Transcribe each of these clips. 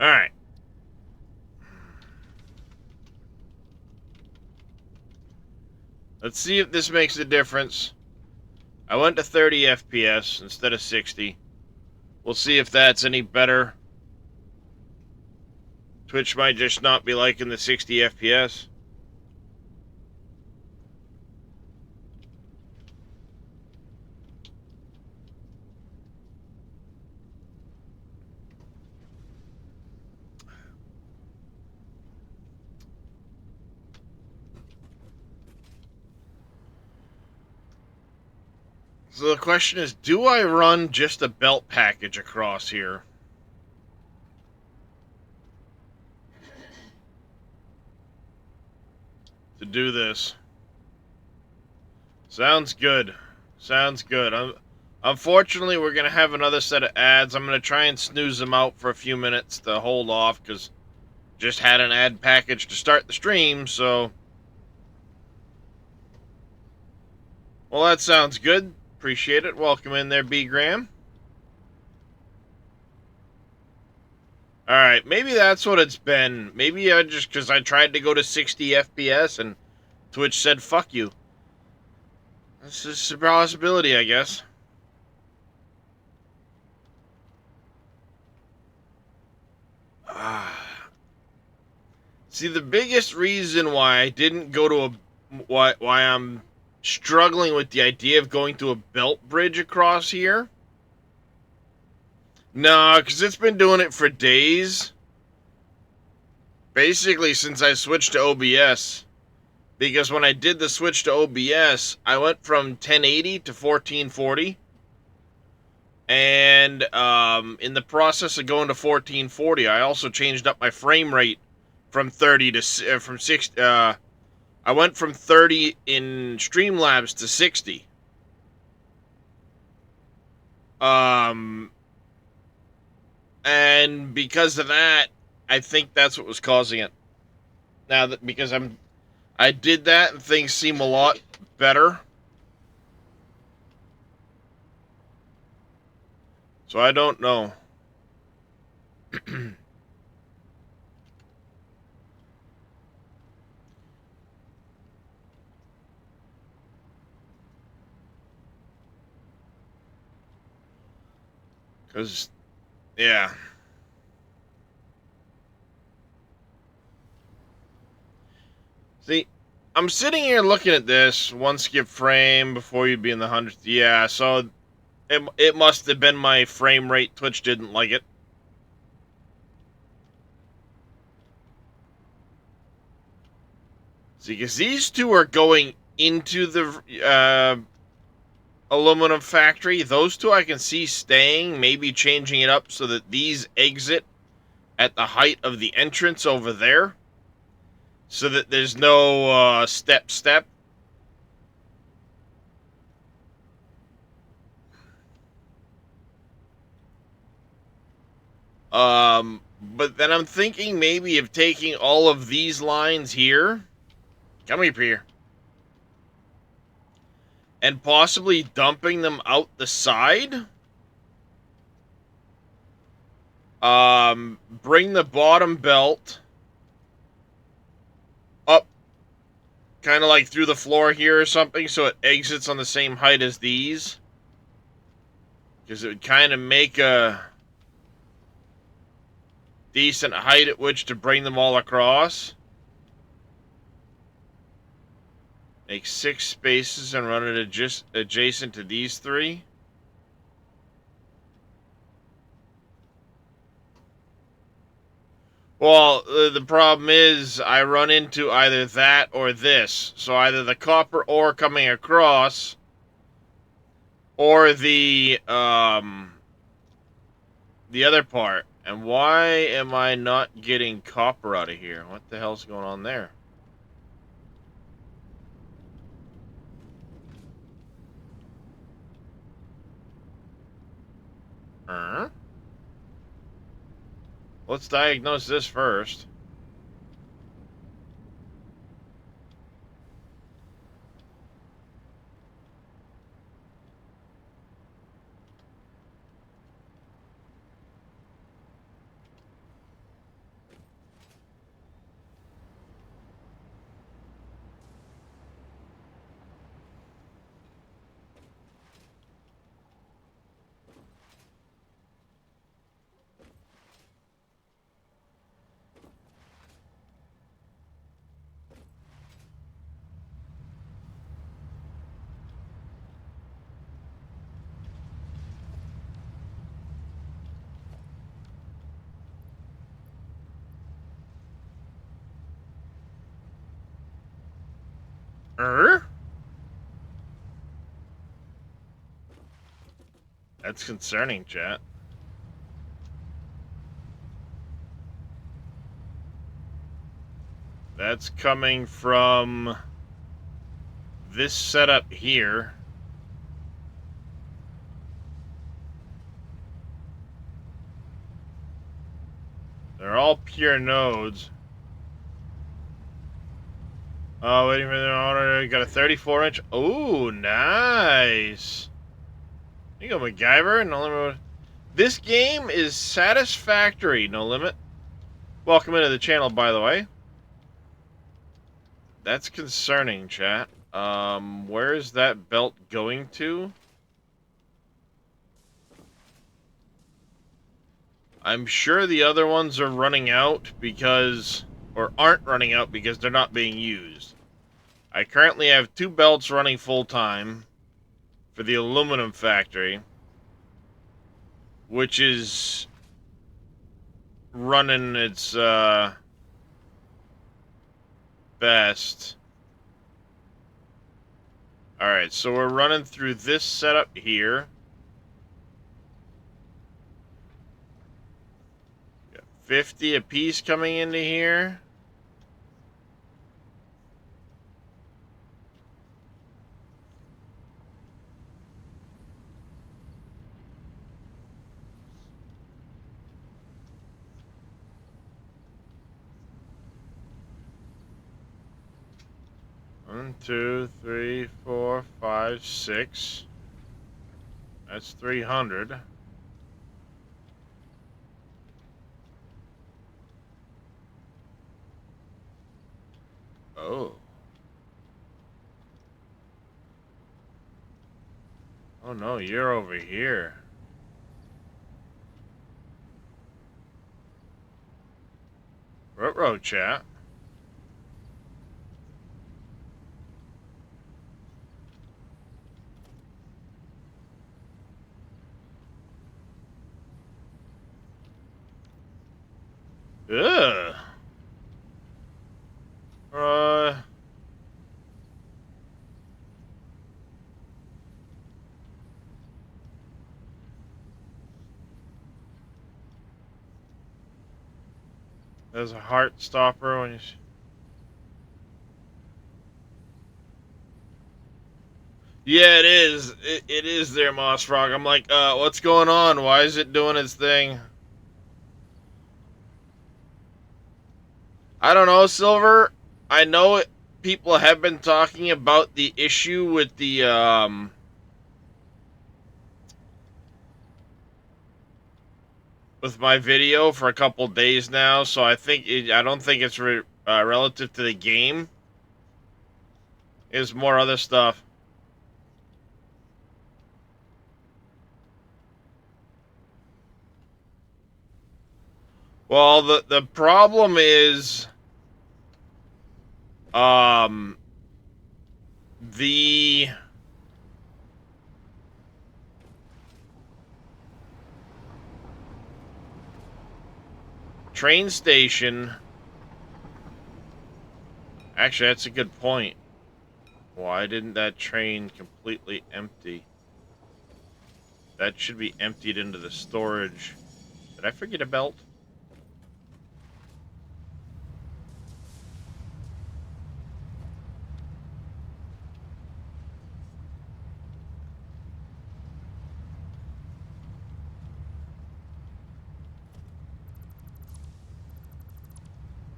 Alright. Let's see if this makes a difference. I went to 30 FPS instead of 60. We'll see if that's any better. Twitch might just not be liking the 60 FPS. So the question is, do I run just a belt package across here? To do this. Sounds good. Sounds good. Unfortunately, we're going to have another set of ads. I'm going to try and snooze them out for a few minutes to hold off, because just had an ad package to start the stream, so... Well, that sounds good. Appreciate it. Welcome in there, B. Graham. Alright, maybe that's what it's been. Maybe I just... because I tried to go to 60 FPS, and Twitch said, fuck you. This is a possibility, I guess. See, the biggest reason why I didn't go to why I'm struggling with the idea of going to a belt bridge across here. No, because it's been doing it for days. Basically, since I switched to OBS. Because when I did the switch to OBS, I went from 1080 to 1440. And in the process of going to 1440, I also changed up my frame rate from 30 to from 6. I went from 30 in Streamlabs to 60. And because of that, I think that's what was causing it. Now that because I did that and things seem a lot better. So I don't know. Because, yeah. See, I'm sitting here looking at this. One skip frame before you'd be in the 100th. Yeah, so it must have been my frame rate. Twitch didn't like it. See, because these two are going into the aluminum factory. Those two I can see staying, maybe changing it up so that these exit at the height of the entrance over there. So that there's no step. But then I'm thinking maybe of taking all of these lines here. Come here. And possibly dumping them out the side. Bring the bottom belt up kind of like through the floor here or something so it exits on the same height as these. Because it would kind of make a decent height at which to bring them all across. Make 6 spaces and run it just adjacent to these 3. Well, the problem is I run into either that or this. So either the copper ore coming across or the other part. And why am I not getting copper out of here? What the hell's going on there? Let's diagnose this first. That's concerning, chat. That's coming from this setup here. They're all pure nodes. Oh, waiting for the order. Got a 34-inch. Oh, nice. There you go, MacGyver. No limit. This game is satisfactory. No limit. Welcome into the channel, by the way. That's concerning, chat. Where is that belt going to? I'm sure the other ones are running out because... or aren't running out because they're not being used. I currently have 2 belts running full-time for the aluminum factory, which is running its best. Alright, so we're running through this setup here. Got 50 a piece coming into here. One, 2, 3, 4, 5, 6. That's 300. Oh. Oh no, you're over here. Ruh-roh, chat. Ugh. There's a heart stopper when you... Yeah, it is. It is there, Moss Frog. I'm like, what's going on? Why is it doing its thing? I don't know, Silver. I know it, people have been talking about the issue with the, with my video for a couple days now, so I don't think it's relative to the game. It's more other stuff. Well, the problem is, the train station. Actually, that's a good point. Why didn't that train completely empty? That should be emptied into the storage. Did I forget a belt?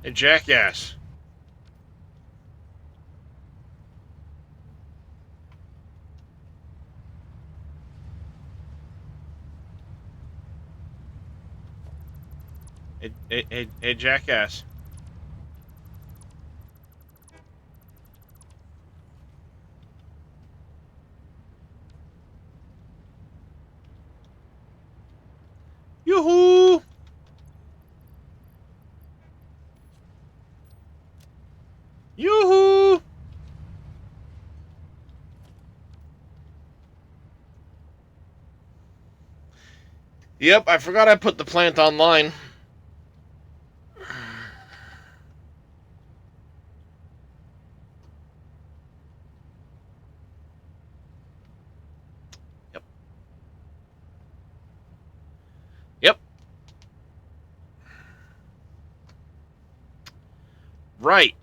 Hey, jackass. Hey, jackass. Yoo-hoo! Yoo-hoo! Yep, I forgot I put the plant online. Right.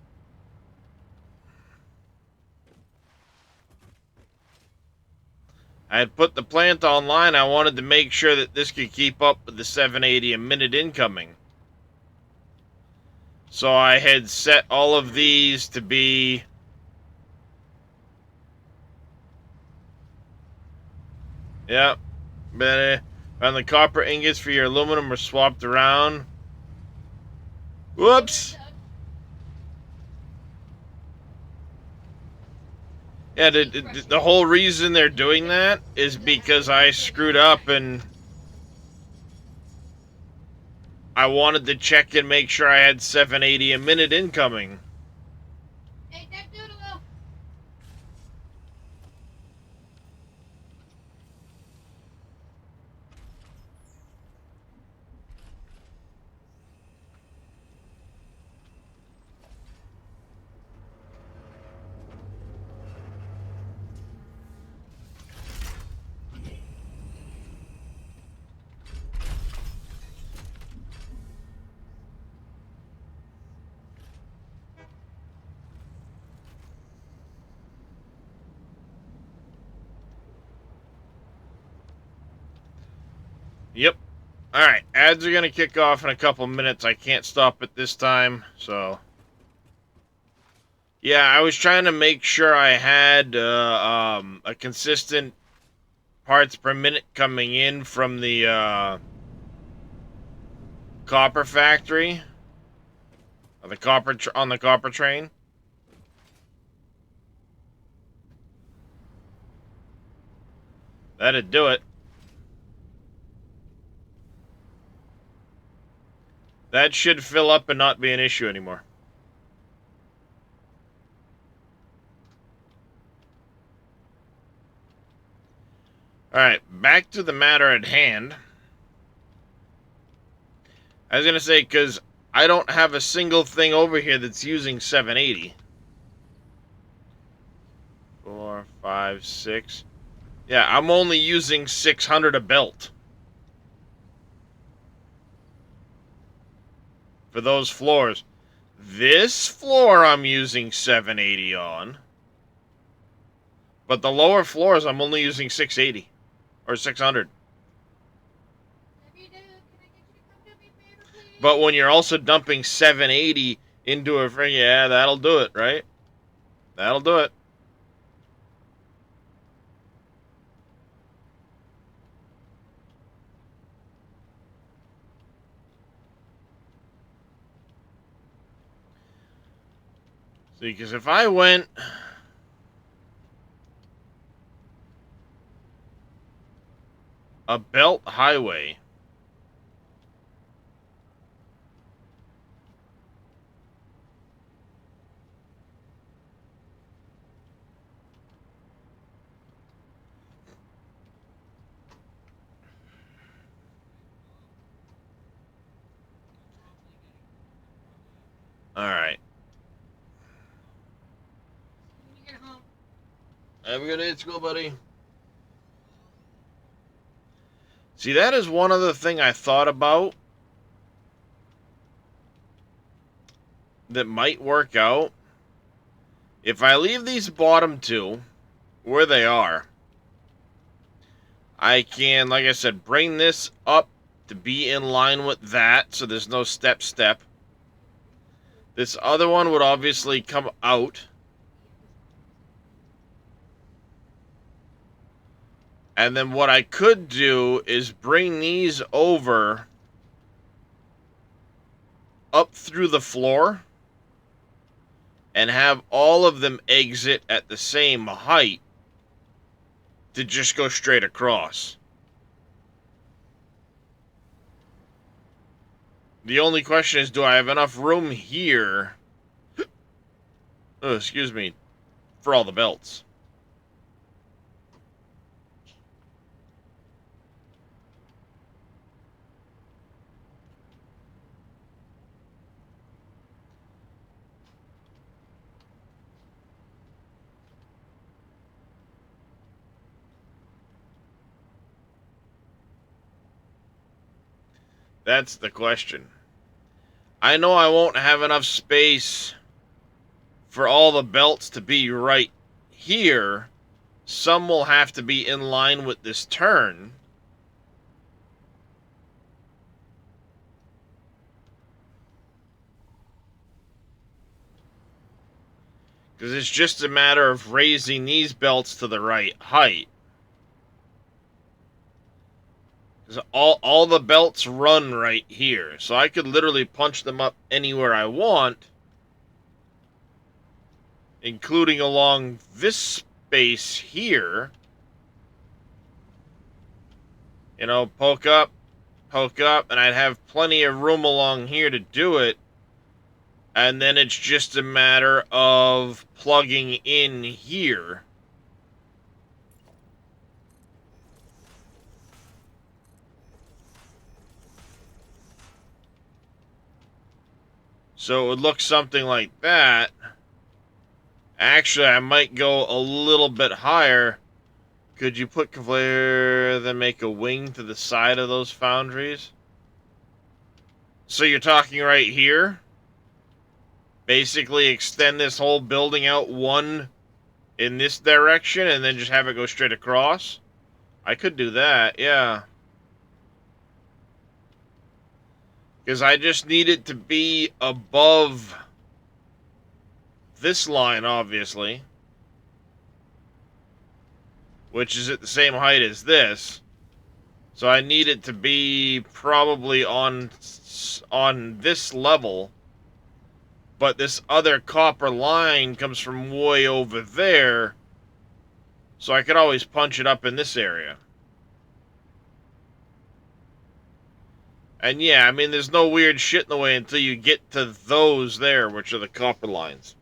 I had put the plant online. I wanted to make sure that this could keep up with the 780 a minute incoming. So I had set all of these to be... Yep. And the copper ingots for your aluminum were swapped around. Whoops! Yeah, the whole reason they're doing that is because I screwed up and I wanted to check and make sure I had 780 a minute incoming. Hey, that doodle. Yep. Alright, ads are going to kick off in a couple minutes. I can't stop it this time, so... Yeah, I was trying to make sure I had a consistent parts per minute coming in from the copper factory, on the copper train. That'd do it. That should fill up and not be an issue anymore. Alright, back to the matter at hand. I was going to say, because I don't have a single thing over here that's using 780. 4, 5, 6. Yeah, I'm only using 600 a belt. For those floors. This floor I'm using 780 on. But the lower floors I'm only using 680. Or 600. But when you're also dumping 780 into a frame, yeah, that'll do it, right? That'll do it. See, because if I went... a belt highway... Alright. Have a good day at school, buddy. See, that is one other thing I thought about that might work out. If I leave these bottom two where they are, I can, like I said, bring this up to be in line with that, so there's no step. This other one would obviously come out. And then what I could do is bring these over up through the floor and have all of them exit at the same height to just go straight across. The only question is, do I have enough room here, oh, excuse me, for all the belts? That's the question. I know I won't have enough space for all the belts to be right here, some will have to be in line with this turn. Because it's just a matter of raising these belts to the right height. Because all the belts run right here. So I could literally punch them up anywhere I want, including along this space here. You know, poke up, and I'd have plenty of room along here to do it. And then it's just a matter of plugging in here. So it would look something like that. Actually, I might go a little bit higher. Could you put Cavalier, then make a wing to the side of those foundries? So you're talking right here? Basically extend this whole building out one in this direction and then just have it go straight across? I could do that, yeah. Because I just need it to be above this line, obviously. Which is at the same height as this. So I need it to be probably on this level. But this other copper line comes from way over there. So I could always punch it up in this area. And yeah, I mean, there's no weird shit in the way until you get to those there, which are the copper lines.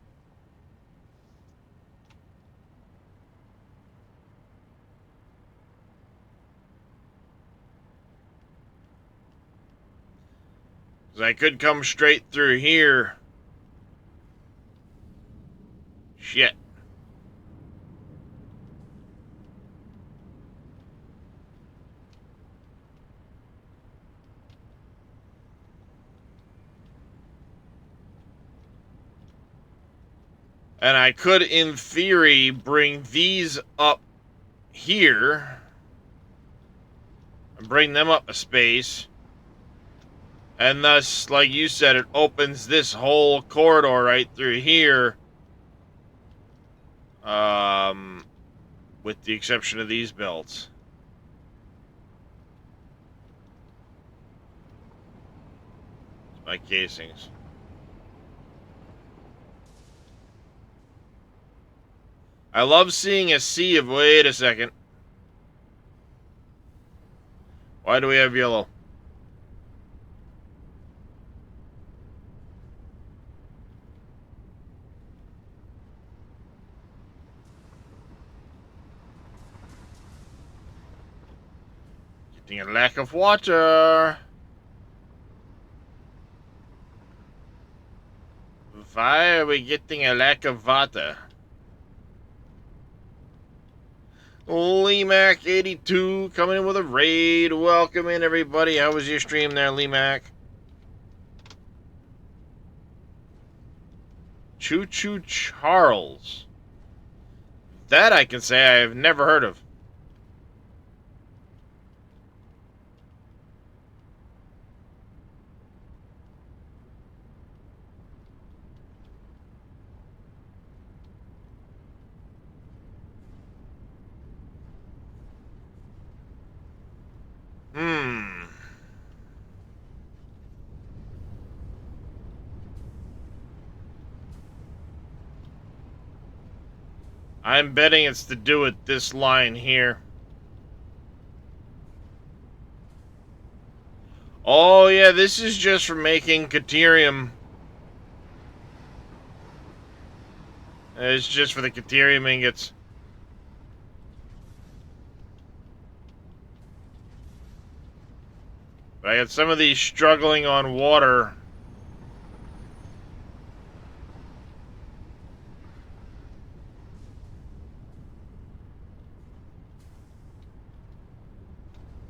Because I could come straight through here. Shit. And I could, in theory, bring these up here. And bring them up a space. And thus, like you said, it opens this whole corridor right through here. With the exception of these belts. My casings. I love seeing a sea of... Wait a second. Why do we have yellow? Getting a lack of water. Why are we getting a lack of water? Leemac82 coming in with a raid. Welcome in, everybody. How was your stream there, Leemac? Choo Choo Charles. That I can say I have never heard of. I'm betting it's to do with this line here. Oh, yeah, this is just for making Caterium. It's just for the Caterium ingots. But I got some of these struggling on water.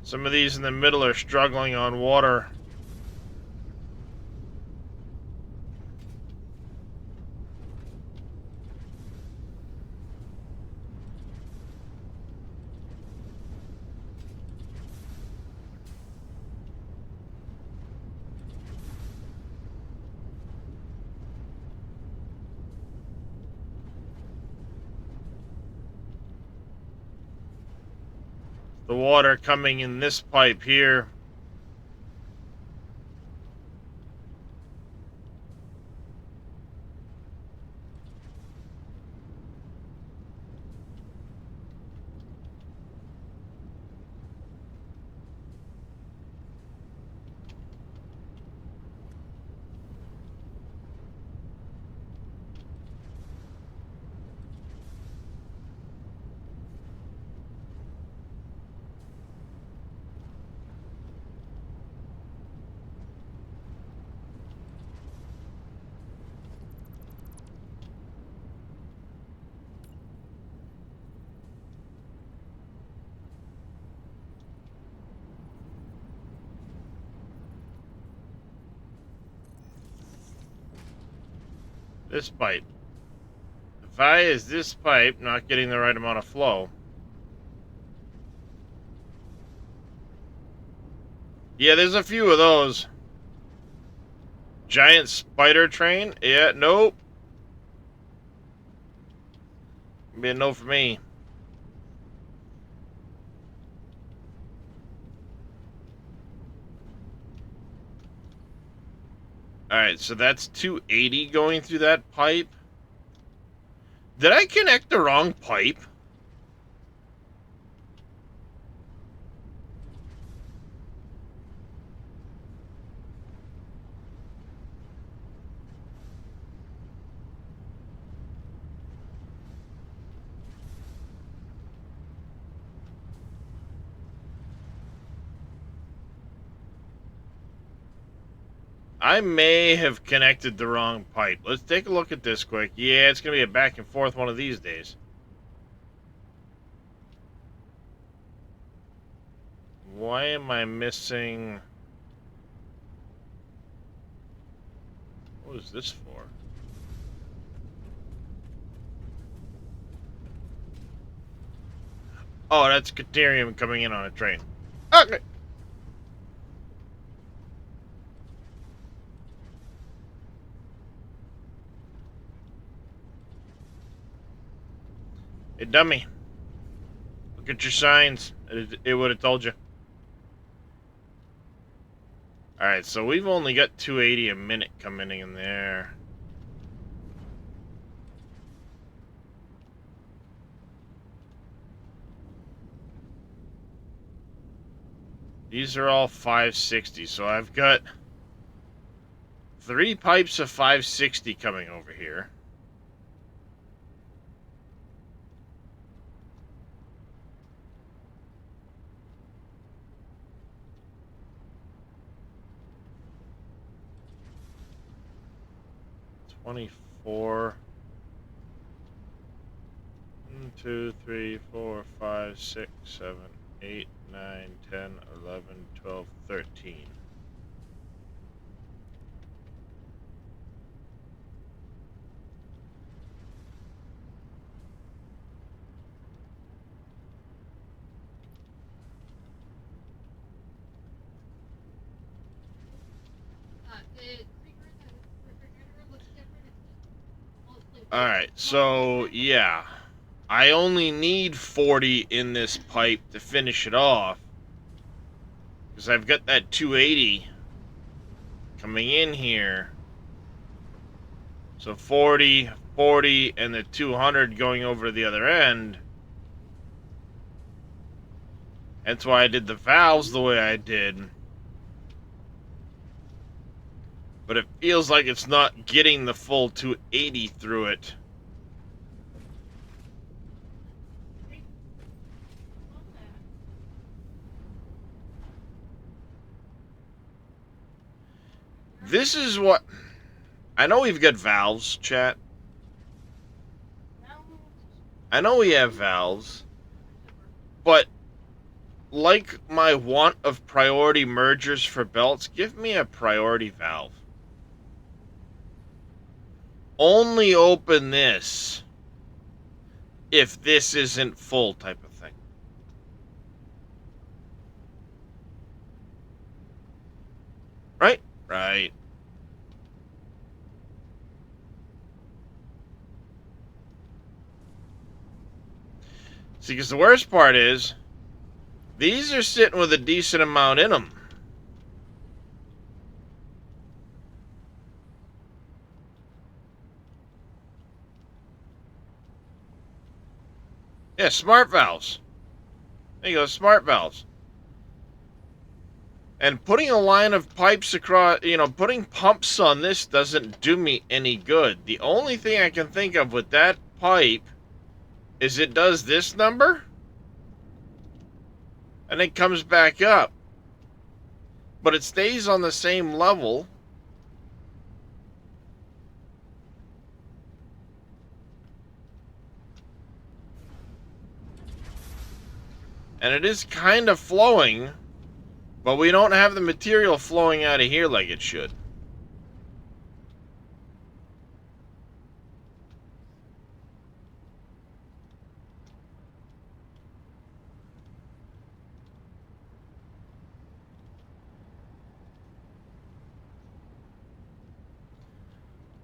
Some of these in the middle are struggling on water. the water coming in this pipe here. This pipe. Why is this pipe not getting the right amount of flow? Yeah, there's a few of those. Giant spider train? Yeah, nope. Be a no for me. Alright, so that's 280 going through that pipe. Did I connect the wrong pipe? I may have connected the wrong pipe. Let's take a look at this quick. Yeah, it's going to be a back and forth one of these days. Why am I missing... What is this for? Oh, that's Caterium coming in on a train. Okay. Hey, dummy. Look at your signs. It would have told you. Alright, so we've only got 280 a minute coming in there. These are all 560, so I've got 3 pipes of 560 coming over here. $24. 1, 2, 3, 4, 5, 6, 7, 8, 9, 10, 11, 12, 13. Alright, so yeah. I only need 40 in this pipe to finish it off. Because I've got that 280 coming in here. So 40, 40, and the 200 going over to the other end. That's why I did the valves the way I did. But it feels like it's not getting the full 280 through it. This is what... I know we've got valves, chat. I know we have valves. But, like my want of priority mergers for belts, give me a priority valve. Only open this if this isn't full type of thing. Right? Right. See, because the worst part is, These are sitting with a decent amount in them. Yeah, smart valves. There you go, smart valves. And putting a line of pipes across, putting pumps on this doesn't do me any good. The only thing I can think of with that pipe is it does this number, and it comes back up. But it stays on the same level. And it is kind of flowing, but we don't have the material flowing out of here like it should.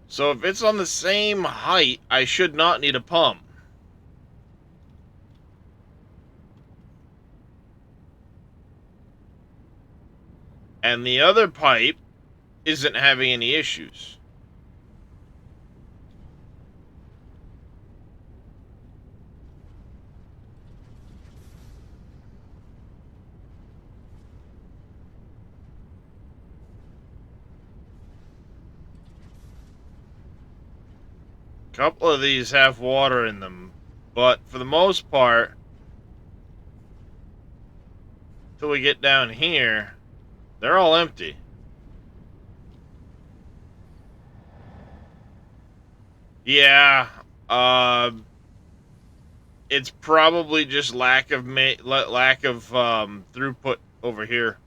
So if it's on the same height, I should not need a pump. And the other pipe isn't having any issues. A couple of these have water in them, but for the most part, till we get down here, they're all empty. Yeah, it's probably just lack of throughput over here,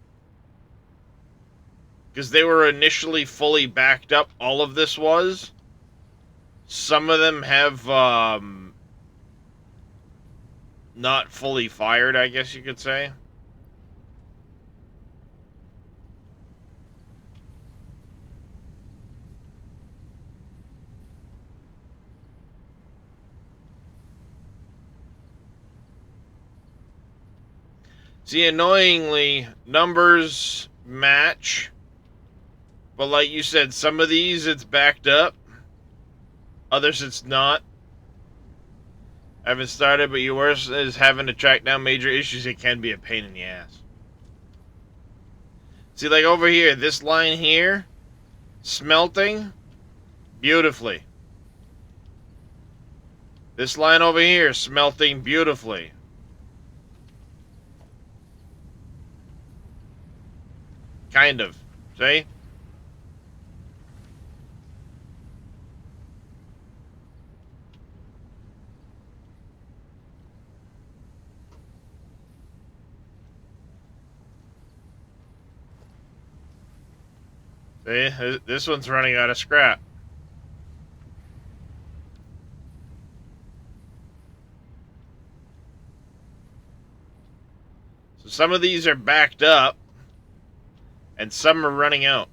because they were initially fully backed up. All of this was. Some of them have not fully fired, I guess you could say. See, annoyingly, numbers match, but like you said, some of these it's backed up, others it's not. I haven't started, but your worst is having to track down major issues. It can be a pain in the ass. See, like over here, this line here, smelting beautifully. This line over here, smelting beautifully. Kind of. See? See? This one's running out of scrap. So some of these are backed up, and some are running out.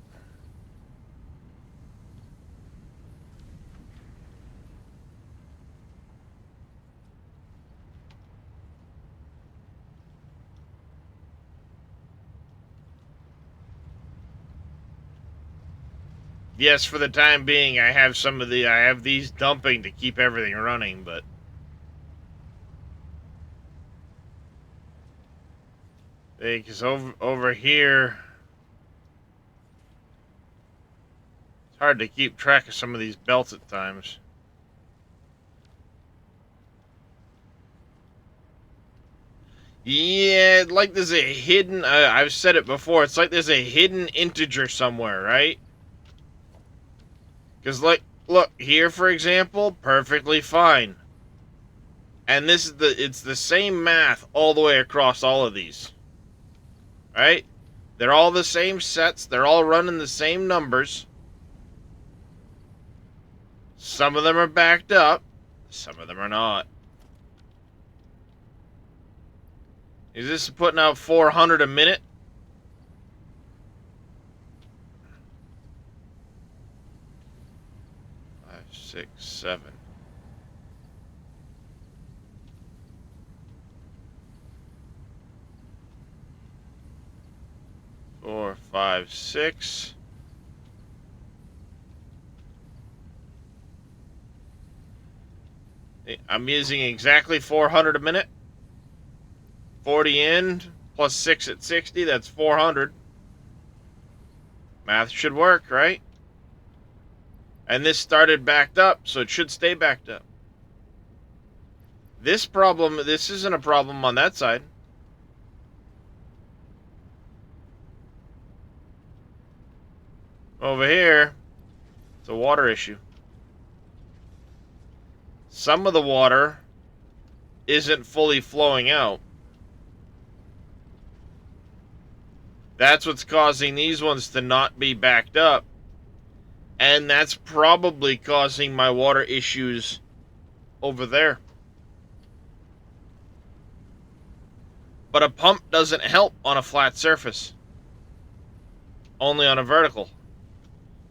Yes, for the time being, I have these dumping to keep everything running, but because over here, it's hard to keep track of some of these belts at times. Yeah, like there's a hidden, I've said it before, it's like there's a hidden integer somewhere, right? Because, like, look, here, for example, perfectly fine. And it's the same math all the way across all of these. Right? They're all the same sets, they're all running the same numbers. Some of them are backed up, some of them are not. Is this putting out 400 a minute? 5, 6, 7. 4, 5, 6. I'm using exactly 400 a minute. 40 in, plus 6 at 60, that's 400. Math should work, right? And this started backed up, so it should stay backed up. This isn't a problem on that side. Over here, it's a water issue. Some of the water isn't fully flowing out. That's what's causing these ones to not be backed up. And that's probably causing my water issues over there. But a pump doesn't help on a flat surface. Only on a vertical.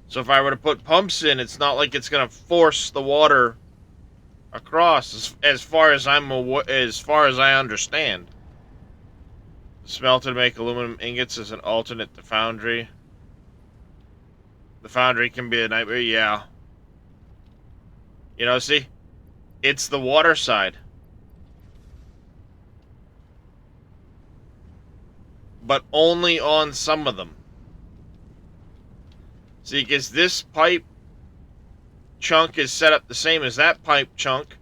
So if I were to put pumps in, it's not like it's going to force the water across, as far as I understand. The smelter to make aluminum ingots is an alternate to foundry. The foundry can be a nightmare, yeah. You know, see? It's the water side. But only on some of them. See, because this pipe chunk is set up the same as that pipe chunk.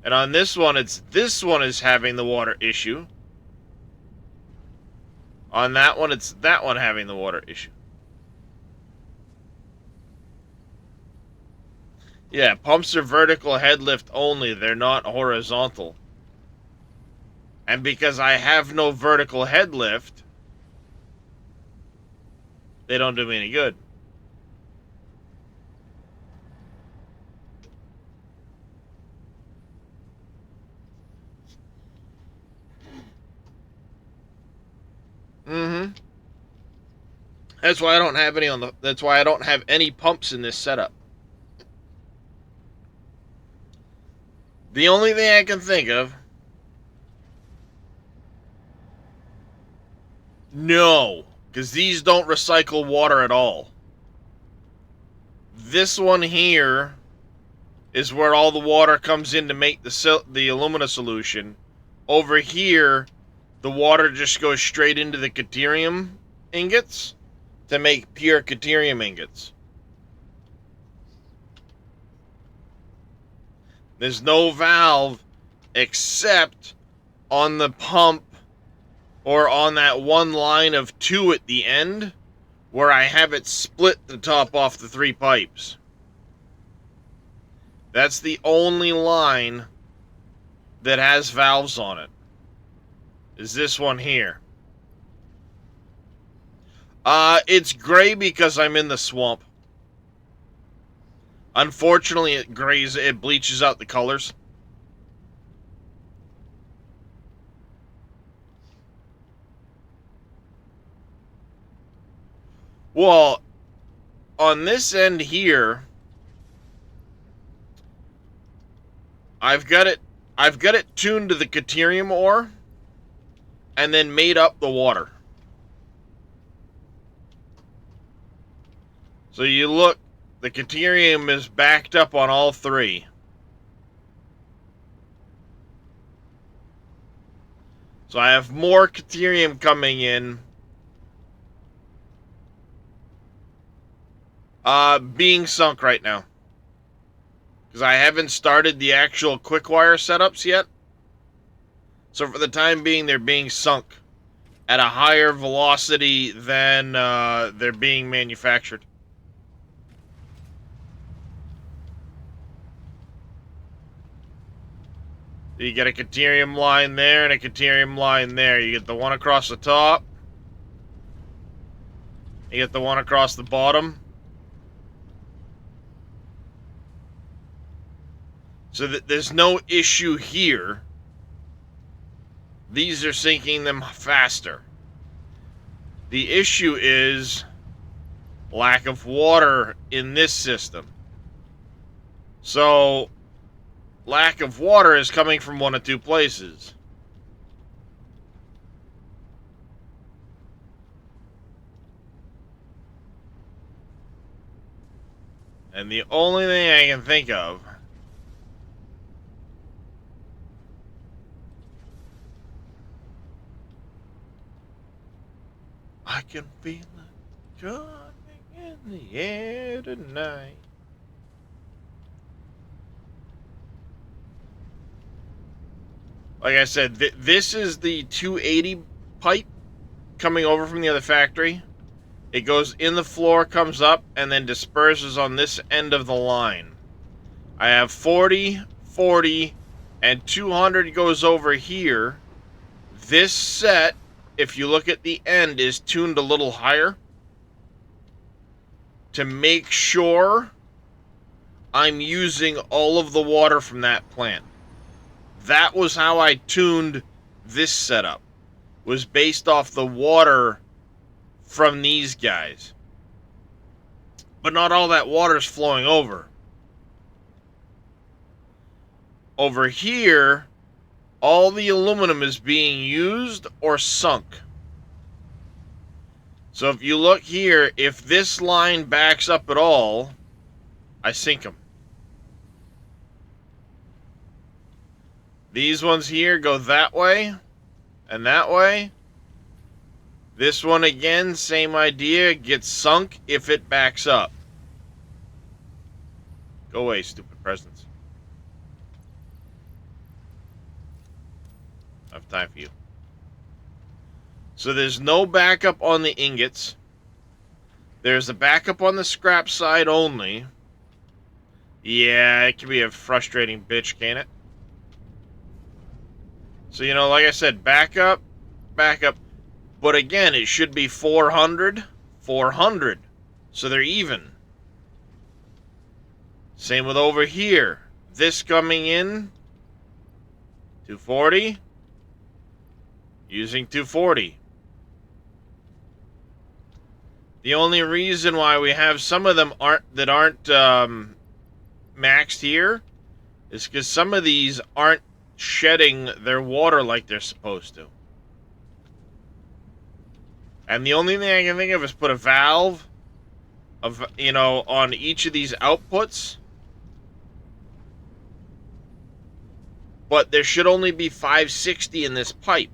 And on this one, this one is having the water issue. On that one, it's that one having the water issue. Yeah, pumps are vertical head lift only. They're not horizontal. And because I have no vertical head lift, they don't do me any good. Mm-hmm. That's why I don't have any that's why I don't have any pumps in this setup. The only thing I can think of. No, because these don't recycle water at all. This one here is where all the water comes in to make the alumina solution. Over here, the water just goes straight into the deuterium ingots to make pure deuterium ingots. There's no valve except on the pump or on that one line of 2 at the end where I have it split the top off the 3 pipes. That's the only line that has valves on it. Is this one here. It's gray because I'm in the swamp. Unfortunately, it bleaches out the colors. Well, on this end here, I've got it tuned to the deuterium ore and then made up the water. So you look, the deuterium is backed up on all 3. So I have more deuterium coming in. Being sunk right now. Because I haven't started the actual quickwire setups yet. So for the time being, they're being sunk at a higher velocity than they're being manufactured. You get a deuterium line there and a deuterium line there. You get the one across the top. You get the one across the bottom. So that there's no issue here. These are sinking them faster. The issue is lack of water in this system. So lack of water is coming from one of 2 places. And the only thing I can think of I can feel it coming in the air tonight. Like I said, this is the 280 pipe coming over from the other factory. It goes in the floor, comes up, and then disperses on this end of the line. I have 40, 40, and 200 goes over here. This set, if you look at the end, is tuned a little higher to make sure I'm using all of the water from that plant. That was how I tuned this setup, was based off the water from these guys. But not all that water is flowing over. Over here, all the aluminum is being used or sunk. So if you look here, if this line backs up at all, I sink them. These ones here go that way and that way. This one again, same idea, gets sunk if it backs up. Go away, stupid presents. I have time for you. So there's no backup on the ingots. There's a backup on the scrap side only. Yeah, it can be a frustrating bitch, can't it? So, you know, like I said, backup, backup. But again, it should be 400, 400. So they're even. Same with over here. This coming in, 240. Using 240. The only reason why we have some of them aren't maxed here is because some of these aren't shedding their water like they're supposed to. And the only thing I can think of is put a valve on each of these outputs. But there should only be 560 in this pipe.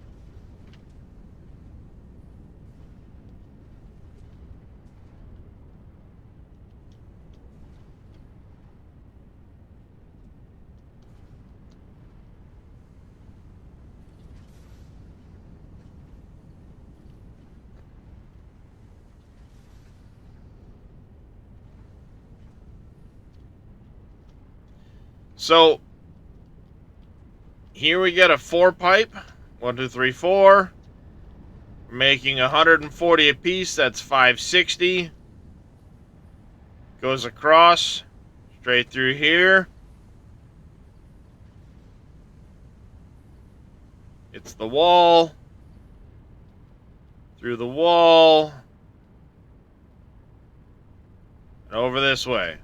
So here we get a 4 pipe. 1, 2, 3, 4. We're making 140 a piece. That's 560. Goes across straight through here. It's the wall. Through the wall. And over this way.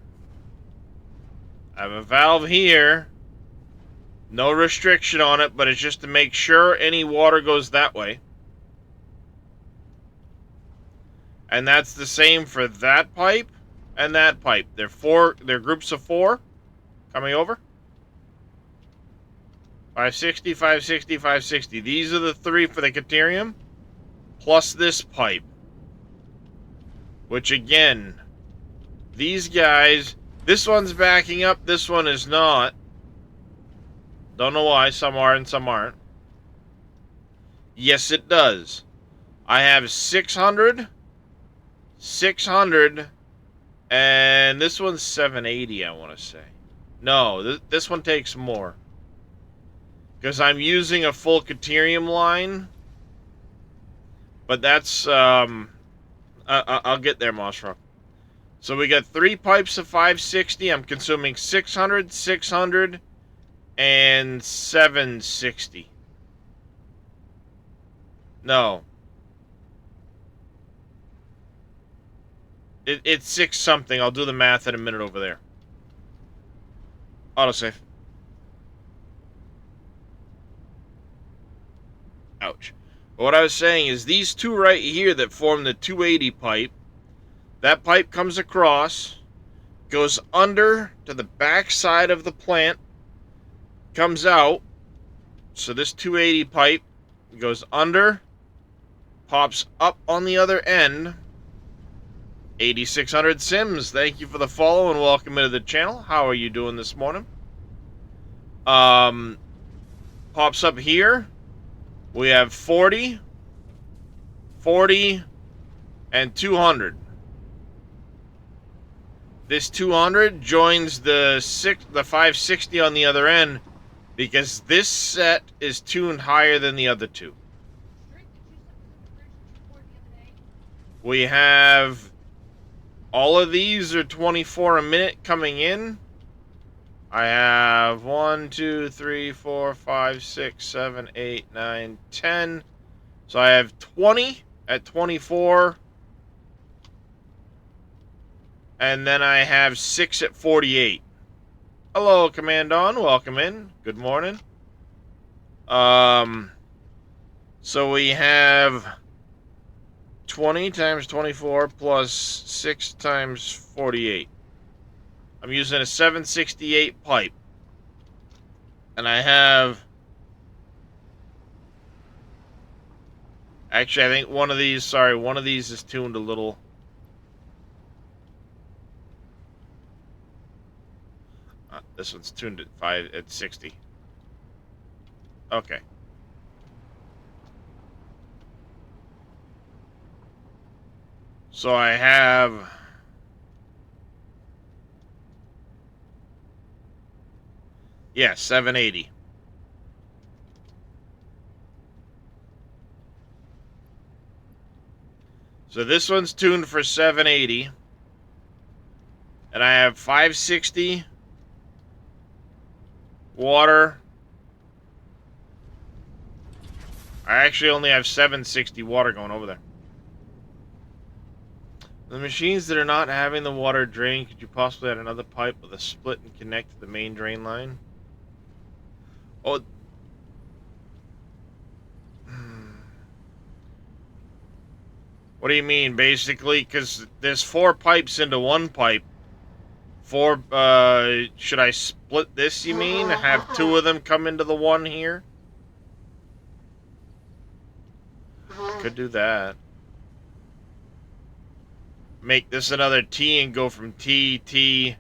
I have a valve here. No restriction on it, but it's just to make sure any water goes that way. And that's the same for that pipe and that pipe. They're groups of 4 coming over. 560, 560, 560. These are the 3 for the Caterium, plus this pipe. Which again, these guys, this one's backing up, this one is not. Don't know why, some are and some aren't. Yes, it does. I have 600, 600, and this one's 780, I want to say. No, this one takes more. Because I'm using a full Caterium line. But that's, I'll get there, Mossrock. So we got 3 pipes of 560. I'm consuming 600, 600, and 760. No. It's 6 something. I'll do the math in a minute over there. Autosave. Ouch. But what I was saying is these 2 right here that form the 280 pipe, that pipe comes across, goes under to the back side of the plant, comes out. So this 280 pipe goes under, pops up on the other end. 8600 Sims, thank you for the follow and welcome into the channel. How are you doing this morning? Pops up here. We have 40, 40, and 200. This 200 joins the 560 on the other end because this set is tuned higher than the other two. We have all of these are 24 a minute coming in. I have 1, 2, 3, 4, 5, 6, 7, 8, 9, 10. So I have 20 at 24. And then I have 6 at 48. Hello, Command On. Welcome in. Good morning. So we have 20 times 24 plus 6 times 48. I'm using a 768 pipe. And I have... Actually, I think one of these is tuned a little... this one's tuned at 60. Okay. So I have... yeah, 780. So this one's tuned for 780. And I have 560 water. I actually only have 760 water going over there. The machines that are not having the water drain, could you possibly add another pipe with a split and connect to the main drain line? Oh. What do you mean, basically? Because there's 4 pipes into one pipe. Should I split this, you mean? Have 2 of them come into the one here? Could do that. Make this another T and go from T,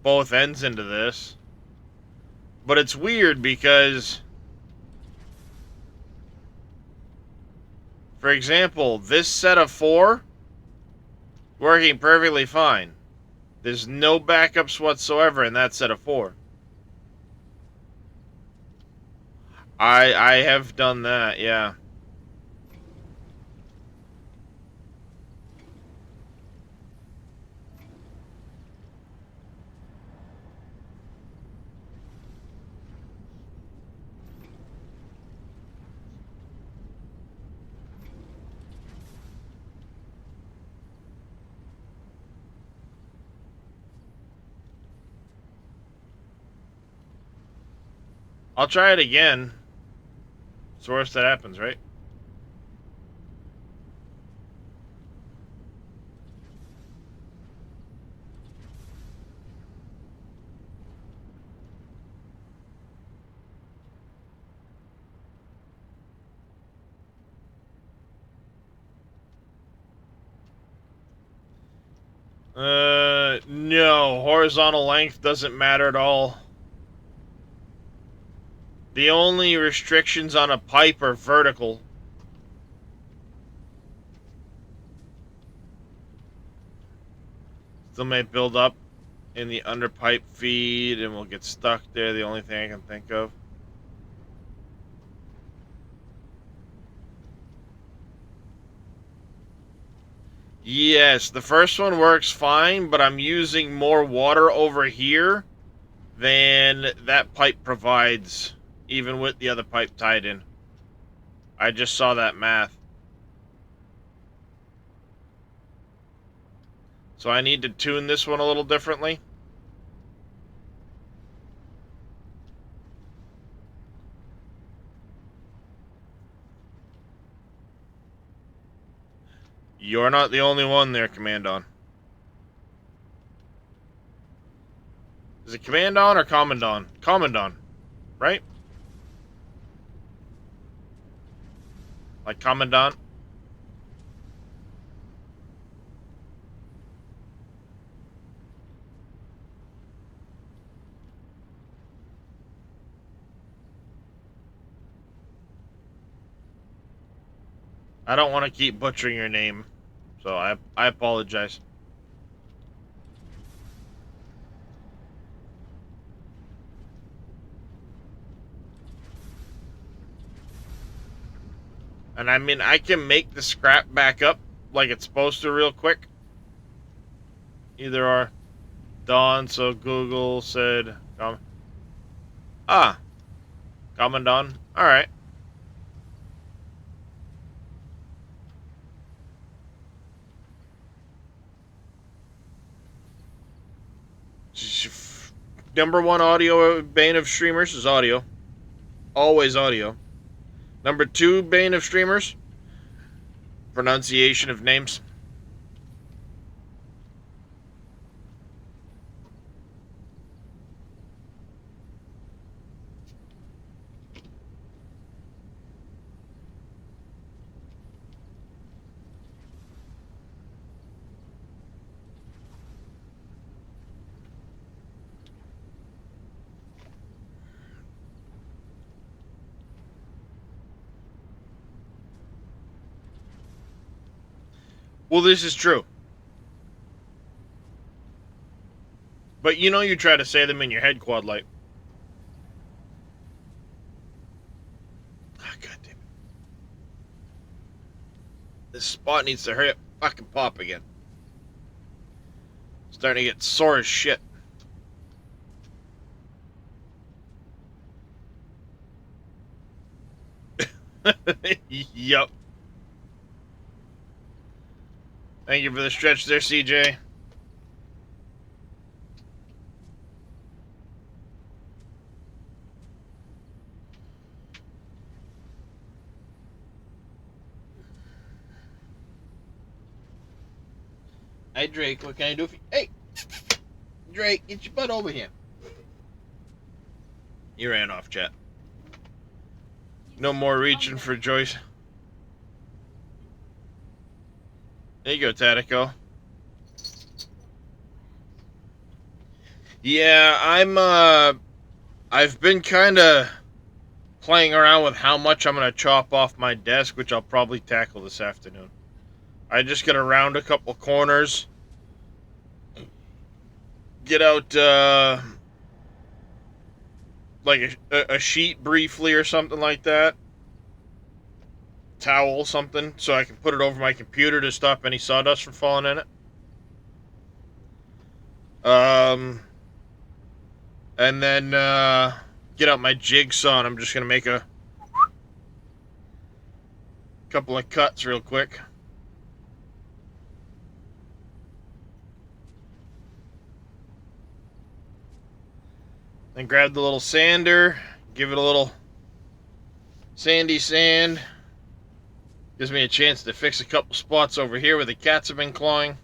both ends into this. But it's weird because... for example, this set of 4... working perfectly fine. There's no backups whatsoever in that set of 4. I have done that, yeah. I'll try it again. It's the worst that happens, right? No. Horizontal length doesn't matter at all. The only restrictions on a pipe are vertical. Still may build up in the underpipe feed and will get stuck there. The only thing I can think of. Yes, the first one works fine, but I'm using more water over here than that pipe provides, even with the other pipe tied in. I just saw that math. So I need to tune this one a little differently. You're not the only one there, Command On. Is it Commandant or Commandant? Commandant, right? Like Commandant? I don't want to keep butchering your name, so I apologize. And I mean, I can make the scrap back up like it's supposed to real quick. Either or. Dawn, so Google said... Commandant. Alright. Number one audio bane of streamers is audio. Always audio. Number two bane of streamers, pronunciation of names. Well, this is true. But you know you try to say them in your head, Quad Light. Oh, God damn it. This spot needs to hurry up fucking pop again. Starting to get sore as shit. Yup. Thank you for the stretch there, CJ. Hey, Drake, what can I do for you? Hey! Drake, get your butt over here. You ran off, chat. No more reaching for Joyce. There you go, Tatico. Yeah, I've been kind of playing around with how much I'm going to chop off my desk, which I'll probably tackle this afternoon. I just got to round a couple corners. Get out, like a sheet briefly or something like that. Towel, something, so I can put it over my computer to stop any sawdust from falling in it. And then, get out my jigsaw, and I'm just going to make a couple of cuts real quick. Then grab the little sander, give it a little sandy sand. Gives me a chance to fix a couple spots over here where the cats have been clawing.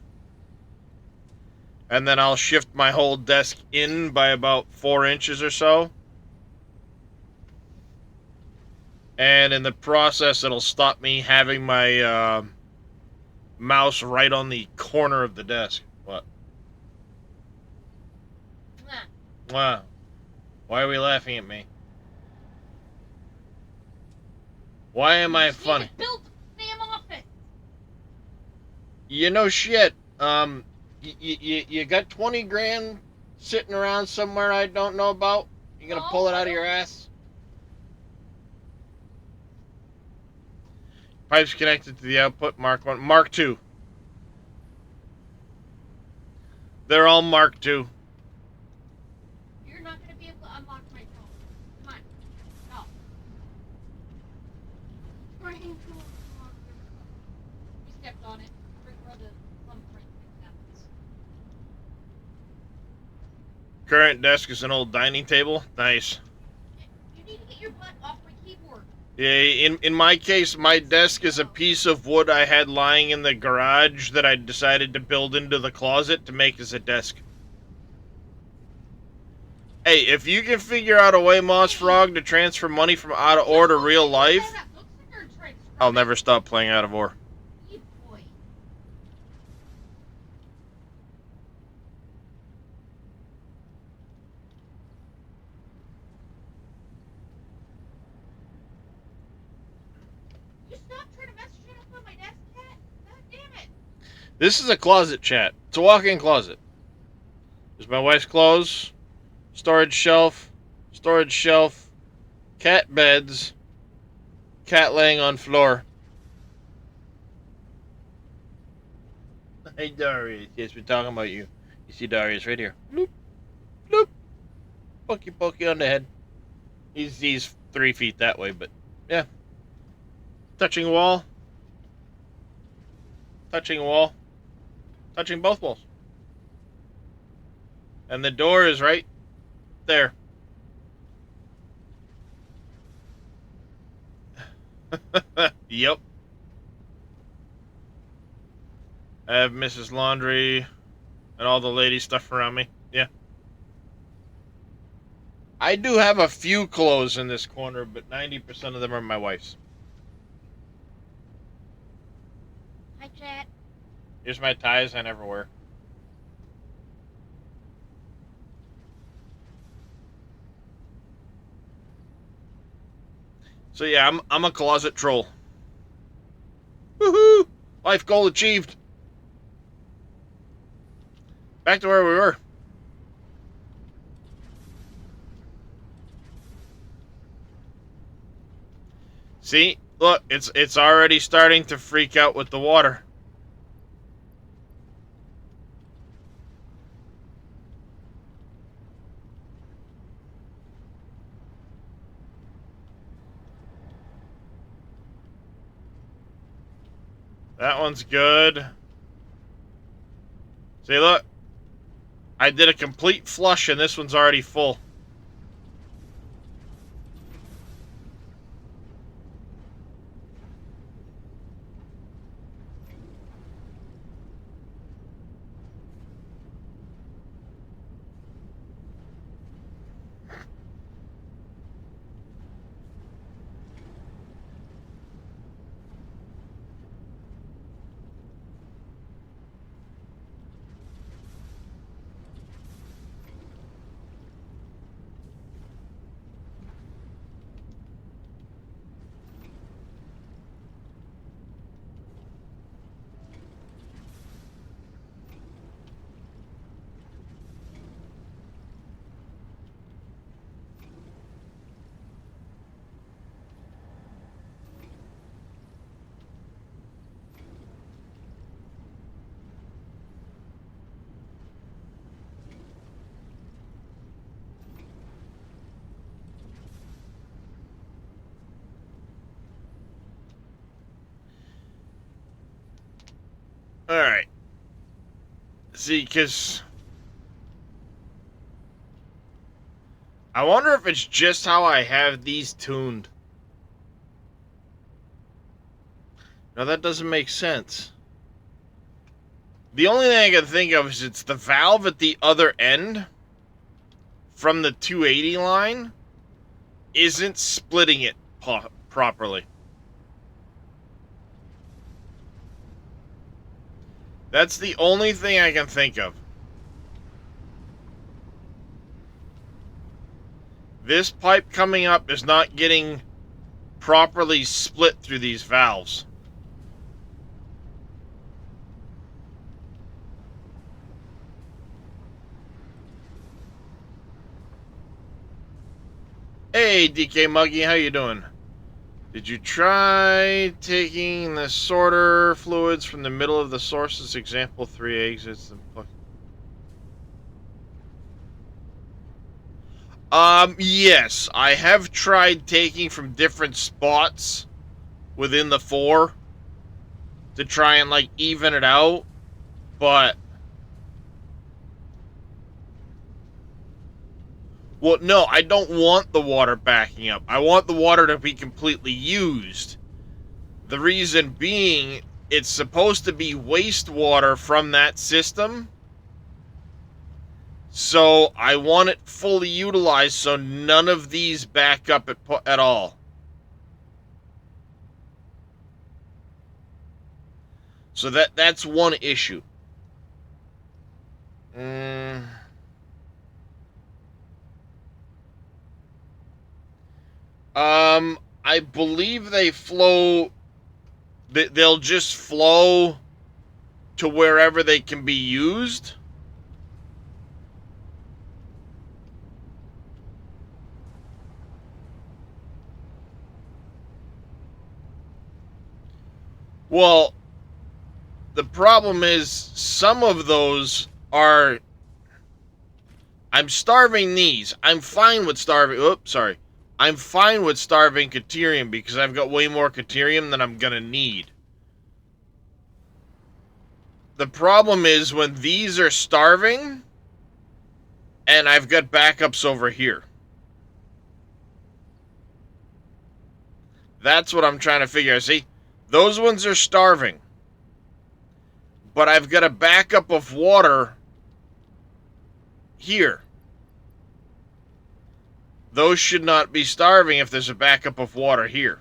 And then I'll shift my whole desk in by about 4 inches or so. And in the process, it'll stop me having my mouse right on the corner of the desk. What? Wow. Why are we laughing at me? Why am I funny? Build the damn office. You know shit. You got 20 grand sitting around somewhere I don't know about? You gonna pull it out of your ass? Pipes connected to the output, Mark 1. Mark 2. They're all Mark 2. You're not going to be able to unlock my phone. Come on. No. Bring it. You stepped on it. Bring where the thumbprint happens. Current desk is an old dining table. Nice. You need to get your butt off my keyboard. Yeah, in my case, my desk is a piece of wood I had lying in the garage that I decided to build into the closet to make as a desk. Hey, if you can figure out a way, Moss Frog, to transfer money from out of ore to real life, That looks like you're trying to I'll never stop playing out of ore. You boy. You stop trying to mess shit up on my desk, cat? God damn it. This is a closet chat. It's a walk-in closet. There's my wife's clothes, storage shelf, cat beds, cat laying on floor. Hey, Darius. Yes, we're talking about you. You see Darius right here. Bloop, bloop. Pokey on the head. He's 3 feet that way, but yeah. Touching wall. Touching wall. Touching both walls. And the door is right there. Yep. I have Mrs. Laundry and all the lady stuff around me. Yeah. I do have a few clothes in this corner, but 90% of them are my wife's. Hi, chat. Here's my ties I never wear. So yeah, I'm a closet troll. Woohoo! Life goal achieved. Back to where we were. See? Look, it's already starting to freak out with the water. That one's good. See, look. I did a complete flush and this one's already full. Alright. See, because I wonder if it's just how I have these tuned. Now, that doesn't make sense. The only thing I can think of is it's the valve at the other end from the 280 line isn't splitting it properly. That's the only thing I can think of. This pipe coming up is not getting properly split through these valves. Hey, DK Muggy, how you doing? Did you try taking the sorter fluids from the middle of the sources? Example 3 exits. Yes, I have tried taking from different spots within the 4 to try and, like, even it out, but... Well, no, I don't want the water backing up. I want the water to be completely used. The reason being, it's supposed to be wastewater from that system. So I want it fully utilized so none of these back up at all. So that's one issue. I believe they flow. They'll just flow to wherever they can be used. Well, the problem is some of those are... I'm starving these. I'm fine with starving... Oops, sorry. I'm fine with starving Caterium because I've got way more Caterium than I'm gonna need. The problem is when these are starving and I've got backups over here. That's what I'm trying to figure out. See, those ones are starving. But I've got a backup of water here. Those should not be starving if there's a backup of water here.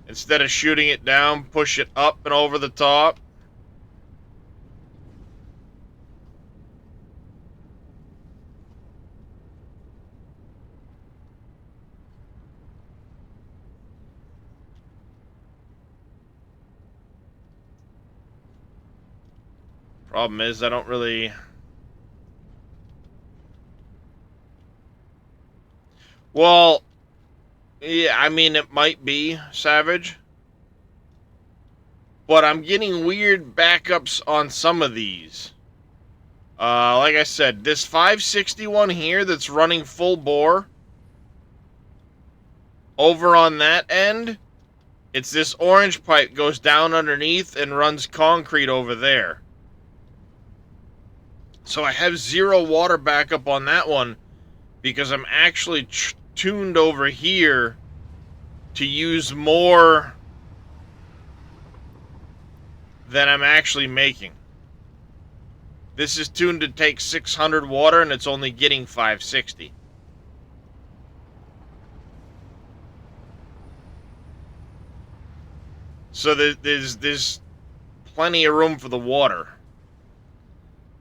Instead of shooting it down, push it up and over the top. Problem is, I don't really... Well, yeah, I mean, it might be Savage. But I'm getting weird backups on some of these. Like I said, this 561 here that's running full bore. Over on that end, it's this orange pipe goes down underneath and runs concrete over there. So I have zero water backup on that one because I'm actually tuned over here to use more than I'm actually making. This is tuned to take 600 water and it's only getting 560. So there's plenty of room for the water.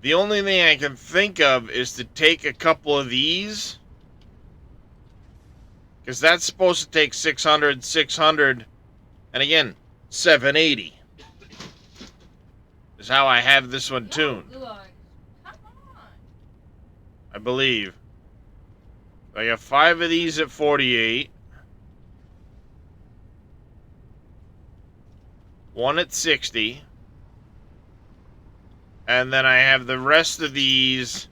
The only thing I can think of is to take a couple of these, because that's supposed to take 600, 600, and again, 780 is how I have this one tuned. Come on. I believe. I got 5 of these at 48. 1 at 60. And then I have the rest of these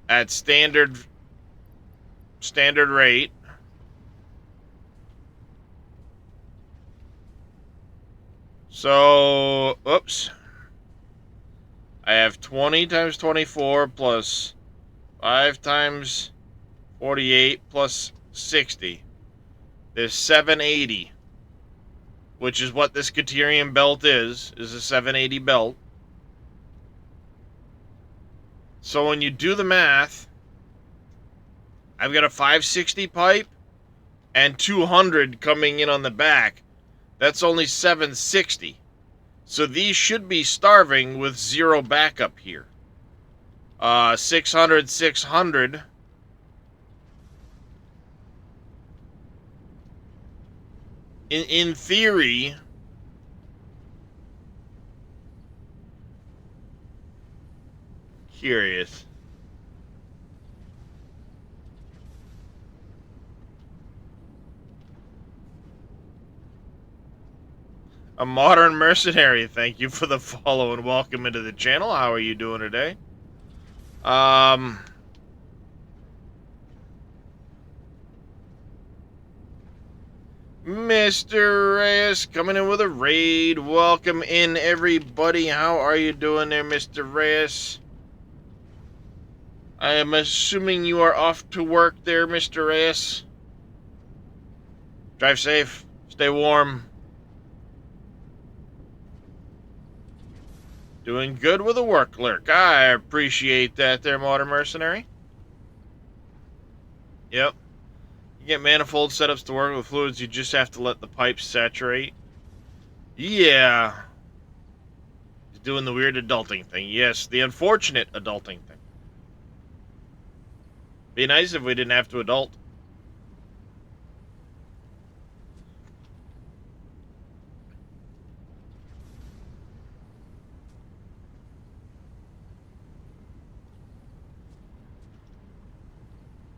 at standard rate. So, oops. I have 20 times 24 plus 5 times 48 plus 60. There's 780, which is what this Caterium belt is a 780 belt. So when you do the math, I've got a 560 pipe and 200 coming in on the back. That's only 760. So these should be starving with zero backup here. 600, 600. In theory, curious. A modern mercenary, thank you for the follow and welcome into the channel. How are you doing today? Mr. Reyes coming in with a raid. Welcome in, everybody. How are you doing there, Mr. Reyes? I am assuming you are off to work there, Mr. Reyes. Drive safe. Stay warm. Doing good with a work lurk. I appreciate that there, Modern Mercenary. Yep. You get manifold setups to work with fluids, you just have to let the pipes saturate. Yeah. He's doing the weird adulting thing. Yes, the unfortunate adulting thing. Be nice if we didn't have to adult.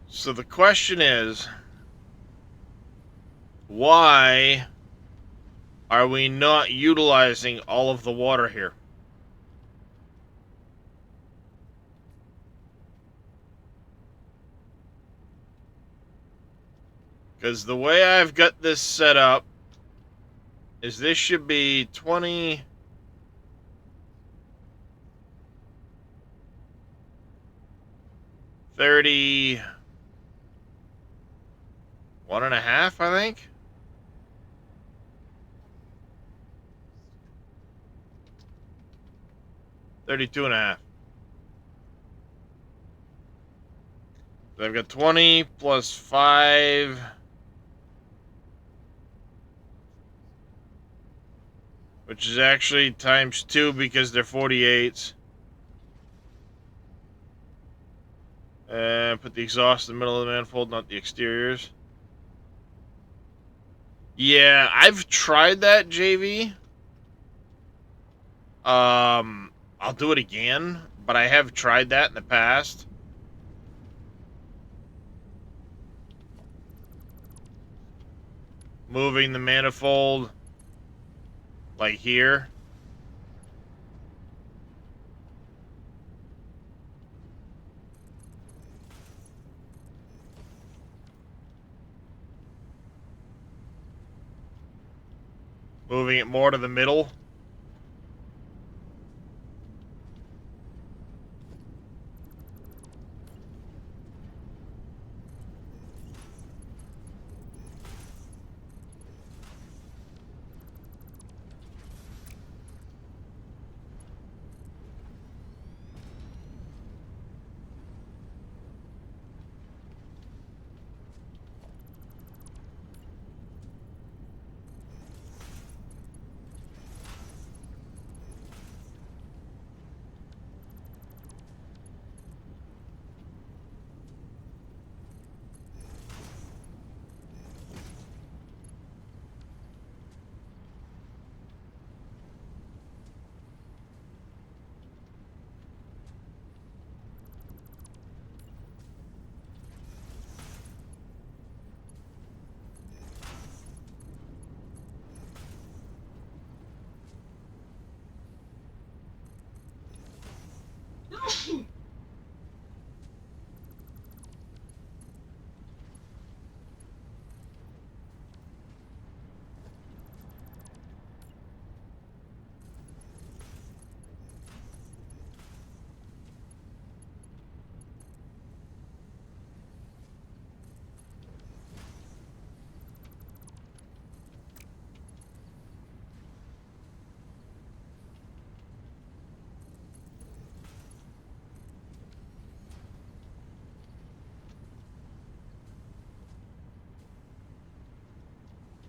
So the question is, why are we not utilizing all of the water here? Because the way I've got this set up is this should be 20... 30... 1.5, I think? 32.5. So I've got 20 plus 5... which is actually times 2 because they're 48s. Put the exhaust in the middle of the manifold, not the exteriors. Yeah, I've tried that, JV. I'll do it again, but I have tried that in the past. Moving the manifold, like here. Moving it more to the middle.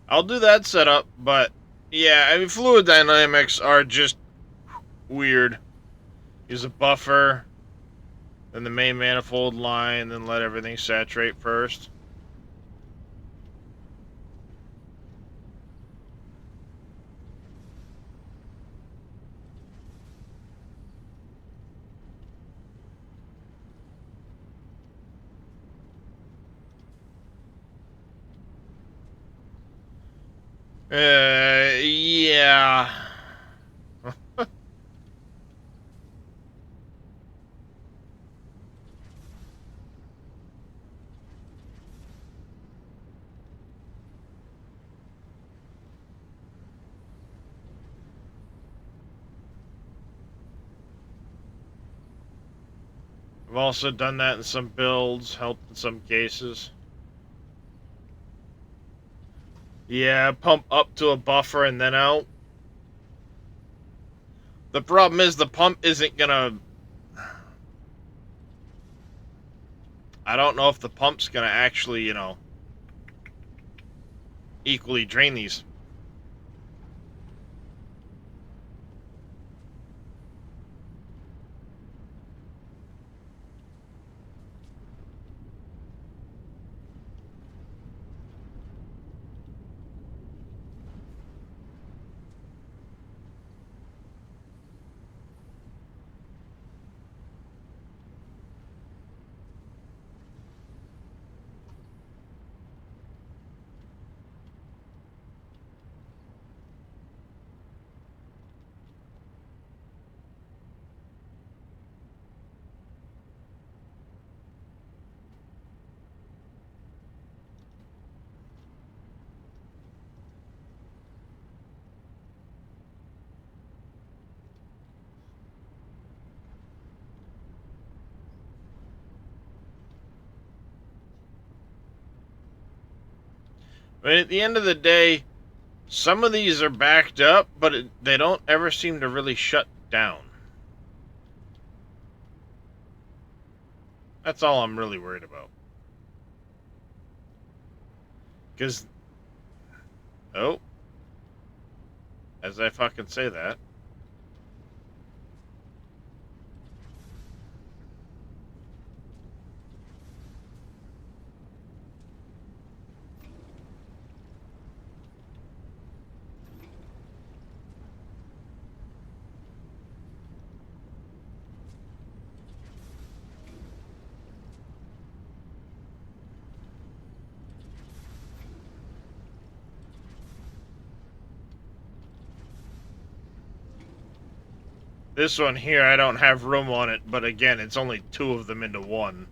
I'll do that setup, but yeah, I mean, fluid dynamics are just weird. Use a buffer, then the main manifold line, then let everything saturate first. Yeah. I've also done that in some builds, helped in some cases. Yeah, pump up to a buffer and then out. The problem is the pump isn't gonna... I don't know if the pump's gonna actually, you know, equally drain these. But at the end of the day, some of these are backed up, but they don't ever seem to really shut down. That's all I'm really worried about. Because... Oh. As I fucking say that. This one here, I don't have room on it, but again, it's only two of them into one.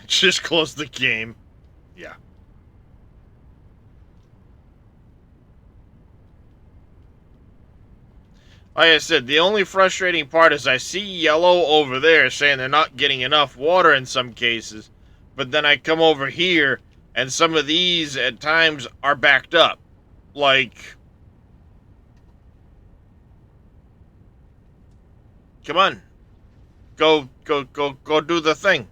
Just close the game. Yeah. Like I said, the only frustrating part is I see yellow over there saying they're not getting enough water in some cases, but then I come over here and some of these at times are backed up. Like, come on. Go do the thing.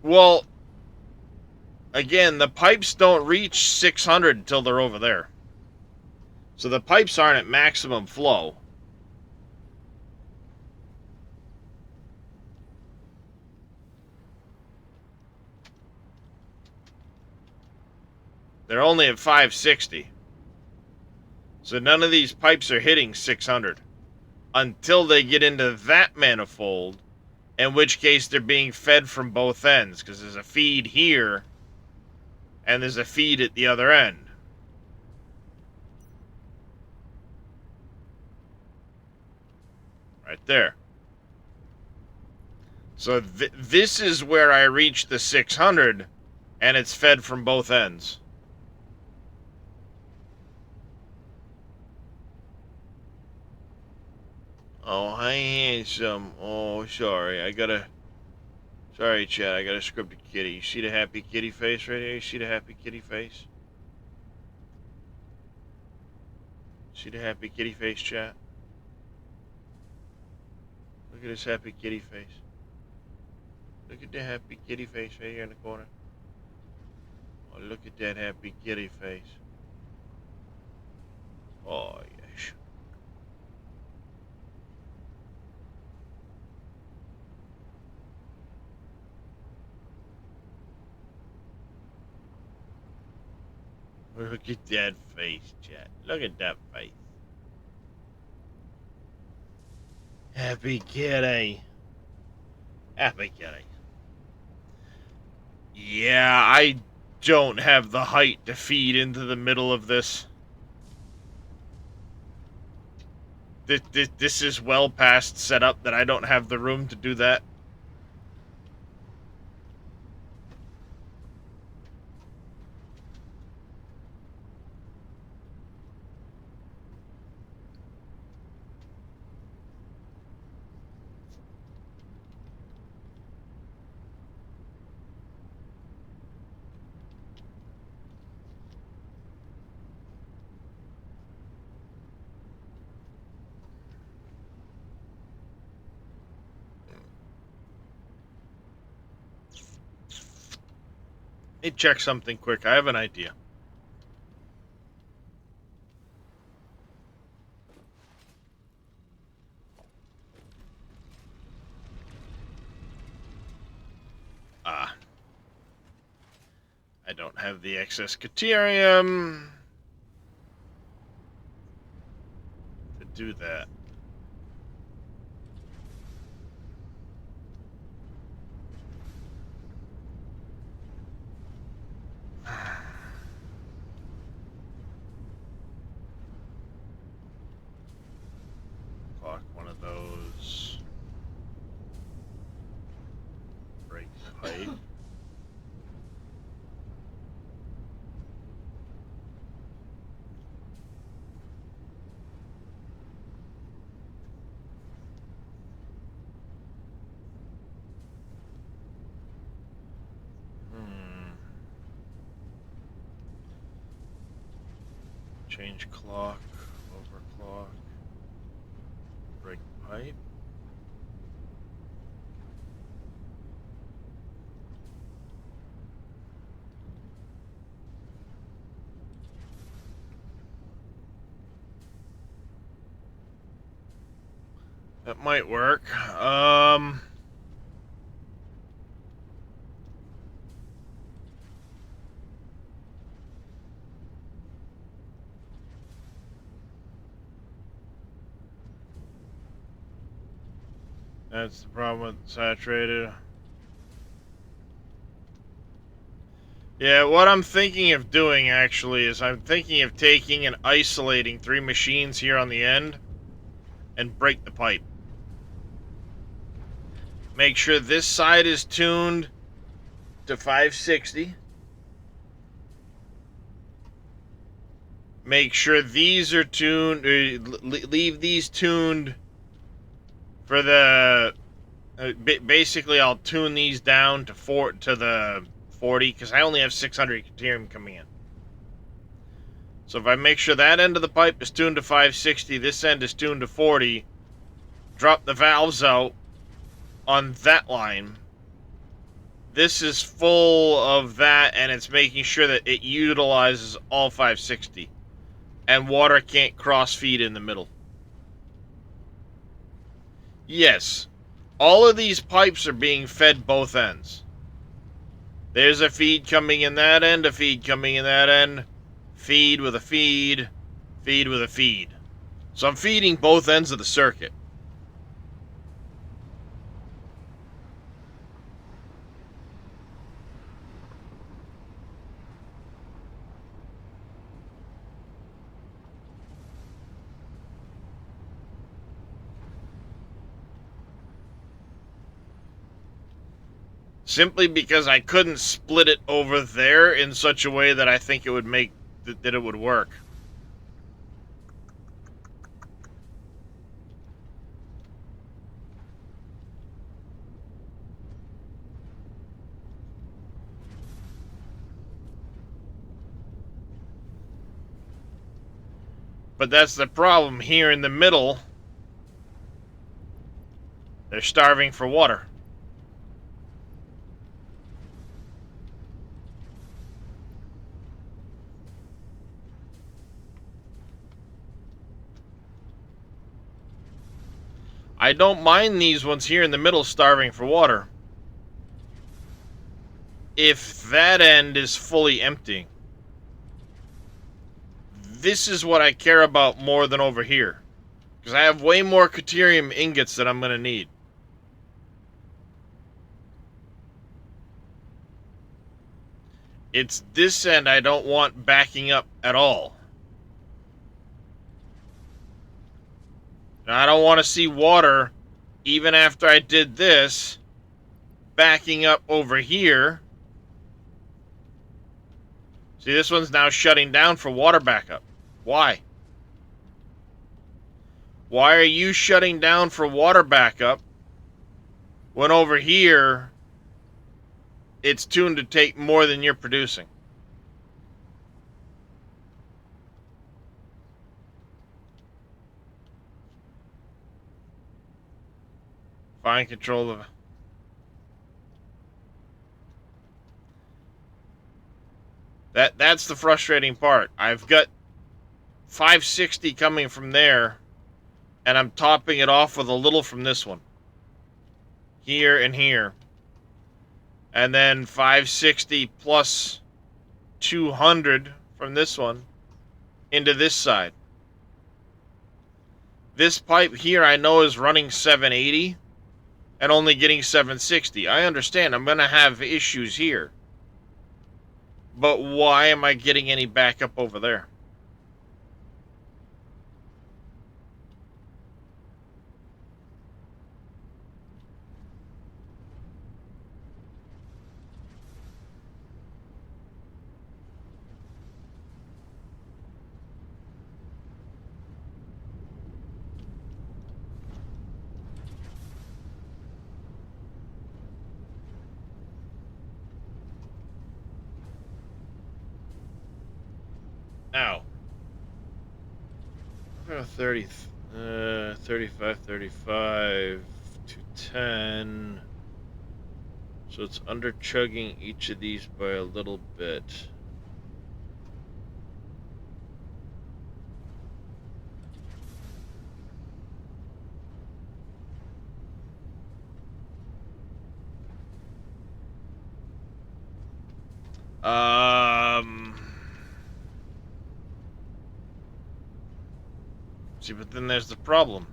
Well, again, the pipes don't reach 600 until they're over there. So the pipes aren't at maximum flow. They're only at 560. So none of these pipes are hitting 600 until they get into that manifold, in which case they're being fed from both ends, because there's a feed here and there's a feed at the other end. Right there. So this is where I reach the 600, and it's fed from both ends. Oh, hi, handsome. Oh, sorry. Sorry, Chad. I gotta script a kitty. You see the happy kitty face right here? You see the happy kitty face? See the happy kitty face, chat? Look at this happy kitty face. Look at the happy kitty face right here in the corner. Oh, look at that happy kitty face. Oh, yes. Look at that face, chat. Look at that face. Happy kitty. Happy kitty. Yeah, I don't have the height to feed into the middle of this. This is well past set up that I don't have the room to do that. Hey, check something quick. I have an idea. Ah. I don't have the excess deuterium to do that. Clock one of those. Break pipe. Change clock, overclock, break pipe. That might work. That's the problem with saturated. Yeah, what I'm thinking of doing actually is I'm thinking of taking and isolating 3 machines here on the end and break the pipe. Make sure this side is tuned to 560. Make sure these are tuned, leave these tuned for the, basically I'll tune these down to the 40, because I only have 600 deuterium coming in. So if I make sure that end of the pipe is tuned to 560, this end is tuned to 40, drop the valves out on that line. This is full of that, and it's making sure that it utilizes all 560. And water can't cross-feed in the middle. Yes, all of these pipes are being fed both ends. There's a feed coming in that end, a feed coming in that end, feed with a feed, feed with a feed. So I'm feeding both ends of the circuit. Simply because I couldn't split it over there in such a way that I think it would make that it would work. But that's the problem. Here in the middle, they're starving for water. I don't mind these ones here in the middle starving for water, if that end is fully empty. This is what I care about more than over here, because I have way more deuterium ingots that I'm going to need. It's this end I don't want backing up at all. Now, I don't want to see water, even after I did this, backing up over here. See, this one's now shutting down for water backup. Why? Why are you shutting down for water backup when over here it's tuned to take more than you're producing? Find control of... That's the frustrating part. I've got 560 coming from there, and I'm topping it off with a little from this one. Here and here. And then 560 plus 200 from this one into this side. This pipe here I know is running 780 and only getting 760. I understand I'm going to have issues here. But why am I getting any backup over there? Ow. 30, 35, 35 to 10. So it's under chugging each of these by a little bit. See, but then there's the problem.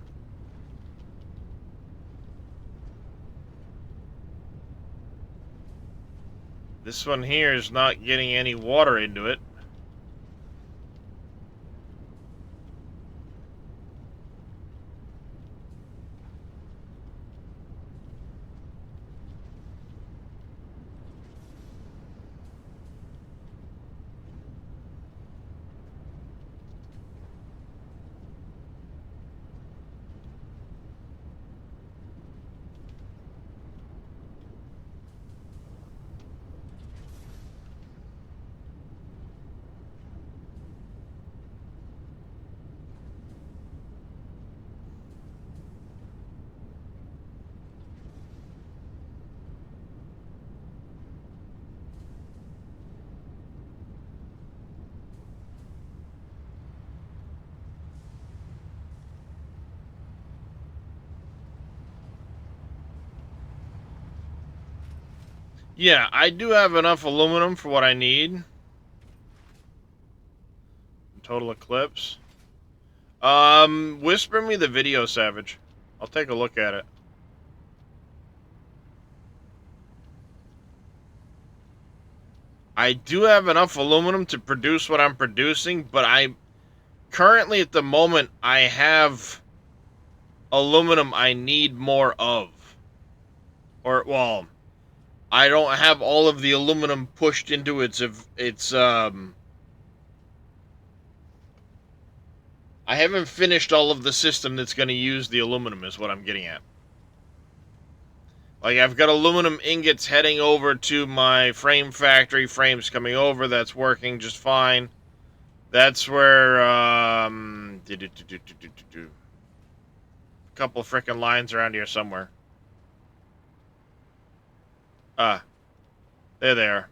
This one here is not getting any water into it. Yeah, I do have enough aluminum for what I need. Total eclipse. Whisper me the video, Savage. I'll take a look at it. I do have enough aluminum to produce what I'm producing, but I currently at the moment I have aluminum I need more of. Or, well, I don't have all of the aluminum pushed into its I haven't finished all of the system that's going to use the aluminum is what I'm getting at. Like, I've got aluminum ingots heading over to my frame factory. Frames coming over. That's working just fine. That's where, a couple frickin' lines around here somewhere. There they are.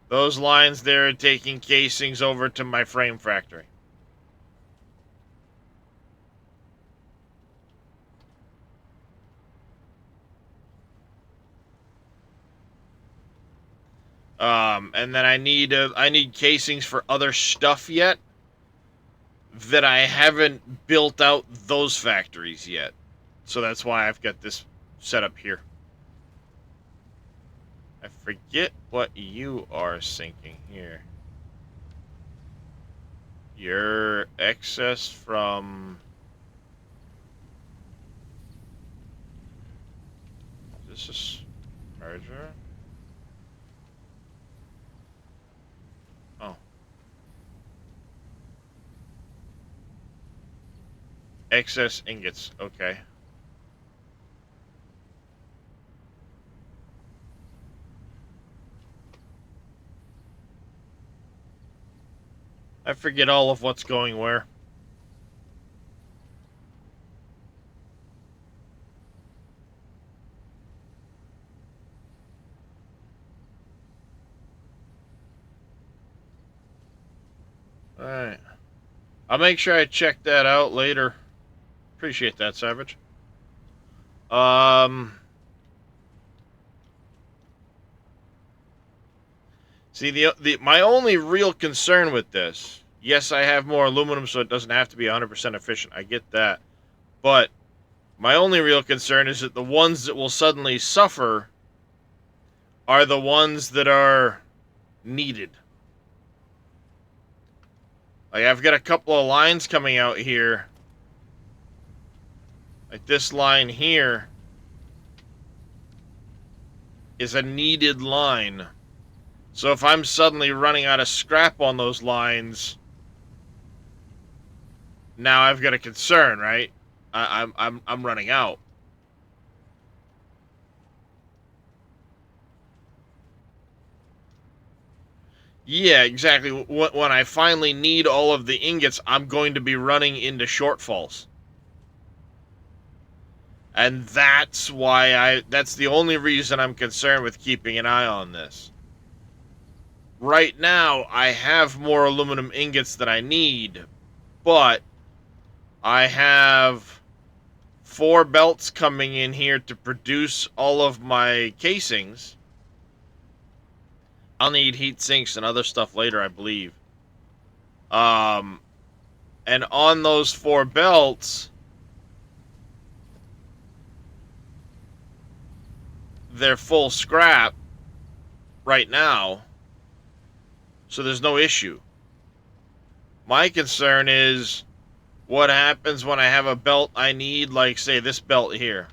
Those lines there are taking casings over to my frame factory. And then I need casings for other stuff yet that I haven't built out those factories yet. So that's why I've got this set up here. I forget what you are sinking here. Your excess from... This is merger? Oh. Excess ingots, okay. I forget all of what's going where. Alright. I'll make sure I check that out later. Appreciate that, Savage. See, my only real concern with this, yes, I have more aluminum, so it doesn't have to be 100% efficient. I get that. But my only real concern is that the ones that will suddenly suffer are the ones that are needed. Like, I've got a couple of lines coming out here. Like, this line here is a needed line. So if I'm suddenly running out of scrap on those lines, now I've got a concern, right? I'm running out. Yeah, exactly. When I finally need all of the ingots, I'm going to be running into shortfalls. And that's why that's the only reason I'm concerned with keeping an eye on this. Right now, I have more aluminum ingots than I need, but I have 4 belts coming in here to produce all of my casings. I'll need heat sinks and other stuff later, I believe. And on those 4 belts, they're full scrap right now, so there's no issue. My concern is what happens when I have a belt I need, like, say, this belt here.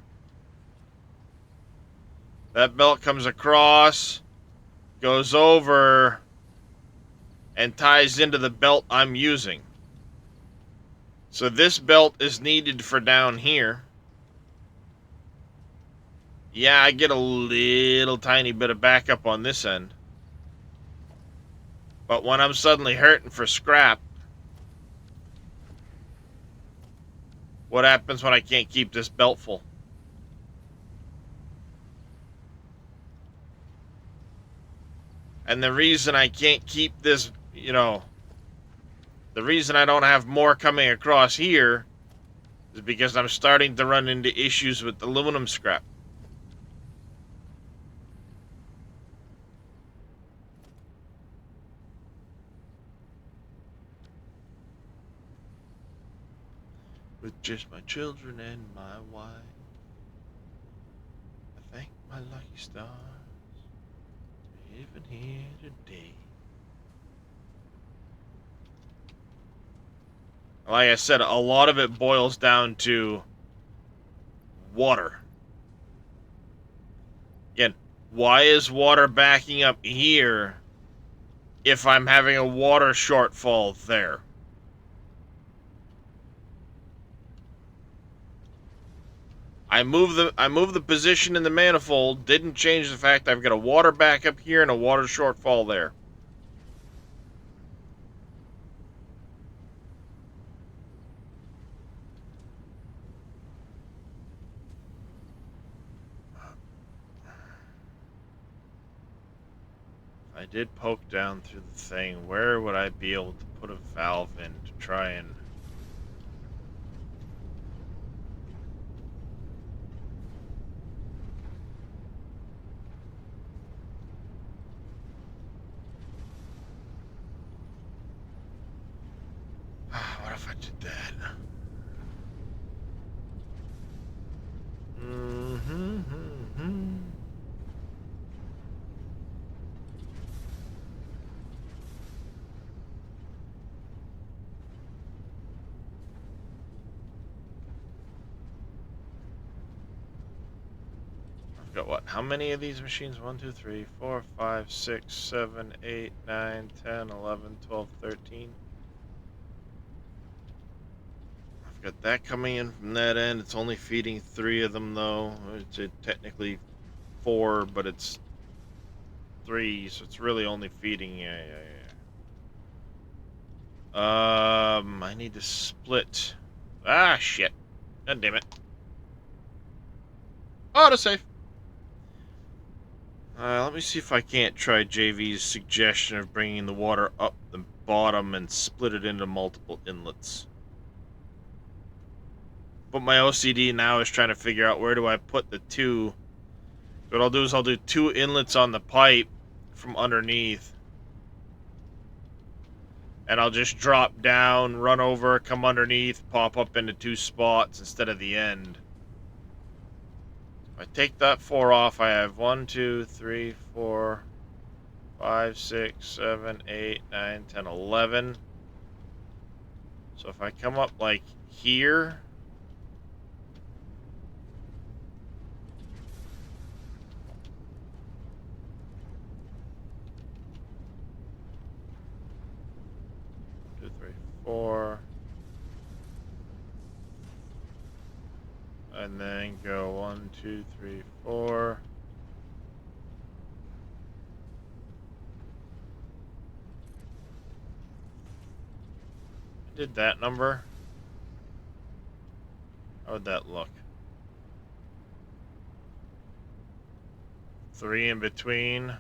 That belt comes across, goes over, and ties into the belt I'm using. So this belt is needed for down here. Yeah, I get a little tiny bit of backup on this end. But when I'm suddenly hurting for scrap, what happens when I can't keep this belt full? And the reason I can't keep this, the reason I don't have more coming across here is because I'm starting to run into issues with aluminum scrap. With just my children and my wife, I thank my lucky stars for living here today. Like I said, a lot of it boils down to water. Again, why is water backing up here if I'm having a water shortfall there? I move the position in the manifold, didn't change the fact I've got a water backup here and a water shortfall there. If I did poke down through the thing, where would I be able to put a valve in to try and... What if I did that? Got what? How many of these machines? 1, 2, 3, 4, 5, 6, 7, 8, 9, 10, 11, 12, 13. I've got that coming in from that end. It's only feeding 3 of them, though. It's technically 4, but it's 3, so it's really only feeding. Yeah. I need to split. Ah, shit. God damn it. Autosave. Let me see if I can't try JV's suggestion of bringing the water up the bottom and split it into multiple inlets. But my OCD now is trying to figure out where do I put the 2. What I'll do is I'll do 2 inlets on the pipe from underneath. And I'll just drop down, run over, come underneath, pop up into 2 spots instead of the end. If I take that 4 off, I have 1, 2, 3, 4, 5, 6, 7, 8, 9, 10, 11. So if I come up like here, two, 3, 4, and then go 1, 2, 3, 4. Did that number? How would that look? 3 in between.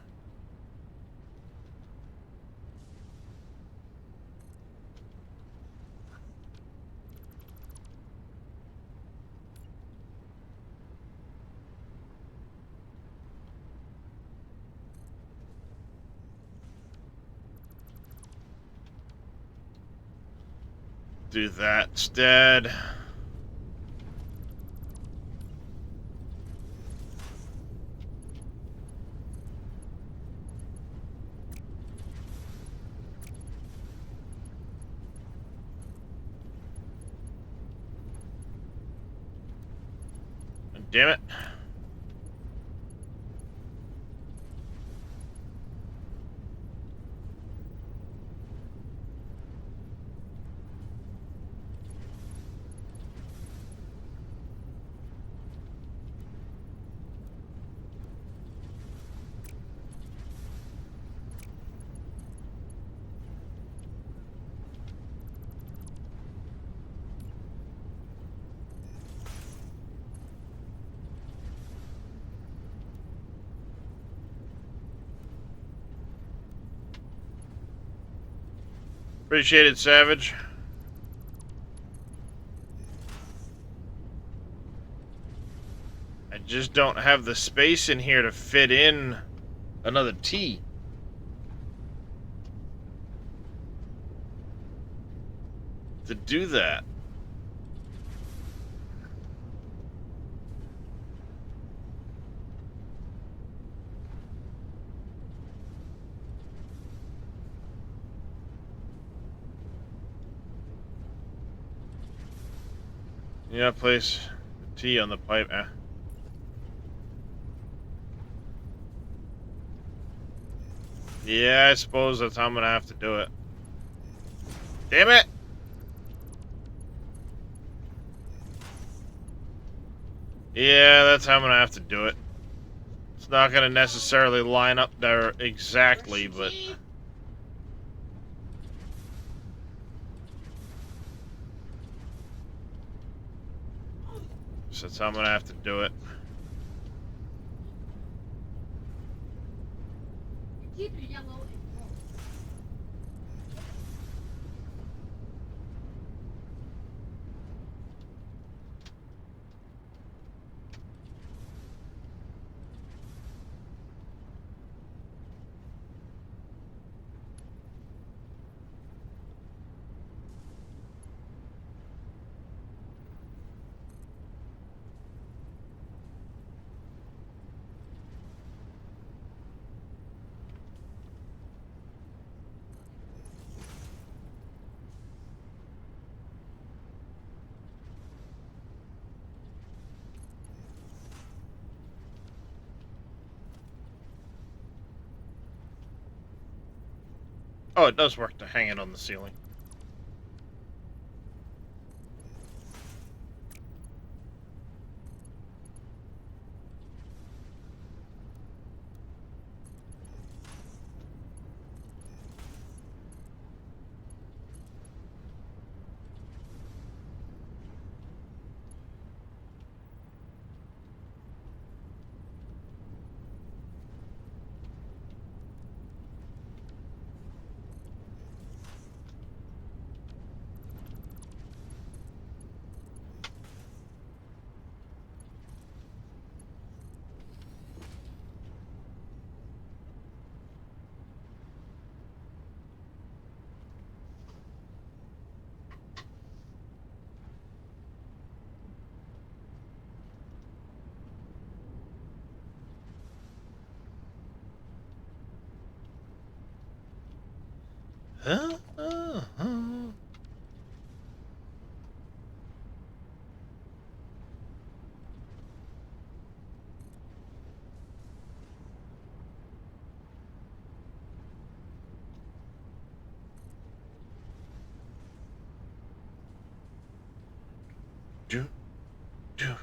Do that instead. Damn it. Appreciate it, Savage. I just don't have the space in here to fit in another T. To do that. Yeah, place the T on the pipe. Yeah, I suppose that's how I'm gonna have to do it. Damn it! Yeah, that's how I'm gonna have to do it. It's not gonna necessarily line up there exactly, but... So that's how I'm gonna have to do it. Your teeth are yellow and gross. Oh, it does work to hang it on the ceiling. Huh? Do, do.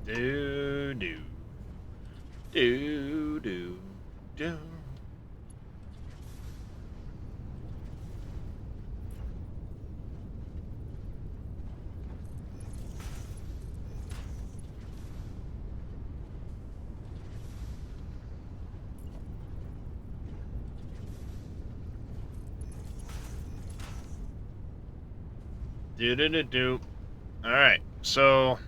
Do, do. Do, do, do. Do, do, do, do. Alright, so...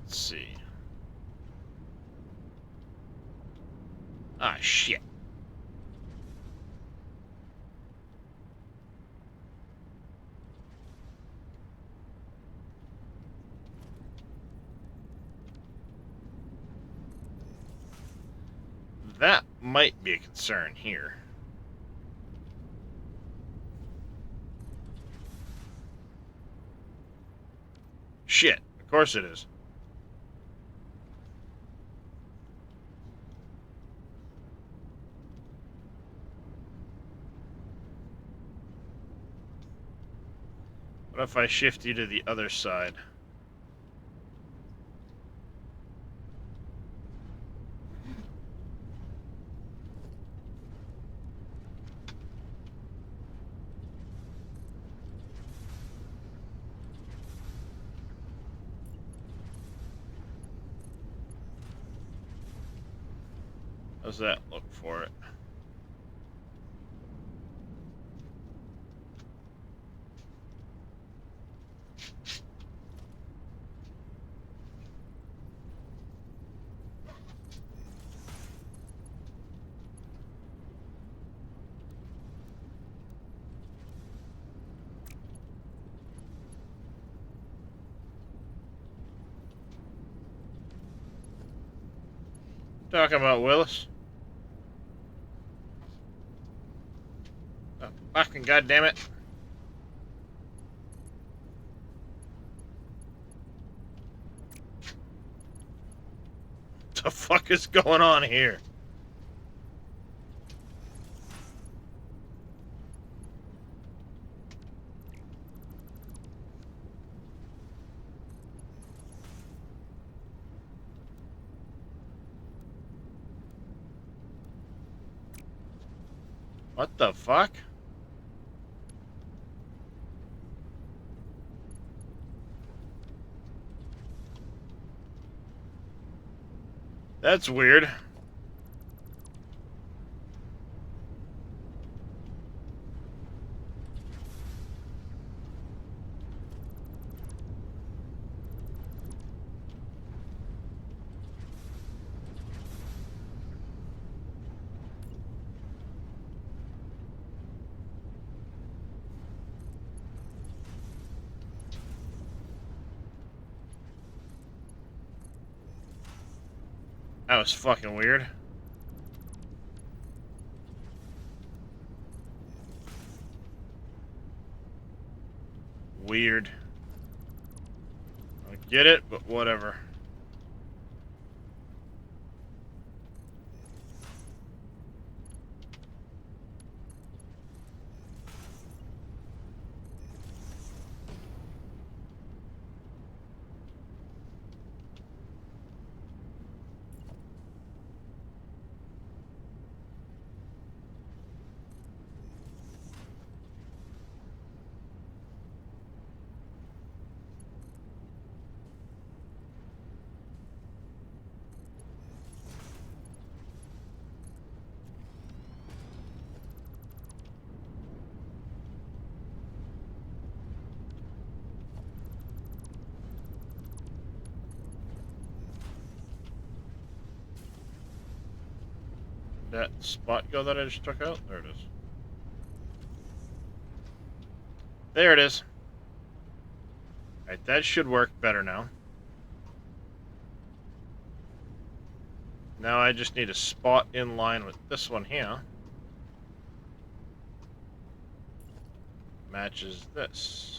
Let's see. Ah, shit. That might be a concern here. Shit, of course it is. What if I shift you to the other side? How's that look for it? Talking about Willis? Oh, fucking goddammit. What the fuck is going on here? What the fuck? That's weird. That was fucking weird. Weird. I don't get it, but whatever. That spot go that I just took out? There it is. There it is. Alright, that should work better now. Now I just need a spot in line with this one here. Matches this.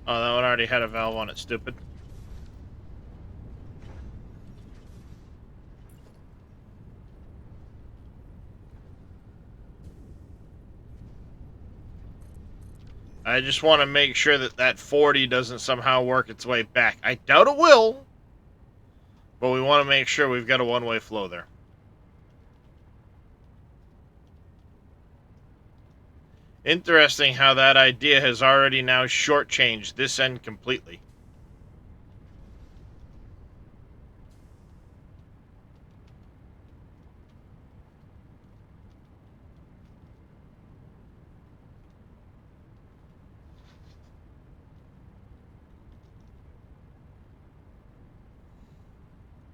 Oh, that one already had a valve on it, stupid. I just want to make sure that that 40 doesn't somehow work its way back. I doubt it will, but we want to make sure we've got a one-way flow there. Interesting how that idea has already now shortchanged this end completely.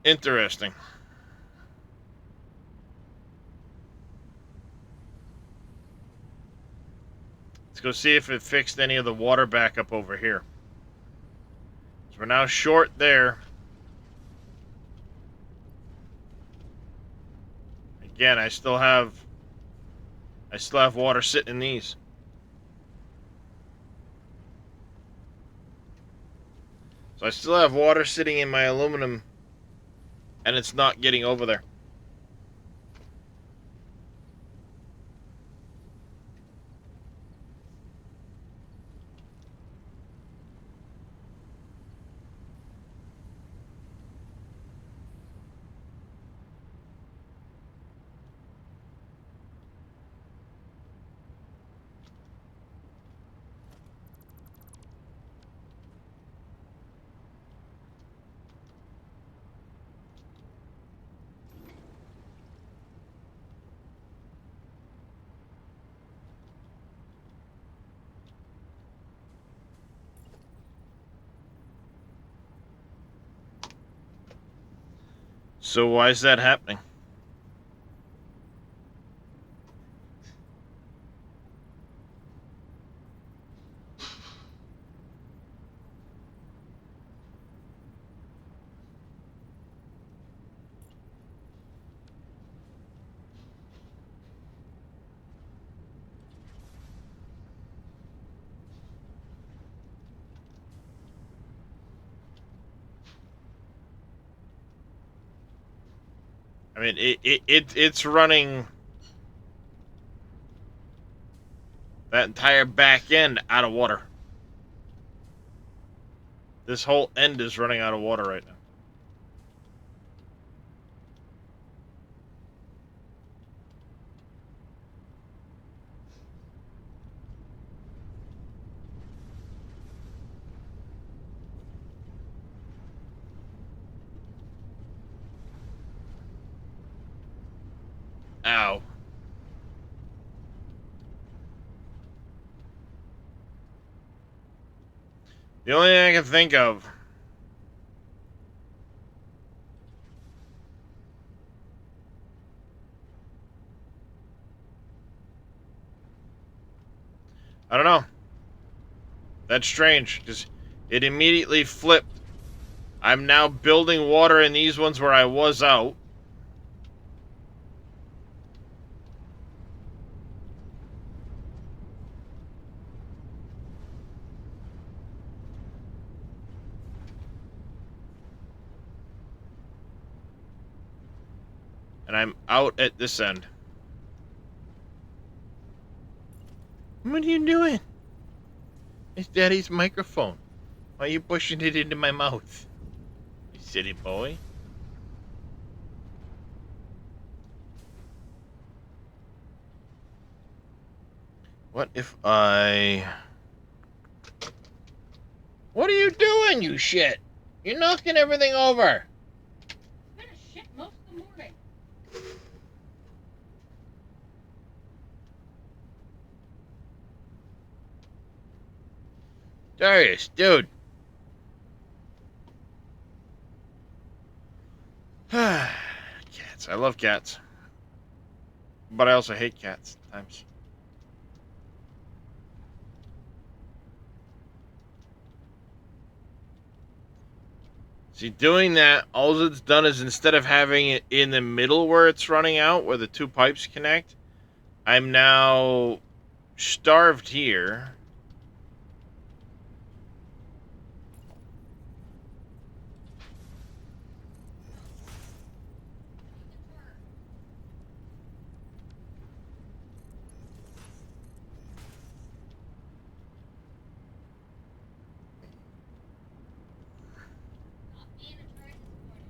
Interesting. Let's go see if it fixed any of the water backup over here. So we're now short there. Again, I still have water sitting in these. So I still have water sitting in my aluminum, and it's not getting over there. So why is that happening? I mean, it's running that entire back end out of water. This whole end is running out of water right now. Ow. The only thing I can think of. I don't know. That's strange, because it immediately flipped. I'm now building water in these ones where I was out. And I'm out at this end. What are you doing? It's Daddy's microphone. Why are you pushing it into my mouth? You silly boy. What if I... What are you doing, you shit? You're knocking everything over. I've been a shit most of the morning. Darius, dude. Cats. I love cats. But I also hate cats at times. See, doing that, all it's done is instead of having it in the middle where it's running out, where the two pipes connect, I'm now starved here. Not being a turret this morning.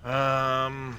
Um...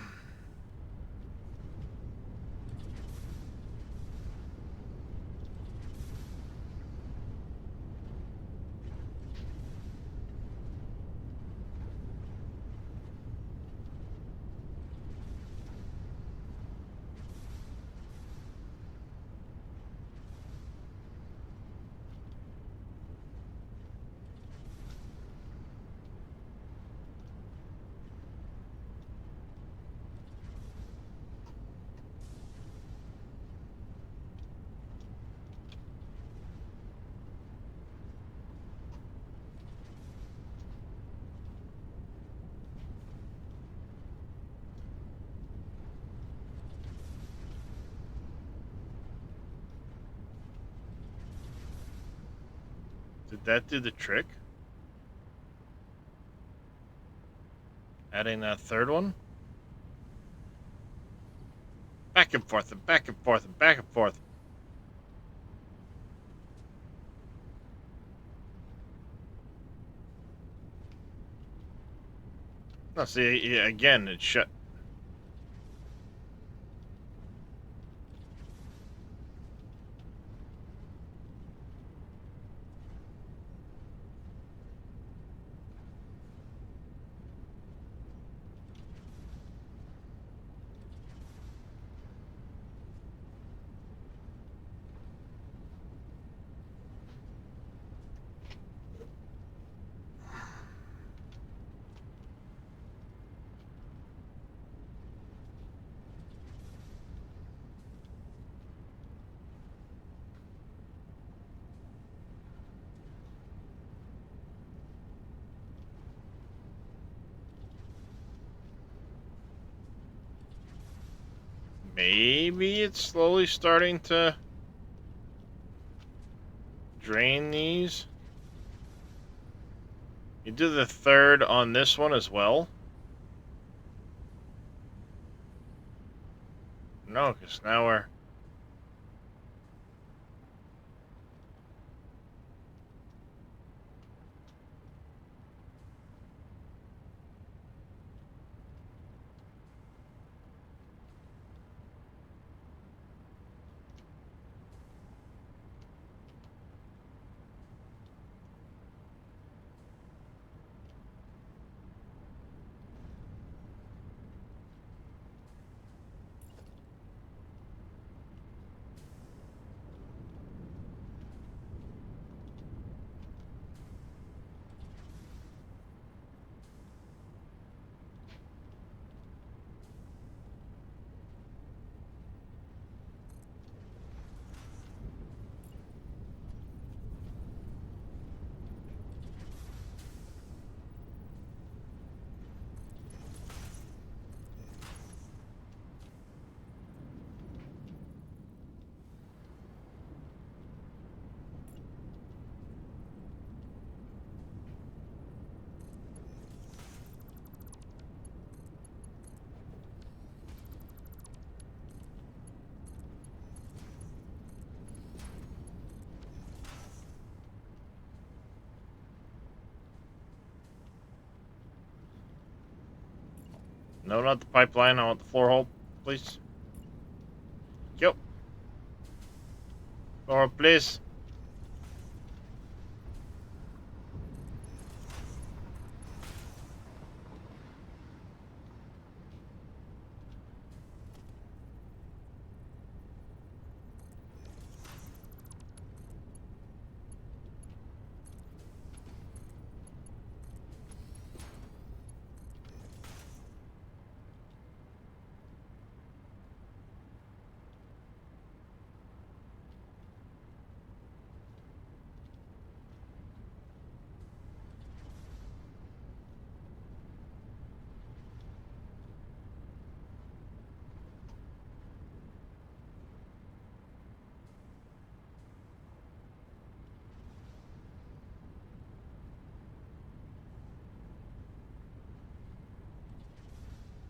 Did that do the trick? Adding that third one? Back and forth and back and forth and back and forth. No, see, again, it shut. Maybe it's slowly starting to drain these. You do the third on this one as well? No, because now we're... No, not the pipeline. I want the floor hole, please. Yep. Floor, please.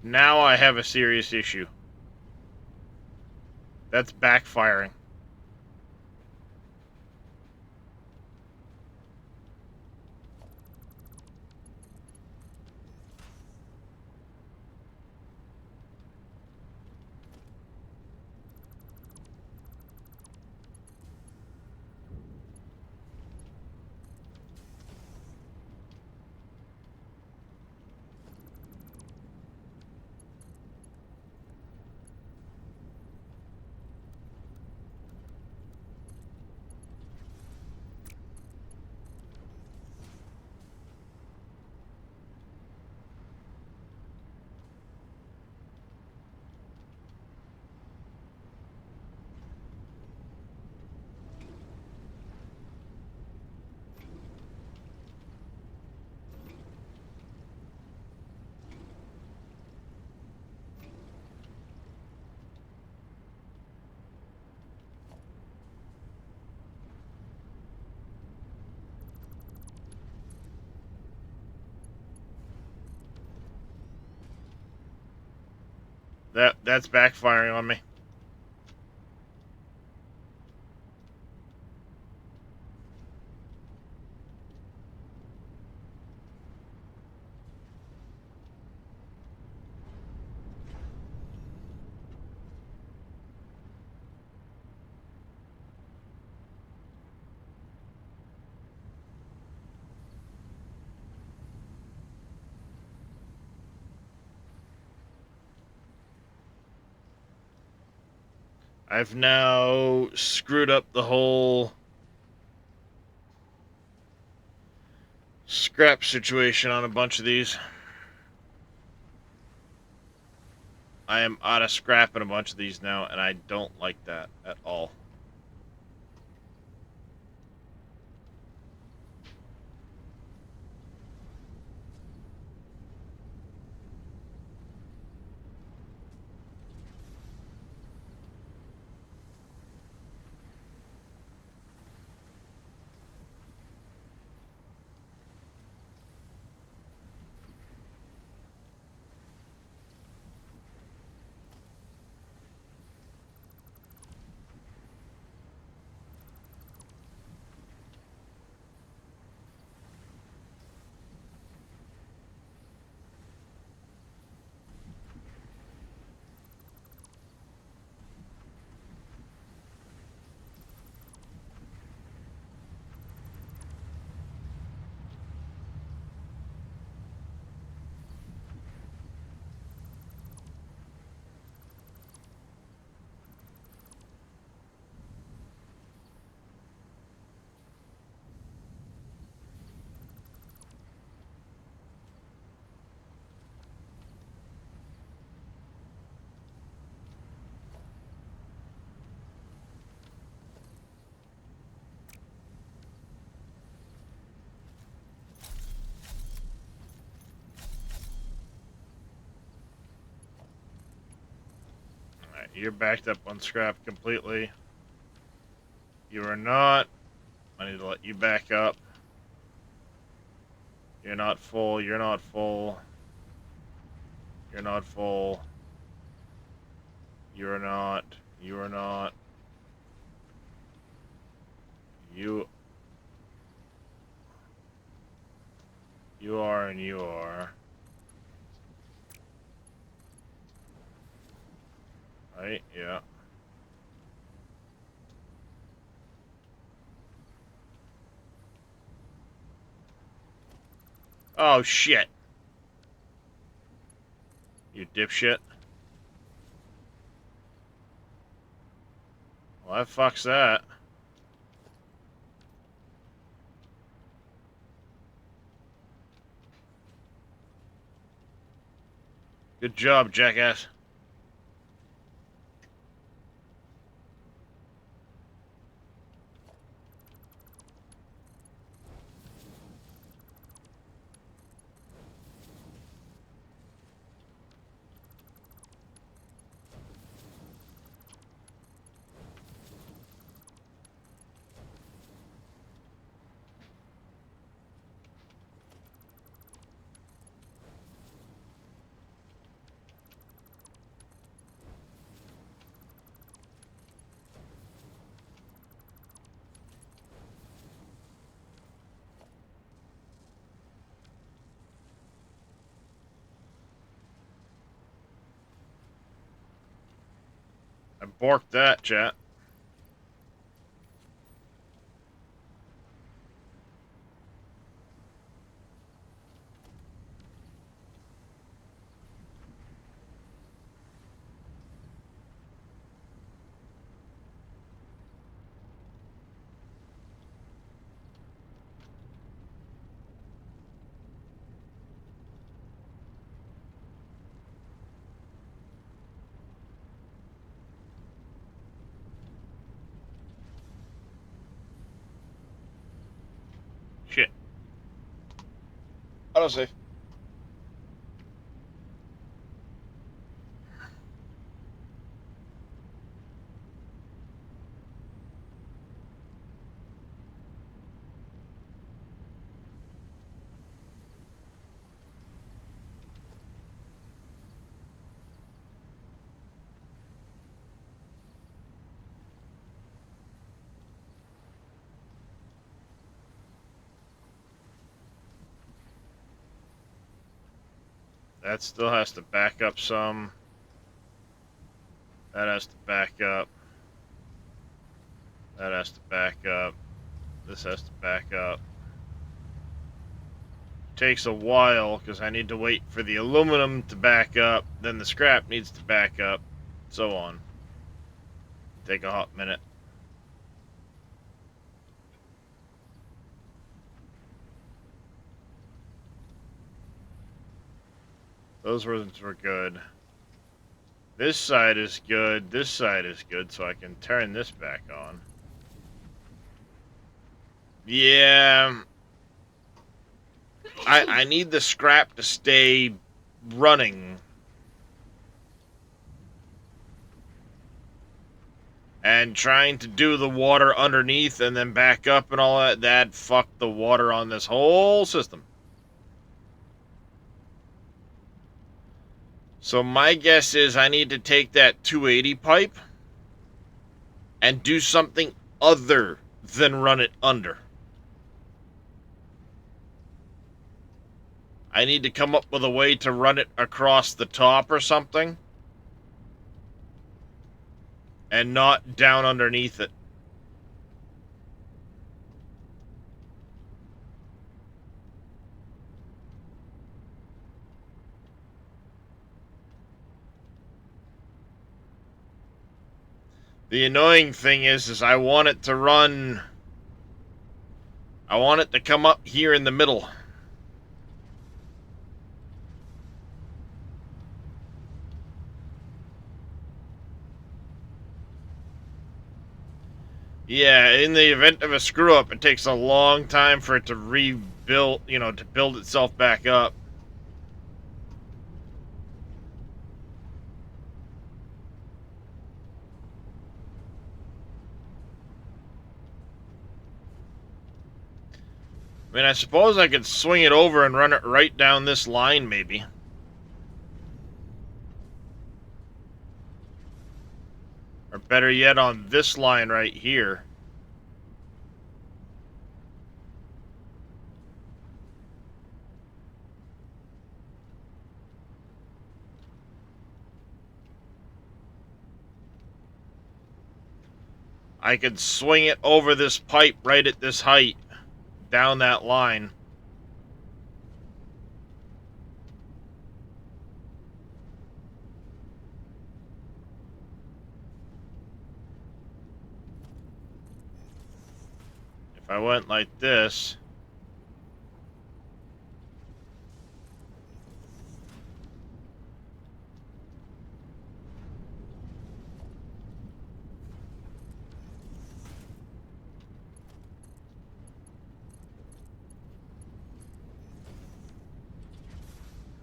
Now I have a serious issue. That's backfiring. That's backfiring on me. I've now screwed up the whole scrap situation on a bunch of these. I am out of scrap in a bunch of these now, and I don't like that at all. Alright, you're backed up on scrap completely. You are not. I need to let you back up. You're not full. You're not full. You're not full. You are not. You are not. You. You are and you are. Right? Yeah. Oh, shit. You dipshit. Well, that fucks that. Good job, jackass. I borked that, chat. Shit. Autosave. That still has to back up some. That has to back up. That has to back up. This has to back up. Takes a while because I need to wait for the aluminum to back up. Then the scrap needs to back up. So on. Take a hot minute. Those ones were good. This side is good. This side is good, so I can turn this back on. Yeah. I need the scrap to stay running. And trying to do the water underneath and then back up and all that fucked the water on this whole system. So my guess is I need to take that 280 pipe and do something other than run it under. I need to come up with a way to run it across the top or something. And not down underneath it. The annoying thing is I want it to run... I want it to come up here in the middle. Yeah, in the event of a screw-up, it takes a long time for it to rebuild, to build itself back up. I mean, I suppose I could swing it over and run it right down this line, maybe. Or better yet, on this line right here. I could swing it over this pipe right at this height, down that line. If I went like this...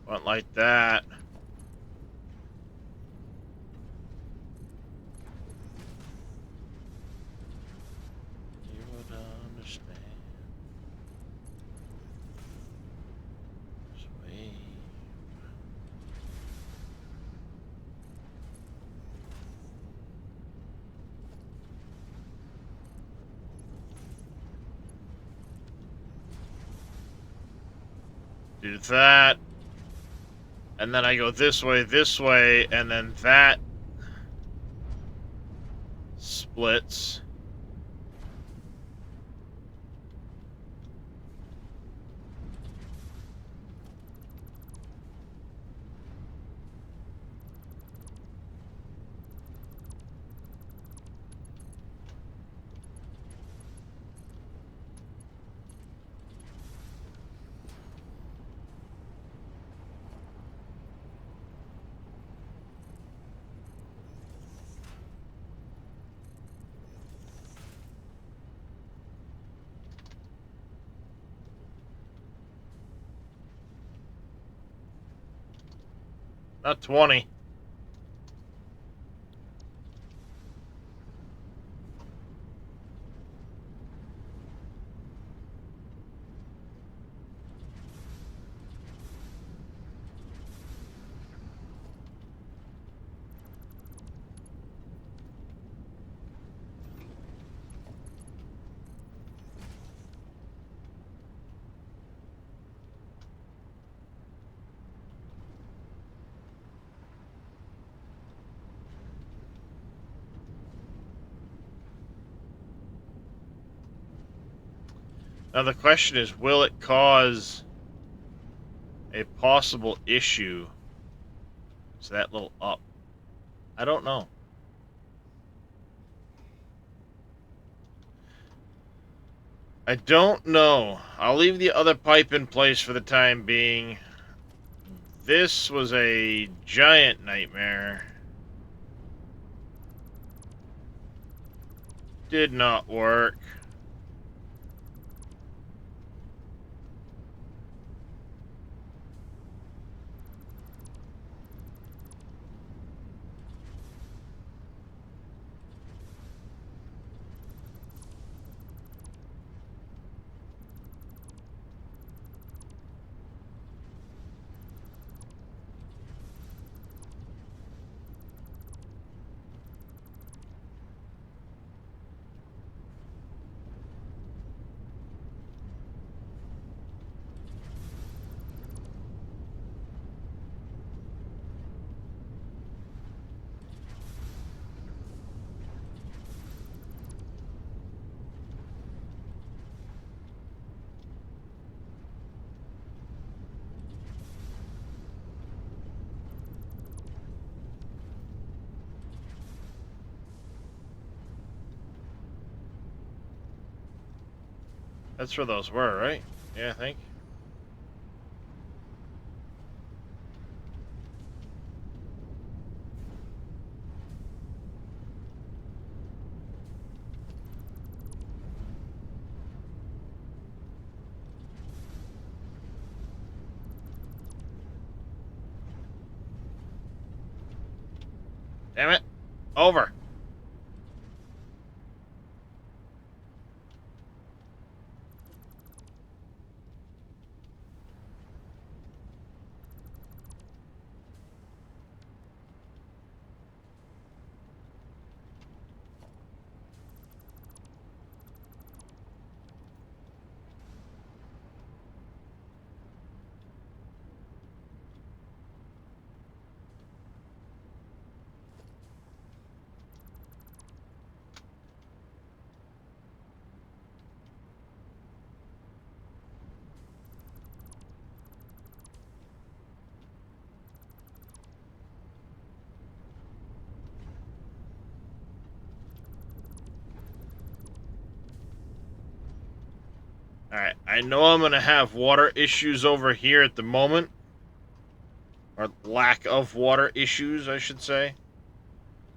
Went like that. You would understand. Sweet. Do that. And then I go this way, and then that splits. Not 20. Now the question is, will it cause a possible issue? Is that little up? I don't know. I don't know. I'll leave the other pipe in place for the time being. This was a giant nightmare. Did not work. That's where those were, right? Yeah, I think. Damn it. Over. Alright, I know I'm going to have water issues over here at the moment. Or lack of water issues, I should say.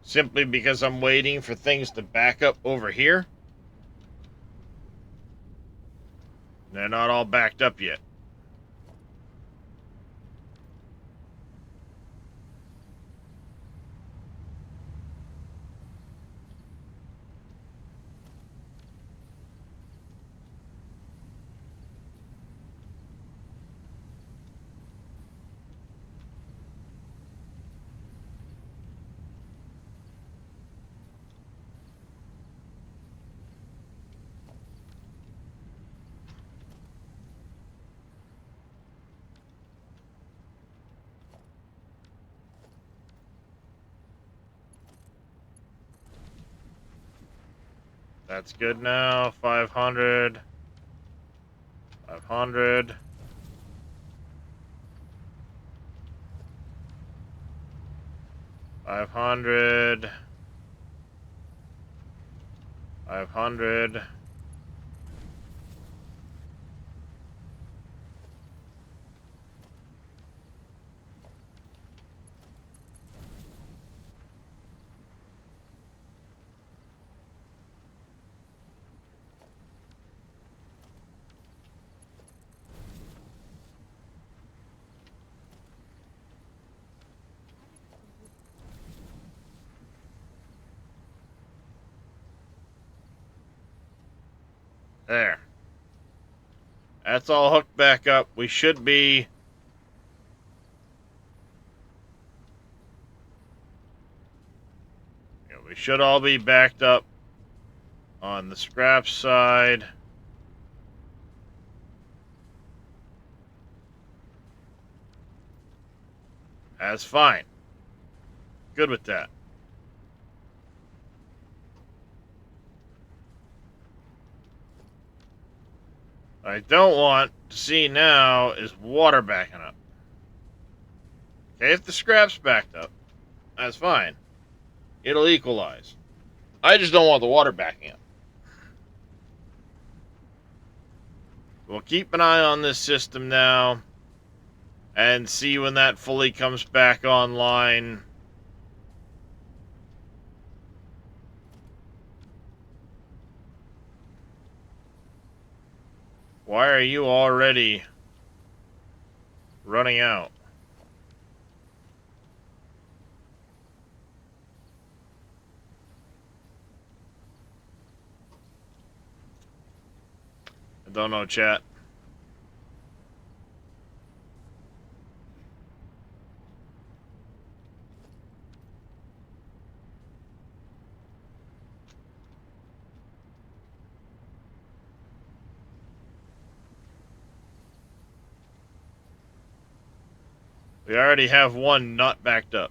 Simply because I'm waiting for things to back up over here. They're not all backed up yet. That's good now. 500. 500. 500. 500. There. That's all hooked back up. We should be... we should all be backed up on the scrap side. That's fine. Good with that. What I don't want to see now is water backing up. Okay, if the scrap's backed up, that's fine. It'll equalize. I just don't want the water backing up. We'll keep an eye on this system now and see when that fully comes back online. Why are you already running out? I don't know, chat. We already have one not backed up.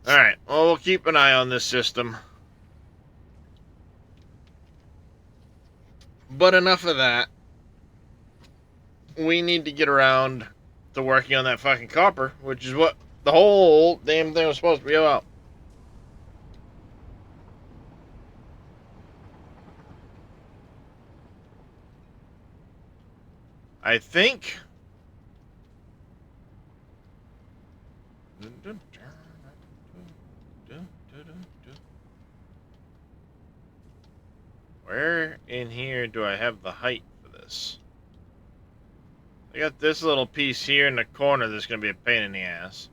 Alright, well, we'll keep an eye on this system. But enough of that. We need to get around to working on that fucking copper, which is what the whole damn thing was supposed to be about. I think... Where in here do I have the height for this? I got this little piece here in the corner that's going to be a pain in the ass.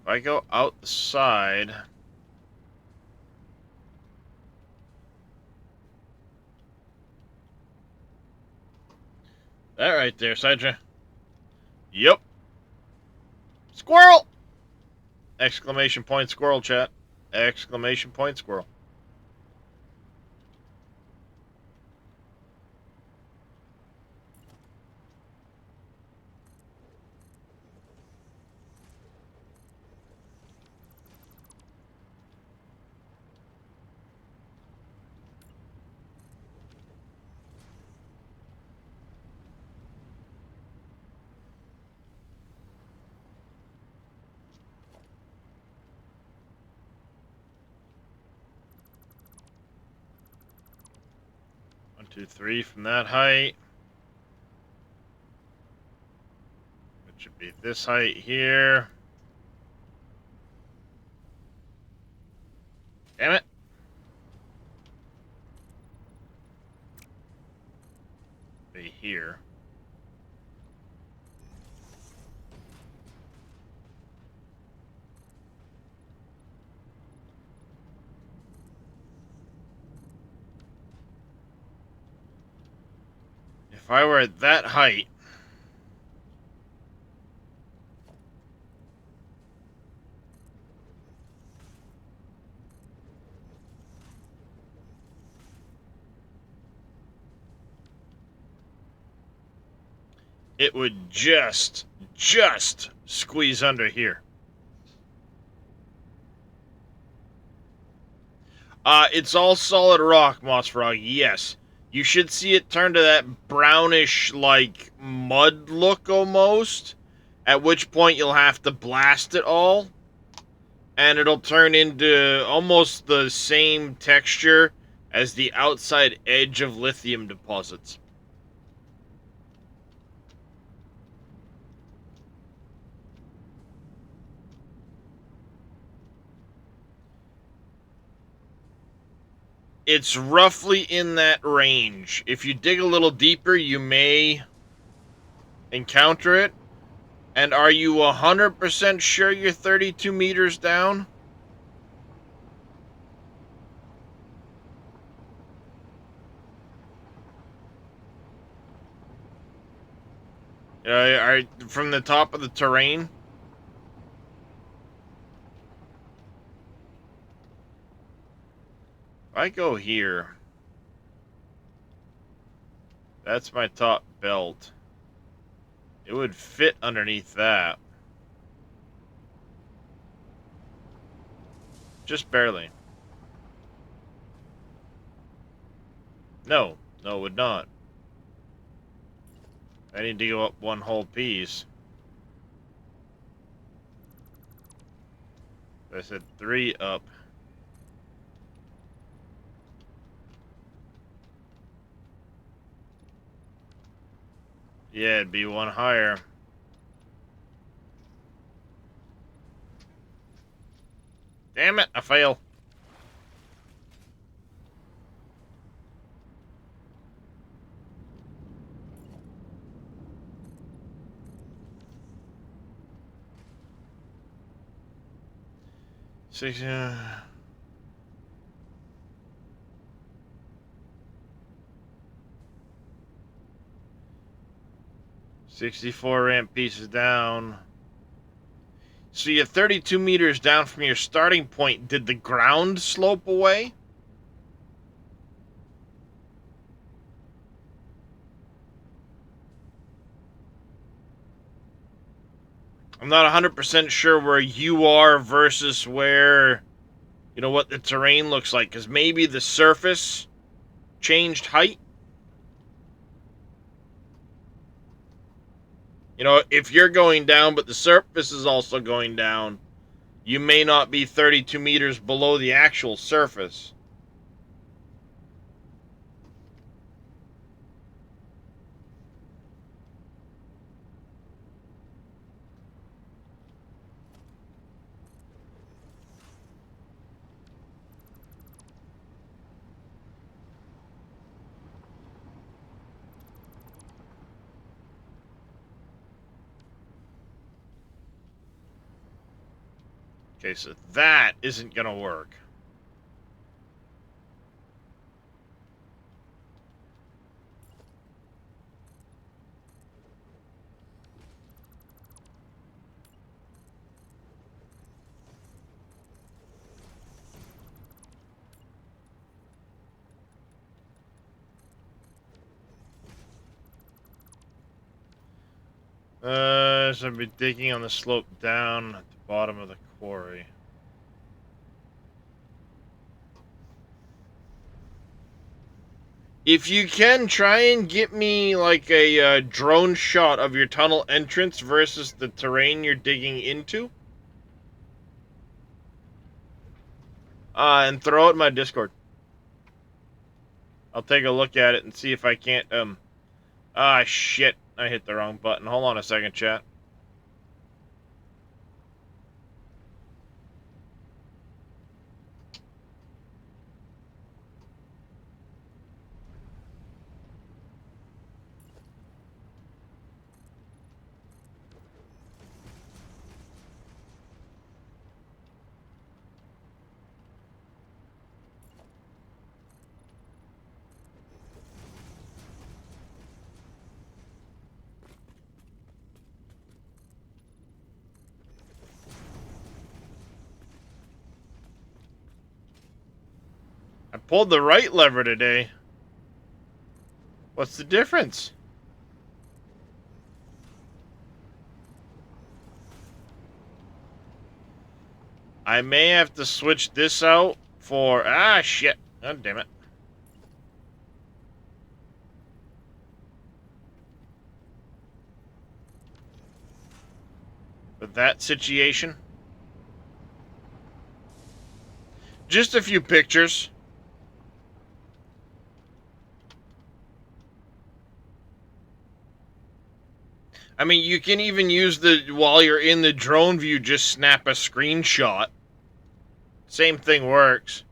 If I go out the side... That right there, Sidra. Yup. Squirrel! Exclamation point squirrel, chat. Exclamation point squirrel. One, two, three from that height. It should be this height here. Damn it. Be here. If I were at that height, it would just squeeze under here. It's all solid rock, Moss Frog, yes. You should see it turn to that brownish, like, mud look almost. At which point you'll have to blast it all. And it'll turn into almost the same texture as the outside edge of lithium deposits. It's roughly in that range. If you dig a little deeper, you may encounter it. And are you 100% sure you're 32 meters down? Are from the top of the terrain? If I go here, that's my top belt. It would fit underneath that. Just barely. No, it would not. I need to go up one whole piece. I said 3 up. Yeah, it'd be 1 higher. Damn it, I fail. Six. 64 ramp pieces down. So you're 32 meters down from your starting point. Did the ground slope away? I'm not 100% sure where you are versus where, you know, what the terrain looks like. Because maybe the surface changed height. You know, if you're going down, but the surface is also going down, you may not be 32 meters below the actual surface. Okay, so that isn't going to work. So I'll be digging on the slope down at the bottom of the quarry. If you can, try and get me like a drone shot of your tunnel entrance versus the terrain you're digging into. And throw it in my Discord. I'll take a look at it and see if I can't, shit. I hit the wrong button. Hold on a second, chat. I pulled the right lever today. What's the difference? I may have to switch this out for... Ah, shit. God damn it. With that situation. Just a few pictures. I mean, you can even use while you're in the drone view, just snap a screenshot. Same thing works.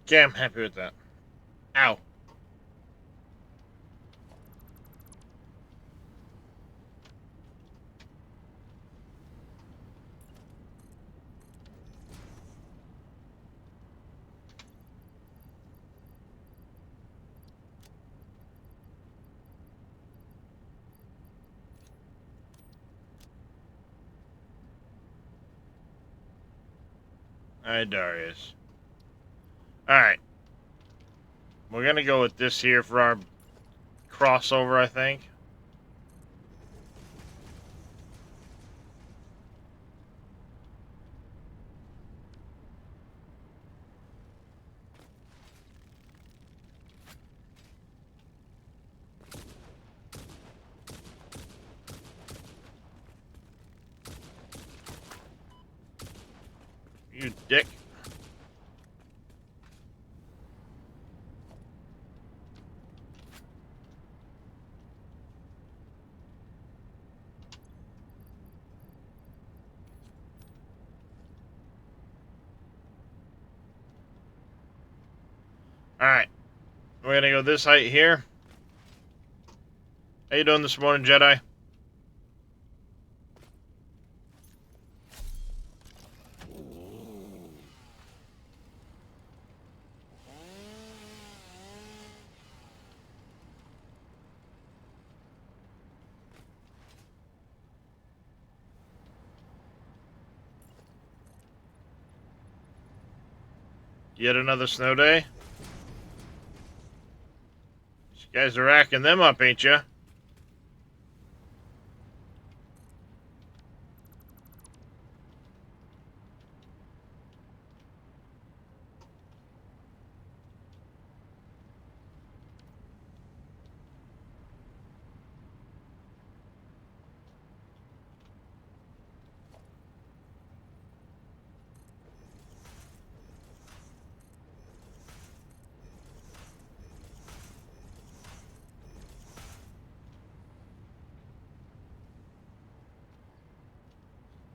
Okay, I'm happy with that. Ow. Alright, Darius. Alright. We're gonna go with this here for our crossover, I think. You dick. Alright. We're gonna go this height here. How you doing this morning, Jedi? Yet another snow day? You guys are racking them up, ain't ya?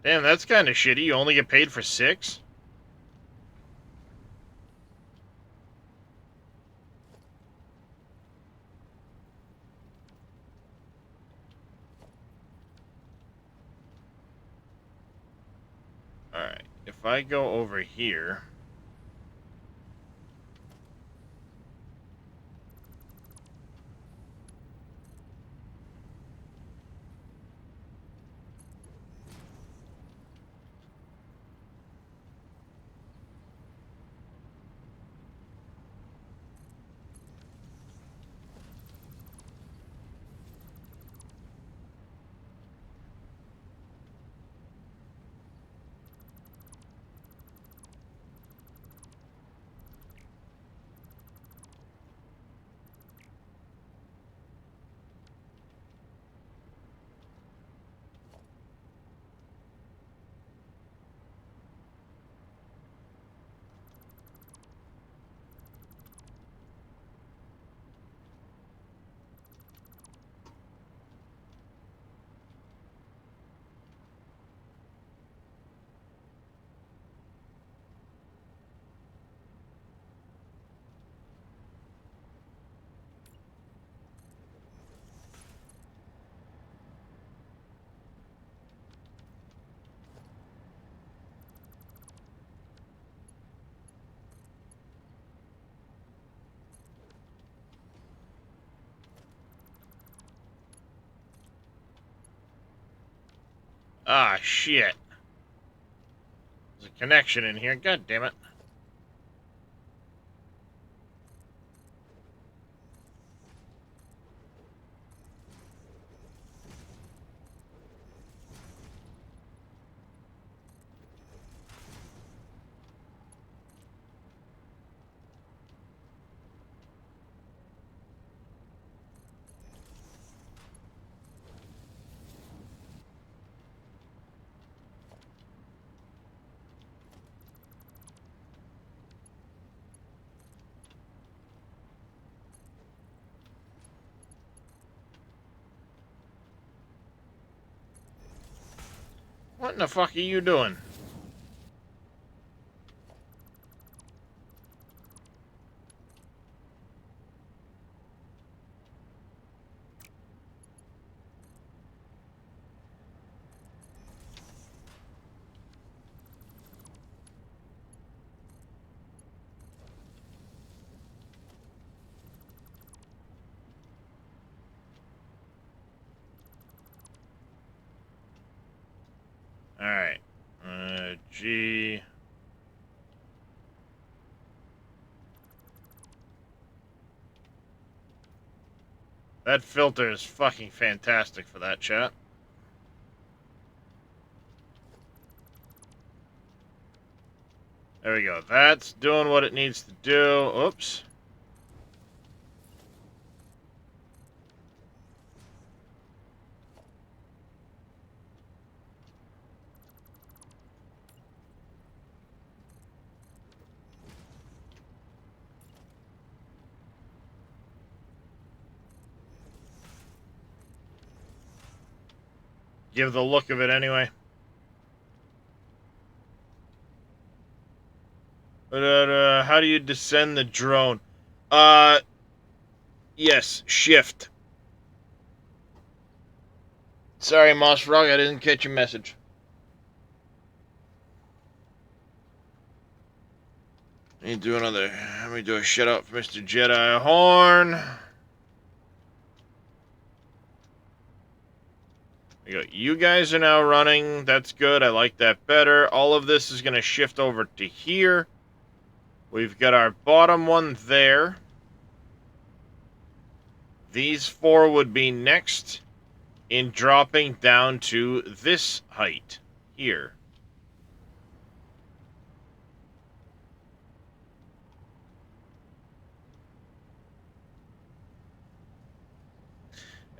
Damn, that's kind of shitty. You only get paid for 6? Alright, if I go over here... Ah, shit. There's a connection in here. God damn it. What in the fuck are you doing? G. That filter is fucking fantastic for that, chat. There we go. That's doing what it needs to do. Oops. Give the look of it anyway. How do you descend the drone? Yes, shift. Sorry, Moss Frog, I didn't catch your message. Let me do another. Let me do a shut up for Mr. Jedi Horn. There you go. You guys are now running. That's good. I like that better. All of this is going to shift over to here. We've got our bottom one there. These four would be next in dropping down to this height here.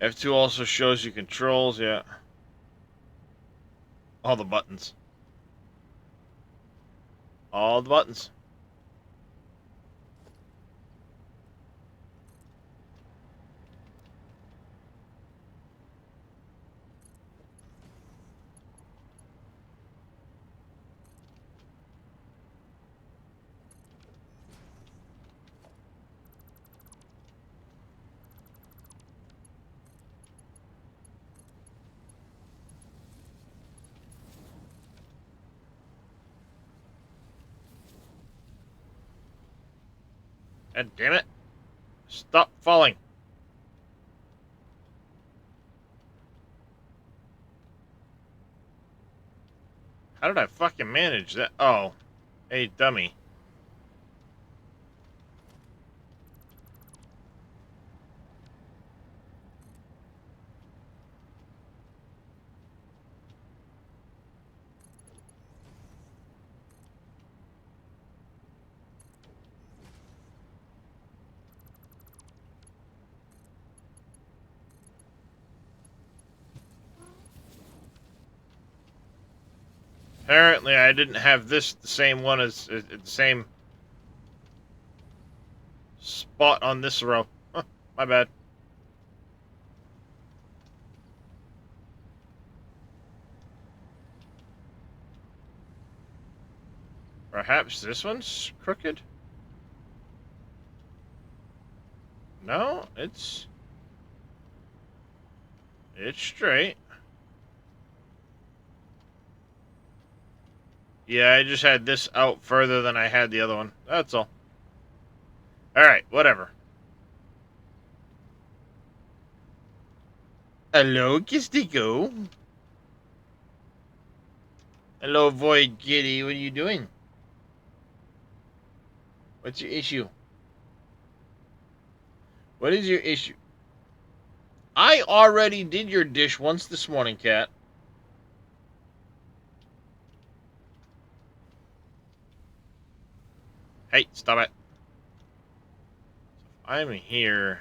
F2 also shows you controls, yeah. All the buttons. All the buttons. God damn it. Stop falling. How did I fucking manage that? Oh. Hey, dummy. Apparently, I didn't have this the same one as the same spot on this row. Huh, my bad. Perhaps this one's crooked? No, it's straight. Yeah, I just had this out further than I had the other one. That's all. Alright, whatever. Hello, Kistico. Hello, Void Kitty. What are you doing? What's your issue? What is your issue? I already did your dish once this morning, Cat. Hey, stop it. I'm here.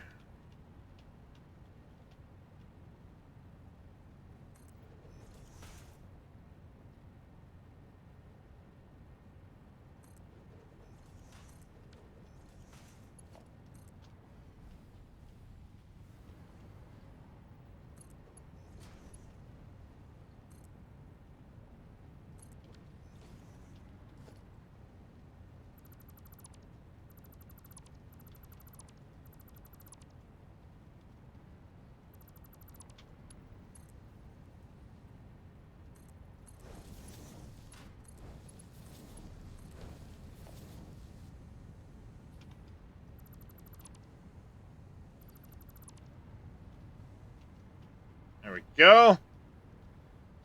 There we go.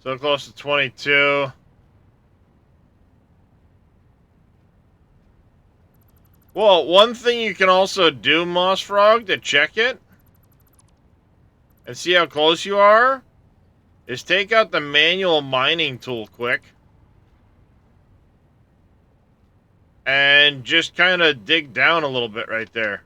So close to 22. Well, one thing you can also do, Moss Frog, to check it and see how close you are is take out the manual mining tool quick and just kind of dig down a little bit right there.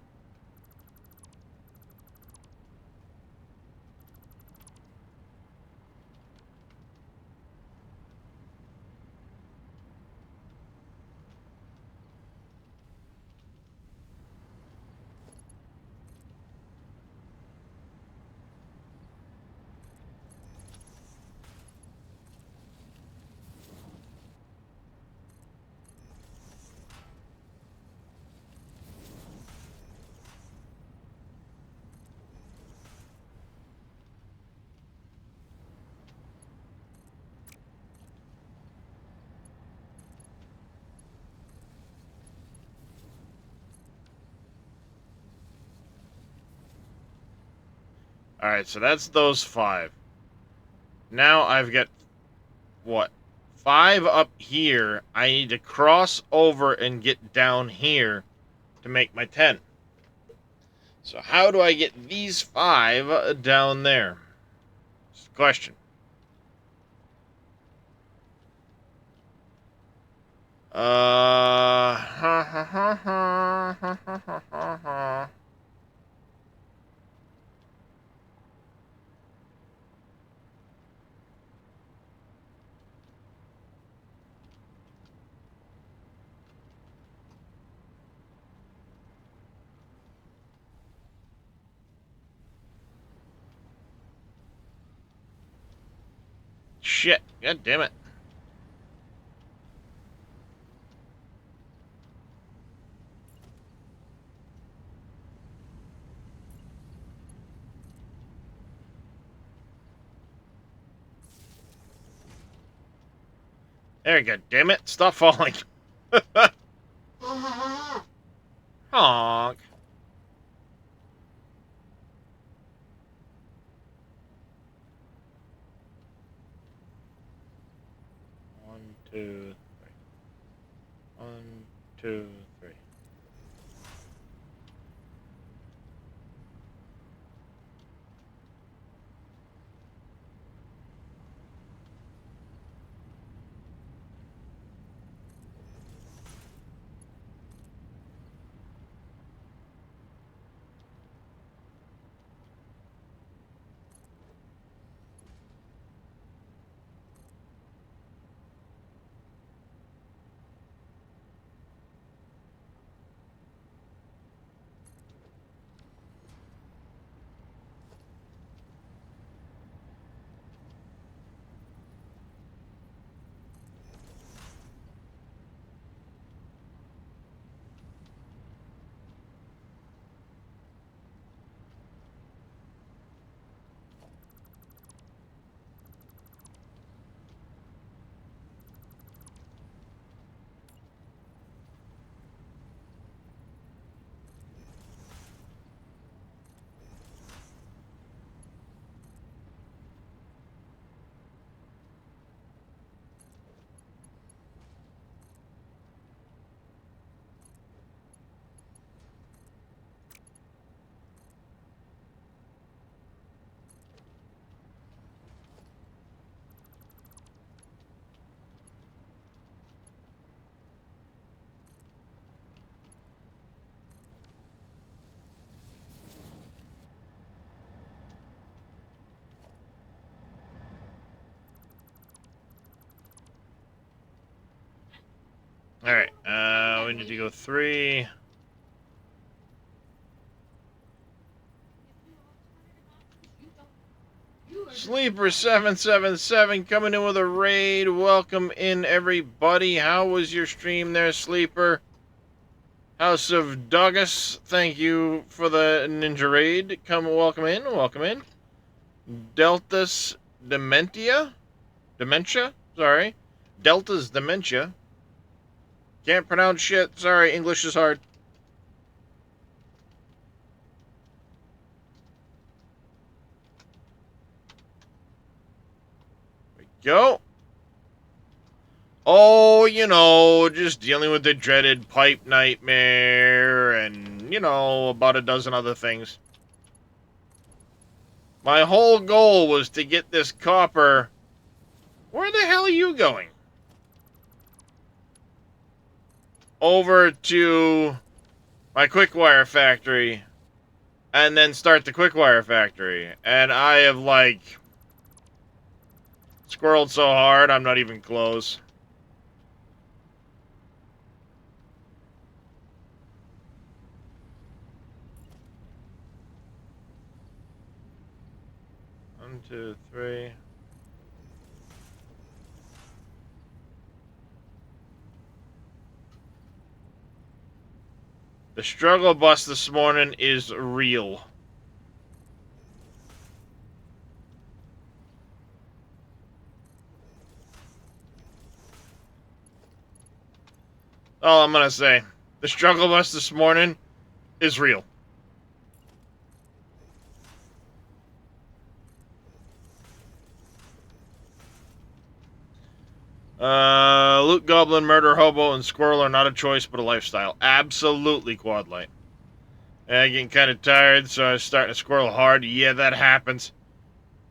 Alright, so that's those 5. Now I've got, what, 5 up here. I need to cross over and get down here to make my 10. So how do I get these 5 down there? That's the question. Shit. God damn it. There you go. Damn it. Stop falling. Honk. One, two, three. 1, 2, 3. Alright, we need to go 3. Sleeper777 coming in with a raid. Welcome in, everybody. How was your stream there, Sleeper? House of Dogus, thank you for the ninja raid. Welcome in, welcome in. Delta's Dementia? Dementia? Sorry. Delta's Dementia. Can't pronounce shit. Sorry, English is hard. There we go. Oh, just dealing with the dreaded pipe nightmare and, about a dozen other things. My whole goal was to get this copper. Where the hell are you going? Over to my quickwire factory and then start the quickwire factory. And I have, squirreled so hard, I'm not even close. One, two, three. The struggle bus this morning is real. All I'm gonna say. The struggle bus this morning is real. Loot Goblin, Murder Hobo, and Squirrel are not a choice but a lifestyle. Absolutely, Quadlight. And I'm getting kind of tired, so I'm starting to squirrel hard. Yeah, that happens.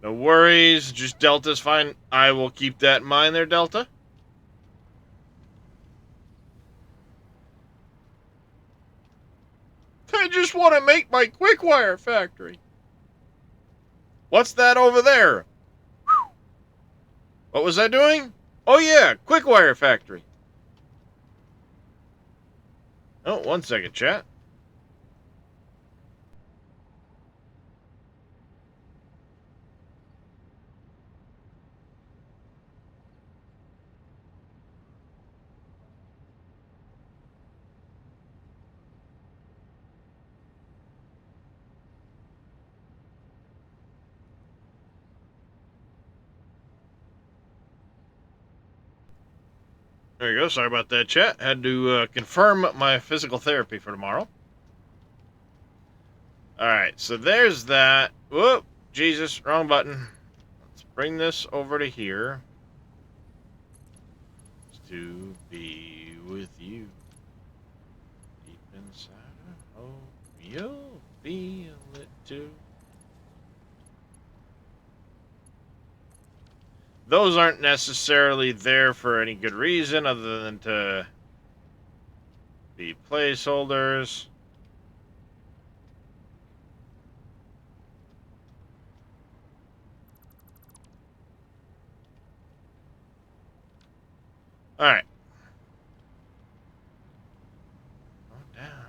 No worries, just Delta's fine. I will keep that in mind there, Delta. I just want to make my quickwire factory. What's that over there? What was I doing? Oh yeah, quickwire factory. Oh, 1 second, chat. There you go. Sorry about that, chat. Had to confirm my physical therapy for tomorrow. Alright, so there's that. Whoop! Jesus, wrong button. Let's bring this over to here. To be with you. Deep inside, I hope you'll feel it too. Those aren't necessarily there for any good reason other than to be placeholders. Alright. Oh, down.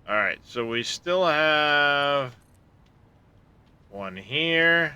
Alright, so we still have one here.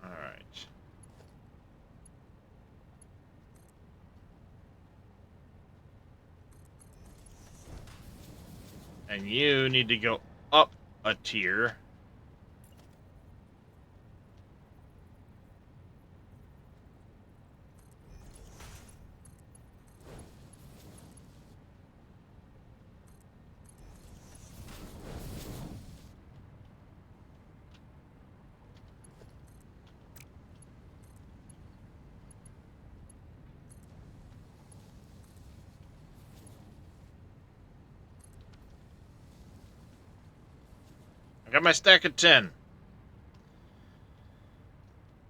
Alright. And you need to go up a tier. I got my stack of 10.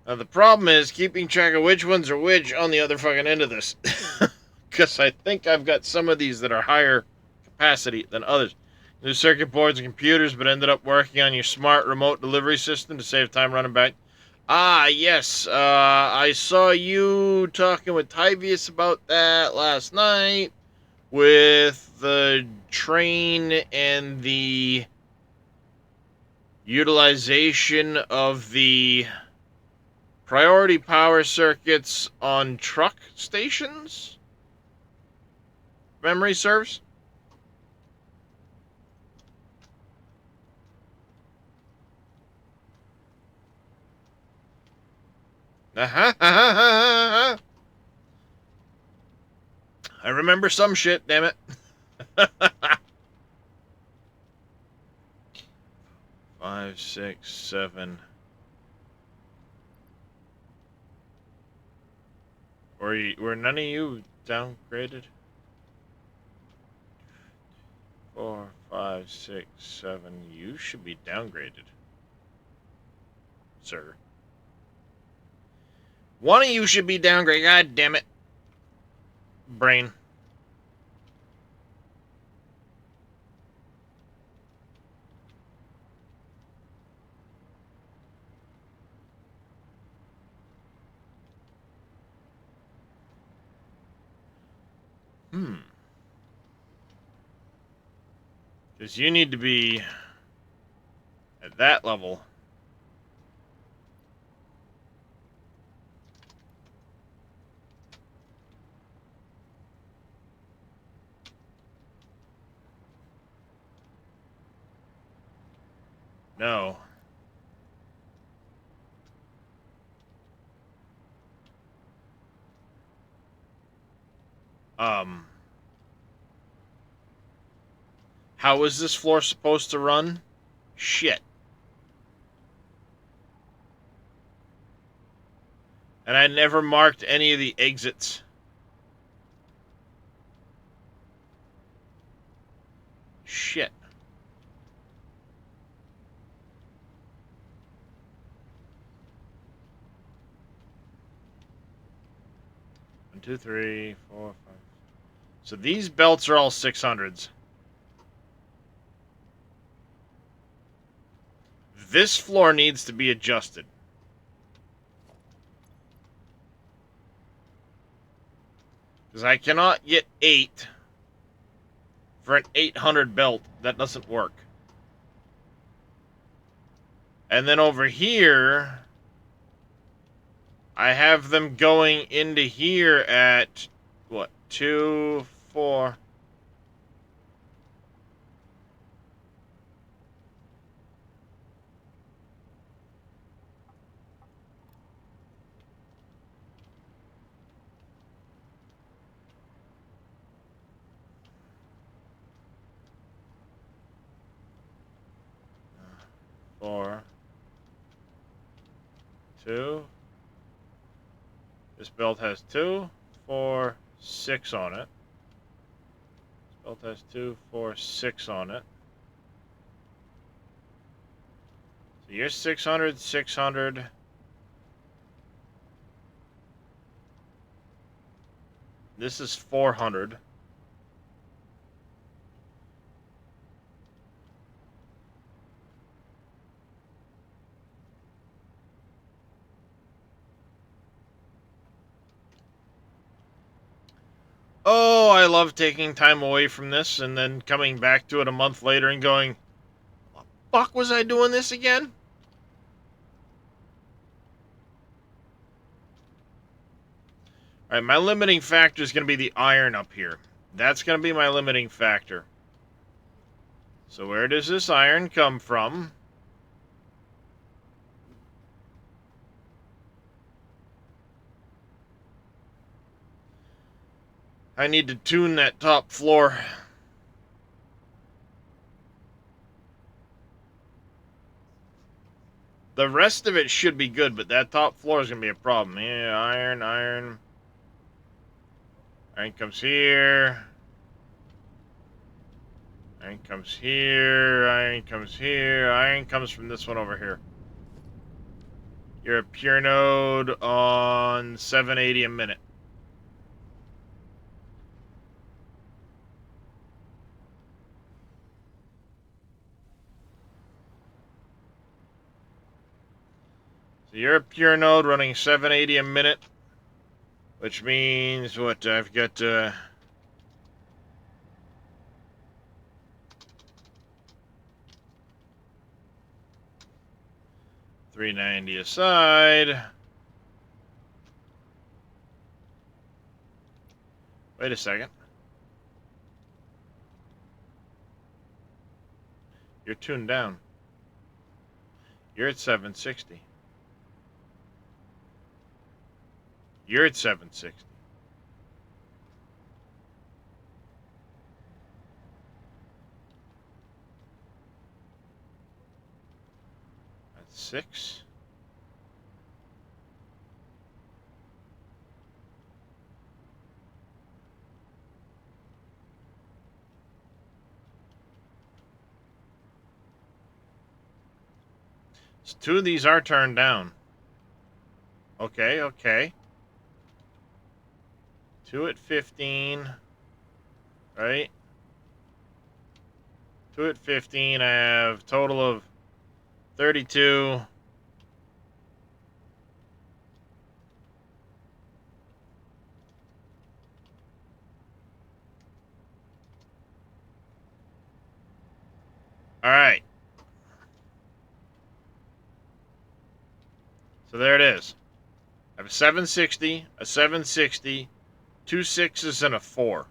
Now the problem is keeping track of which ones are which on the other fucking end of this. Because I think I've got some of these that are higher capacity than others. New circuit boards and computers, but ended up working on your smart remote delivery system to save time running back. Ah, yes. I saw you talking with Tyvius about that last night with the train and the Utilization of the priority power circuits on truck stations? Memory serves? I remember some shit, damn it. 5, 6, 7. Were none of you downgraded? 4, 5, 6, 7. You should be downgraded, sir. One of you should be downgraded. God damn it. Brain. Because you need to be at that level. No. How is this floor supposed to run? Shit. And I never marked any of the exits. Shit. One, two, three, 4, 5. So these belts are all 600s. This floor needs to be adjusted. Because I cannot get 8 for an 800 belt. That doesn't work. And then over here, I have them going into here at, what, 2, 4... 4, 2. This belt has 2, 4, 6 on it. This belt has 2, 4, 6 on it. So you're 600, 600. This is 400. Oh, I love taking time away from this and then coming back to it a month later and going, what the fuck was I doing this again? Alright, my limiting factor is going to be the iron up here. That's going to be my limiting factor. So where does this iron come from? I need to tune that top floor. The rest of it should be good, but that top floor is going to be a problem. Yeah, iron, iron. Iron comes here. Iron comes here. Iron comes here. Iron comes from this one over here. You're a pure node on 780 a minute. So you're a pure node running 780 a minute, which means what? I've got $390 aside. Wait a second. You're tuned down. You're at 760. You're at 760. That's 6. So 2 of these are turned down. Okay, okay. 2 at 15. Right? 2 at 15. I have total of 32. All right. So there it is. I have a 760, a 760, 2 6s, and a 4.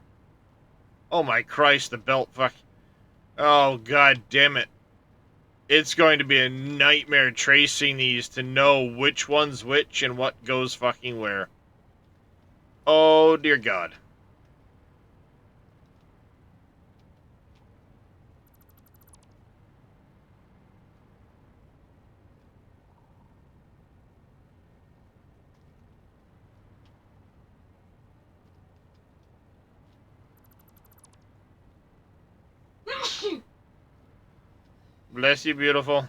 Oh my Christ, the belt fuck. Oh, god damn it. It's going to be a nightmare tracing these to know which one's which and what goes fucking where. Oh, dear God. Bless you, beautiful.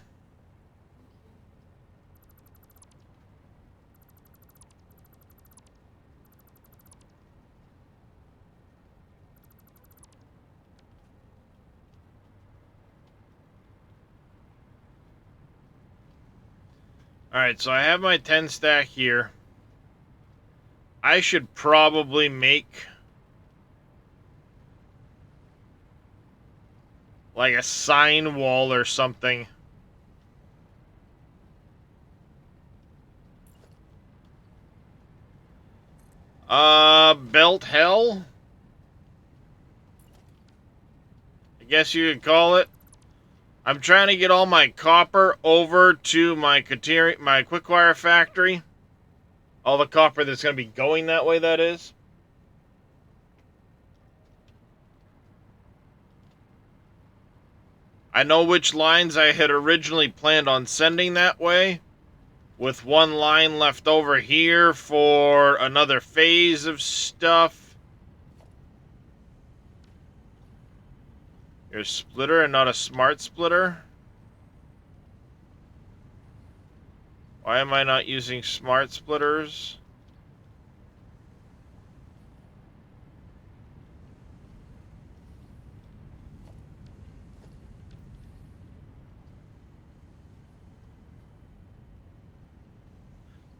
Alright, so I have my 10 stack here. I should probably make like a sign wall or something. Belt hell? I guess you could call it. I'm trying to get all my copper over to my quickwire factory. All the copper that's going to be going that way, that is. I know which lines I had originally planned on sending that way, with one line left over here for another phase of stuff. Here's a splitter and not a smart splitter. Why am I not using smart splitters?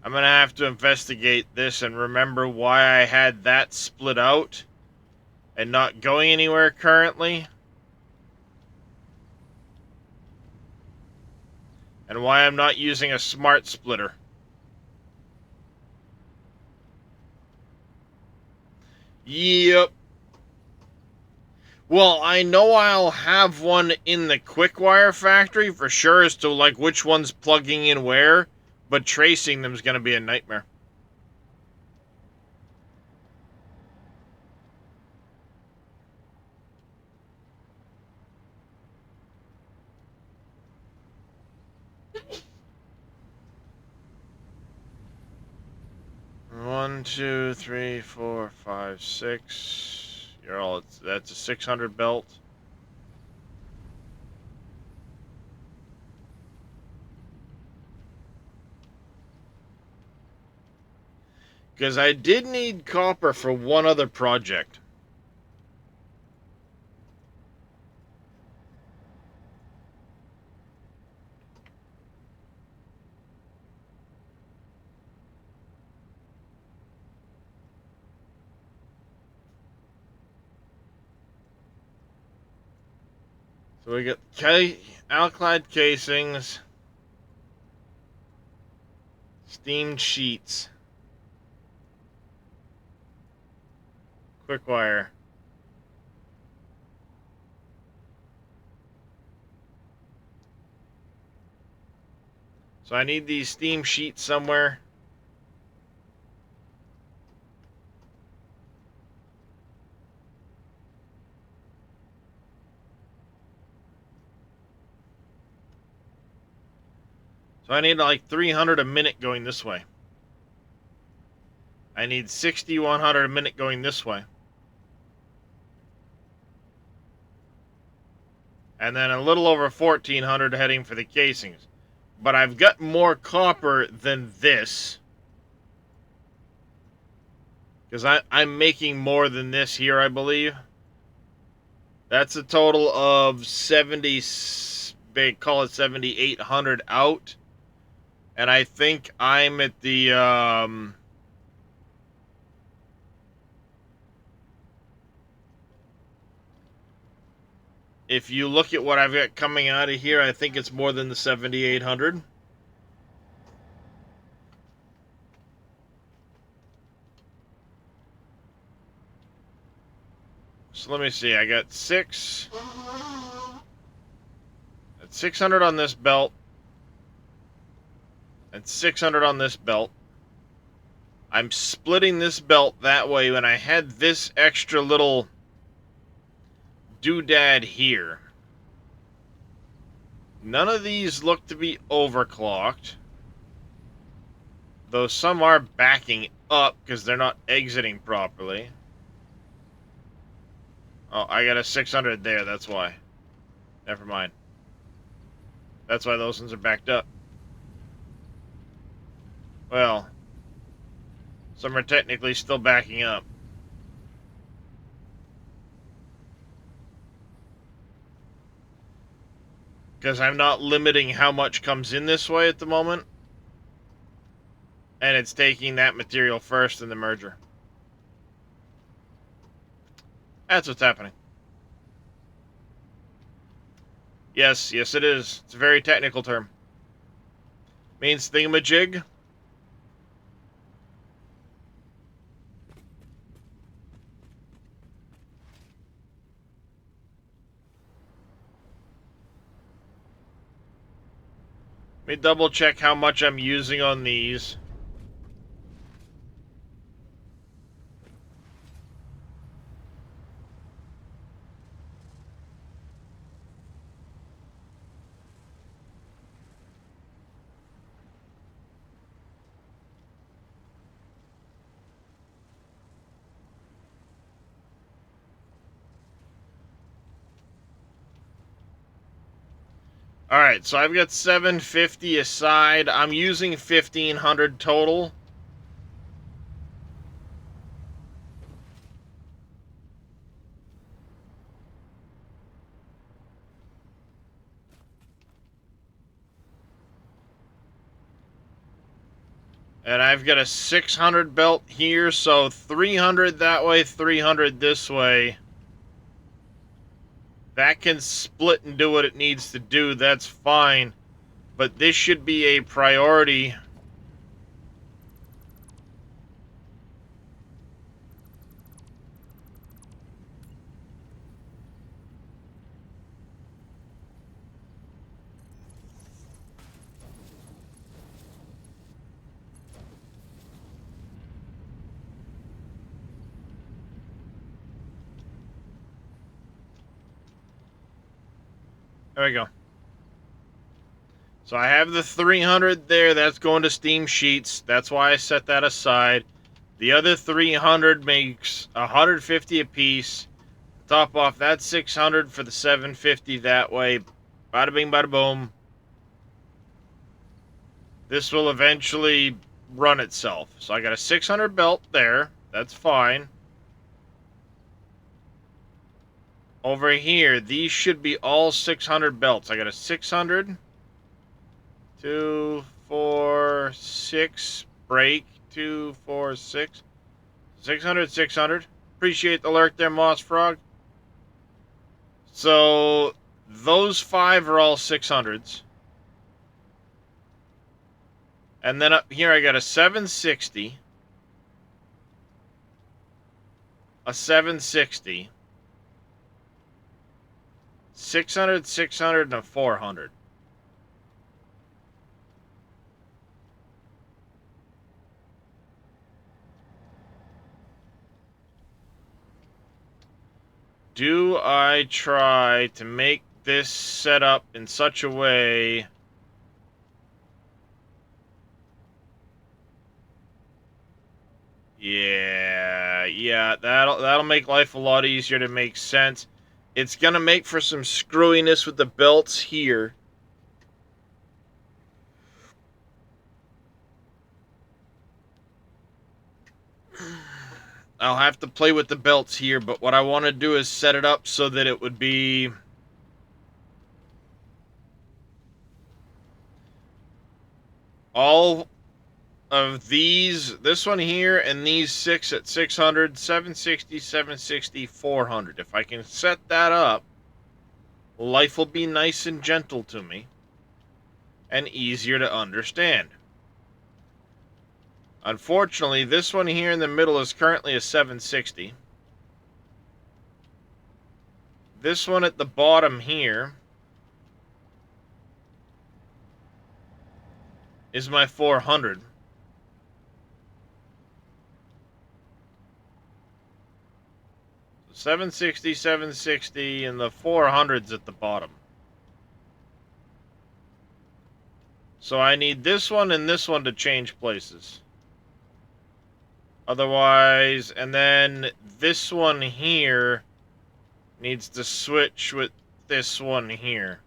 I'm going to have to investigate this and remember why I had that split out and not going anywhere currently. And why I'm not using a smart splitter. Yep. Well, I know I'll have one in the quickwire factory for sure as to like which one's plugging in where, but tracing them is going to be a nightmare. One, two, three, four, five, six. You're all. That's a 600 belt. Because I did need copper for one other project. So we got alkyd casings. Steamed sheets. Quickwire. So I need these steam sheets somewhere. So I need like 300 a minute going this way. I need 6,100 a minute going this way. And then a little over 1,400 heading for the casings. But I've got more copper than this. Because I'm making more than this here, I believe. That's a total of 70, they call it 7,800 out. And I think I'm at the, if you look at what I've got coming out of here, I think it's more than the 7,800. So let me see. I got 600 on this belt. And 600 on this belt. I'm splitting this belt that way when I had this extra little doodad here. None of these look to be overclocked. Though some are backing up because they're not exiting properly. Oh, I got a 600 there, that's why. Never mind. That's why those ones are backed up. Well, some are technically still backing up. Because I'm not limiting how much comes in this way at the moment. And it's taking that material first in the merger. That's what's happening. Yes, yes it is. It's a very technical term. Means thingamajig. Let me double check how much I'm using on these. Alright, so I've got 750 aside. I'm using 1,500 total. And I've got a 600 belt here, so 300 that way, 300 this way. That can split and do what it needs to do, that's fine. But this should be a priority. There we go. So I have the 300 there. That's going to steam sheets. That's why I set that aside. The other 300 makes 150 a piece. Top off that 600 for the 750 that way. Bada bing, bada boom. This will eventually run itself. So I got a 600 belt there. That's fine. Over here, these should be all 600 belts. I got a 600, 2, 4, 6, break, 2, 4, 6, 600, 600. Appreciate the lurk there, Moss Frog. So, those 5 are all 600s. And then up here I got a 760, a 760, 600, 600, and a 400. Do I try to make this setup in such a way yeah, that'll make life a lot easier to make sense. It's gonna make for some screwiness with the belts here. I'll have to play with the belts here, but what I want to do is set it up so that it would be all of these, this one here, and these 6 at 600, 760, 760, 400. If I can set that up, life will be nice and gentle to me and easier to understand. Unfortunately, this one here in the middle is currently a 760. This one at the bottom here is my 400. So 760, 760, and the 400's at the bottom. So I need this one and this one to change places. Otherwise, and then this one here needs to switch with this one here.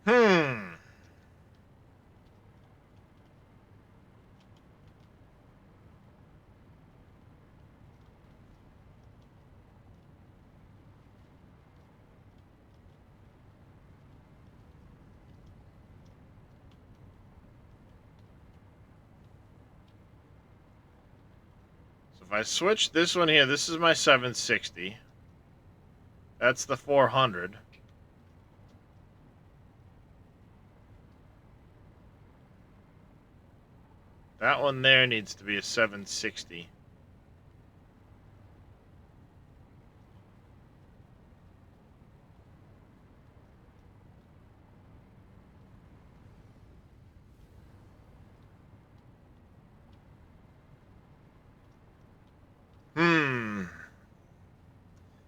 Hmm. So if I switch this one here, this is my 760. That's the 400. That one there needs to be a 760.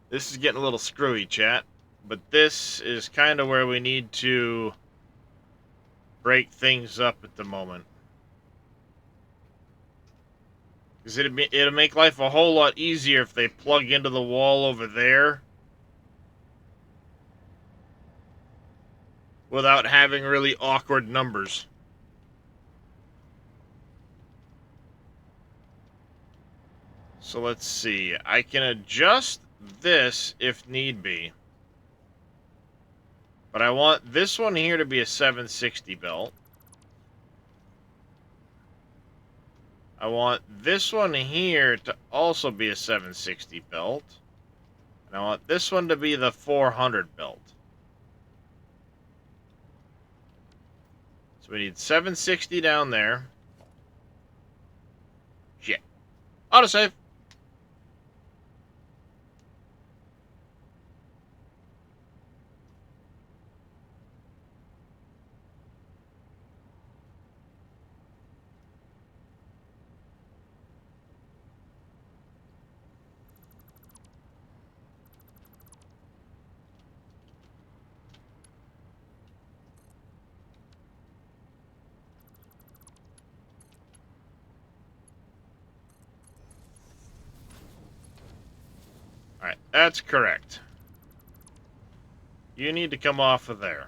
This is getting a little screwy, chat. But this is kind of where we need to break things up at the moment. Because it'll make life a whole lot easier if they plug into the wall over there without having really awkward numbers. So let's see. I can adjust this if need be. But I want this one here to be a 760 belt. I want this one here to also be a 760 belt. And I want this one to be the 400 belt. So we need 760 down there. Shit. Autosave. Alright, that's correct. You need to come off of there.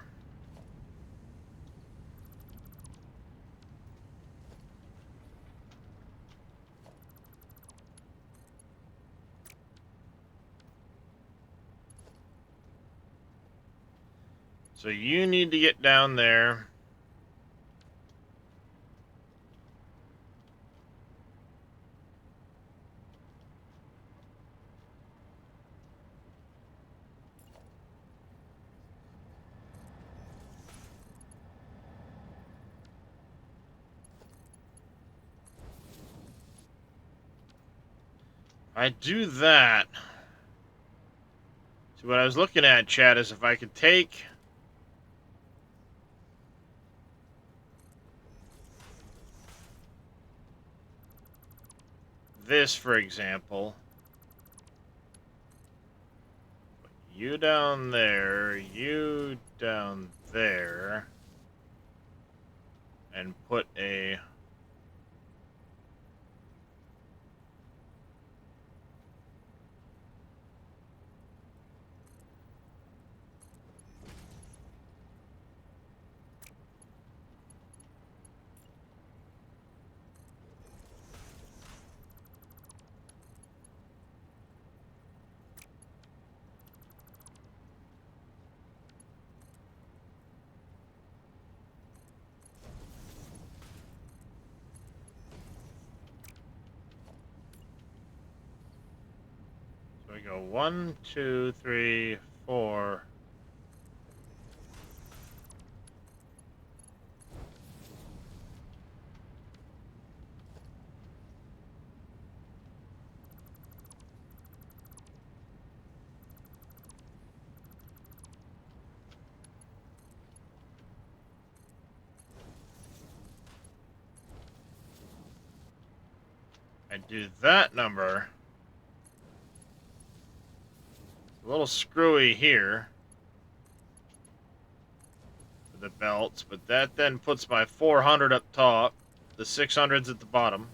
So you need to get down there. I do that. So what I was looking at, chat, is if I could take this, for example. You down there, you down there, and put a... So we go 1, 2, 3, 4. I do that number. It's a little screwy here with the belts, but that then puts my 400 up top, the 600s at the bottom.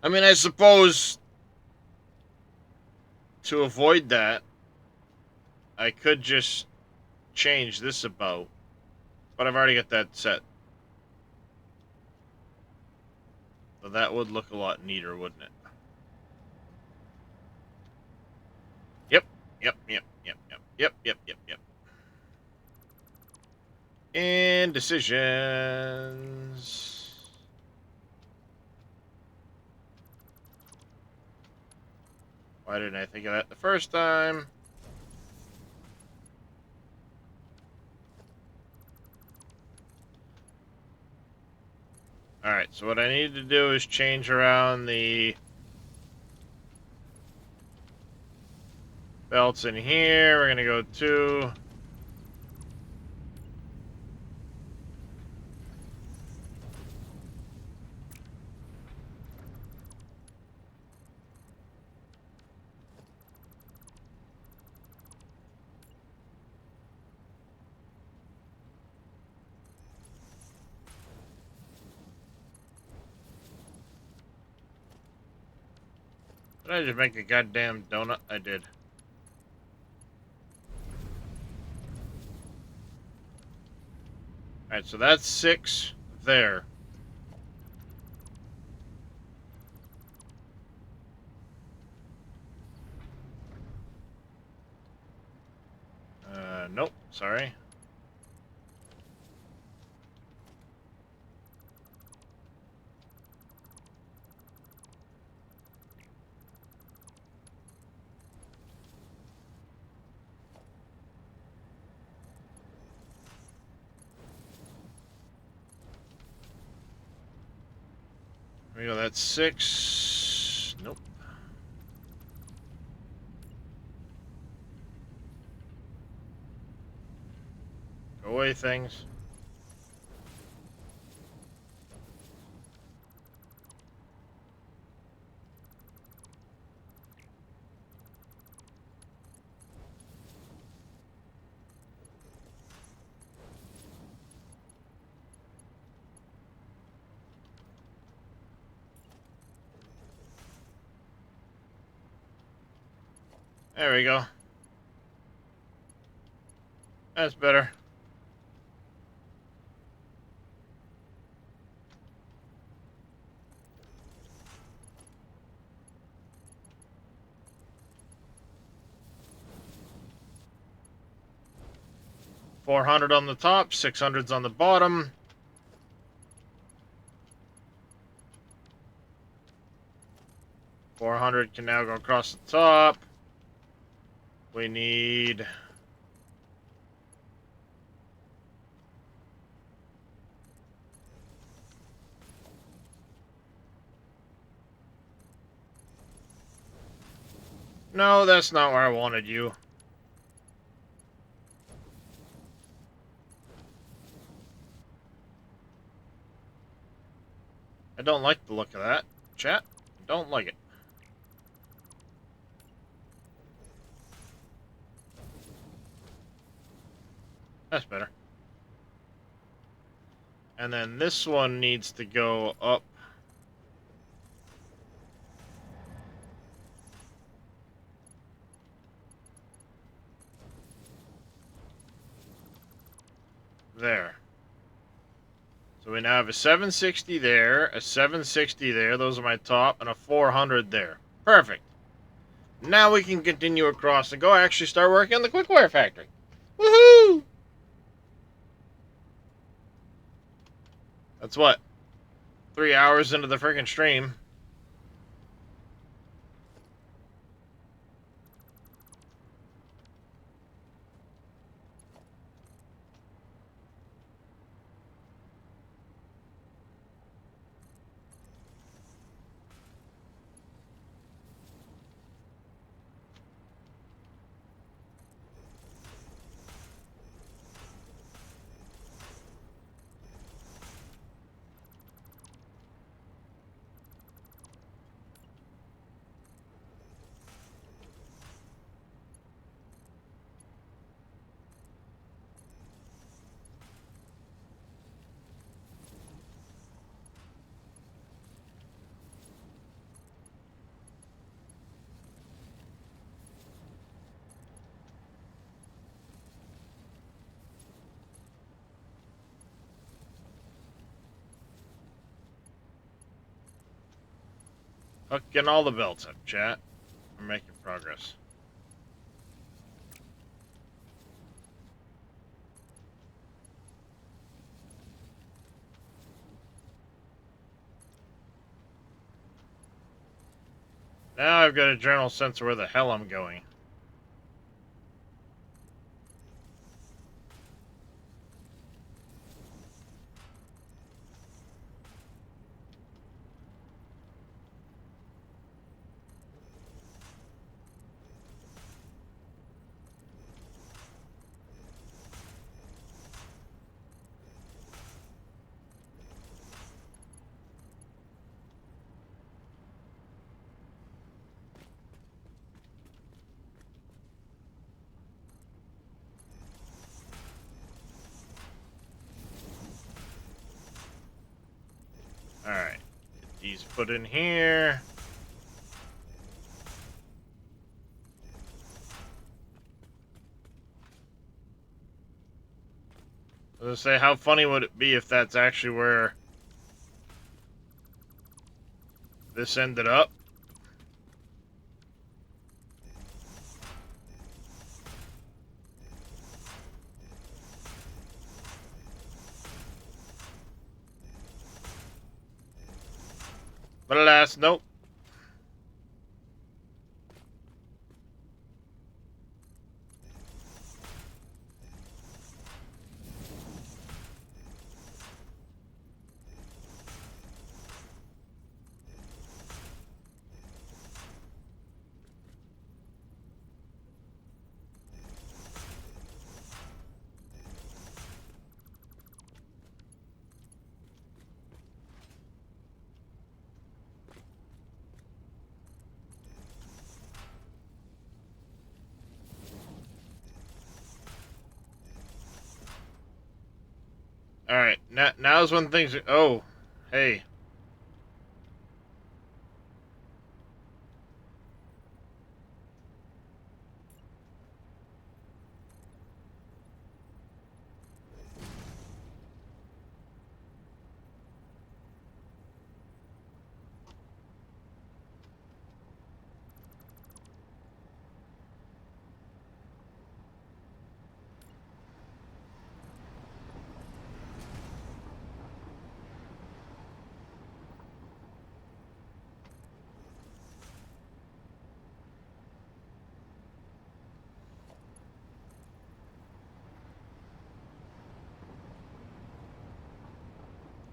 I mean, I suppose to avoid that, I could just change this about, but I've already got that set. So that would look a lot neater, wouldn't it? Yep, yep, yep, yep, yep, yep, yep, yep, yep. And decisions. Why didn't I think of that the first time? Alright, so what I need to do is change around the belts in here. We're going to go 2. Did I just make a goddamn donut? I did. Alright, so that's 6 there. Nope, sorry. There we go, that's 6. Nope. Go away, things. There we go. That's better. 400 on the top, 600's on the bottom. $400 can now go across the top. We need... No, that's not where I wanted you. I don't like the look of that. Chat, I don't like it. That's better. And then this one needs to go up. There. So we now have a 760 there, a 760 there, those are my top, and a 400 there. Perfect. Now we can continue across and go actually start working on the quickwire factory. Woohoo! That's what? 3 hours into the friggin' stream. Hooking all the belts up, chat. We're making progress. Now I've got a general sense of where the hell I'm going. Alright. Get these put in here. I was gonna say, how funny would it be if that's actually where this ended up? But alas, nope. Alright, now's when things are... Oh, hey.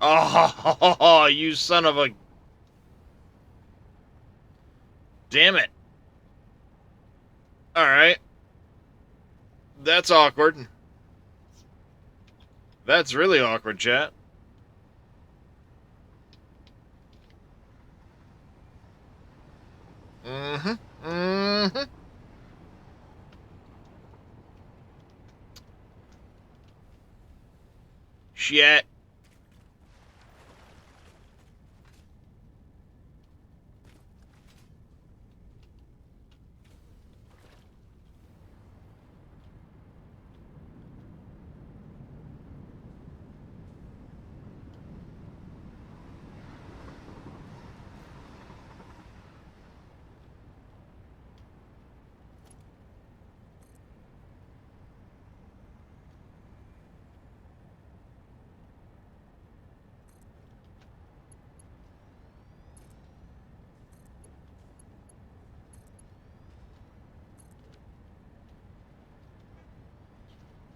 Oh, you son of a... Damn it. Alright. That's awkward. That's really awkward, chat. Mm-hmm. Mm-hmm. Shit.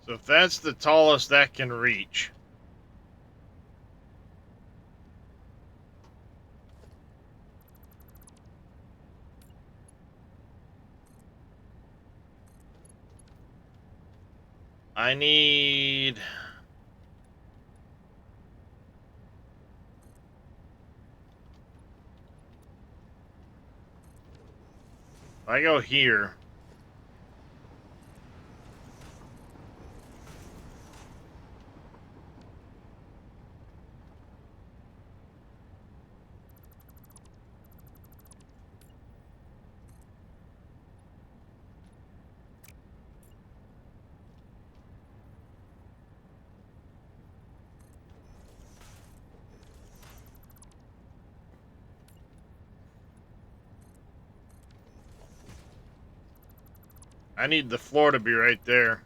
So if that's the tallest that can reach... I need... If I go here... I need the floor to be right there.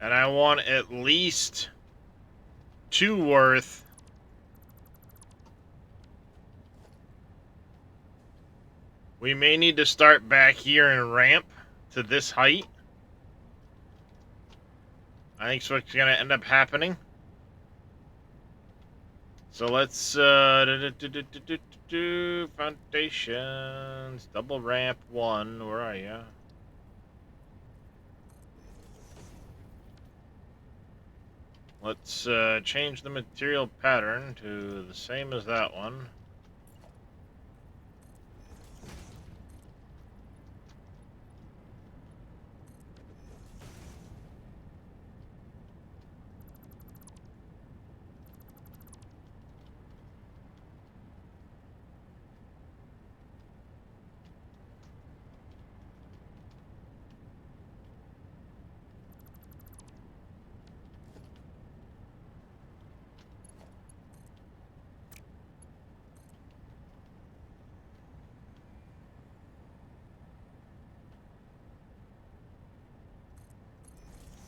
And I want at least 2 worth. We may need to start back here and ramp to this height. I think so. What's going to end up happening. So let's foundations, double ramp 1. Where are you? Let's change the material pattern to the same as that one.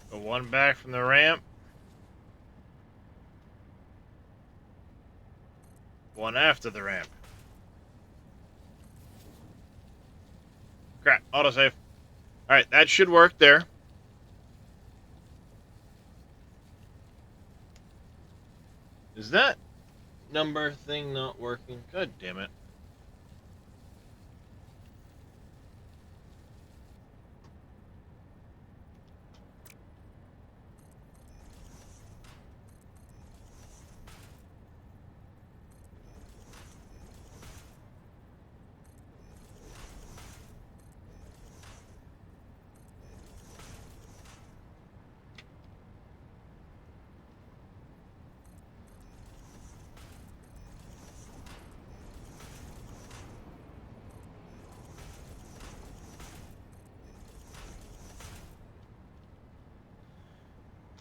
Go 1 back from the ramp. 1 after the ramp. Crap, autosave. Alright, that should work there. Is that number thing not working? God damn it.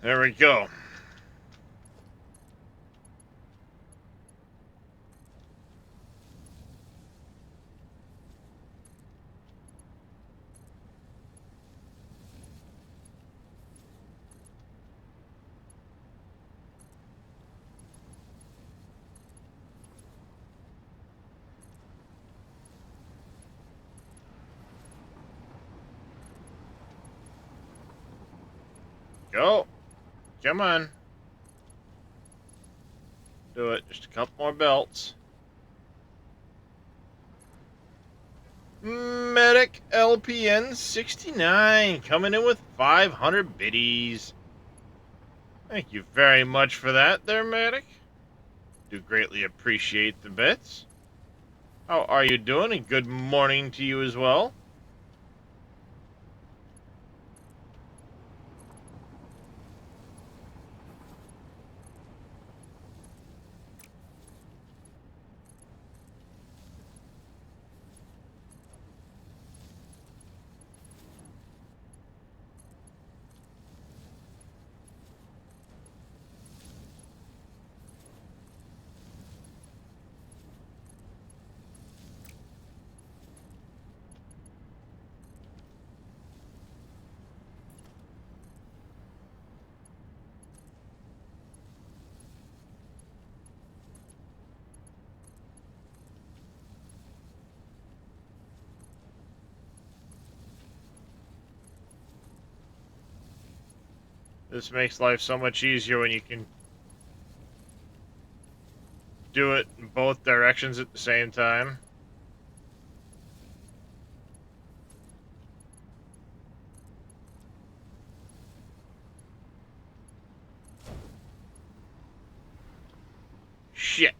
There we go. Go. Come on. Do it. Just a couple more belts. Medic LPN 69 coming in with 500 biddies. Thank you very much for that there, Medic. Do greatly appreciate the bits. How are you doing? And good morning to you as well. This makes life so much easier when you can do it in both directions at the same time. Shit.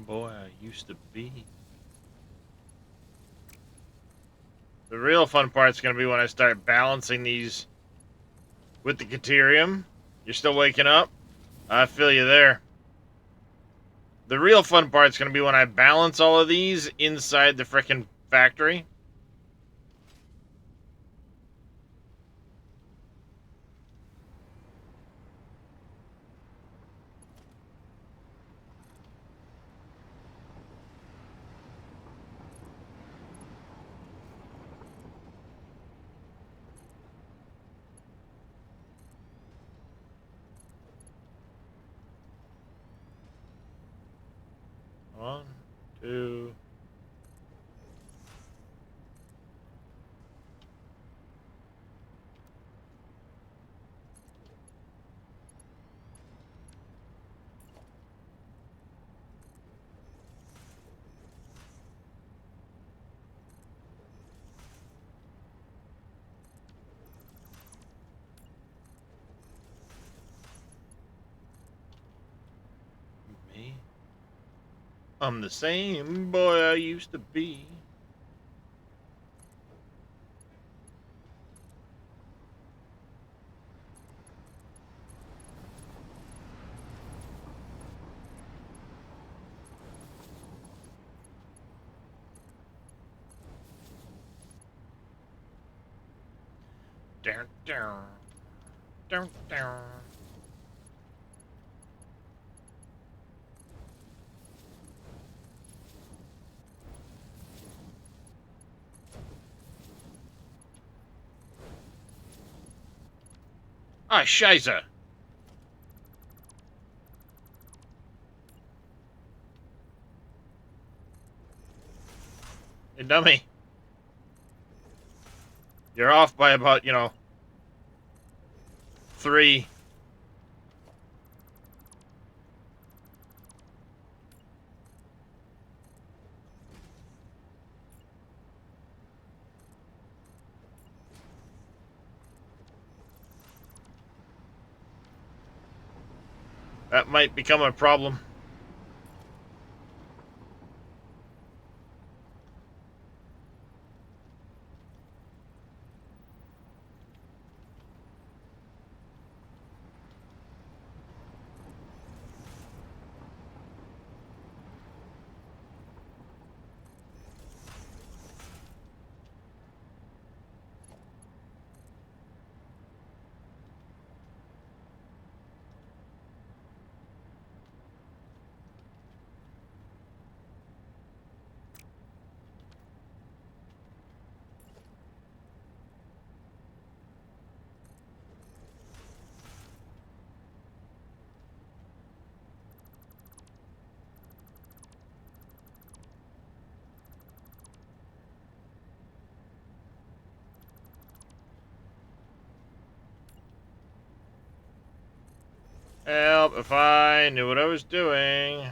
Boy, I used to be. The real fun part's going to be when I start balancing these with the Caterium. You're still waking up? I feel you there. The real fun part's going to be when I balance all of these inside the frickin' factory. One, two. Me? I'm the same boy I used to be. Down, down, down, down. Ah, Scheiße. Hey, dummy. You're off by about, 3. That might become a problem. Help if I knew what I was doing.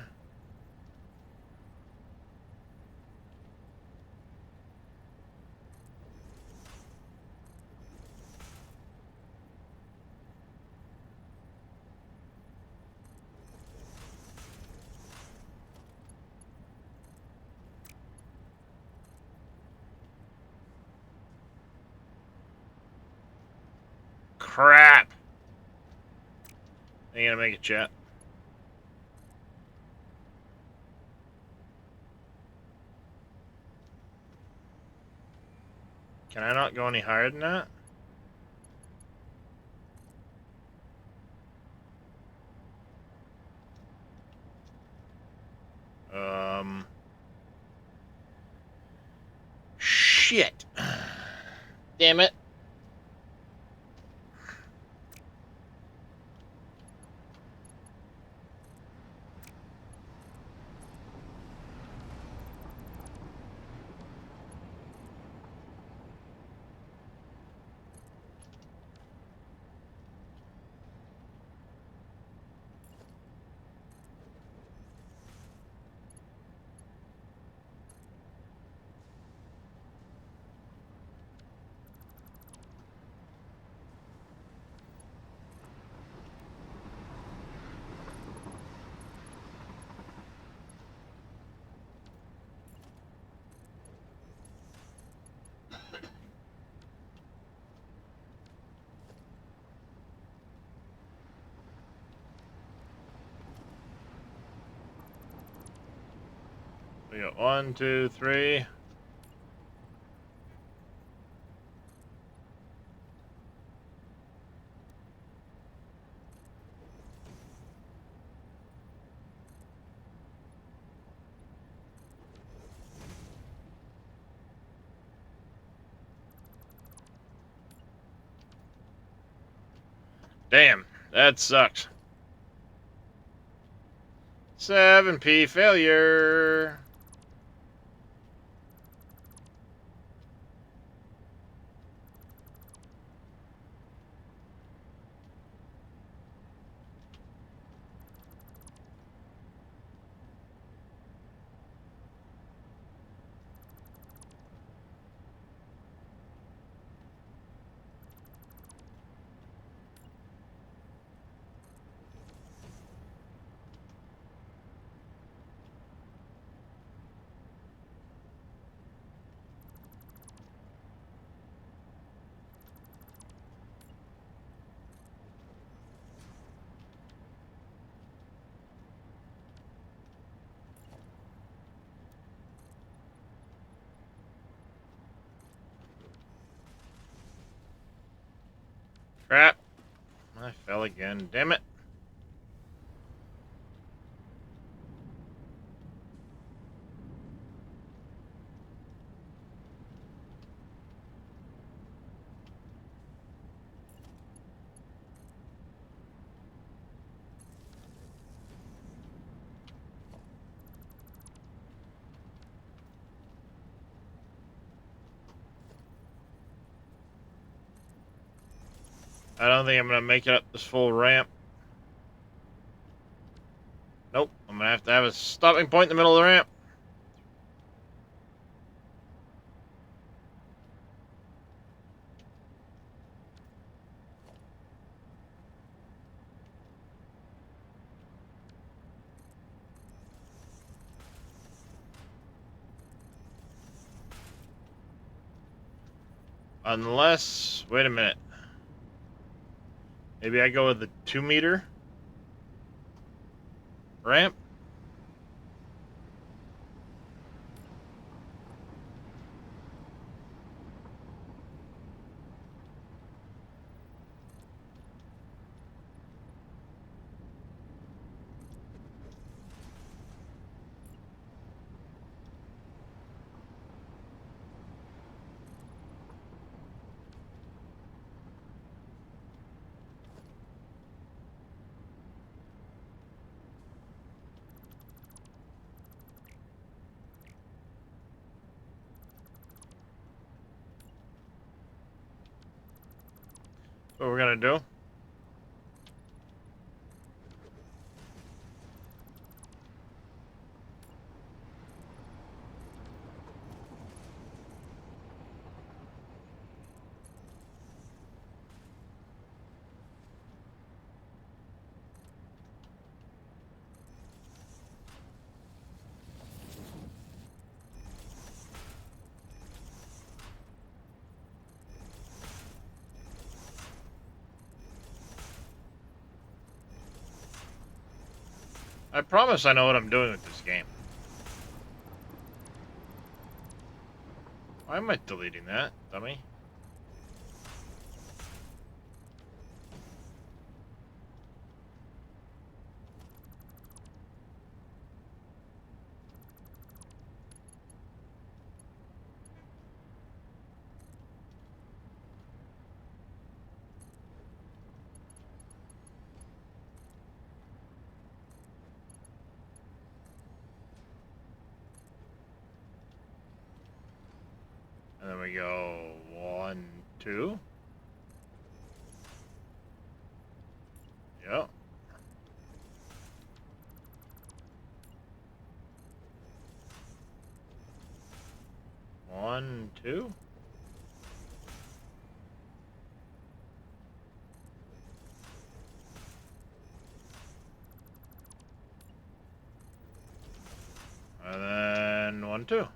Crap. Ain't gonna make it, chat. Can I not go any higher than that? Shit. Damn it. We got 1, 2, 3. Damn, that sucks. 7P failure. Crap. I fell again. Damn it. I don't think I'm going to make it up this full ramp. Nope. I'm going to have a stopping point in the middle of the ramp. Unless... Wait a minute. Maybe I go with the 2-meter ramp? What we're gonna do? I promise I know what I'm doing with this game. Why am I deleting that, dummy? And then we go 1, 2. Yep. One, two. And then 1, 2.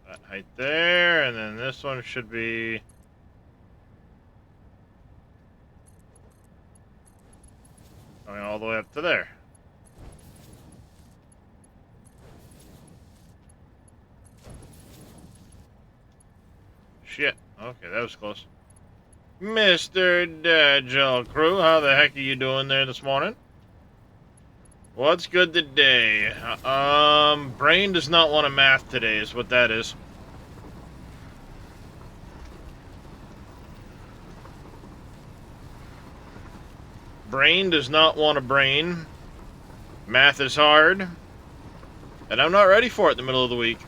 That height there, and then this one should be... going all the way up to there. Shit. Okay, that was close. Mr. Dagel Crew, how the heck are you doing there this morning? What's good today? Brain does not want to math today is what that is. Brain does not want a brain. Math is hard. And I'm not ready for it in the middle of the week.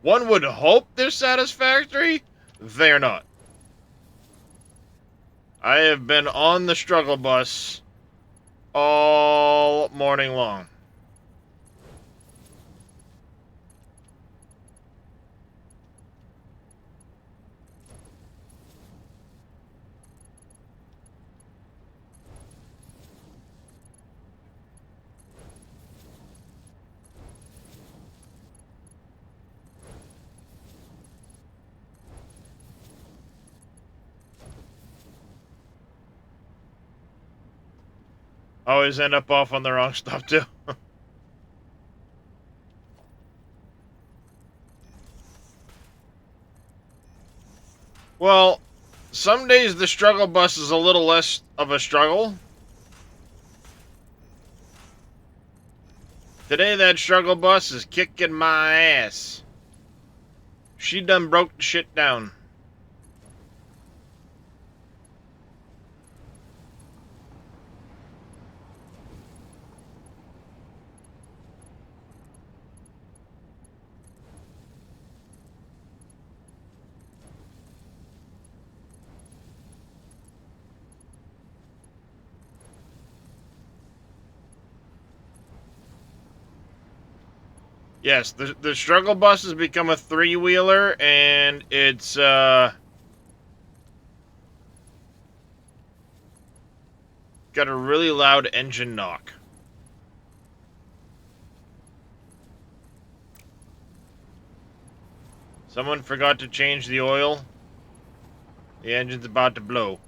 One would hope they're satisfactory. They're not. I have been on the struggle bus all morning long. Always end up off on the wrong stuff, too. Well, some days the struggle bus is a little less of a struggle. Today that struggle bus is kicking my ass. She done broke the shit down. Yes, the struggle bus has become a three-wheeler, and it's, got a really loud engine knock. Someone forgot to change the oil. The engine's about to blow.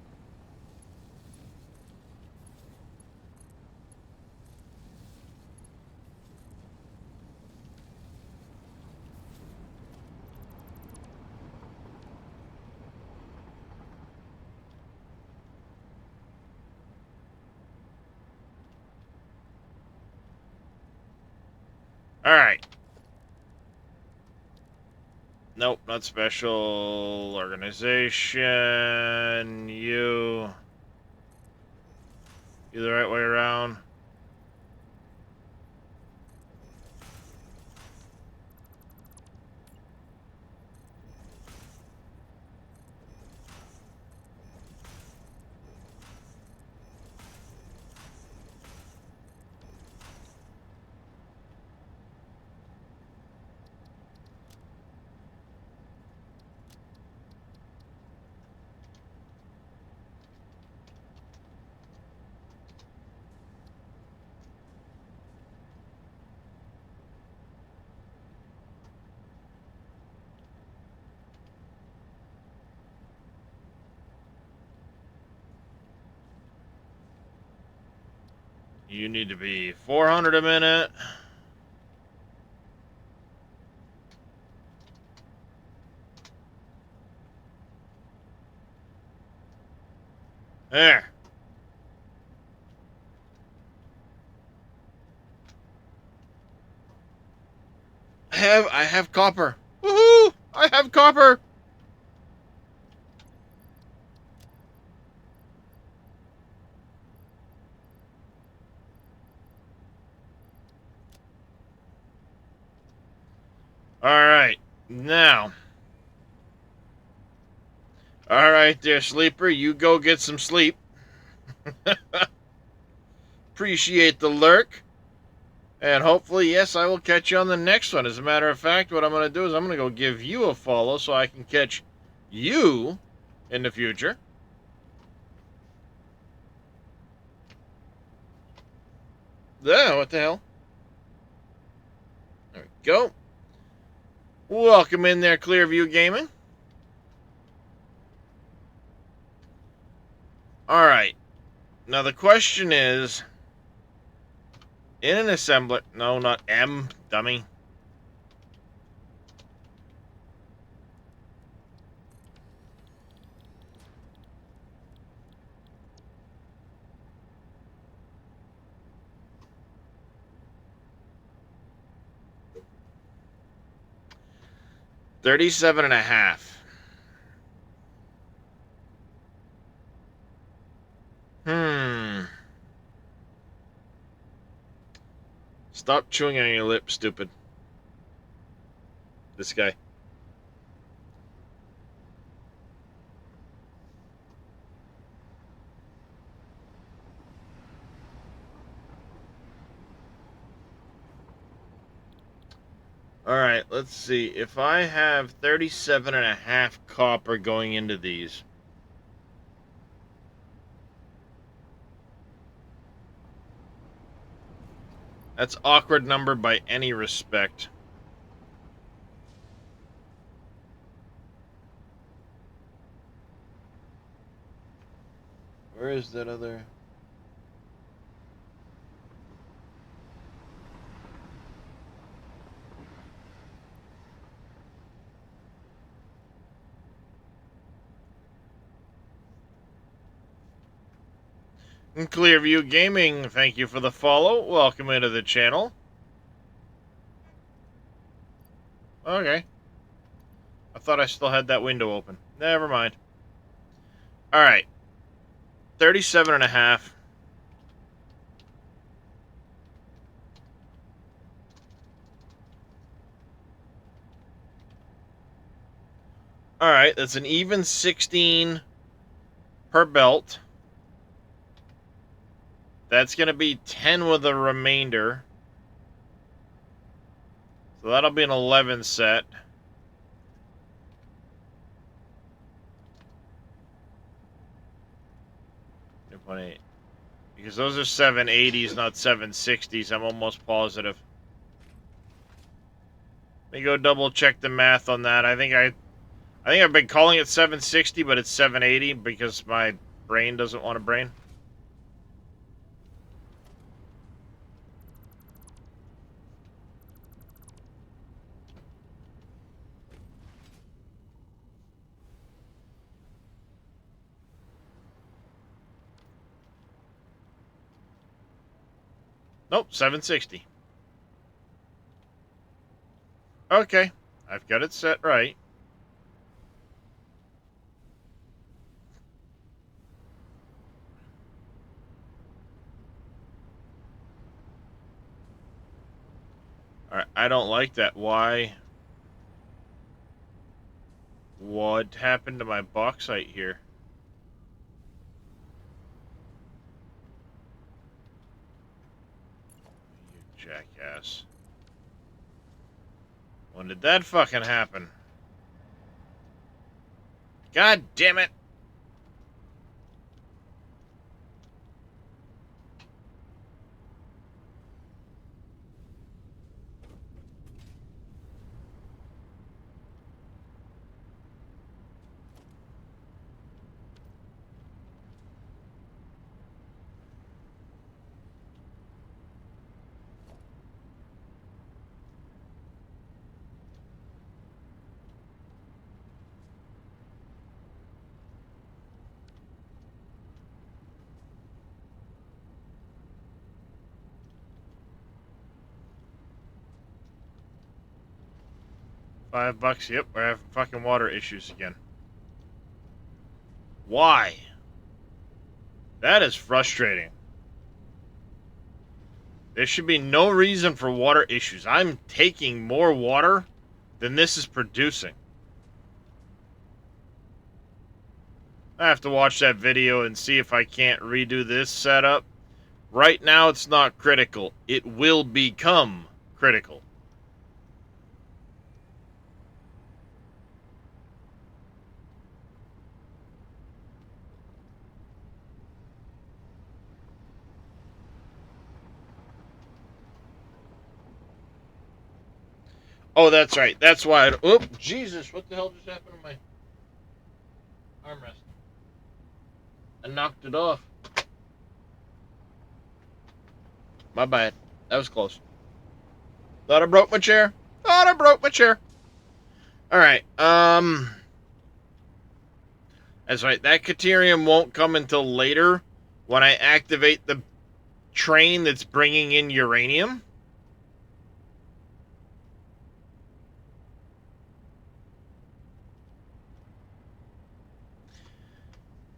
Alright. Nope, not special organization. You the right way around. You need to be 400 a minute. There. I have copper. Woohoo! I have copper. All right. Now. All right there, sleeper. You go get some sleep. Appreciate the lurk. And hopefully, yes, I will catch you on the next one. As a matter of fact, what I'm going to do is I'm going to go give you a follow so I can catch you in the future. Yeah, what the hell? There we go. Welcome in there, Clearview Gaming. Alright. Now the question is, in an assembler... No, not M, dummy. $37.50. Stop chewing on your lip, stupid. This guy. Alright, let's see. If I have 37.5 copper going into these... That's awkward number by any respect. Where is that other... Clearview Gaming, thank you for the follow. Welcome into the channel. Okay. I thought I still had that window open. Never mind. Alright. 37 and a half. Alright, that's an even 16 per belt. That's going to be 10 with a remainder. So that'll be an 11 set. 2.8. Because those are 780s, not 760s. I'm almost positive. Let me go double check the math on that. I think I've been calling it 760, but it's 780 because my brain doesn't want to brain. Nope, 760. Okay, I've got it set right. Alright, I don't like that. Why? What happened to my bauxite here? You jackass. When did that fucking happen? God damn it! $5. Yep, we're having fucking water issues again. Why? That is frustrating. There should be no reason for water issues. I'm taking more water than this is producing. I have to watch that video and see if I can't redo this setup. Right now, it's not critical. It will become critical. Oh, that's right. That's why. Oh, Jesus! What the hell just happened to my armrest? I knocked it off. My bad. That was close. Thought I broke my chair. Thought I broke my chair. All right. That's right. That Caterium won't come until later when I activate the train that's bringing in uranium.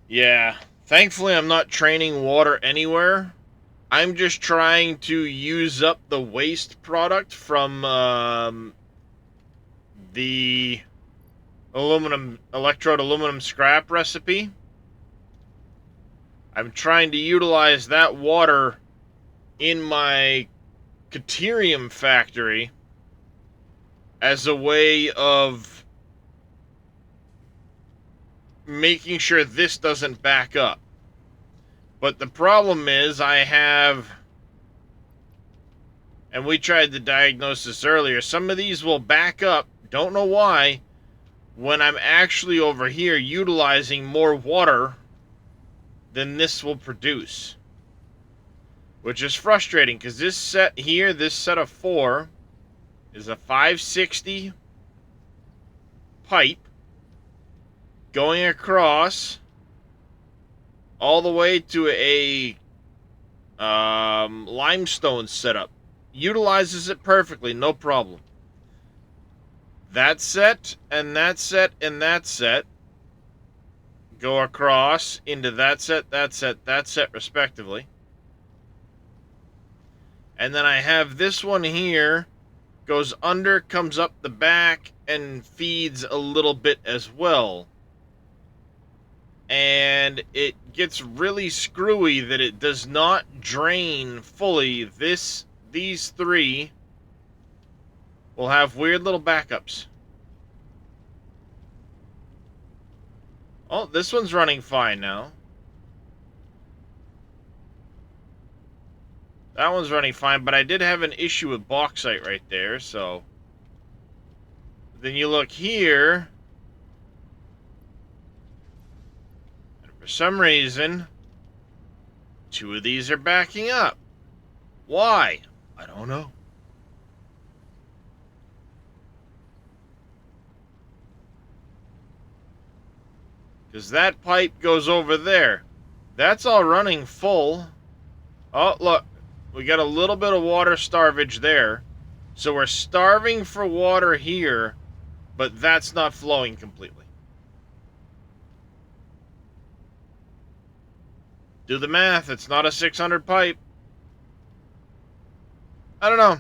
Yeah. Thankfully, I'm not training water anywhere. I'm just trying to use up the waste product from the electrode aluminum scrap recipe. I'm trying to utilize that water in my Caterium factory as a way of making sure this doesn't back up. But the problem is I have, and we tried to diagnose this earlier, some of these will back up, don't know why, when I'm actually over here utilizing more water than this will produce. Which is frustrating, because this set here, this set of 4, is a 560 pipe going across all the way to a limestone setup. Utilizes it perfectly, no problem. that set and that set and that set go across into that set, that set, that set, respectively. And then I have this one here, goes under, comes up the back, and feeds a little bit as well. And it gets really screwy that it does not drain fully. These three will have weird little backups. Oh, this one's running fine now. That one's running fine, but I did have an issue with bauxite right there, so... Then you look here, and for some reason, two of these are backing up. Why? I don't know. Because that pipe goes over there. That's all running full. Oh, look. We got a little bit of water starvage there. So we're starving for water here, but that's not flowing completely. Do the math. It's not a 600 pipe. I don't know.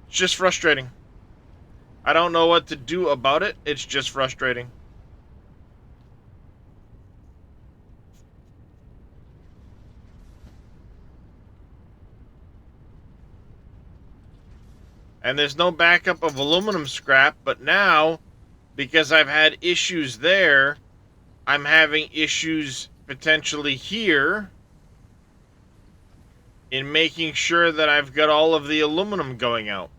It's just frustrating. I don't know what to do about it. It's just frustrating. And there's no backup of aluminum scrap, but now, because I've had issues there, I'm having issues potentially here in making sure that I've got all of the aluminum going out.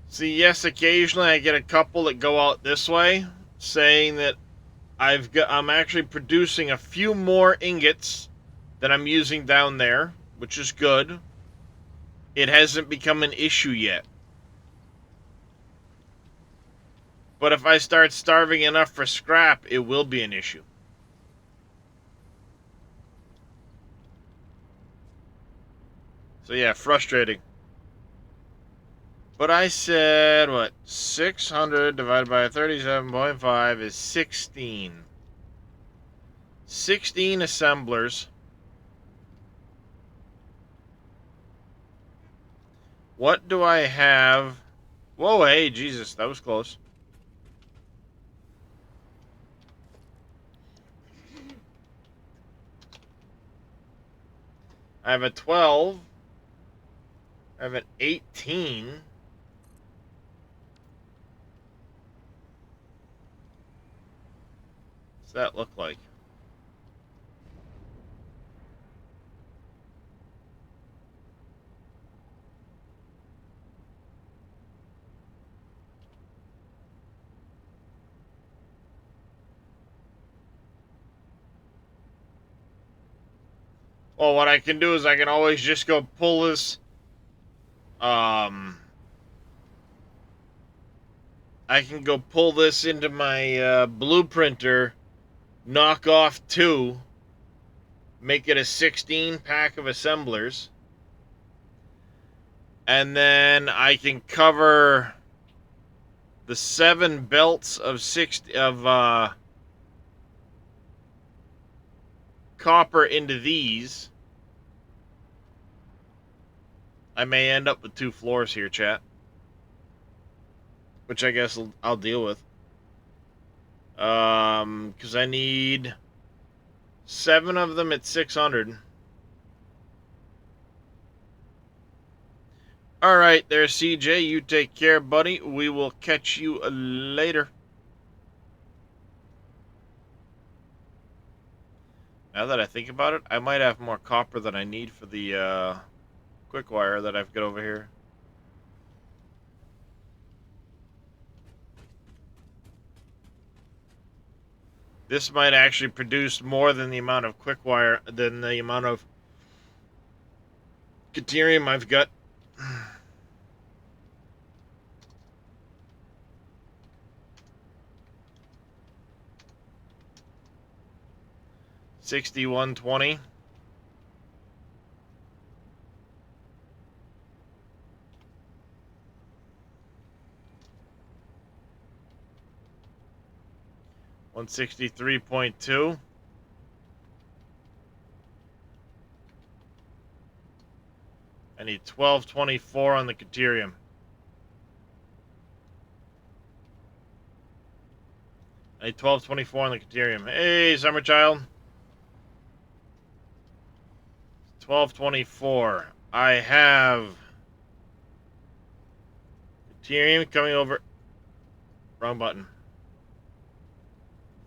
See, yes, occasionally I get a couple that go out this way, saying that I'm actually producing a few more ingots than I'm using down there, which is good. It hasn't become an issue yet. But if I start starving enough for scrap, it will be an issue. So yeah, frustrating. But I said, what, 600 divided by 37.5 is 16. 16 assemblers. What do I have? Whoa, hey, Jesus, that was close. I have a 12. I have an 18. What's that look like? Well, what I can do is I can always just go pull this. I can go pull this into my blueprinter, knock off 2, make it a 16 pack of assemblers, and then I can cover the 7 belts of copper into these. I may end up with 2 floors here, chat, which I guess I'll deal with. Because I need 7 of them at 600. All right, there, CJ. You take care, buddy. We will catch you later. Now that I think about it, I might have more copper than I need for the quickwire that I've got over here. This might actually produce more than the amount of quickwire, than the amount of deuterium I've got. 6120. $163.2. I need 1224 on the Caterium. I need 1224 on the Caterium. Hey, Summer Child. 1224. I have Caterium coming over. Wrong button.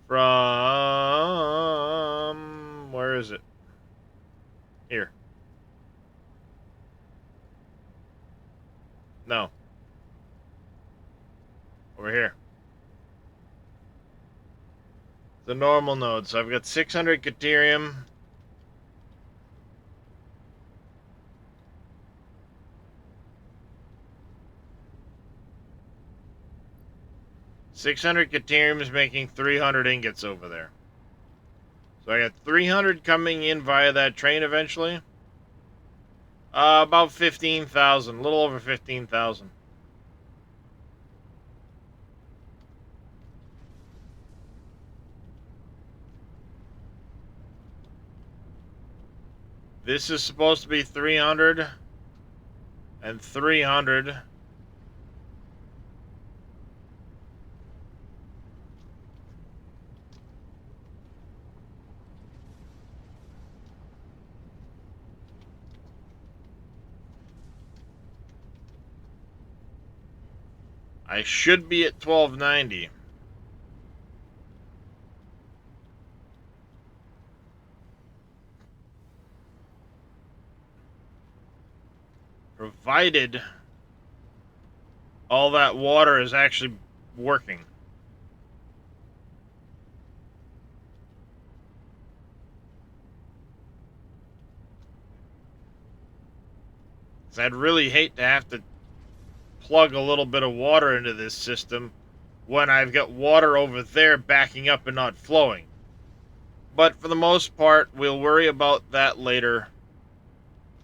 From... where is it? Here. No. Over here. The normal node. So I've got 600 Caterium. Caterium is making 300 ingots over there. So I got 300 coming in via that train eventually. About 15,000. A little over 15,000. This is supposed to be 300 and 300. I should be at 1290. Provided all that water is actually working. So I'd really hate to have to plug a little bit of water into this system when I've got water over there backing up and not flowing. But for the most part, we'll worry about that later.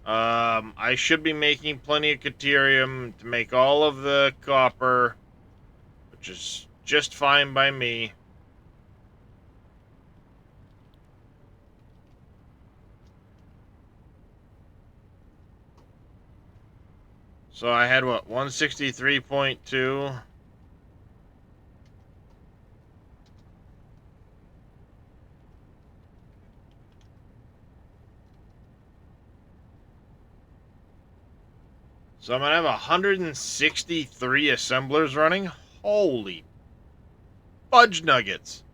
I should be making plenty of Caterium to make all of the copper, which is just fine by me. So I had what, 163.2. So I'm going to have 163 assemblers running. Holy fudge nuggets.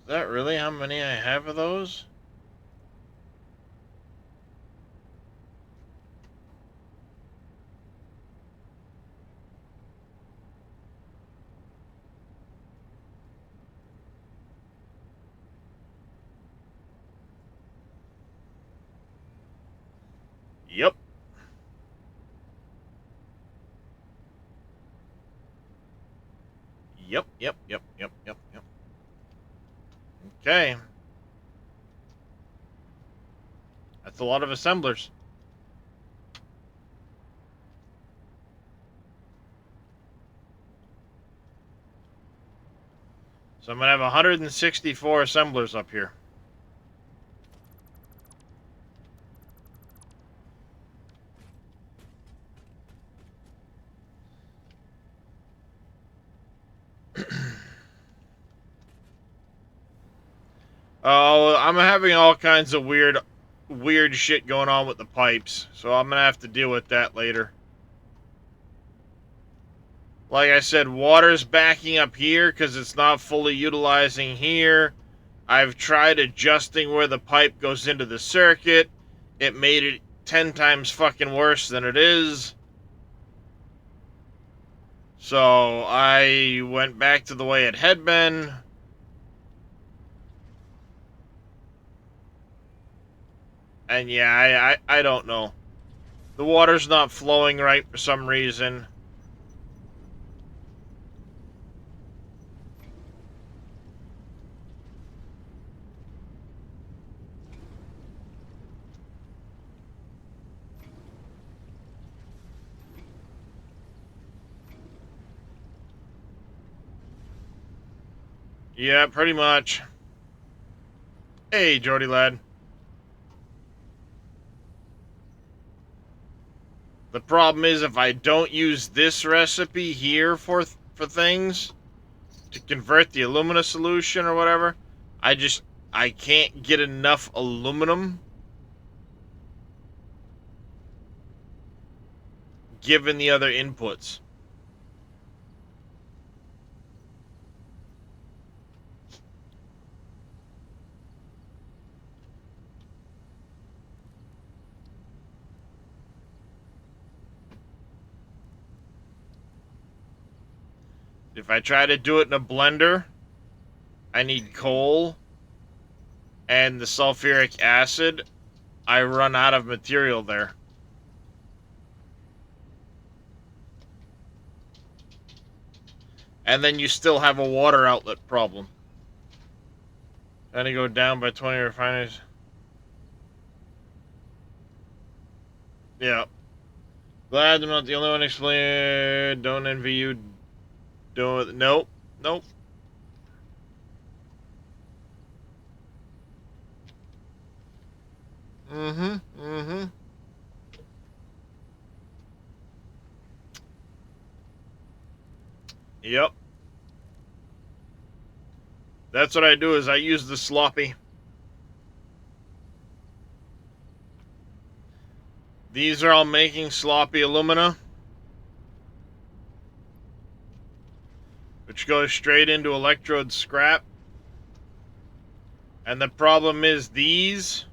Is that really how many I have of those? Yep. Yep. Okay. That's a lot of assemblers. So I'm going to have 164 assemblers up here. Oh, I'm having all kinds of weird shit going on with the pipes, so I'm gonna have to deal with that later. Like I said, water's backing up here because it's not fully utilizing here. I've tried adjusting where the pipe goes into the circuit. It made it 10 times fucking worse than it is. So I went back to the way it had been. And yeah, I don't know. The water's not flowing right for some reason. Yeah, pretty much. Hey, Jordy lad. The problem is if I don't use this recipe here for things to convert the alumina solution or whatever, I can't get enough aluminum given the other inputs. If I try to do it in a blender, I need coal and the sulfuric acid. I run out of material there. And then you still have a water outlet problem. Trying to go down by 20 refineries. Yeah. Glad I'm not the only one explaining. Don't envy you. Don't. Nope. Nope. Mm-hmm. Mm-hmm. Yep. That's what I do is I use the sloppy. These are all making sloppy alumina, which goes straight into electrode scrap. And the problem is these,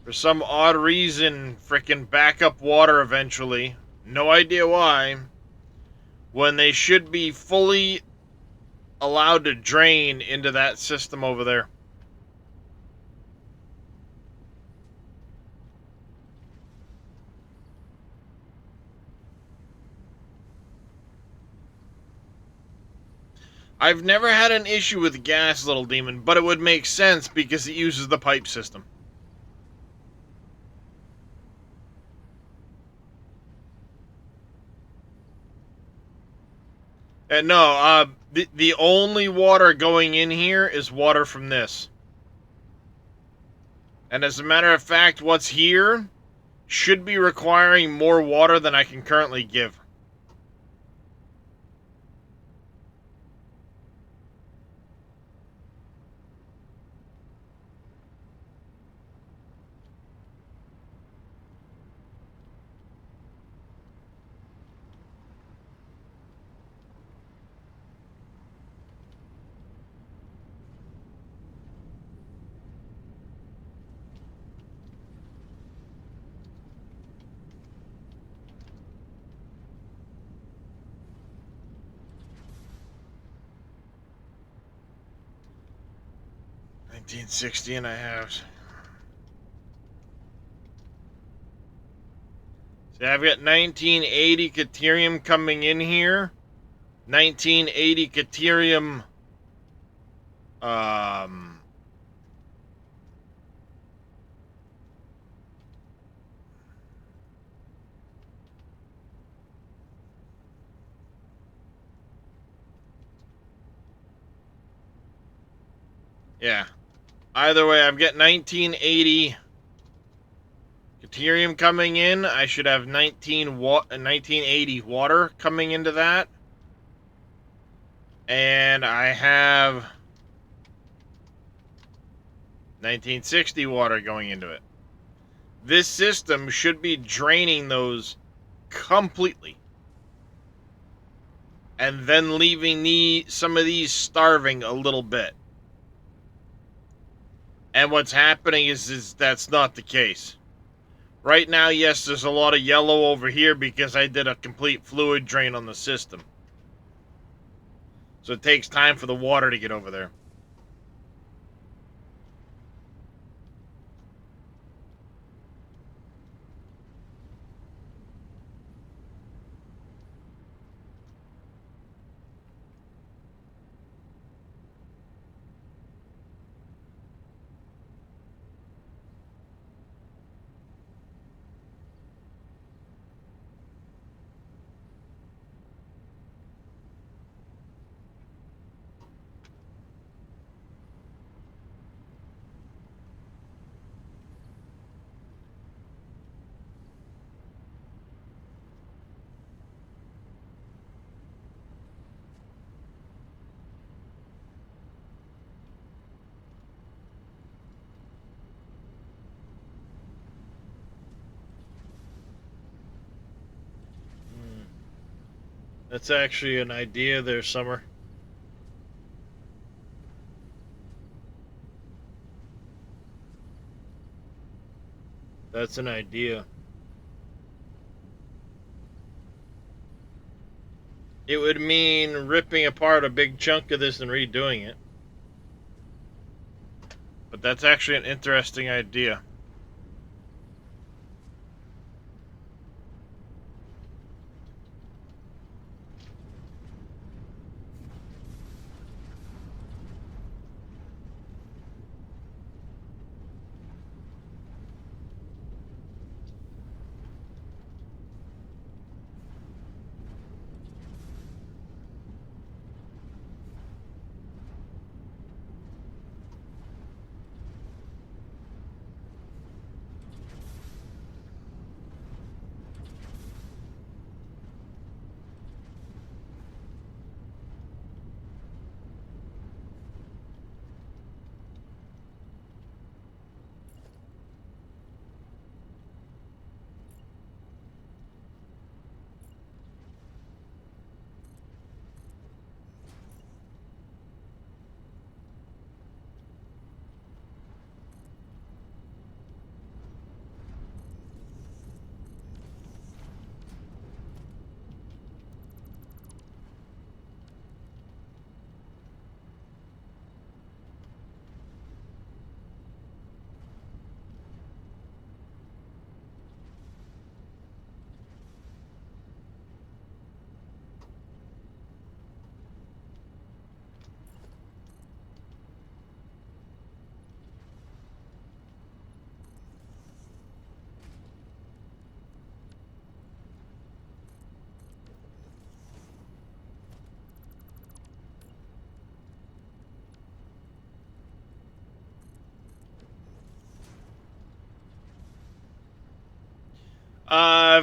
for some odd reason, frickin' back up water eventually. No idea why. When they should be fully allowed to drain into that system over there. I've never had an issue with gas, Little Demon, but it would make sense because it uses the pipe system. And no, the only water going in here is water from this. And as a matter of fact, what's here should be requiring more water than I can currently give. $19.60 and a half. See, I've got 1980 Caterium coming in here. 1980 Caterium. Yeah. Either way, I've got 1980 Caterium coming in. I should have 1980 water coming into that. And I have 1960 water going into it. This system should be draining those completely. And then leaving some of these starving a little bit. And what's happening is that's not the case. Right now, yes, there's a lot of yellow over here because I did a complete fluid drain on the system. So it takes time for the water to get over there. That's actually an idea there, Summer. That's an idea. It would mean ripping apart a big chunk of this and redoing it. But that's actually an interesting idea.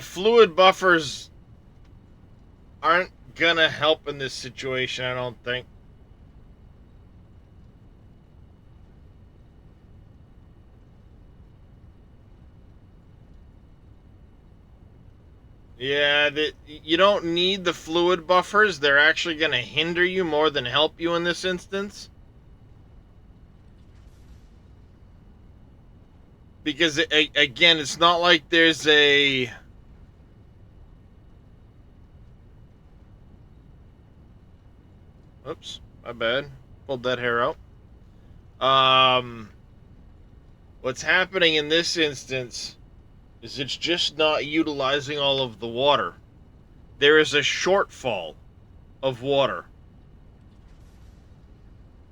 Fluid buffers aren't gonna help in this situation, I don't think. Yeah, you don't need the fluid buffers. They're actually gonna hinder you more than help you in this instance. Because, again, it's not like there's a... Oops, my bad. Pulled that hair out. What's happening in this instance is it's just not utilizing all of the water. There is a shortfall of water.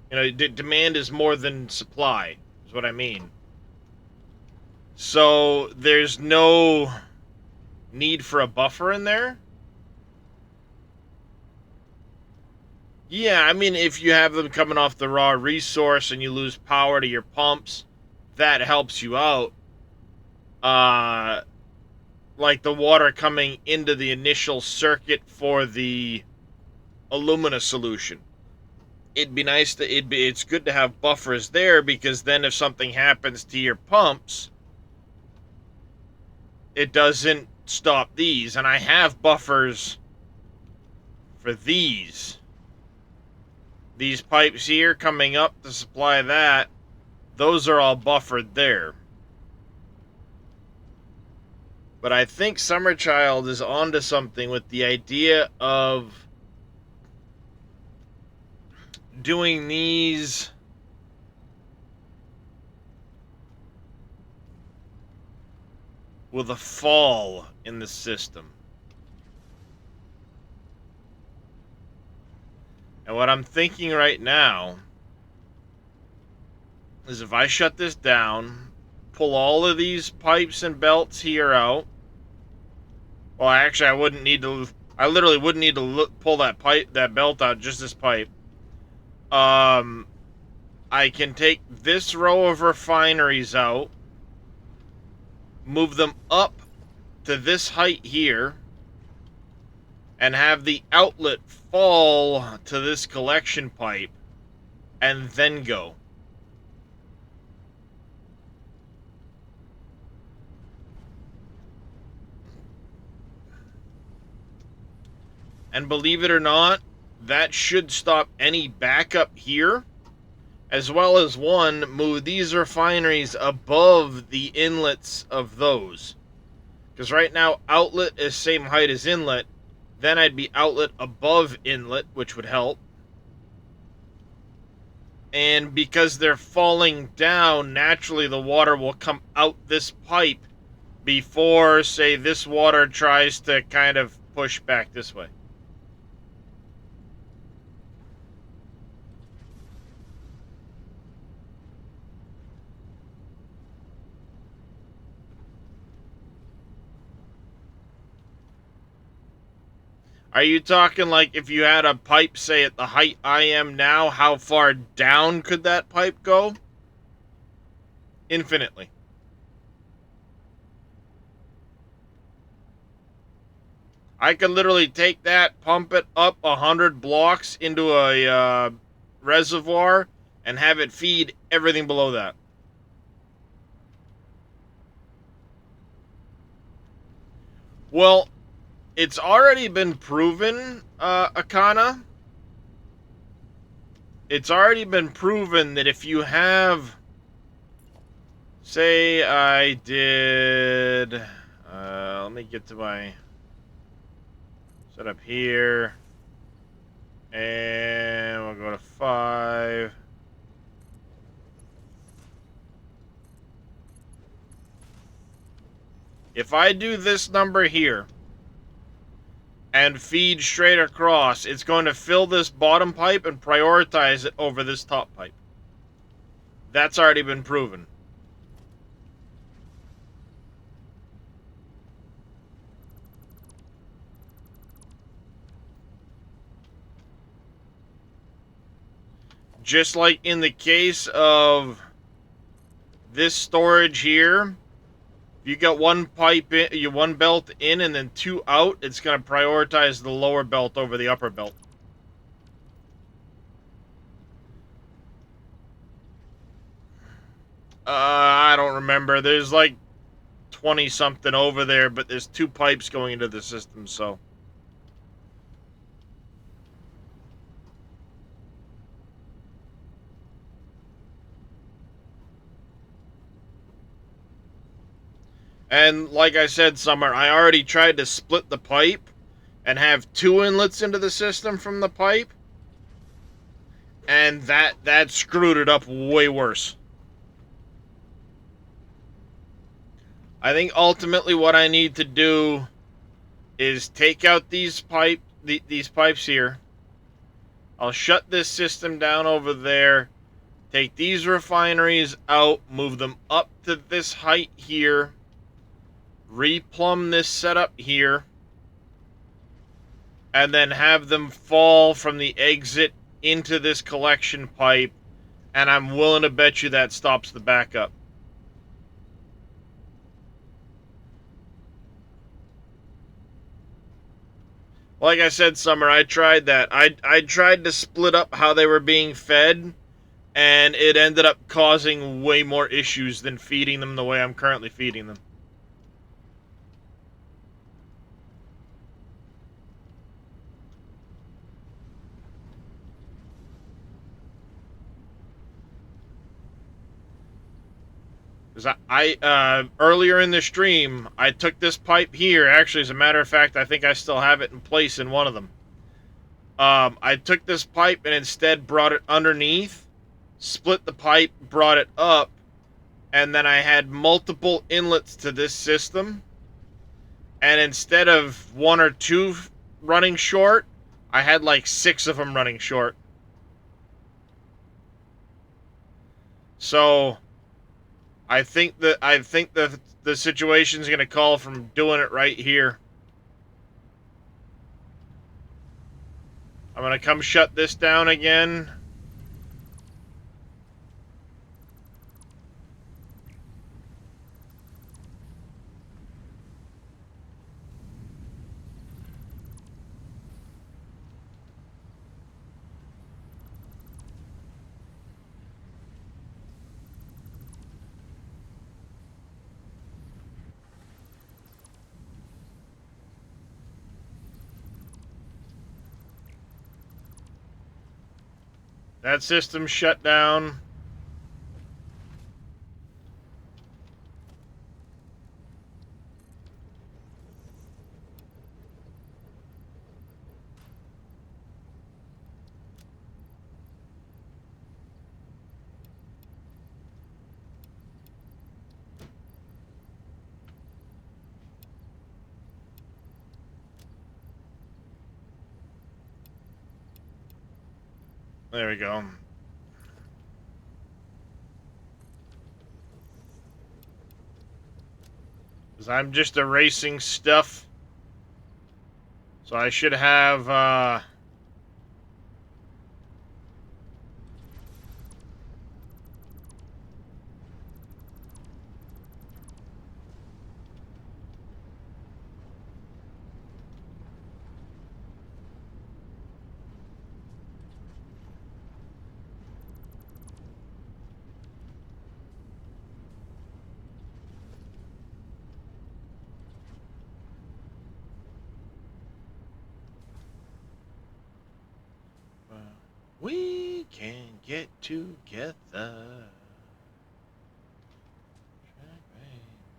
You know, demand is more than supply, is what I mean. So there's no need for a buffer in there. Yeah, I mean, if you have them coming off the raw resource and you lose power to your pumps, that helps you out. Like the water coming into the initial circuit for the alumina solution. It'd be nice to it's good to have buffers there, because then if something happens to your pumps, it doesn't stop these. And I have buffers for these pipes here coming up to supply that. Those are all buffered there. But I think Summerchild is onto something with the idea of doing these with a fall in the system. And what I'm thinking right now is, if I shut this down, pull all of these pipes and belts here out. Well, actually, I wouldn't need to. I literally wouldn't need to pull that belt out, just this pipe. I can take this row of refineries out, move them up to this height here, and have the outlet fall to this collection pipe, and then go. And believe it or not, that should stop any backup here, as well as one, move these refineries above the inlets of those. Because right now, outlet is same height as inlet. Then I'd be outlet above inlet, which would help. And because they're falling down, naturally the water will come out this pipe before, say, this water tries to kind of push back this way. Are you talking like if you had a pipe, say, at the height I am now, how far down could that pipe go? Infinitely. I could literally take that, pump it up 100 blocks into a reservoir, and have it feed everything below that. Well, it's already been proven, Akana. It's already been proven that if you have, say, I did, let me get to my setup here, and we'll go to 5. If I do this number here and feed straight across, it's going to fill this bottom pipe and prioritize it over this top pipe. That's already been proven. Just like in the case of this storage here, if you got one pipe in, one belt in and then 2 out, it's going to prioritize the lower belt over the upper belt. I don't remember. There's like 20 something over there, but there's 2 pipes going into the system, so. And like I said, Summer, I already tried to split the pipe and have 2 inlets into the system from the pipe, and that screwed it up way worse. I think ultimately what I need to do is take out these pipes here. I'll shut this system down over there, take these refineries out, move them up to this height here, replumb this setup here, and then have them fall from the exit into this collection pipe, and I'm willing to bet you that stops the backup. Like I said, Summer, I tried that. I tried to split up how they were being fed, and it ended up causing way more issues than feeding them the way I'm currently feeding them. Because earlier in the stream, I took this pipe here. Actually, as a matter of fact, I think I still have it in place in one of them. I took this pipe and instead brought it underneath, split the pipe, brought it up, and then I had multiple inlets to this system. And instead of 1 or 2 running short, I had like 6 of them running short. So I think the situation's going to call from doing it right here. I'm going to come shut this down again. That system shut down. There we go. Because I'm just erasing stuff. So I should have, we can get together.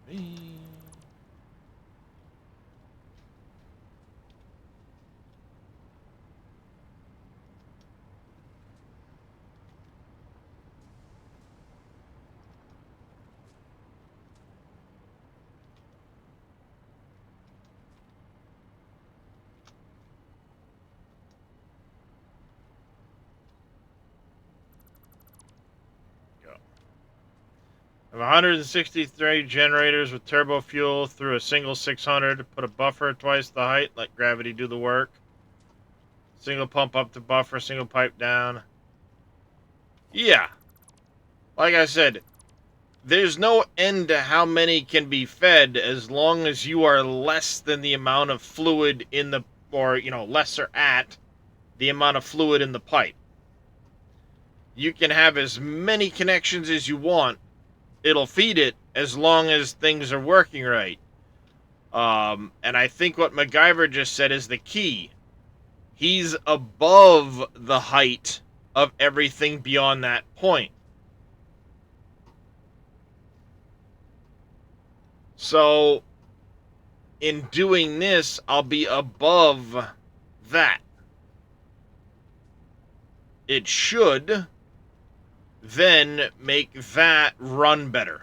Baby. Of 163 generators with turbo fuel through a single 600. Put a buffer twice the height. Let gravity do the work. Single pump up to buffer. Single pipe down. Yeah. Like I said, there's no end to how many can be fed as long as you are less than the amount of fluid in the... Or, lesser at the amount of fluid in the pipe. You can have as many connections as you want. It'll feed it as long as things are working right. And I think what MacGyver just said is the key. He's above the height of everything beyond that point. So, in doing this, I'll be above that. It should then make that run better.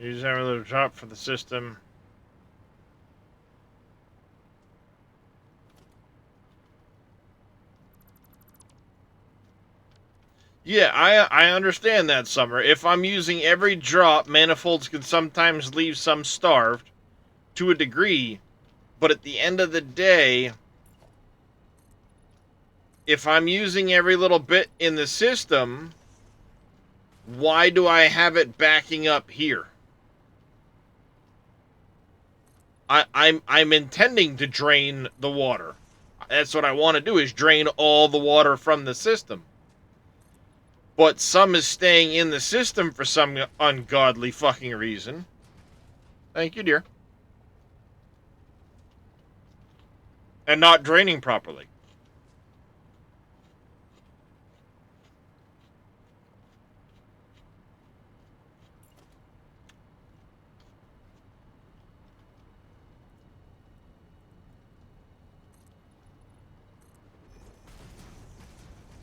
Use every little drop for the system. Yeah, I understand that, Summer. If I'm using every drop, manifolds can sometimes leave some starved, to a degree, but at the end of the day, if I'm using every little bit in the system, why do I have it backing up here? I'm intending to drain the water. That's what I want to do, is drain all the water from the system. But some is staying in the system for some ungodly fucking reason. Thank you, dear. And not draining properly.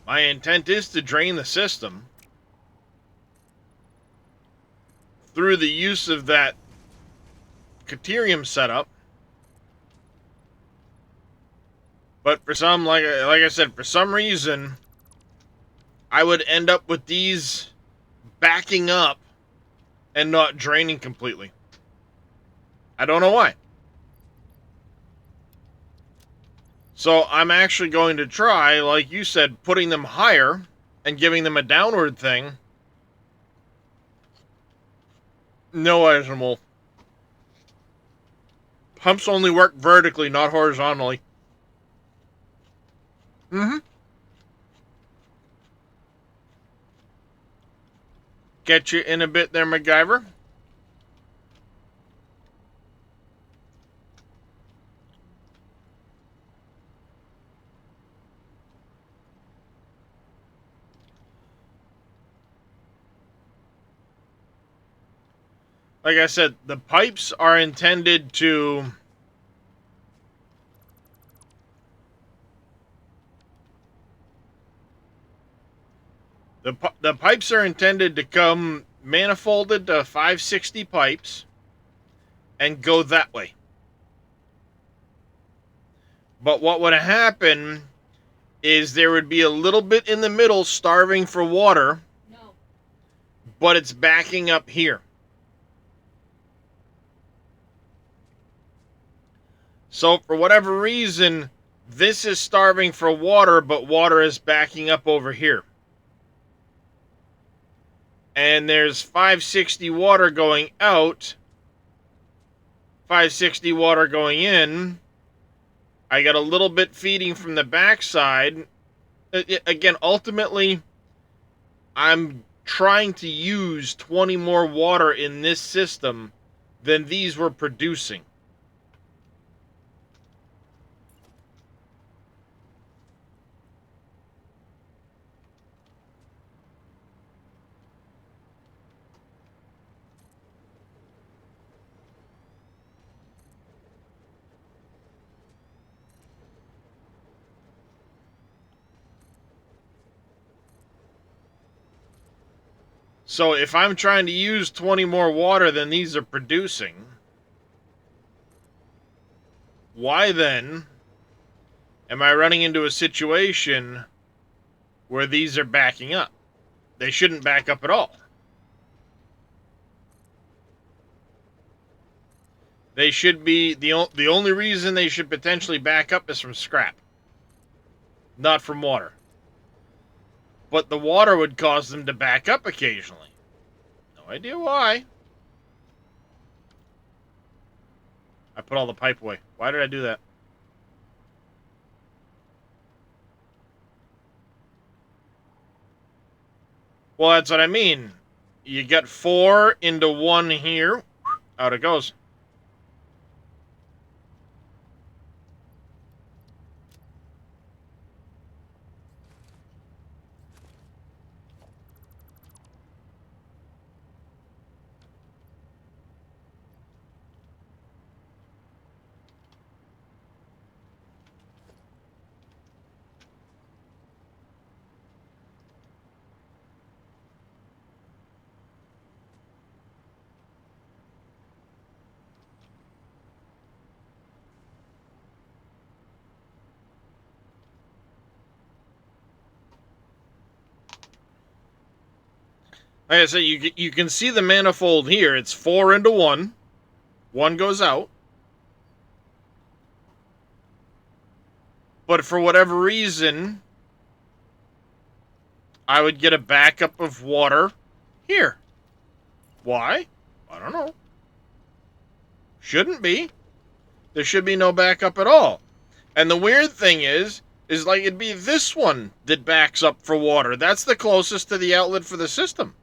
My intent is to drain the system through the use of that Caterium setup. But for some, like I said, for some reason, I would end up with these backing up and not draining completely. I don't know why. So I'm actually going to try, like you said, putting them higher and giving them a downward thing. No, Asimal. Pumps only work vertically, not horizontally. Mm-hmm. Get you in a bit there, MacGyver. Like I said, the pipes are intended to... The pipes are intended to come manifolded to 560 pipes and go that way. But what would happen is there would be a little bit in the middle starving for water. No. But it's backing up here. So for whatever reason, this is starving for water, but water is backing up over here. And there's 560 water going out, 560 water going in. I got a little bit feeding from the backside. Again, ultimately, I'm trying to use 20 more water in this system than these were producing. So if I'm trying to use 20 more water than these are producing, why then am I running into a situation where these are backing up? They shouldn't back up at all. They should be, the only reason they should potentially back up is from scrap, not from water. But the water would cause them to back up occasionally. No idea why. I put all the pipe away. Why did I do that? Well, that's what I mean. You get 4 into 1 here. Out it goes. Like I said, you can see the manifold here. It's 4 into 1. 1 goes out. But for whatever reason, I would get a backup of water here. Why? I don't know. Shouldn't be. There should be no backup at all. And the weird thing is like it'd be this one that backs up for water. That's the closest to the outlet for the system.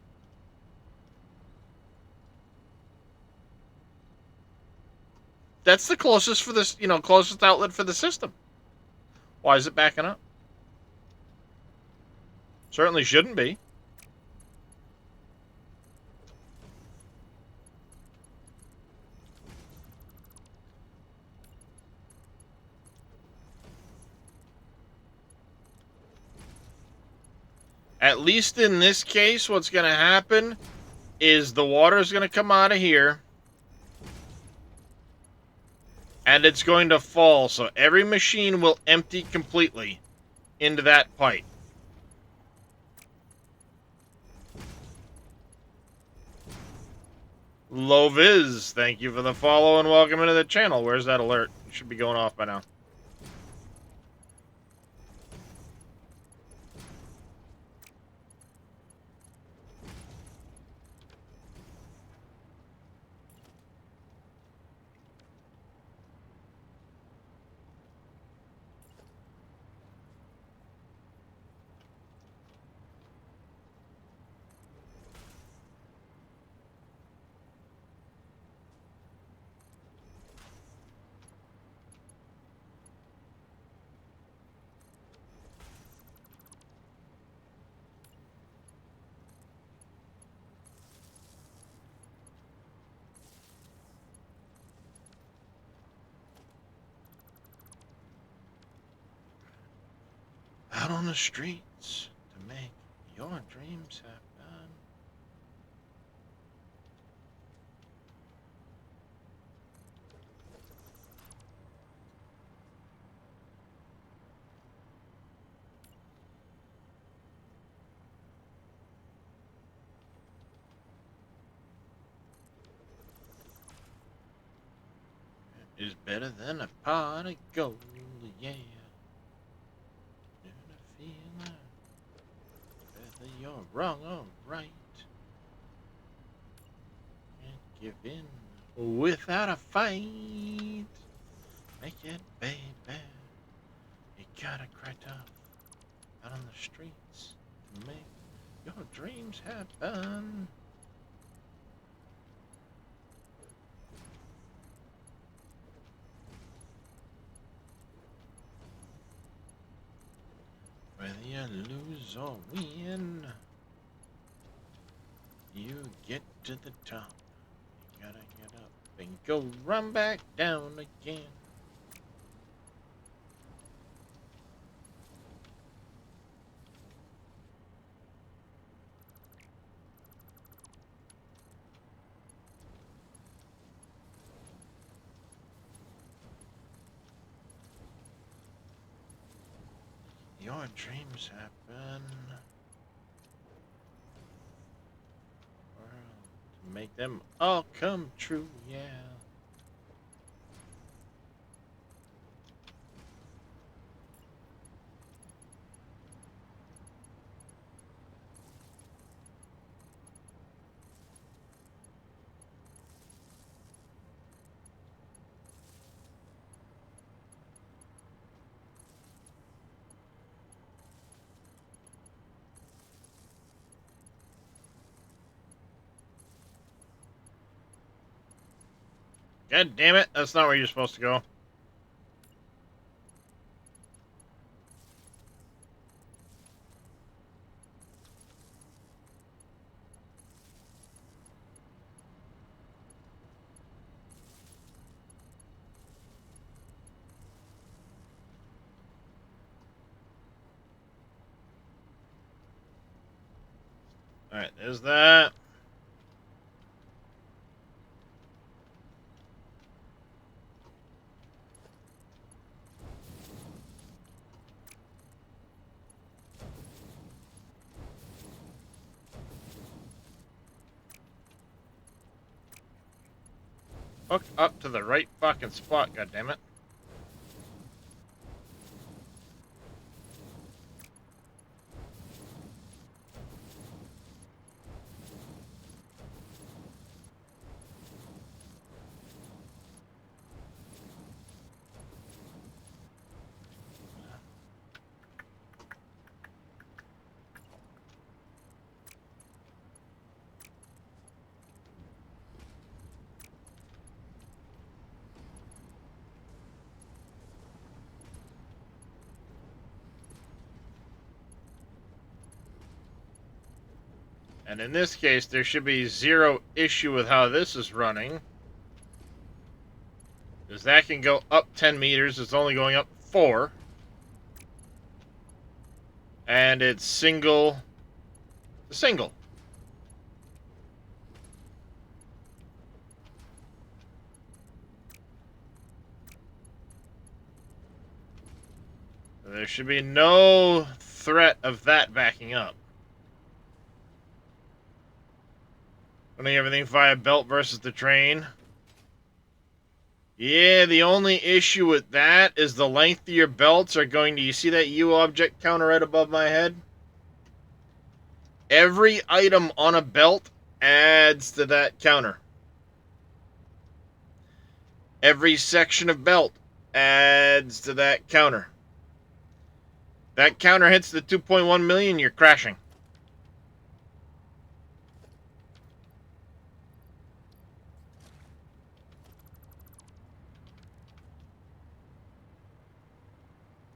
That's the closest for this, closest outlet for the system. Why is it backing up? Certainly shouldn't be. At least in this case, what's going to happen is the water is going to come out of here. And it's going to fall, so every machine will empty completely into that pipe. Loviz, thank you for the follow and welcome into the channel. Where's that alert? It should be going off by now. Out on the streets to make your dreams happen. Is better than a pot of gold, yeah. Feeling whether you're wrong or right. Can't give in without a fight. Make it, baby. You gotta cry tough out on the streets to make your dreams happen. Whether you lose or win, you get to the top. You gotta get up and go run back down again. Your dreams happen. To make them all come true, yeah. God damn it, that's not where you're supposed to go. Alright, there's that. Hook up to the right fucking spot, goddammit. And in this case, there should be zero issue with how this is running. Because that can go up 10 meters. It's only going up 4. And it's single to single. There should be no threat of that backing up. Running everything via belt versus the train. Yeah, the only issue with that is the length of your belts are going to... You see that U object counter right above my head? Every item on a belt adds to that counter. Every section of belt adds to that counter. That counter hits the 2.1 million, you're crashing.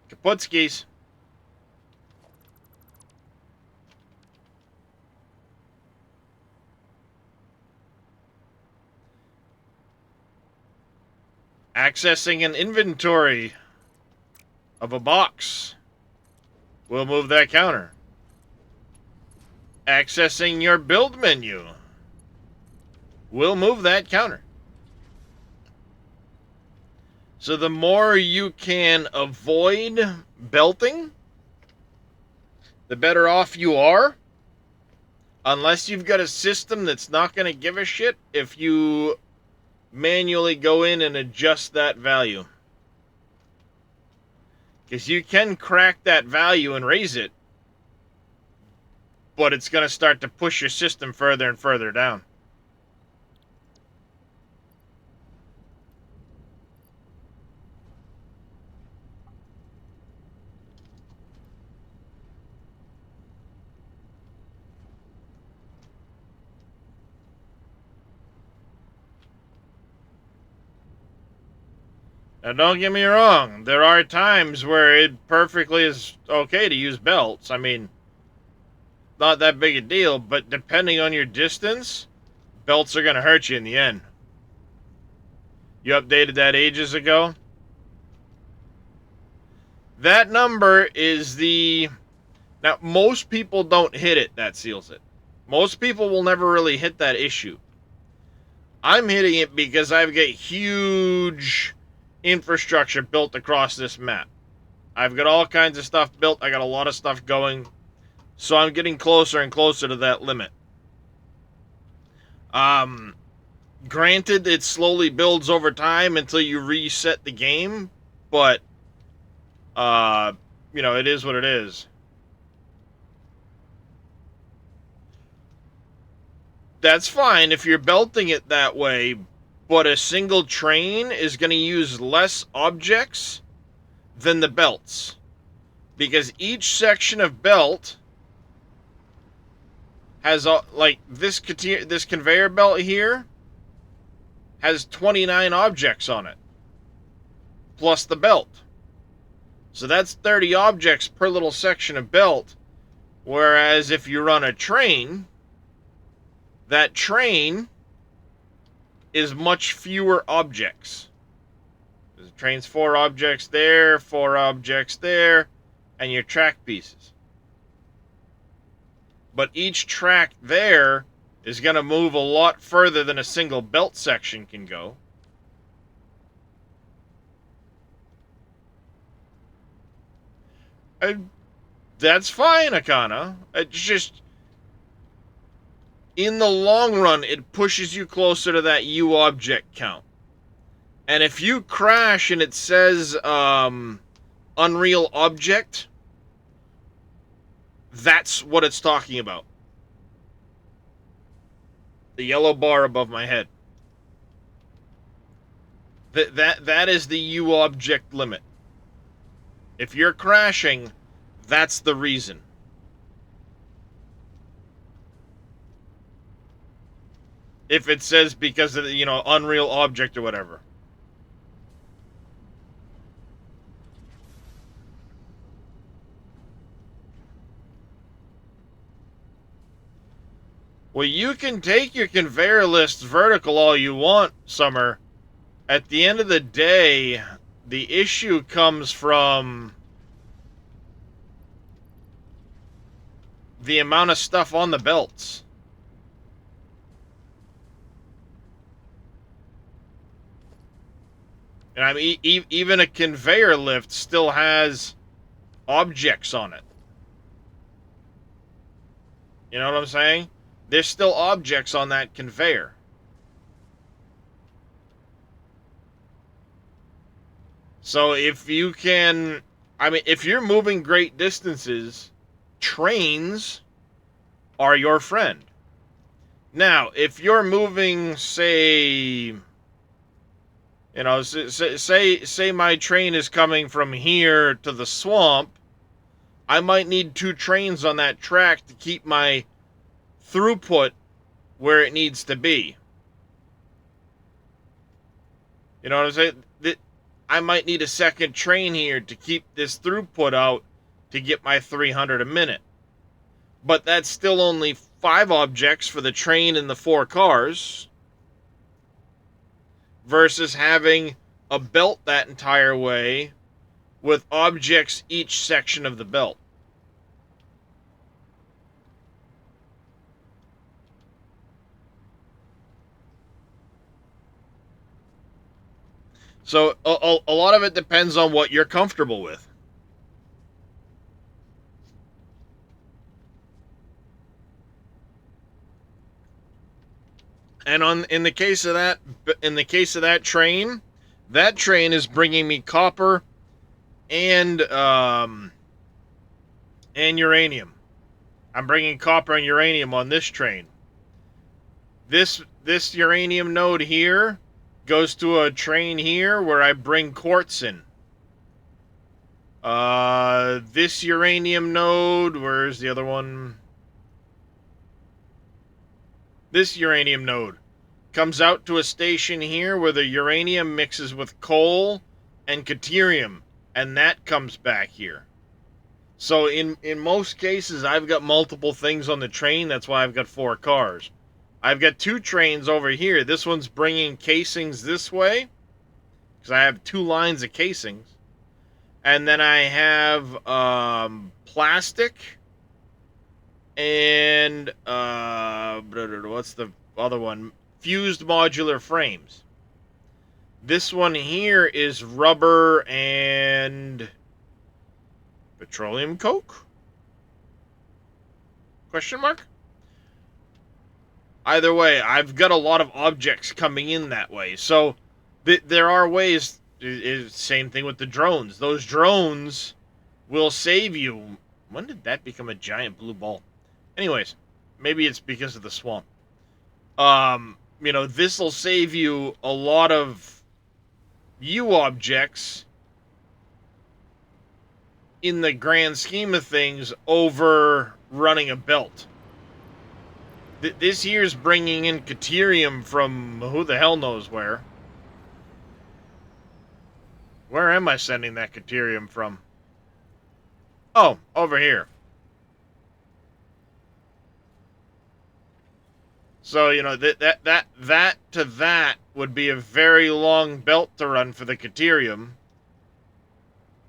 Kaputskis. Accessing an inventory of a box. We'll move that counter. Accessing your build menu. We'll move that counter. So the more you can avoid belting, the better off you are. Unless you've got a system that's not going to give a shit if you manually go in and adjust that value. Because you can crack that value and raise it, but it's going to start to push your system further and further down. Now, don't get me wrong. There are times where it perfectly is okay to use belts. I mean, not that big a deal, but depending on your distance, belts are going to hurt you in the end. You updated that ages ago. That number is the... Now, most people don't hit it, that seals it. Most people will never really hit that issue. I'm hitting it because I've got huge infrastructure built across this map. I've got all kinds of stuff built. I got a lot of stuff going. So I'm getting closer and closer to that limit. Granted, it slowly builds over time until you reset the game, but, you know, it is what it is. That's fine if you're belting it that way, but a single train is going to use less objects than the belts. Because each section of belt has, like, this conveyor belt here has 29 objects on it, plus the belt. So that's 30 objects per little section of belt, whereas if you run a train, that train is much fewer objects. The train's 4 objects there, 4 objects there, and your track pieces. But each track there is going to move a lot further than a single belt section can go. And that's fine, Akana. It's just, in the long run, it pushes you closer to that U object count. And if you crash and it says Unreal Object, that's what it's talking about. The yellow bar above my head. That is the U object limit. If you're crashing, that's the reason. If it says because of the, you know, Unreal Object or whatever. Well, you can take your conveyor lists vertical all you want, Summer. At the end of the day, the issue comes from the amount of stuff on the belts. And I mean, even a conveyor lift still has objects on it. You know what I'm saying? There's still objects on that conveyor. So if you can, I mean, if you're moving great distances, trains are your friend. Now, if you're moving, say, you know, say my train is coming from here to the swamp, I might need 2 trains on that track to keep my throughput where it needs to be. You know what I'm saying? I might need a second train here to keep this throughput out to get my 300 a minute. But that's still only 5 objects for the train and the 4 cars versus having a belt that entire way with objects each section of the belt. So a lot of it depends on what you're comfortable with. And in the case of that train is bringing me copper and uranium. I'm bringing copper and uranium on this train. This uranium node here goes to a train here where I bring quartz in. This uranium node, where's the other one? This uranium node comes out to a station here where the uranium mixes with coal and deuterium, and that comes back here. So in most cases, I've got multiple things on the train. That's why I've got 4 cars. I've got 2 trains over here. This one's bringing casings this way, because I have 2 lines of casings. And then I have plastic and what's the other one? Fused modular frames. This one here is rubber and petroleum coke? Question mark? Either way, I've got a lot of objects coming in that way. So there are ways. Same thing with the drones. Those drones will save you. When did that become a giant blue ball? Anyways, maybe it's because of the swamp. This will save you a lot of U objects in the grand scheme of things over running a belt. This here's bringing in deuterium from who the hell knows where. Where am I sending that deuterium from? Oh, over here. So, that would be a very long belt to run for the deuterium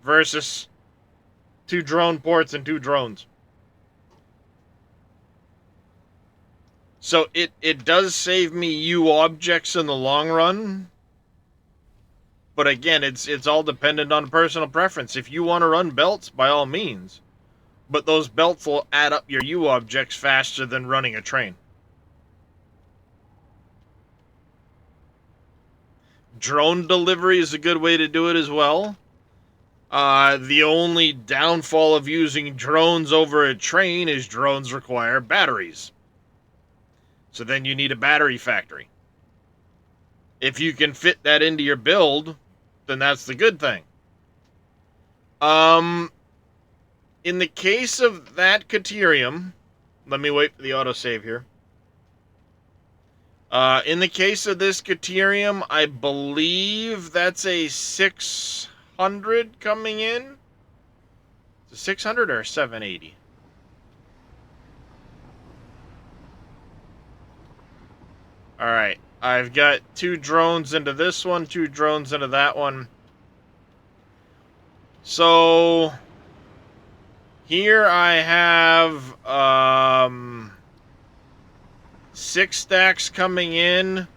versus 2 drone ports and 2 drones. So it does save me U objects in the long run. But again, it's all dependent on personal preference. If you want to run belts, by all means. But those belts will add up your U objects faster than running a train. Drone delivery is a good way to do it as well. The only downfall of using drones over a train is drones require batteries. So then you need a battery factory. If you can fit that into your build, then that's the good thing. In the case of that deuterium, let me wait for the autosave here. In the case of this deuterium, I believe that's a 600 coming in. Is it 600 or 780? Alright, I've got 2 drones into this one, 2 drones into that one. So here I have 6 stacks coming in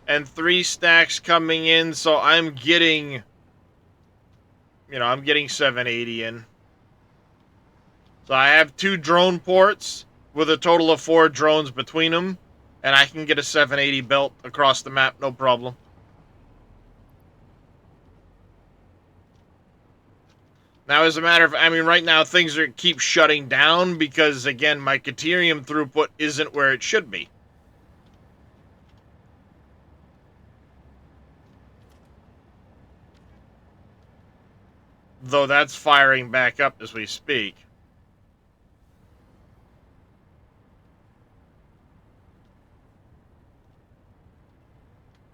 and 3 stacks coming in, so I'm getting 780 in. So I have 2 drone ports with a total of 4 drones between them, and I can get a 780 belt across the map, no problem. Now, as a matter of, right now things keep shutting down because, again, my deuterium throughput isn't where it should be. Though that's firing back up as we speak.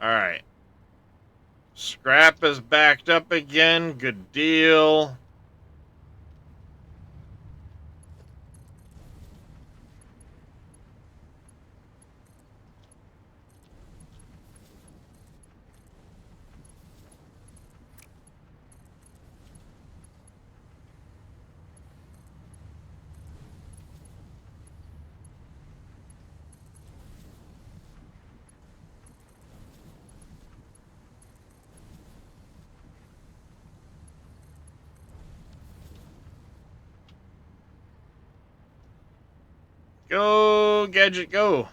Alright. Scrap is backed up again. Good deal. Go, Gadget, go.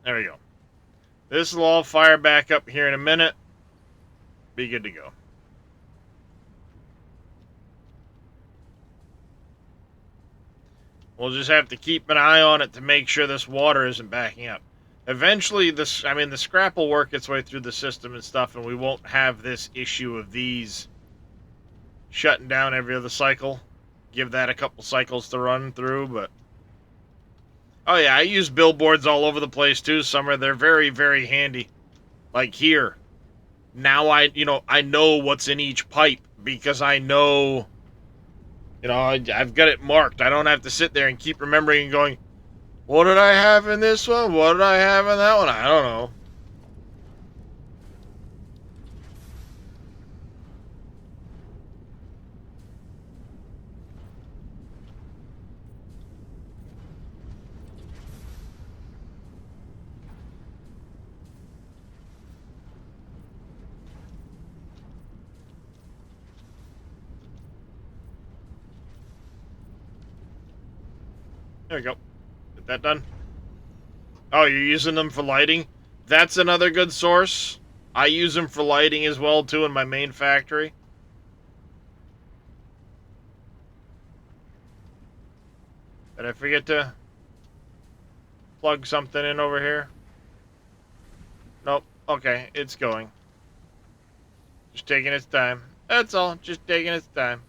There we go. This will all fire back up here in a minute. Be good to go. We'll just have to keep an eye on it to make sure this water isn't backing up. Eventually, the scrap will work its way through the system and stuff, and we won't have this issue of these shutting down every other cycle. Give that a couple cycles to run through, but... Oh yeah, I use billboards all over the place too, Summer. They're very, very handy. Like here. Now I know what's in each pipe because I know... I've got it marked. I don't have to sit there and keep remembering and going, what did I have in this one? What did I have in that one? I don't know. There we go. Get that done. Oh, you're using them for lighting? That's another good source. I use them for lighting as well, too, in my main factory. Did I forget to plug something in over here? Nope. Okay, it's going. Just taking its time. That's all. Just taking its time.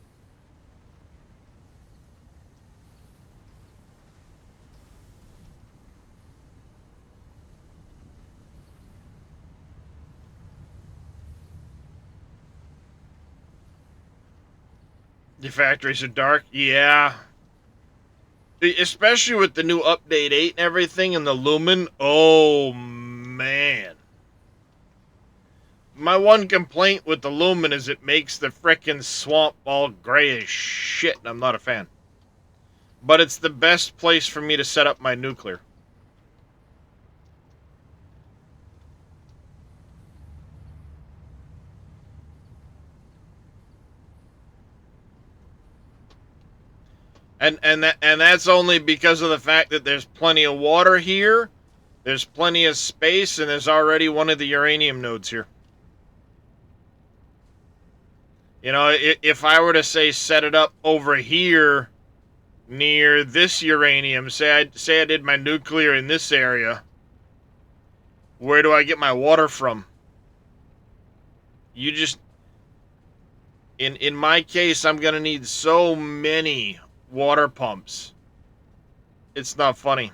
The factories are dark? Yeah. Especially with the new update 8 and everything and the lumen. Oh, man. My one complaint with the lumen is it makes the frickin' swamp all gray as shit, and I'm not a fan. But it's the best place for me to set up my nuclear. And that's only because of the fact that there's plenty of water here, there's plenty of space, and there's already one of the uranium nodes here. If I were to say set it up over here near this uranium, say I did my nuclear in this area, where do I get my water from? You just in my case, I'm gonna need so many water pumps. It's not funny.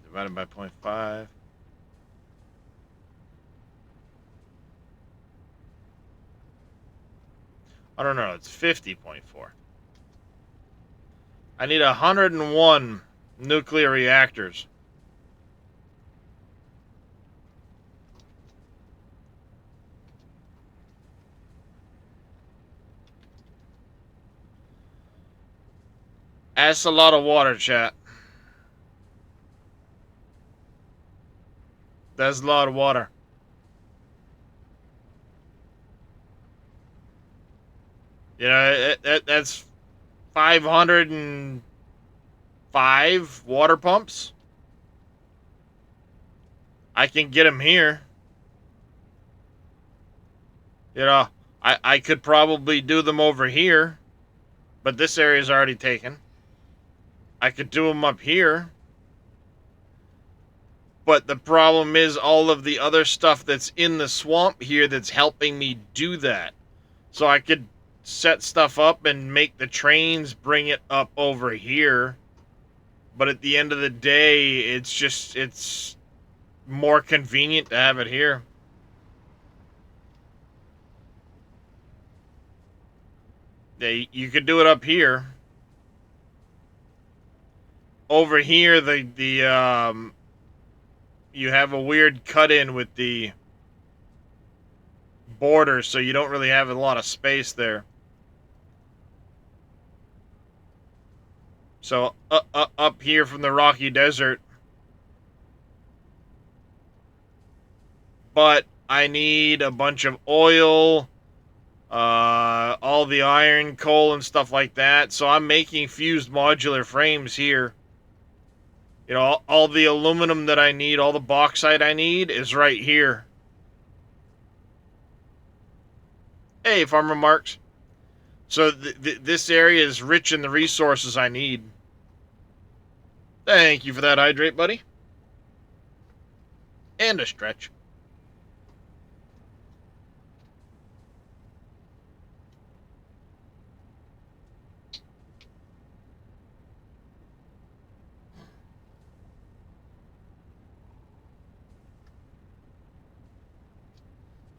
Divided by 0.5. I don't know, it's 50.4. I need 101 nuclear reactors. That's a lot of water, chat. That's a lot of water. That's 505 water pumps. I can get them here. I could probably do them over here, but this area is already taken. I could do them up here. But the problem is all of the other stuff that's in the swamp here that's helping me do that. So I could set stuff up and make the trains bring it up over here. But at the end of the day, it's more convenient to have it here. You could do it up here. Over here, you have a weird cut-in with the border, so you don't really have a lot of space there. So up here from the Rocky Desert. But I need a bunch of oil, all the iron, coal, and stuff like that. So I'm making fused modular frames here. You know, all the aluminum that I need, all the bauxite I need is right here. Hey, Farmer Marks. So this area is rich in the resources I need. Thank you for that hydrate, buddy. And a stretch.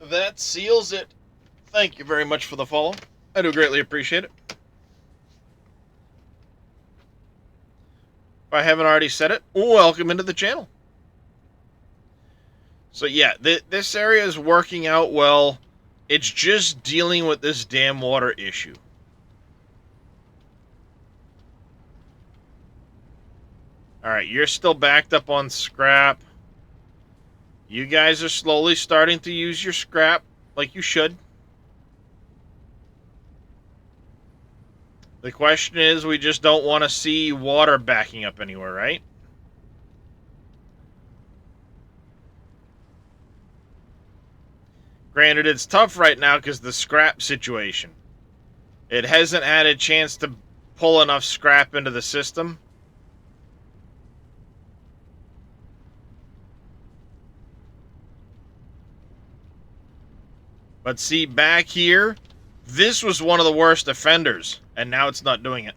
That seals it. Thank you very much for the follow. I do greatly appreciate it. If I haven't already said it, welcome into the channel. So yeah, this area is working out well. It's just dealing with this damn water issue. Alright, you're still backed up on scrap. You guys are slowly starting to use your scrap like you should. The question is, we just don't want to see water backing up anywhere, right? Granted, it's tough right now because the scrap situation. It hasn't had a chance to pull enough scrap into the system. But see, back here, this was one of the worst offenders, and now it's not doing it.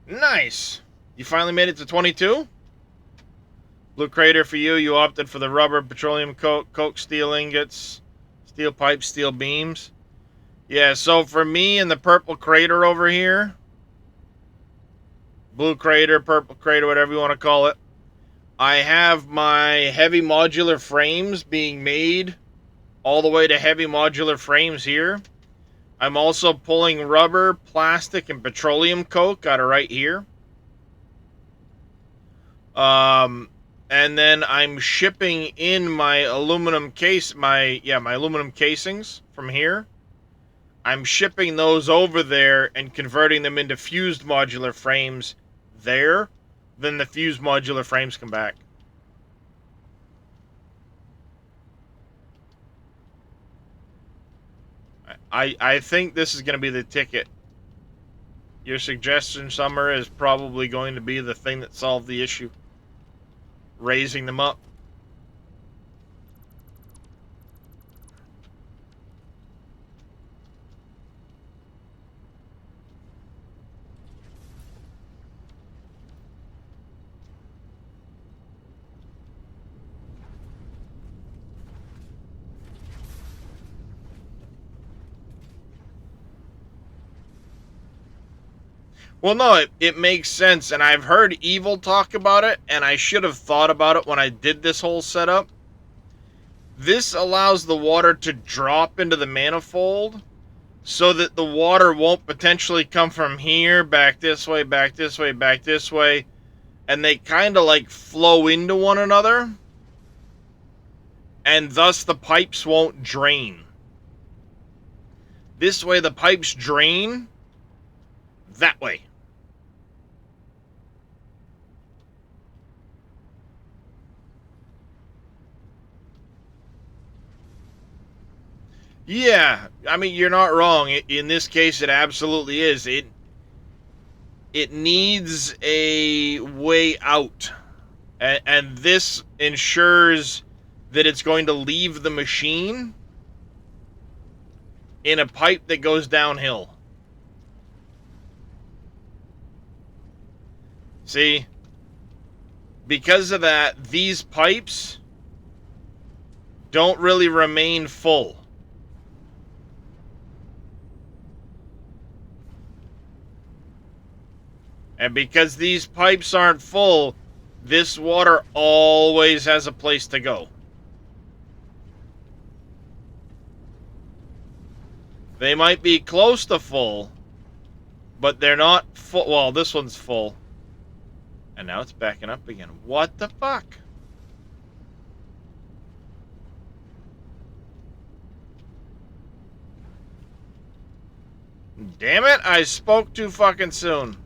Nice! You finally made it to 22? Blue Crater for you. You opted for the rubber, petroleum coke, steel ingots, steel pipes, steel beams. Yeah, so for me and the purple crater over here, blue crater, purple crater, whatever you want to call it, I have my heavy modular frames being made all the way to heavy modular frames here. I'm also pulling rubber, plastic, and petroleum coke out of right here. And then I'm shipping in my aluminum case, my aluminum casings from here. I'm shipping those over there and converting them into fused modular frames there. Then the fused modular frames come back. I think this is going to be the ticket. Your suggestion, Summer, is probably going to be the thing that solved the issue. Raising them up. Well, no, it makes sense, and I've heard Evil talk about it, and I should have thought about it when I did this whole setup. This allows the water to drop into the manifold so that the water won't potentially come from here, back this way, back this way, back this way, and they kind of like flow into one another, and thus the pipes won't drain. This way the pipes drain that way. Yeah, I mean, you're not wrong. In this case, it absolutely is. It needs a way out. And this ensures that it's going to leave the machine in a pipe that goes downhill. See? Because of that, these pipes don't really remain full. And because these pipes aren't full, this water always has a place to go. They might be close to full, But they're not full. Well, this one's full. And now it's backing up again. What the fuck? Damn it, I spoke too fucking soon.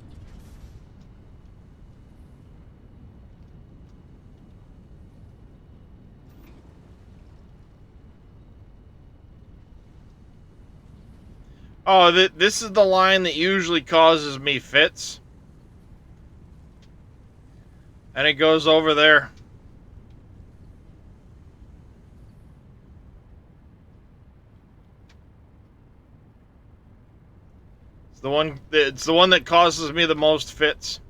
Oh, this is the line that usually causes me fits. And it goes over there. It's the one that causes me the most fits.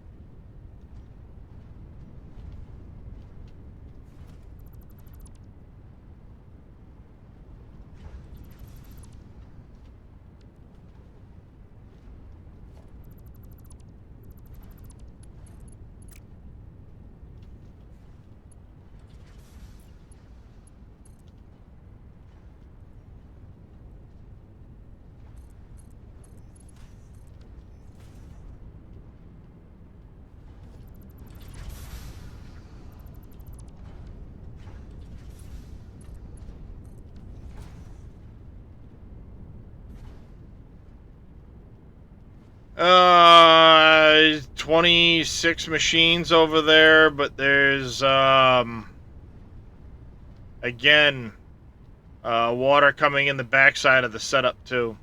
Uh, 26 machines over there, but there's, again, water coming in the backside of the setup, too.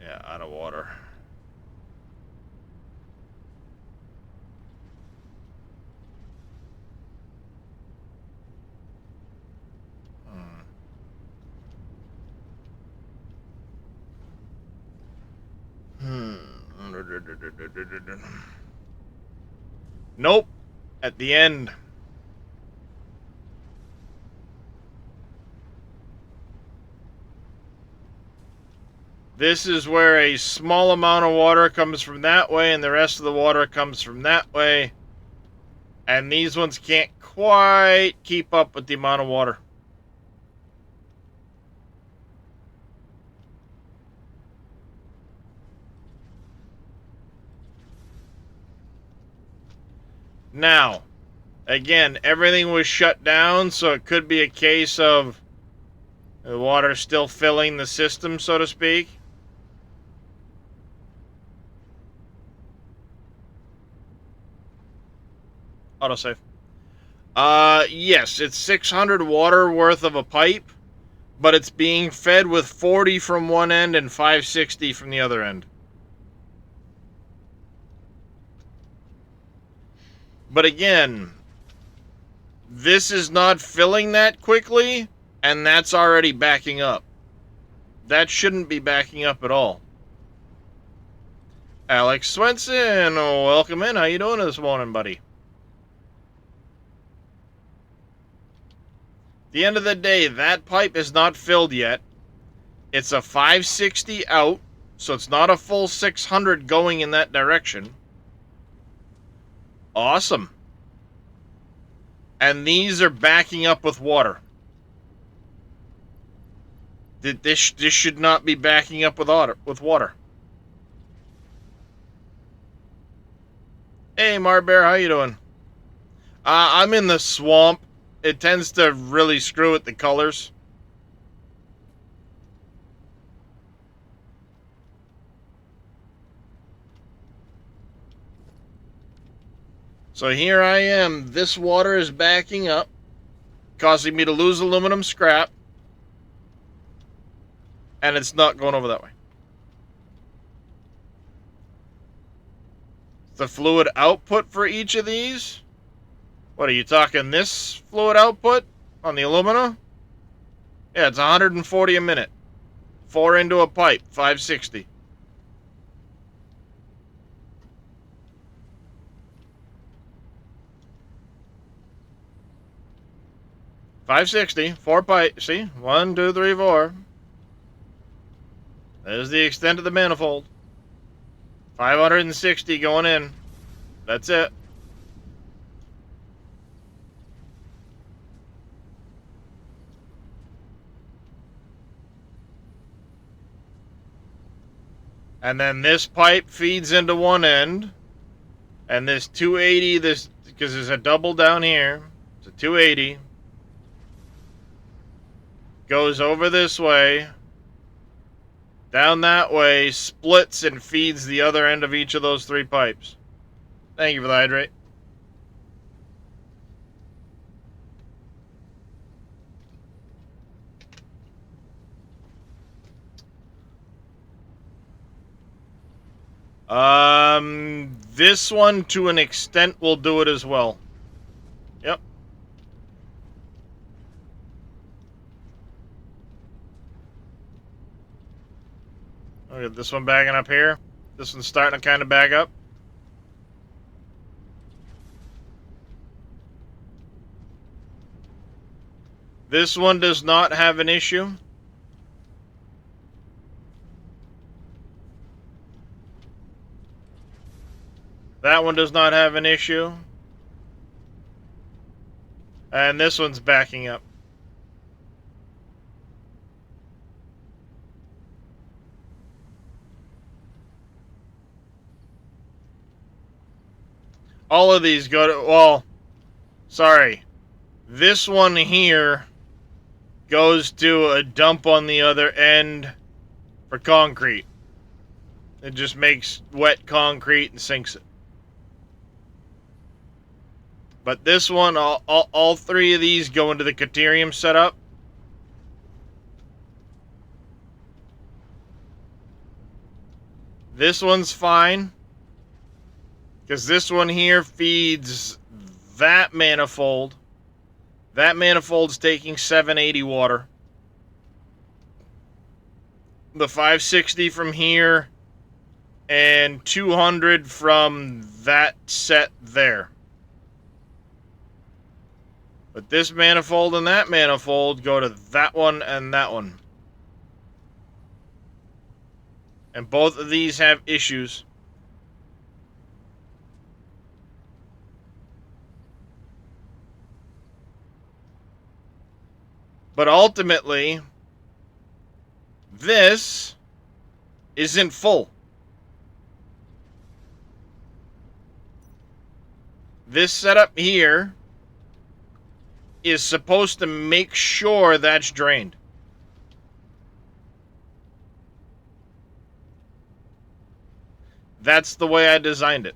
Yeah, out of water. Nope. At the end. This is where a small amount of water comes from that way and the rest of the water comes from that way. And these ones can't quite keep up with the amount of water. Now, again, everything was shut down, so it could be a case of the water still filling the system, so to speak. Autosave. Yes, it's 600 water worth of a pipe, but it's being fed with 40 from one end and 560 from the other end. But again, this is not filling that quickly, and that's already backing up. That shouldn't be backing up at all. Alex Swenson, welcome in. How you doing this morning, buddy? At the end of the day, that pipe is not filled yet. It's a 560 out, so it's not a full 600 going in that direction. Awesome. And these are backing up with water. This should not be backing up with water. Hey, Marbear, how you doing? I'm in the swamp. It tends to really screw with the colors. So here I am. This water is backing up, causing me to lose aluminum scrap. And it's not going over that way. The fluid output for each of these? What are you talking, this fluid output on the alumina? Yeah, it's 140 a minute. 4 into a pipe, 560. $560, 4 pipe. See? 1, 2, 3, 4. There's the extent of the manifold. 560 going in. That's it. And then this pipe feeds into one end. And this 280, because there's a double down here. It's a 280. Goes over this way. Down that way, splits and feeds the other end of each of those three pipes. Thank you for the hydrate. This one to an extent will do it as well. Yep. Look at this one backing up here. This one's starting to kind of back up. This one does not have an issue. That one does not have an issue. And this one's backing up. All of these go to, well, sorry. This one here goes to a dump on the other end for concrete. It just makes wet concrete and sinks it. But this one, all three of these go into the Caterium setup. This one's fine, because this one here feeds that manifold. That manifold's taking 780 water. The 560 from here, and 200 from that set there. But this manifold and that manifold go to that one and that one. And both of these have issues. But ultimately, this isn't full. This setup here is supposed to make sure that's drained. That's the way I designed it.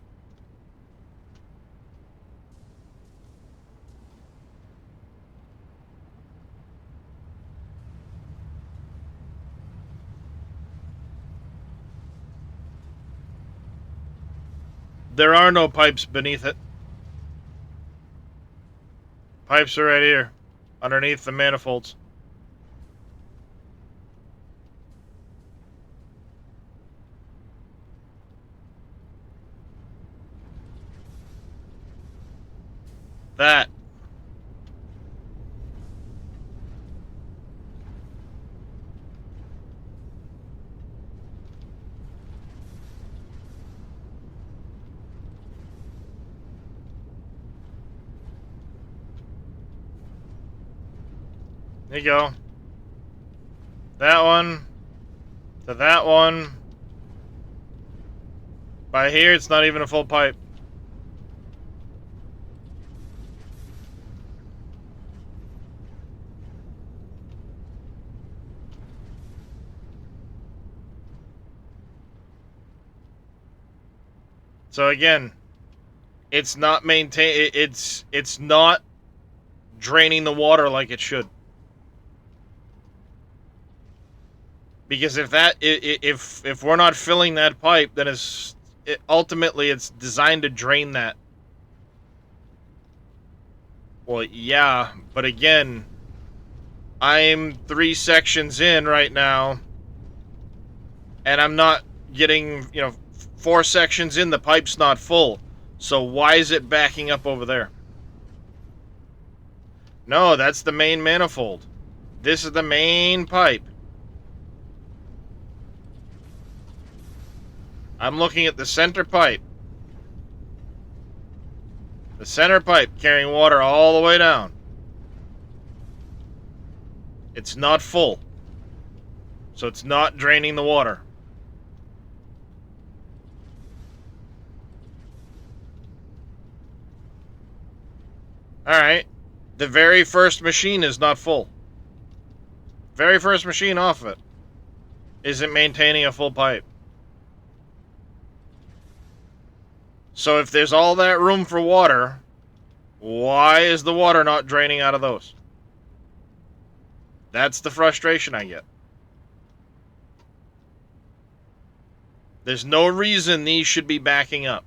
There are no pipes beneath it. Pipes are right here, underneath the manifolds. That. There you go. That one. To that one. By here, it's not even a full pipe. So again, it's not it's not draining the water like it should. Because if we're not filling that pipe, then ultimately it's designed to drain that. Well, yeah, but again, I'm 3 sections in right now, and I'm not getting, 4 sections in, the pipe's not full. So why is it backing up over there? No, that's the main manifold. This is the main pipe. I'm looking at the center pipe. The center pipe carrying water all the way down. It's not full. So it's not draining the water. Alright. The very first machine is not full. Very first machine off of it isn't maintaining a full pipe. So if there's all that room for water, why is the water not draining out of those? That's the frustration I get. There's no reason these should be backing up.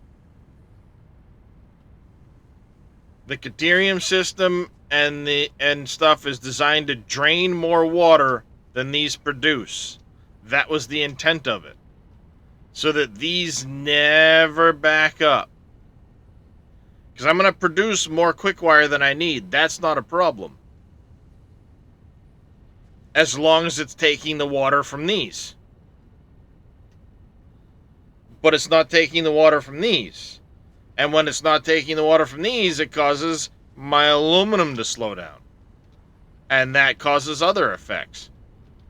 The Caterium system and stuff is designed to drain more water than these produce. That was the intent of it. So that these never back up. Because I'm going to produce more quickwire than I need. That's not a problem. As long as it's taking the water from these. But it's not taking the water from these. And when it's not taking the water from these, it causes my aluminum to slow down. And that causes other effects.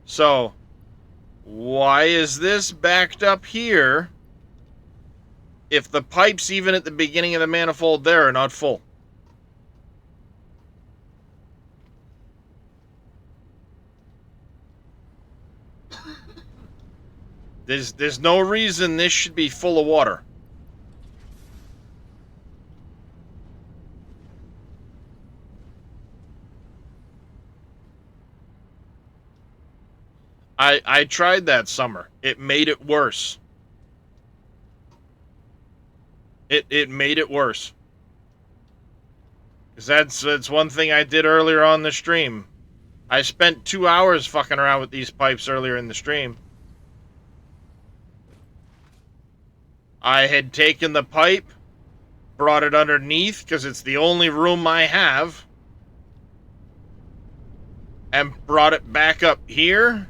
So, why is this backed up here if the pipes, even at the beginning of the manifold there, are not full? There's no reason this should be full of water. I tried that summer. It made it worse. It made it worse. Because that's one thing I did earlier on the stream. I spent 2 hours fucking around with these pipes earlier in the stream. I had taken the pipe, brought it underneath, because it's the only room I have, and brought it back up here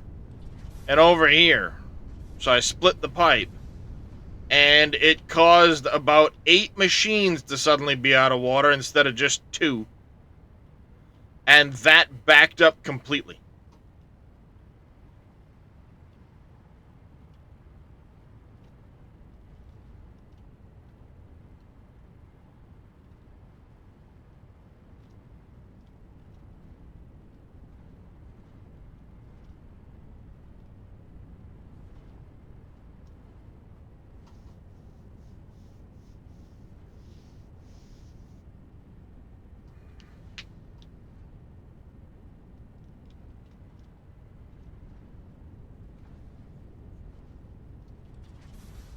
and over here. So I split the pipe. And it caused about 8 machines to suddenly be out of water instead of just 2. And that backed up completely.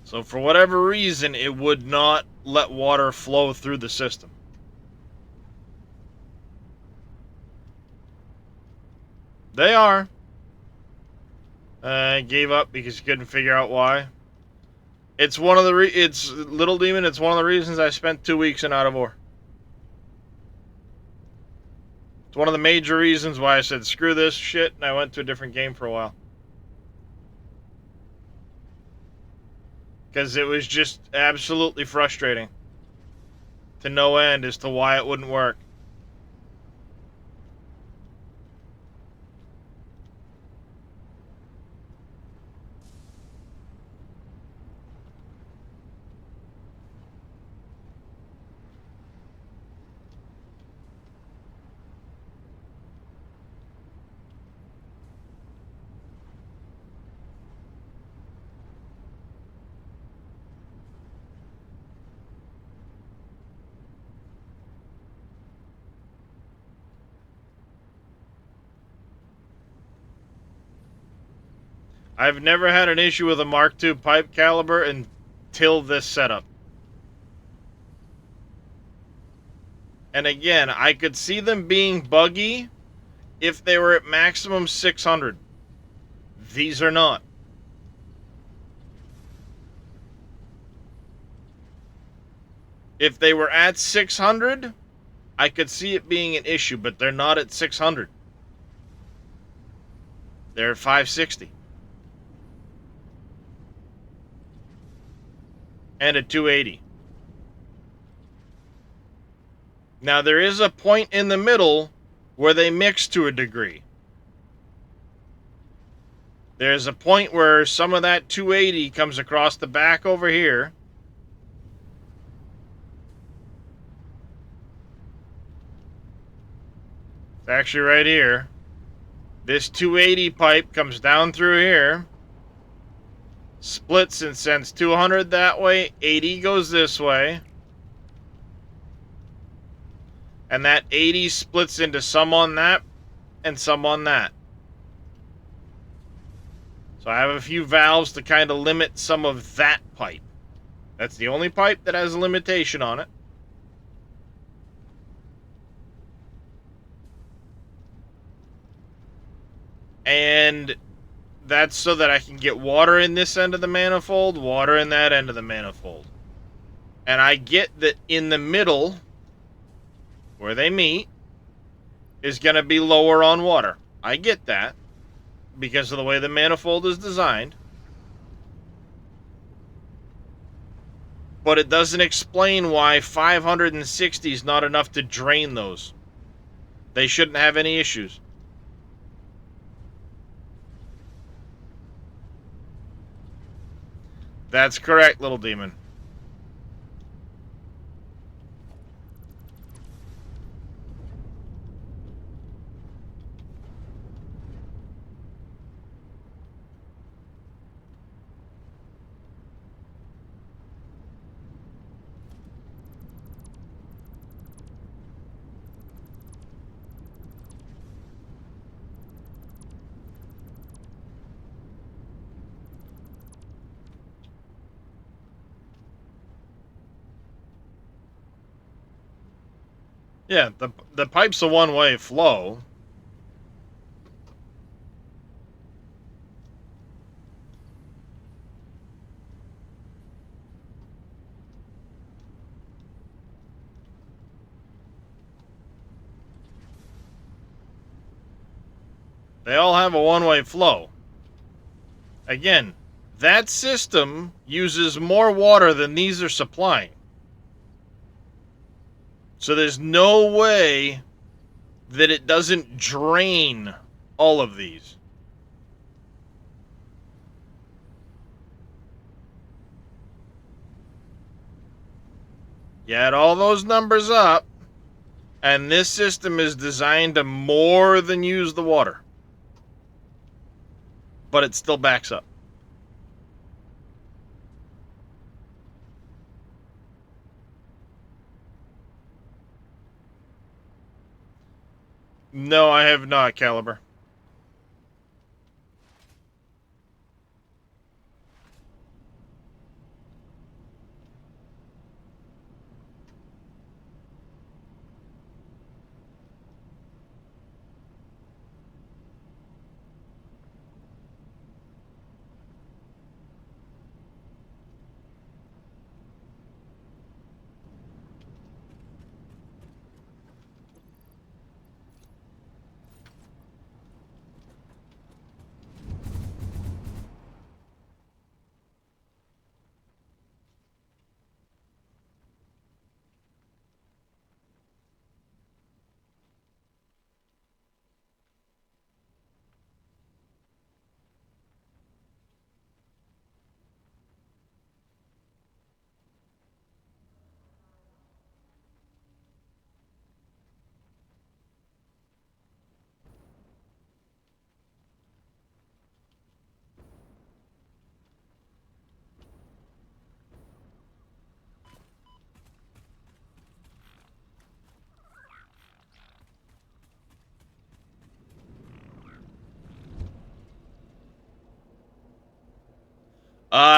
So for whatever reason, it would not let water flow through the system. They are. Gave up because you couldn't figure out why. It's one of the it's Little Demon. It's one of the reasons I spent 2 weeks in Out of War. It's one of the major reasons why I said screw this shit and I went to a different game for a while. Because it was just absolutely frustrating to no end as to why it wouldn't work. I've never had an issue with a Mark II pipe caliber until this setup. And again, I could see them being buggy if they were at maximum 600. These are not. If they were at 600, I could see it being an issue, but they're not at 600. They're at 560. and a 280. Now, there is a point in the middle where they mix to a degree. There's a point where some of that 280 comes across the back over here. It's actually right here. This 280 pipe comes down through here, splits and sends 200 that way, 80 goes this way, and that 80 splits into some on that and some on that. So I have a few valves to kind of limit some of that pipe. That's the only pipe that has a limitation on it. And that's so that I can get water in this end of the manifold, water in that end of the manifold. And I get that in the middle, where they meet, is going to be lower on water. I get that, because of the way the manifold is designed. But it doesn't explain why 560 is not enough to drain those. They shouldn't have any issues. That's correct, little demon. Yeah, the pipe's a one-way flow. They all have a one-way flow. Again, that system uses more water than these are supplying. So there's no way that it doesn't drain all of these. You add all those numbers up, and this system is designed to more than use the water. But it still backs up. No, I have not, Caliber.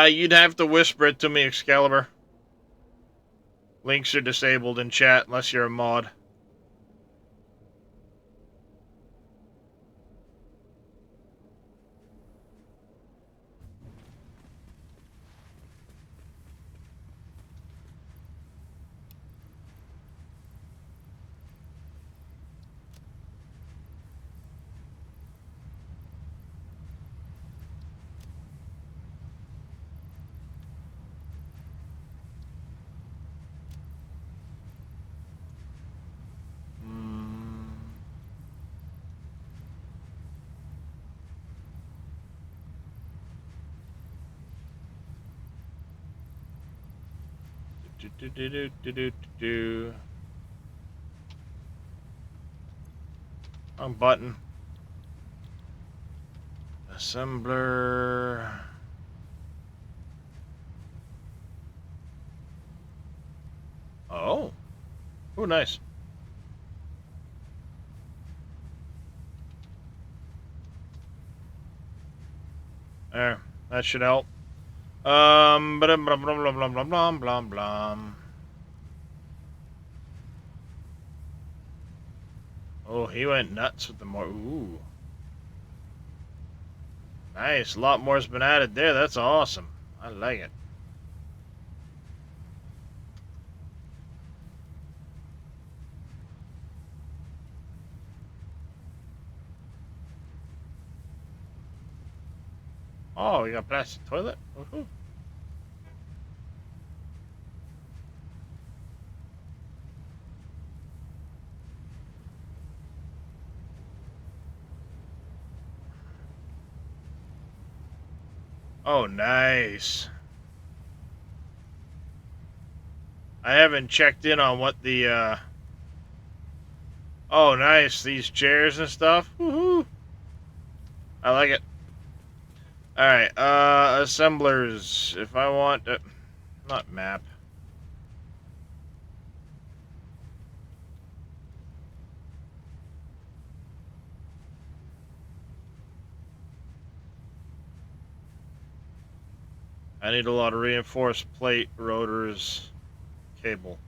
You'd have to whisper it to me, Excalibur. Links are disabled in chat unless you're a mod. Wrong button. Assembler. Oh. Oh, nice. There. That should help. Blah, blah, blah, blah, blah, blah, blah, blah, blah. Oh, he went nuts with the more. Ooh. Nice. A lot more's been added there. That's awesome. I like it. Oh, we got a plastic toilet? Woohoo. Oh, nice. I haven't checked in on what the, Oh, nice. These chairs and stuff. Woohoo. I like it. Alright, assemblers. If I want... not map. I need a lot of reinforced plate, rotors, cable.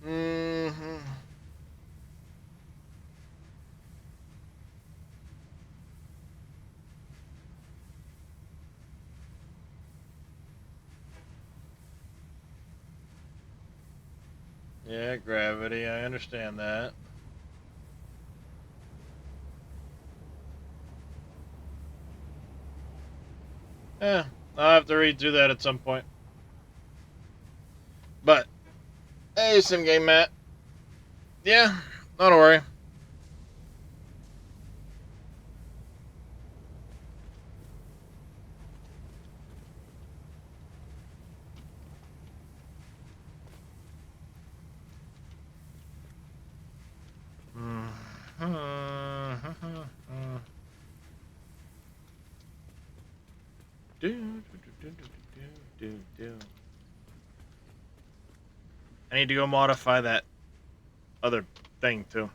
Mm-hmm. Yeah, gravity. I understand that. Yeah, I'll have to read through that at some point. But, hey, sim game Matt. Yeah, not a worry. I need to go modify that other thing too.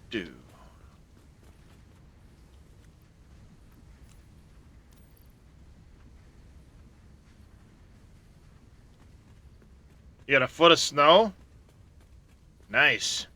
Do. You got a foot of snow? Nice.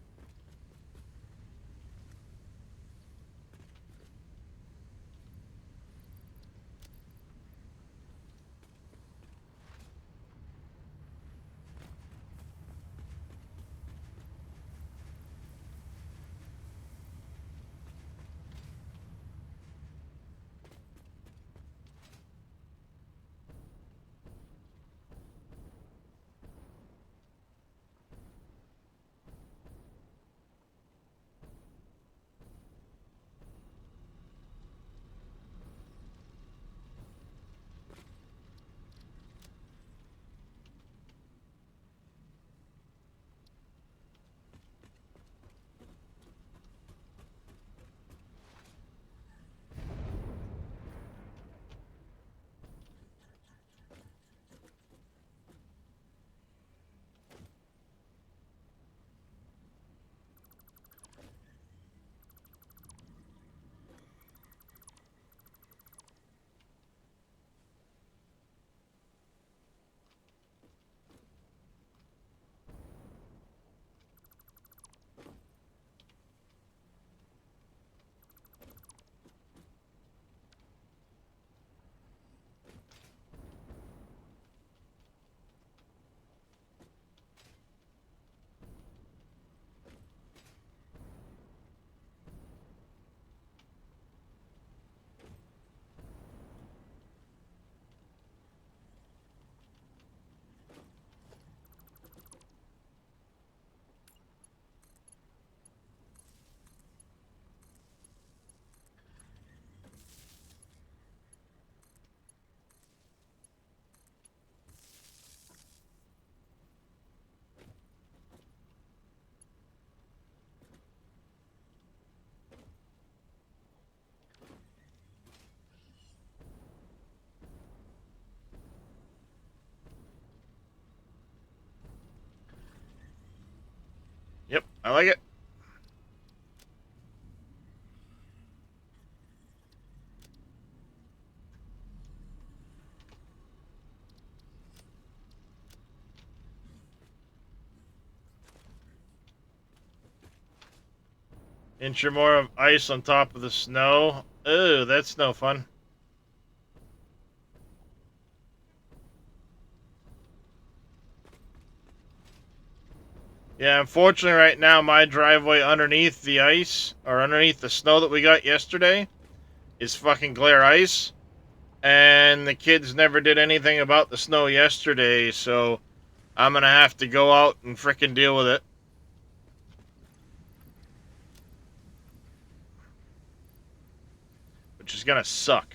Yep, I like it. Inch or more of ice on top of the snow. Ooh, that's no fun. Yeah, unfortunately right now my driveway underneath the ice, or underneath the snow that we got yesterday, is fucking glare ice. And the kids never did anything about the snow yesterday, so I'm gonna have to go out and frickin' deal with it. Which is gonna suck.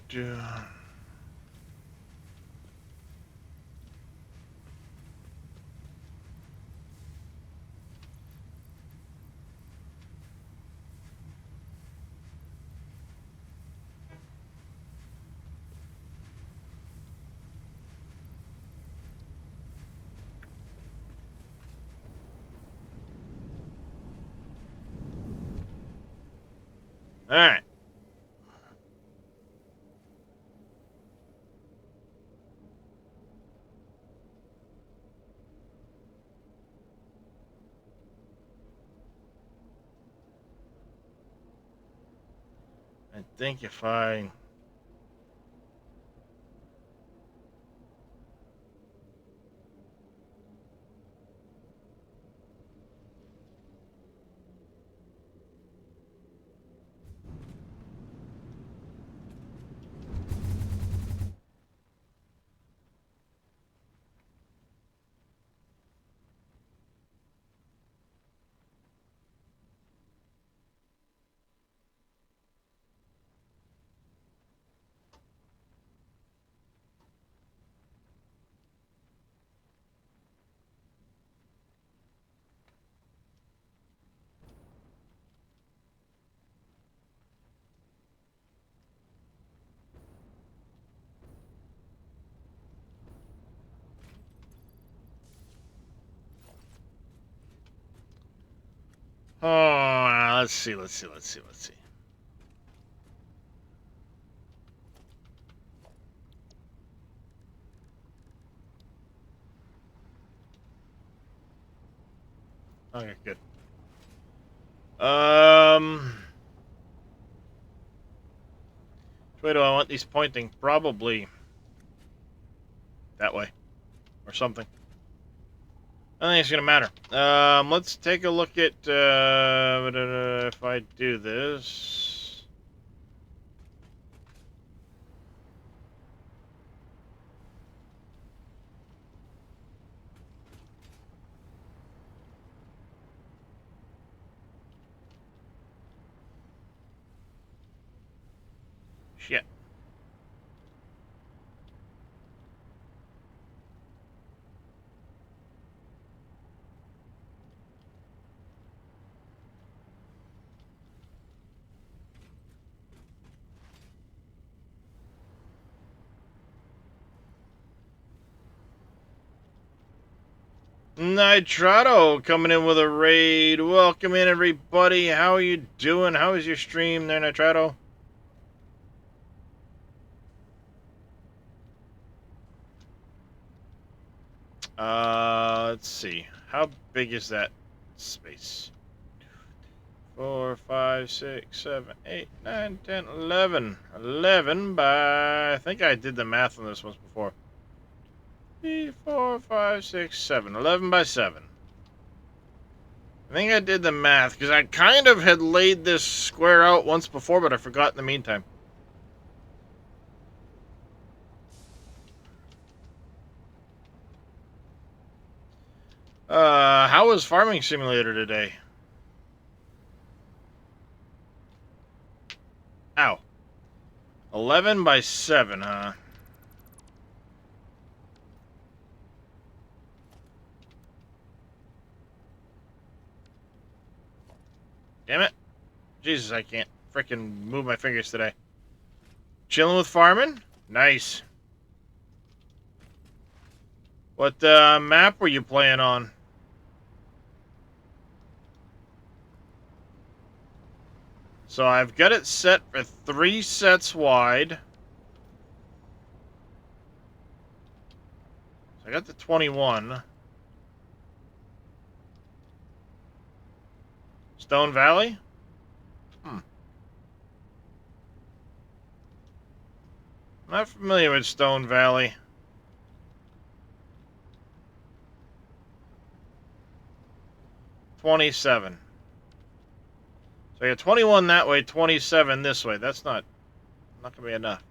Do. Alright. I think if I... Oh, let's see. Okay, good. Which way do I want these pointing? Probably that way. Or something. I don't think it's gonna matter. Let's take a look at, if I do this... Shit. Nitrato coming in with a raid. Welcome in, everybody. How are you doing? How is your stream there, Nitrato? Let's see. How big is that space? 4, 5, 6, 7, 8, 9, 10, 11. 11 by... I think I did the math on this once before. 3, 4, 5, 6, 7. 11 by 7. I think I did the math, because I kind of had laid this square out once before, but I forgot in the meantime. How was Farming Simulator today? Ow. 11 by 7, huh? Damn it. Jesus, I can't frickin' move my fingers today. Chilling with farming? Nice. What map were you playing on? So I've got it set for 3 sets wide. So I got the 21. Stone Valley? I'm not familiar with Stone Valley. $27. So I got 21 that way, 27 this way. That's not going to be enough.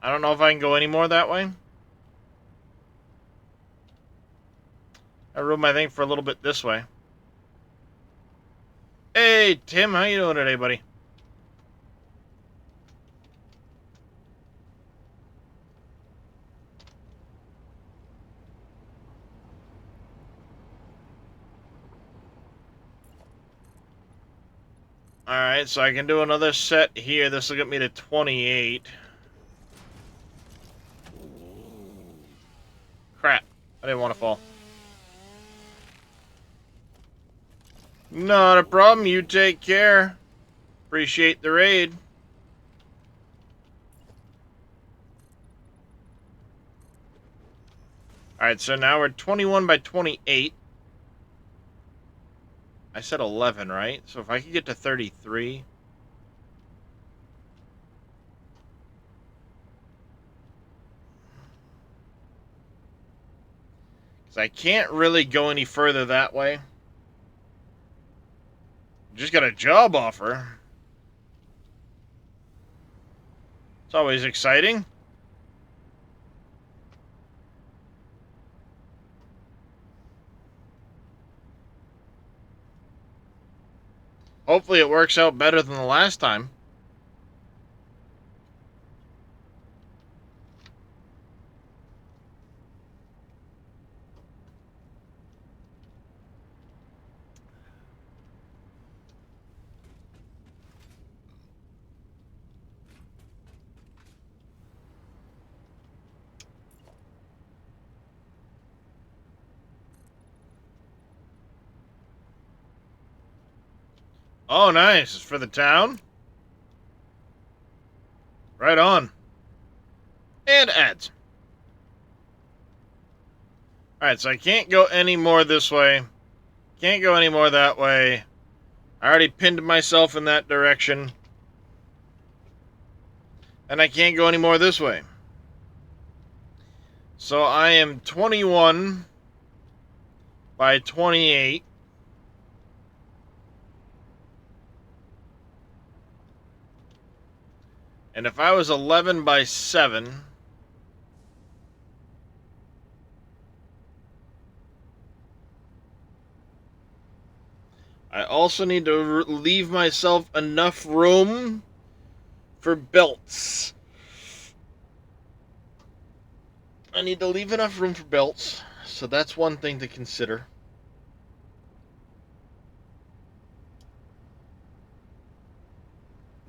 I don't know if I can go any more that way. I room my thing for a little bit this way. Hey, Tim, how you doing today, buddy? Alright, so I can do another set here. This will get me to 28. Crap. I didn't want to fall. Not a problem. You take care. Appreciate the raid. Alright, so now we're 21 by 28. I said 11, right? So if I could get to 33... Because I can't really go any further that way. Just got a job offer. It's always exciting. Hopefully it works out better than the last time. Oh, nice. It's for the town? Right on. And ads. Alright, so I can't go any more this way. Can't go any more that way. I already pinned myself in that direction. And I can't go any more this way. So I am 21 by 28. And if I was 11 by 7... I also need to leave myself enough room for belts. I need to leave enough room for belts, so that's one thing to consider.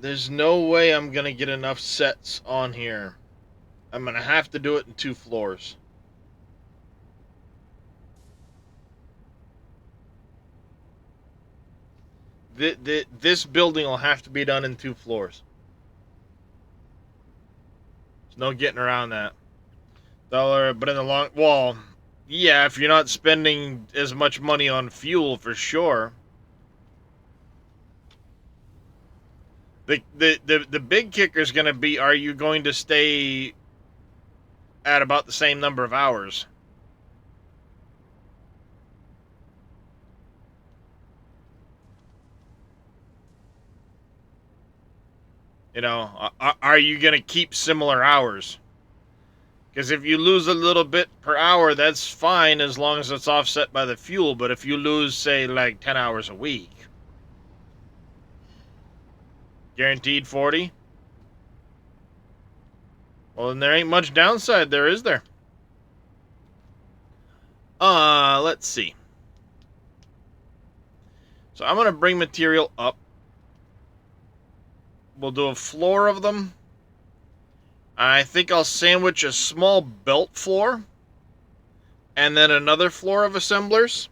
There's no way I'm going to get enough sets on here. I'm going to have to do it in 2 floors. This building will have to be done in 2 floors. There's no getting around that. But in the long... Well, yeah, if you're not spending as much money on fuel, for sure. The big kicker is going to be, are you going to stay at about the same number of hours? You know, are you going to keep similar hours? Because if you lose a little bit per hour, that's fine as long as it's offset by the fuel. But if you lose, say, like 10 hours a week, guaranteed 40? Well, then there ain't much downside there, is there? Let's see. So I'm going to bring material up. We'll do a floor of them. I think I'll sandwich a small belt floor. And then another floor of assemblers.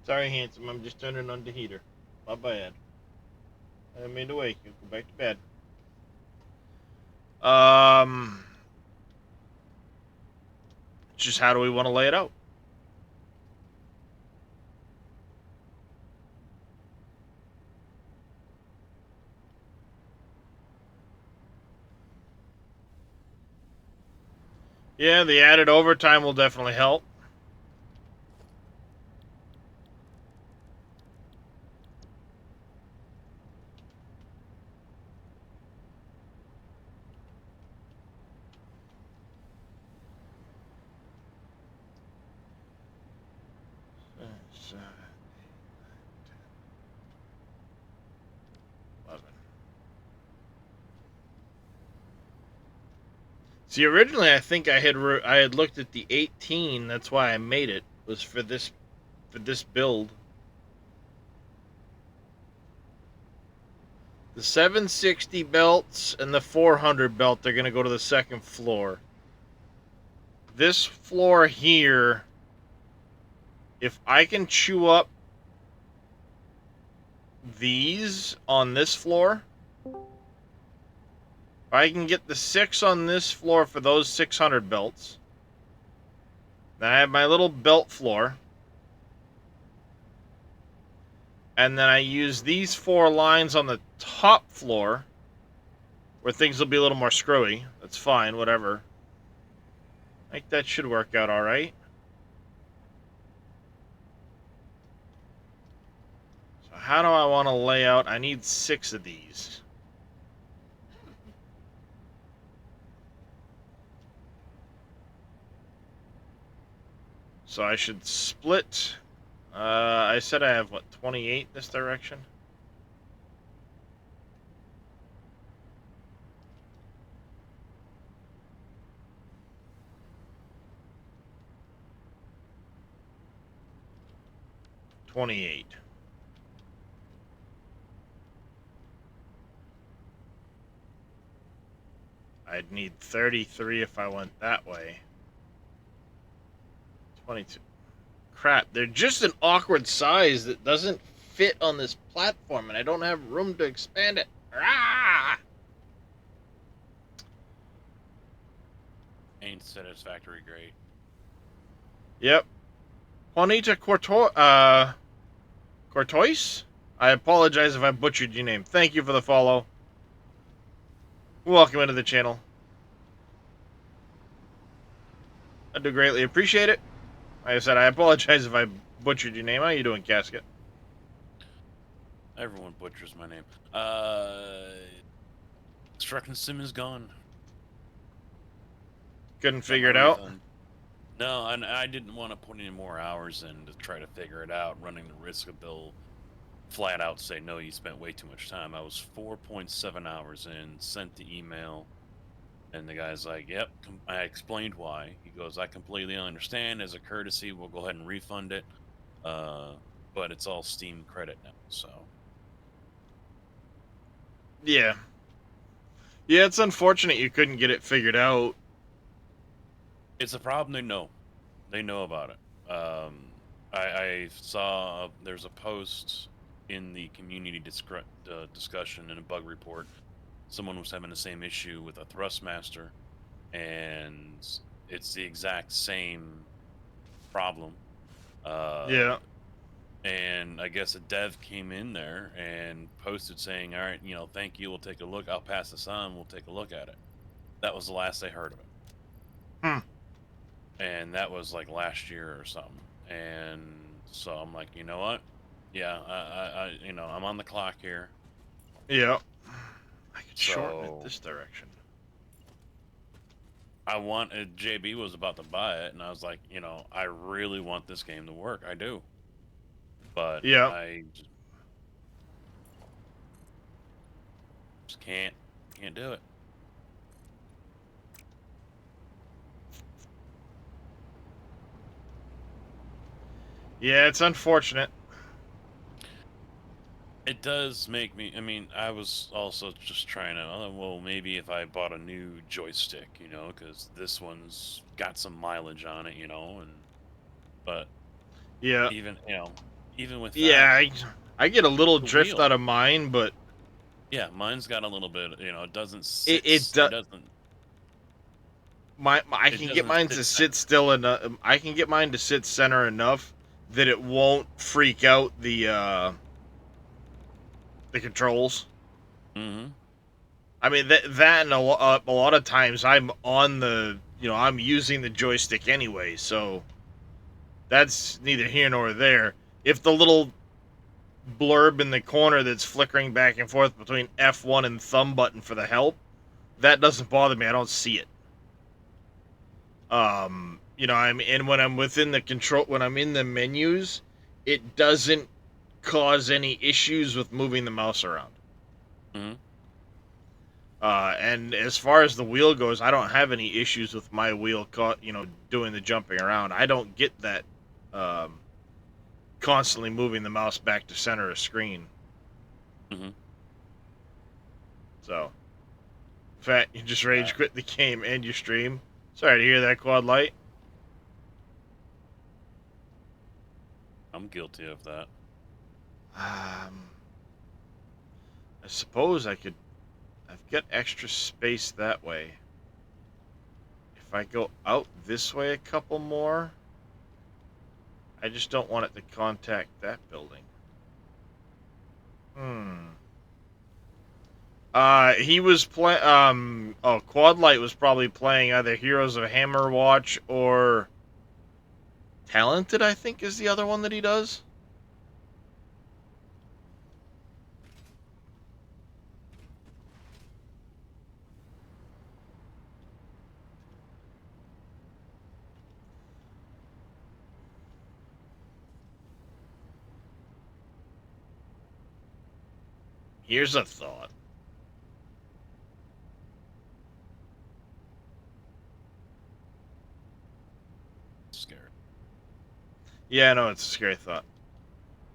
Sorry, handsome. I'm just turning on the heater. My bad. I didn't mean to wake you. Go back to bed. Just how do we want to lay it out? Yeah, the added overtime will definitely help. So, 11. See, originally I think I had looked at the 18. That's why I made it. Was for this build. The 760 belts and the 400 belt, they're going to go to the second floor. This floor here, if I can chew up these on this floor, if I can get the 6 on this floor for those 600 belts, then I have my little belt floor. And then I use these 4 lines on the top floor, where things will be a little more screwy. That's fine, whatever. I think that should work out alright. So how do I want to lay out? I need 6 of these. So I should split. I said I have, what, 28 this direction? $28. I'd need 33 if I went that way. 22. Crap, they're just an awkward size that doesn't fit on this platform, and I don't have room to expand it. Ah! Ain't satisfactory great. Yep. Juanita Cortois? I apologize if I butchered your name. Thank you for the follow. Welcome into the channel. I do greatly appreciate it. Like I said, I apologize if I butchered your name. How you doing, Casket? Everyone butchers my name. Strucken Sim is gone. Couldn't figure it out? No, and I didn't want to put any more hours in to try to figure it out, running the risk of they'll flat out say, no, you spent way too much time. I was 4.7 hours in, sent the email, and the guy's like, yep, I explained why. He goes, I completely understand. As a courtesy, we'll go ahead and refund it. But it's all Steam credit now, so. Yeah. Yeah, it's unfortunate you couldn't get it figured out. It's a problem they know. They know about it. I saw there's a post in the community discussion in a bug report. Someone was having the same issue with a Thrustmaster, and it's the exact same problem. Yeah. And I guess a dev came in there and posted saying, all right, thank you, we'll take a look. I'll pass this on, we'll take a look at it. That was the last they heard of it. Hmm. And that was like last year or something. And so I'm like, you know what? Yeah, I'm on the clock here. Yeah. I could shorten it this direction. JB was about to buy it, and I was like, I really want this game to work. I do. But yeah. Just can't do it. Yeah, it's unfortunate. It does make me. I mean, I was also just trying to. Well, maybe if I bought a new joystick, because this one's got some mileage on it, but Yeah. even with Yeah, that, I get a little the drift out wheel. of mine, but Yeah, mine's got a little bit. It doesn't it, sit. it It do, doesn't. I It can get doesn't mine sit to sit center. still enough. I can get mine to sit center enough that it won't freak out the controls. Mm-hmm. I mean that and a lot of times I'm on I'm using the joystick anyway, so that's neither here nor there. If the little blurb in the corner that's flickering back and forth between F1 and thumb button for the help, that doesn't bother me. I don't see it. And when I'm within the control, when I'm in the menus, it doesn't cause any issues with moving the mouse around. Mm-hmm. And as far as the wheel goes, I don't have any issues with my wheel, doing the jumping around. I don't get that um, constantly moving the mouse back to center of screen. Mm-hmm. So, in fact, you just Yeah, rage quit the game and your stream. Sorry to hear that, Quad Light. I'm guilty of that. I suppose I've got extra space that way. If I go out this way a couple more, I just don't want it to contact that building. He was playing. Quad Light was probably playing either Heroes of Hammerwatch or Talented, I think, is the other one that he does. Here's a thought. Scared. Yeah, no, it's a scary thought.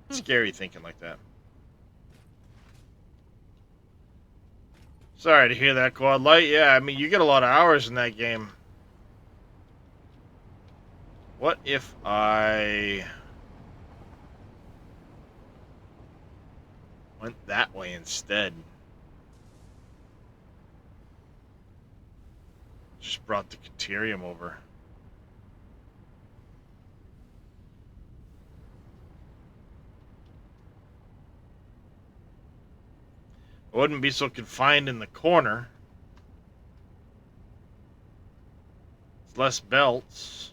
It's Hmm. scary thinking like that. Sorry to hear that, Quad Light. Yeah, I mean, you get a lot of hours in that game. What if I went that way instead? Just brought the Caterium over. I wouldn't be so confined in the corner. It's less belts.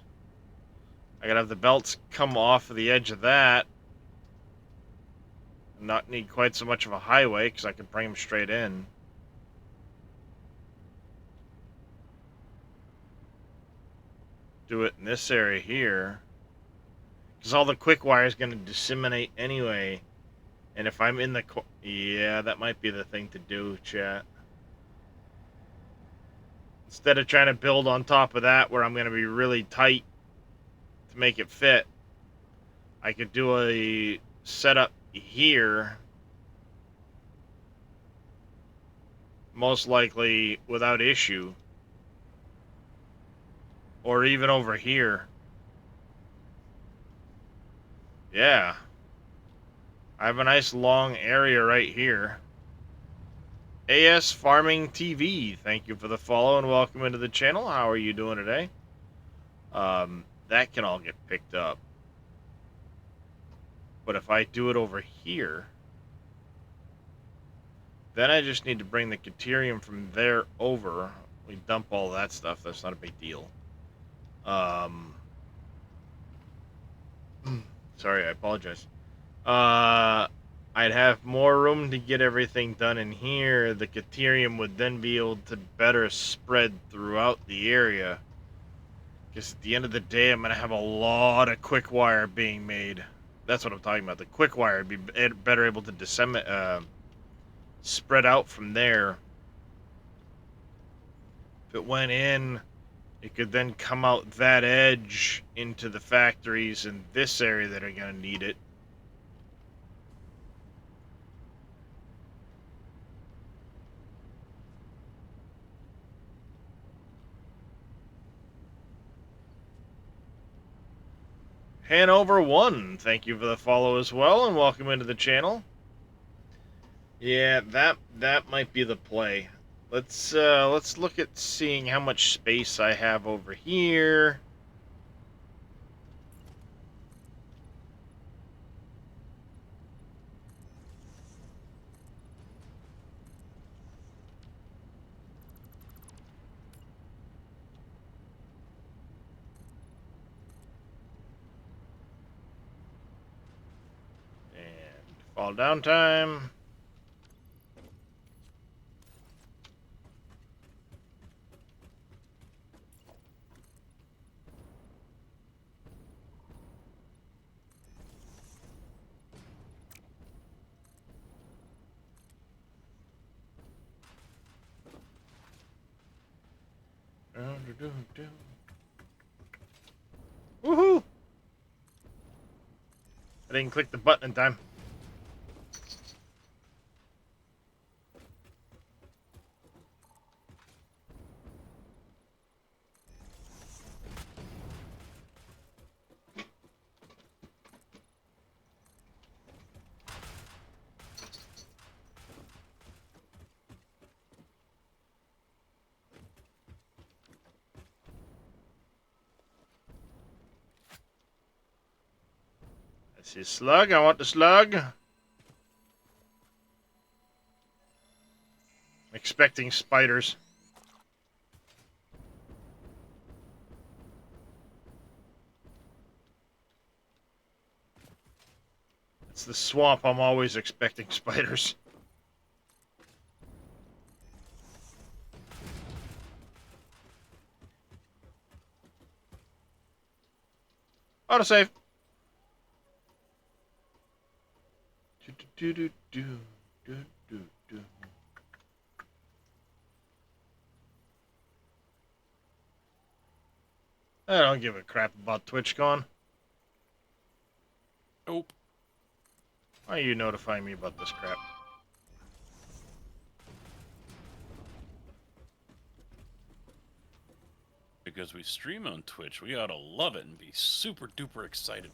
I gotta have the belts come off of the edge of that. And not need quite so much of a highway because I can bring them straight in. Do it in this area here. Because all the quick wire is going to disseminate anyway. And if I'm in the... Yeah, that might be the thing to do, chat. Instead of trying to build on top of that where I'm going to be really tight to make it fit, I could do a setup here. Most likely without issue. Or even over here. Yeah. I have a nice long area right here. AS Farming TV, thank you for the follow and welcome into the channel. How are you doing today? That can all get picked up. But if I do it over here, then I just need to bring the Caterium from there over. We dump all that stuff. That's not a big deal. Sorry, I apologize. I'd have more room to get everything done in here. The Caterium would then be able to better spread throughout the area. Because at the end of the day, I'm going to have a lot of quick wire being made. That's what I'm talking about. The quick wire would be better able to spread out from there. If it went in, it could then come out that edge into the factories in this area that are going to need it. Hanover 1, thank you for the follow as well, and welcome into the channel. Yeah, that might be the play. Let's look at seeing how much space I have over here. And fall down time. Woohoo! I didn't click the button in time. I see a slug. I want the slug. Expecting spiders. It's the swamp. I'm always expecting spiders. Autosave. I don't give a crap about TwitchCon. Nope. Why are you notifying me about this crap? Because we stream on Twitch, we ought to love it and be super duper excited.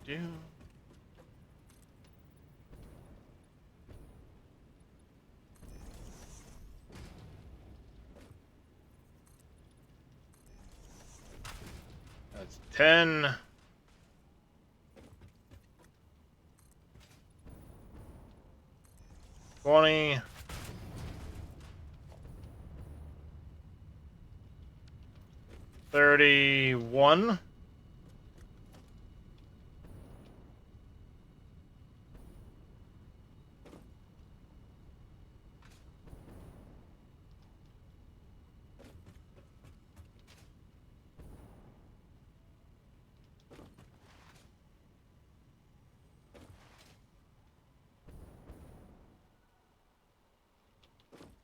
Do. That's 10. $20. 31.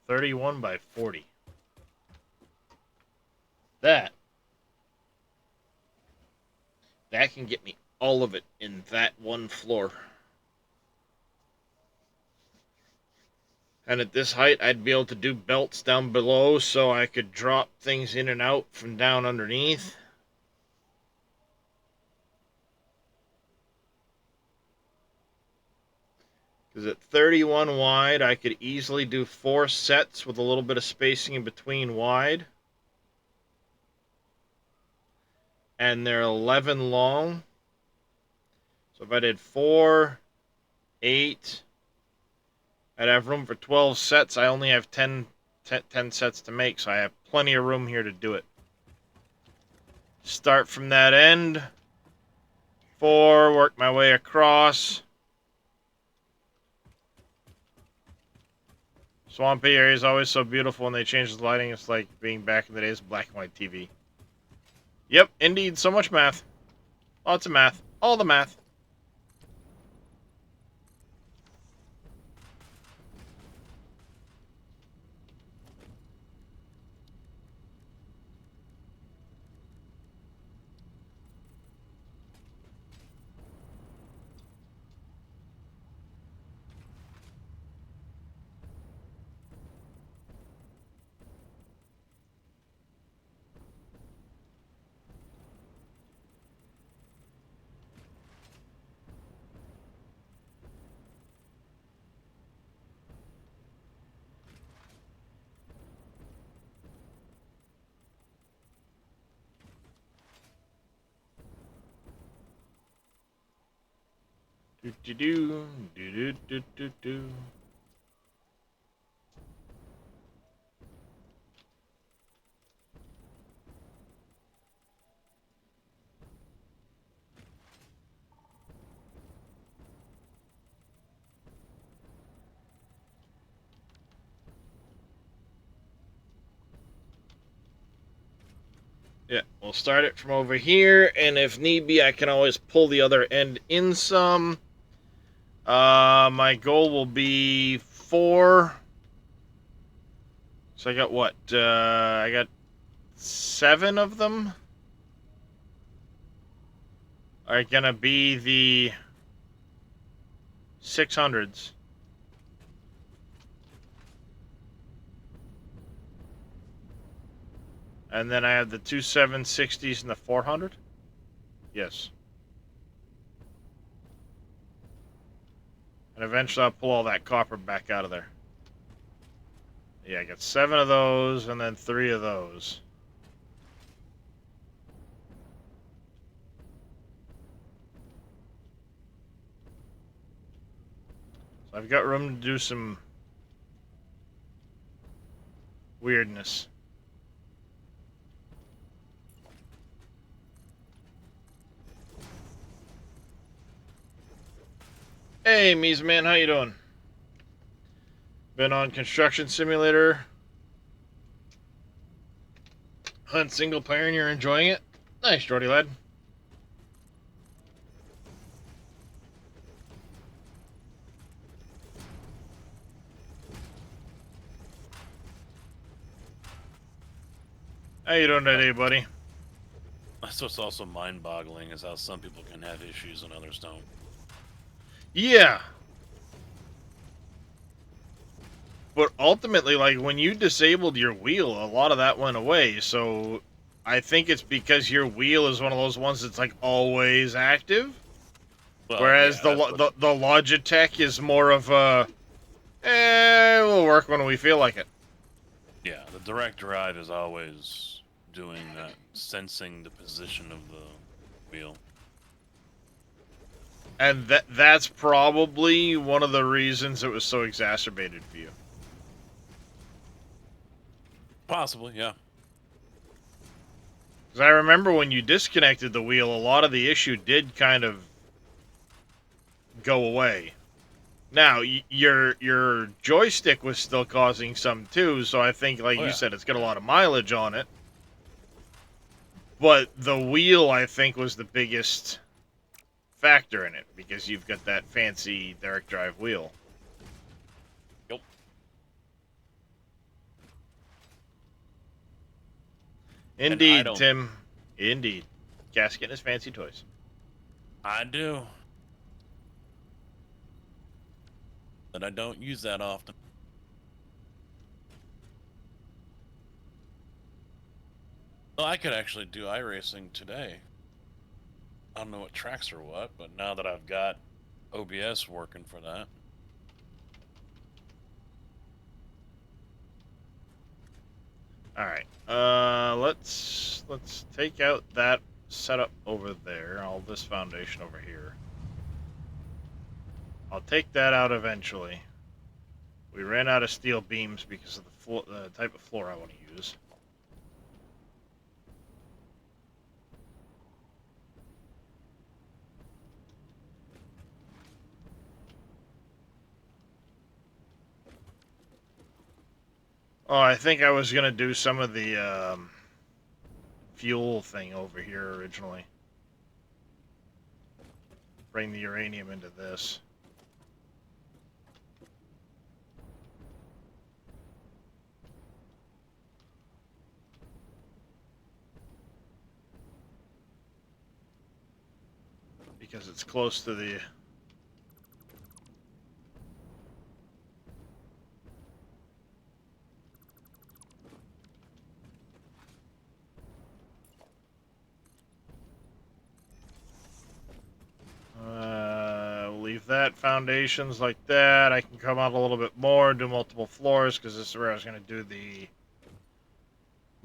$31 by 40. That can get me all of it in that one floor. And at this height, I'd be able to do belts down below so I could drop things in and out from down underneath. Because at 31 wide, I could easily do 4 sets with a little bit of spacing in between wide. And they're 11 long. So if I did 4, 8, I'd have room for 12 sets. I only have 10 sets to make, so I have plenty of room here to do it. Start from that end. 4, work my way across. Swampy area is always so beautiful when they change the lighting. It's like being back in the days of black and white TV. Yep, indeed, so much math. Lots of math. All the math. Do. Yeah, we'll start it from over here, and if need be, I can always pull the other end in some. My goal will be 4. So I got what? I got 7 of them. Are gonna be the 600s. And then I have the 2 760s and the 400? Yes. And eventually I'll pull all that copper back out of there. Yeah, I got 7 of those and then 3 of those. So I've got room to do some weirdness. Hey, Mies Man, how you doing? Been on Construction Simulator. Hunt single player and you're enjoying it? Nice, Jordy lad. How you doing today, buddy? That's what's also mind-boggling is how some people can have issues and others don't. Yeah. But ultimately, like, when you disabled your wheel, a lot of that went away, so I think it's because your wheel is one of those ones that's, like, always active. Well, Whereas yeah, the Logitech is more of a, we'll work when we feel like it. yeah, the direct drive is always doing that, sensing the position of the wheel. And that's probably one of the reasons it was so exacerbated for you. Possibly, yeah. Because I remember when you disconnected the wheel, a lot of the issue did kind of go away. Now, your joystick was still causing some too, so I think, like you said, it's got a lot of mileage on it. But the wheel, I think, was the biggest factor in it, because you've got that fancy direct drive wheel. Yep. Indeed, Tim. Indeed. Cass getting his fancy toys. I do. But I don't use that often. Well, I could actually do iRacing today. I don't know what tracks or what, but now that I've got OBS working for that. All right. Let's take out that setup over there. All this foundation over here. I'll take that out eventually. We ran out of steel beams because of the type of floor I want to use. Oh, I think I was gonna do some of the fuel thing over here originally. Bring the uranium into this. Because it's close to the... leave that foundations like that. I can come out a little bit more, do multiple floors, because this is where I was going to do the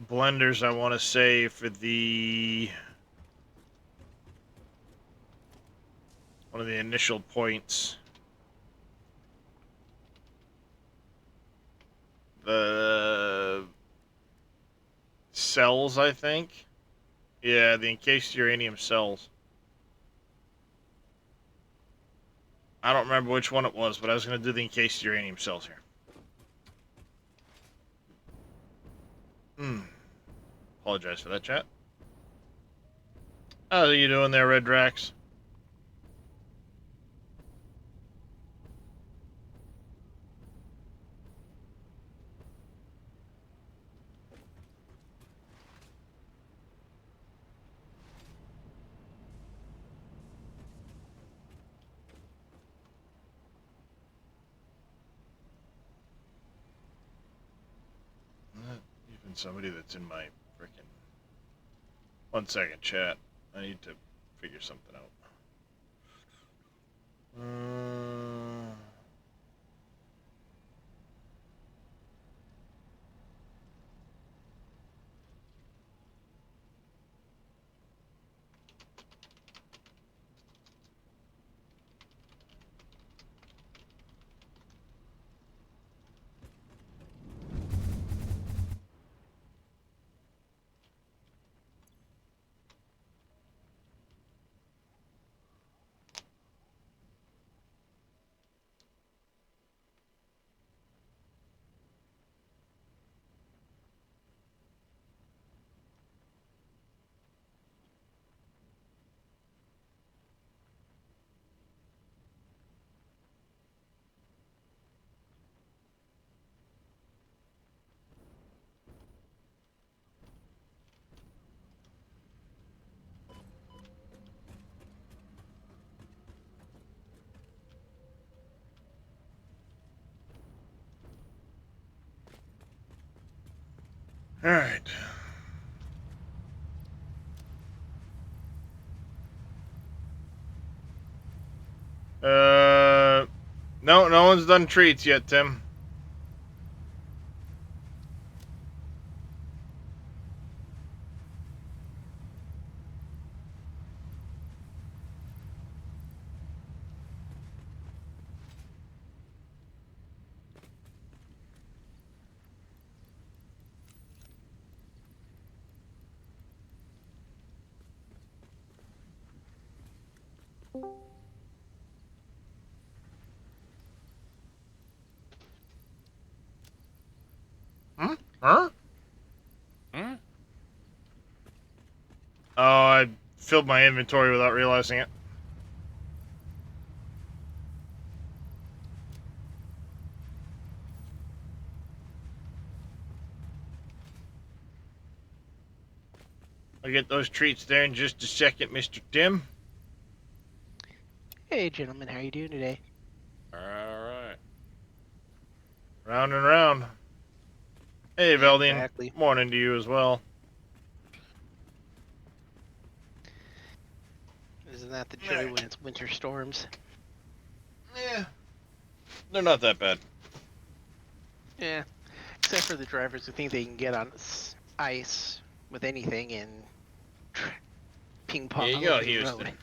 blenders, I want to say, for the... one of the initial points. The cells, I think. Yeah, the encased uranium cells. I don't remember which one it was, but I was going to do the encased uranium cells here. Apologize for that, chat. How are you doing there, Red Drax? Even somebody that's in my frickin'... 1 second, chat. I need to figure something out. Alright. No one's done treats yet, Tim. Huh? Hmm? Oh, I filled my inventory without realizing it. I'll get those treats there in just a second, Mr. Tim. Hey, gentlemen, how you doing today? All right. Round and round. Hey, Veldian. Exactly. Morning to you as well. Isn't that the joy when it's winter storms? Yeah. They're not that bad. Yeah, except for the drivers who think they can get on ice with anything and ping pong Here you go, over the Houston. road.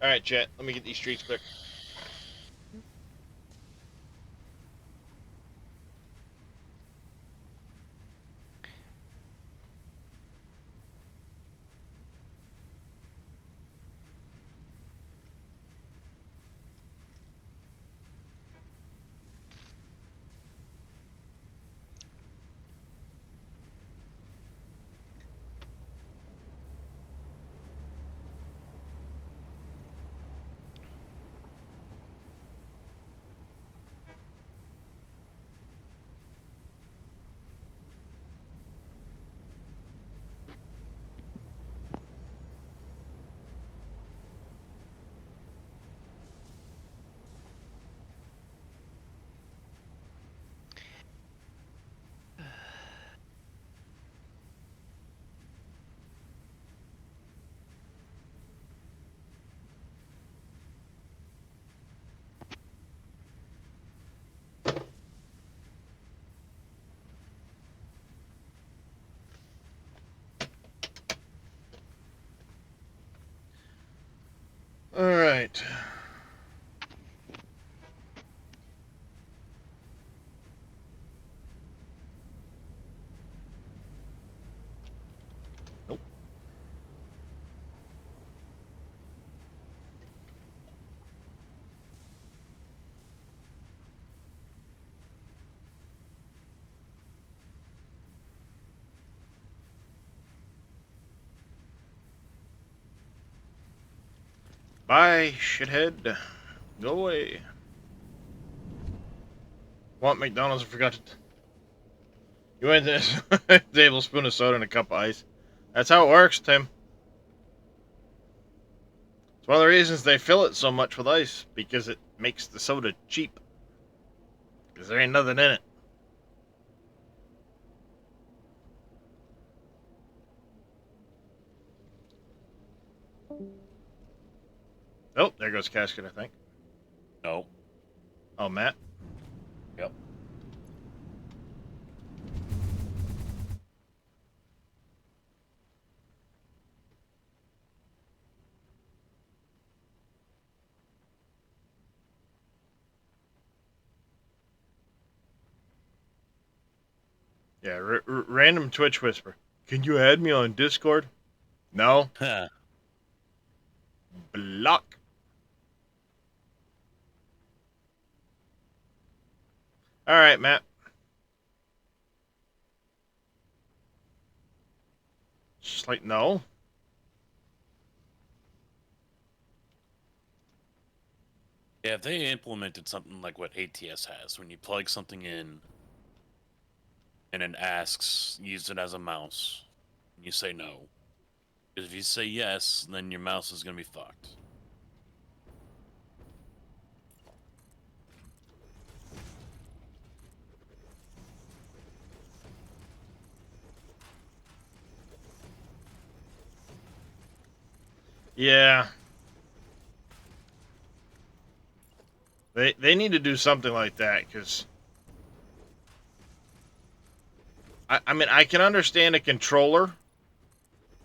All right, chat. Let me get these streets clear. All right. Nope. Bye, shithead. Go away. Want McDonald's? I forgot to. You went to a tablespoon of soda and a cup of ice. That's how it works, Tim. It's one of the reasons they fill it so much with ice, because it makes the soda cheap. Because there ain't nothing in it. Oh, there goes Casket, I think. No. Oh, Matt. Yep. Yeah, random Twitch whisper. Can you add me on Discord? No. Huh. Block. All right, Matt. Just like, no. Yeah, if they implemented something like what ATS has, when you plug something in and it asks, use it as a mouse, and you say no. Because if you say yes, then your mouse is going to be fucked. Yeah. They need to do something like that, because I mean, I can understand a controller.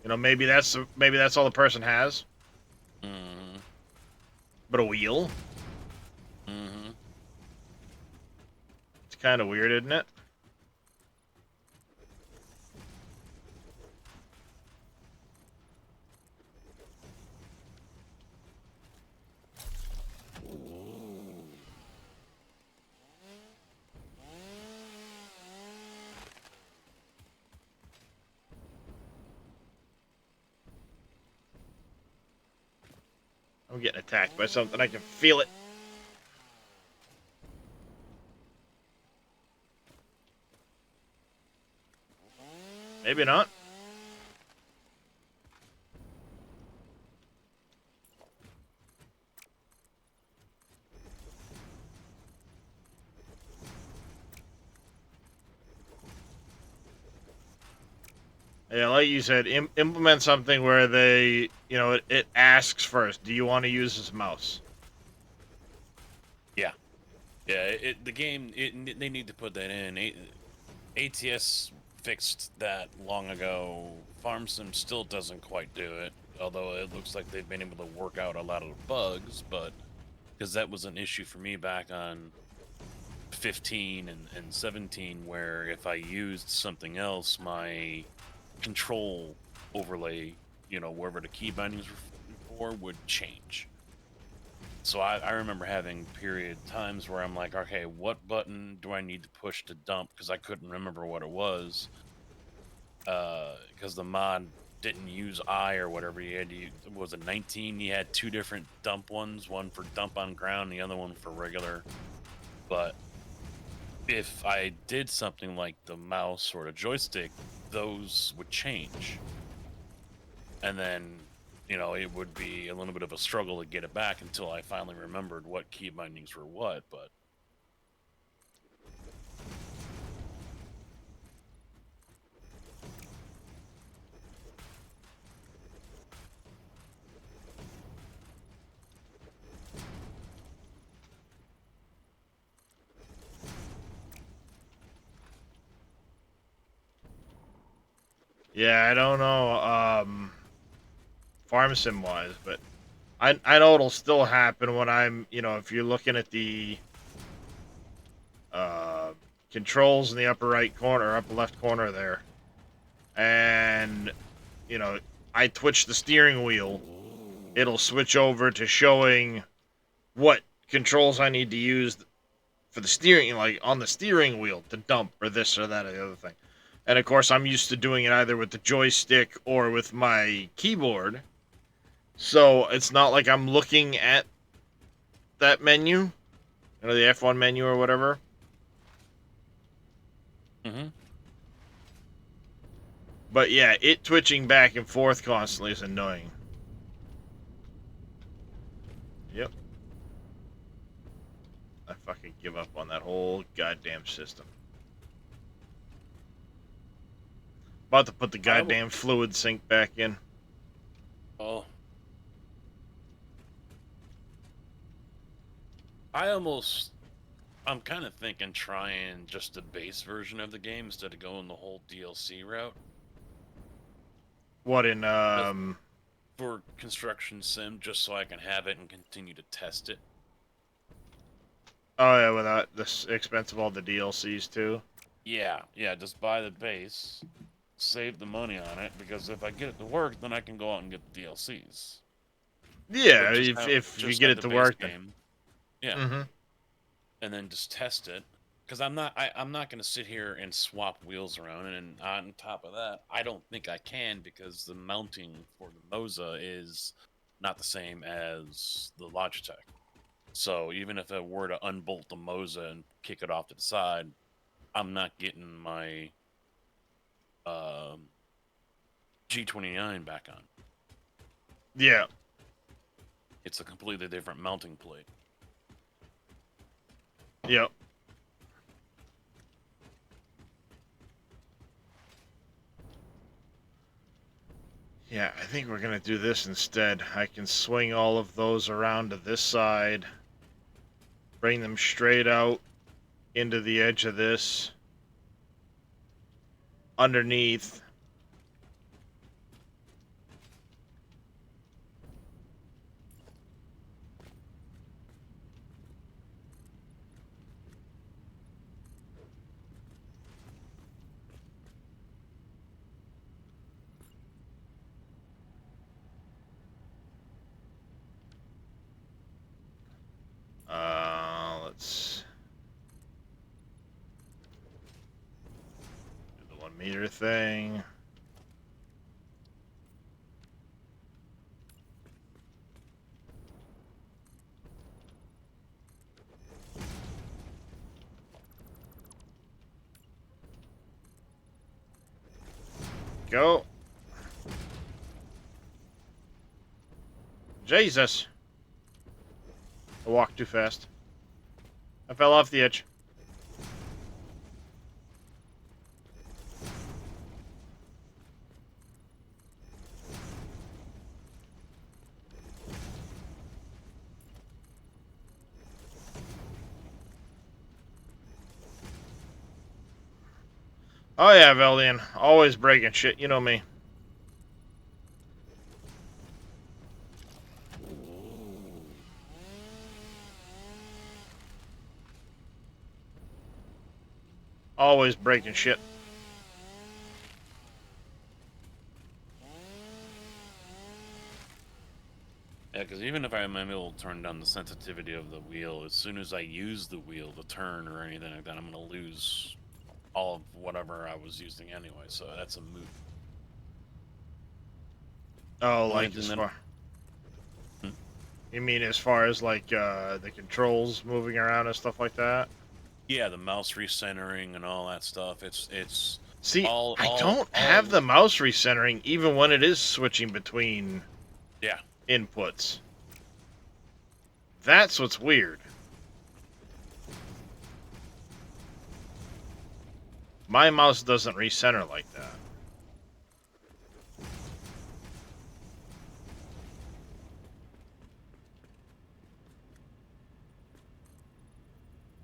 You know, maybe that's all the person has. Mm-hmm. But a wheel? Mm-hmm. It's kind of weird, isn't it? I'm getting attacked by something. I can feel it. Maybe not. Yeah, like you said, implement something where they, you know, it asks first, do you want to use this mouse? Yeah. Yeah, the game, they need to put that in. ATS fixed that long ago. Farm Sim still doesn't quite do it. although it looks like they've been able to work out a lot of the bugs, but because that was an issue for me back on 15 and 17, where if I used something else, my control overlay, wherever the key bindings were for, would change. So I remember having period times where I'm like, okay, what button do I need to push to dump? Because I couldn't remember what it was. Because the mod didn't use I or whatever. You had to use, was it 19? You had two different dump ones, one for dump on ground, the other one for regular. But if I did something like the mouse or the joystick, those would change. And then, it would be a little bit of a struggle to get it back until I finally remembered what key bindings were what, but Yeah, I don't know, farm sim wise, but I know it'll still happen when I'm, if you're looking at the uh, controls in the upper right corner, upper left corner there, and I twitch the steering wheel, it'll switch over to showing what controls I need to use for the steering, like on the steering wheel to dump or this or that or the other thing. And of course, I'm used to doing it either with the joystick or with my keyboard. So it's not like I'm looking at that menu, the F1 menu or whatever. mm-hmm. But yeah, it twitching back and forth constantly is annoying. Yep. I fucking give up on that whole goddamn system. About to put the goddamn fluid sink back in. Oh. I'm kind of thinking trying just the base version of the game instead of going the whole DLC route. What in, For Construction Sim, just so I can have it and continue to test it. Oh yeah, without the expense of all the DLCs too. Yeah, just buy the base, save the money on it, because if I get it to work, then I can go out and get the DLCs. Yeah, But if you just get have it the to base work, then. game. Yeah. Mm-hmm. And then just test it, because I'm not going to sit here and swap wheels around. And on top of that, I don't think I can, because the mounting for the Moza is not the same as the Logitech. So even if I were to unbolt the Moza and kick it off to the side, I'm not getting my G29 back on. Yeah. It's a completely different mounting plate. Yep. Yeah, I think we're gonna do this instead. I can swing all of those around to this side, bring them straight out into the edge of this, underneath. Let's do the 1 meter thing. Go. Jesus. I walked too fast. I fell off the edge. Oh yeah, Veldian. Always breaking shit. You know me. always breaking shit. Yeah, because even if I'm able to turn down the sensitivity of the wheel, as soon as I use the wheel to turn or anything like that, I'm going to lose all of whatever I was using anyway. So that's a moot. Oh, Only like thing as that- far. Hmm? You mean as far as like the controls moving around and stuff like that? Yeah, the mouse recentering and all that stuff. It's See, all I all don't all have the mouse recentering even when it is switching between yeah. inputs. That's what's weird. My mouse doesn't recenter like that.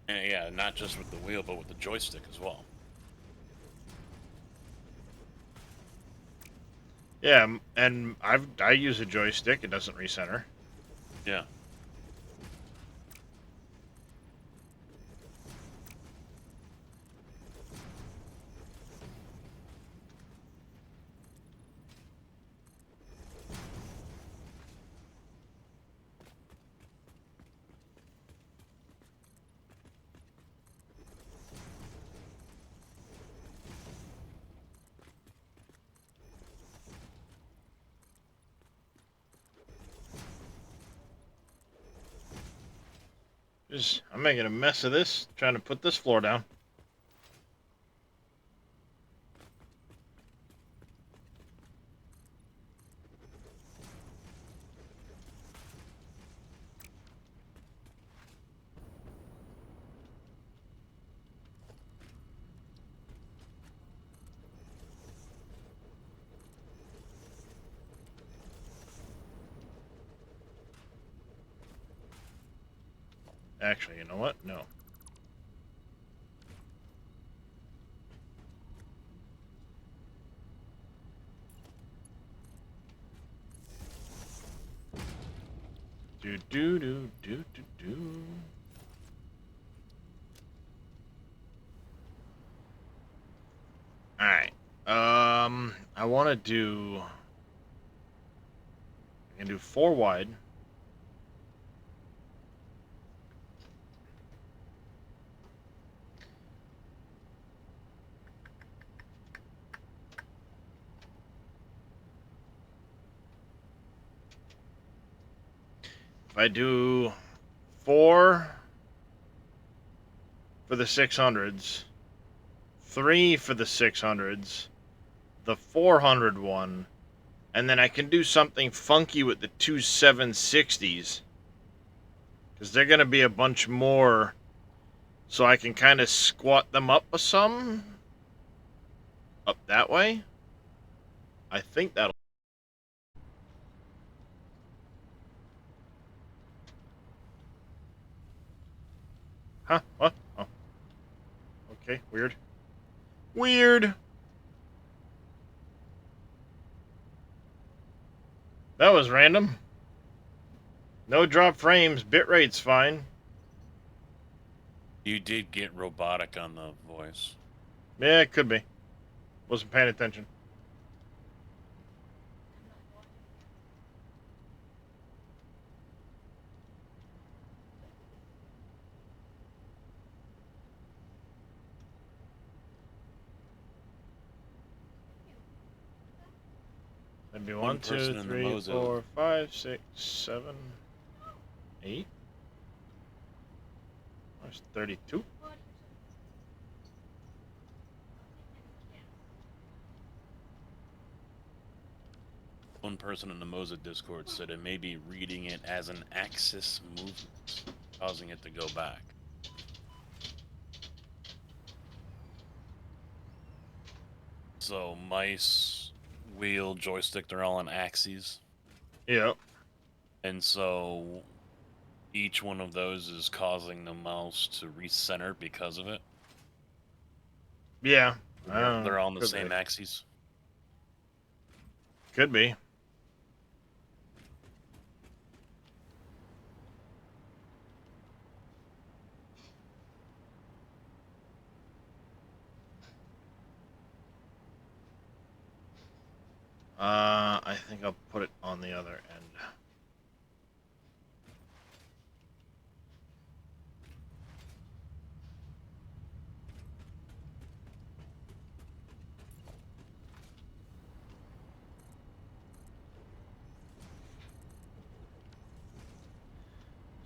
And yeah, not just with the wheel, but with the joystick as well. Yeah, and I use a joystick. It doesn't recenter. Yeah. I'm making a mess of this, trying to put this floor down. Actually, you know what? No. Do do do do do do. All right. I want to do. I can do 4 wide. If I do 4 for the 600s, 3 for the 600s, the 400 one, and then I can do something funky with the 2 760s. Because they're going to be a bunch more, so I can kind of squat them up some. Up that way. I think that'll. Huh? What? Oh. Okay, weird. Weird! That was random. No drop frames, bitrate's fine. You did get robotic on the voice. Yeah, it could be. Wasn't paying attention. That'd be 1, One 2, person in the 3, Mozo. 4, 5, 6, 7, 8. There's 32. One person in the Moza Discord said it may be reading it as an axis movement, causing it to go back. So mice, wheel, joystick, they're all on axes. Yep. And so each one of those is causing the mouse to recenter because of it. Yeah. They're all on the could same be. axes. Could be. I think I'll put it on the other end.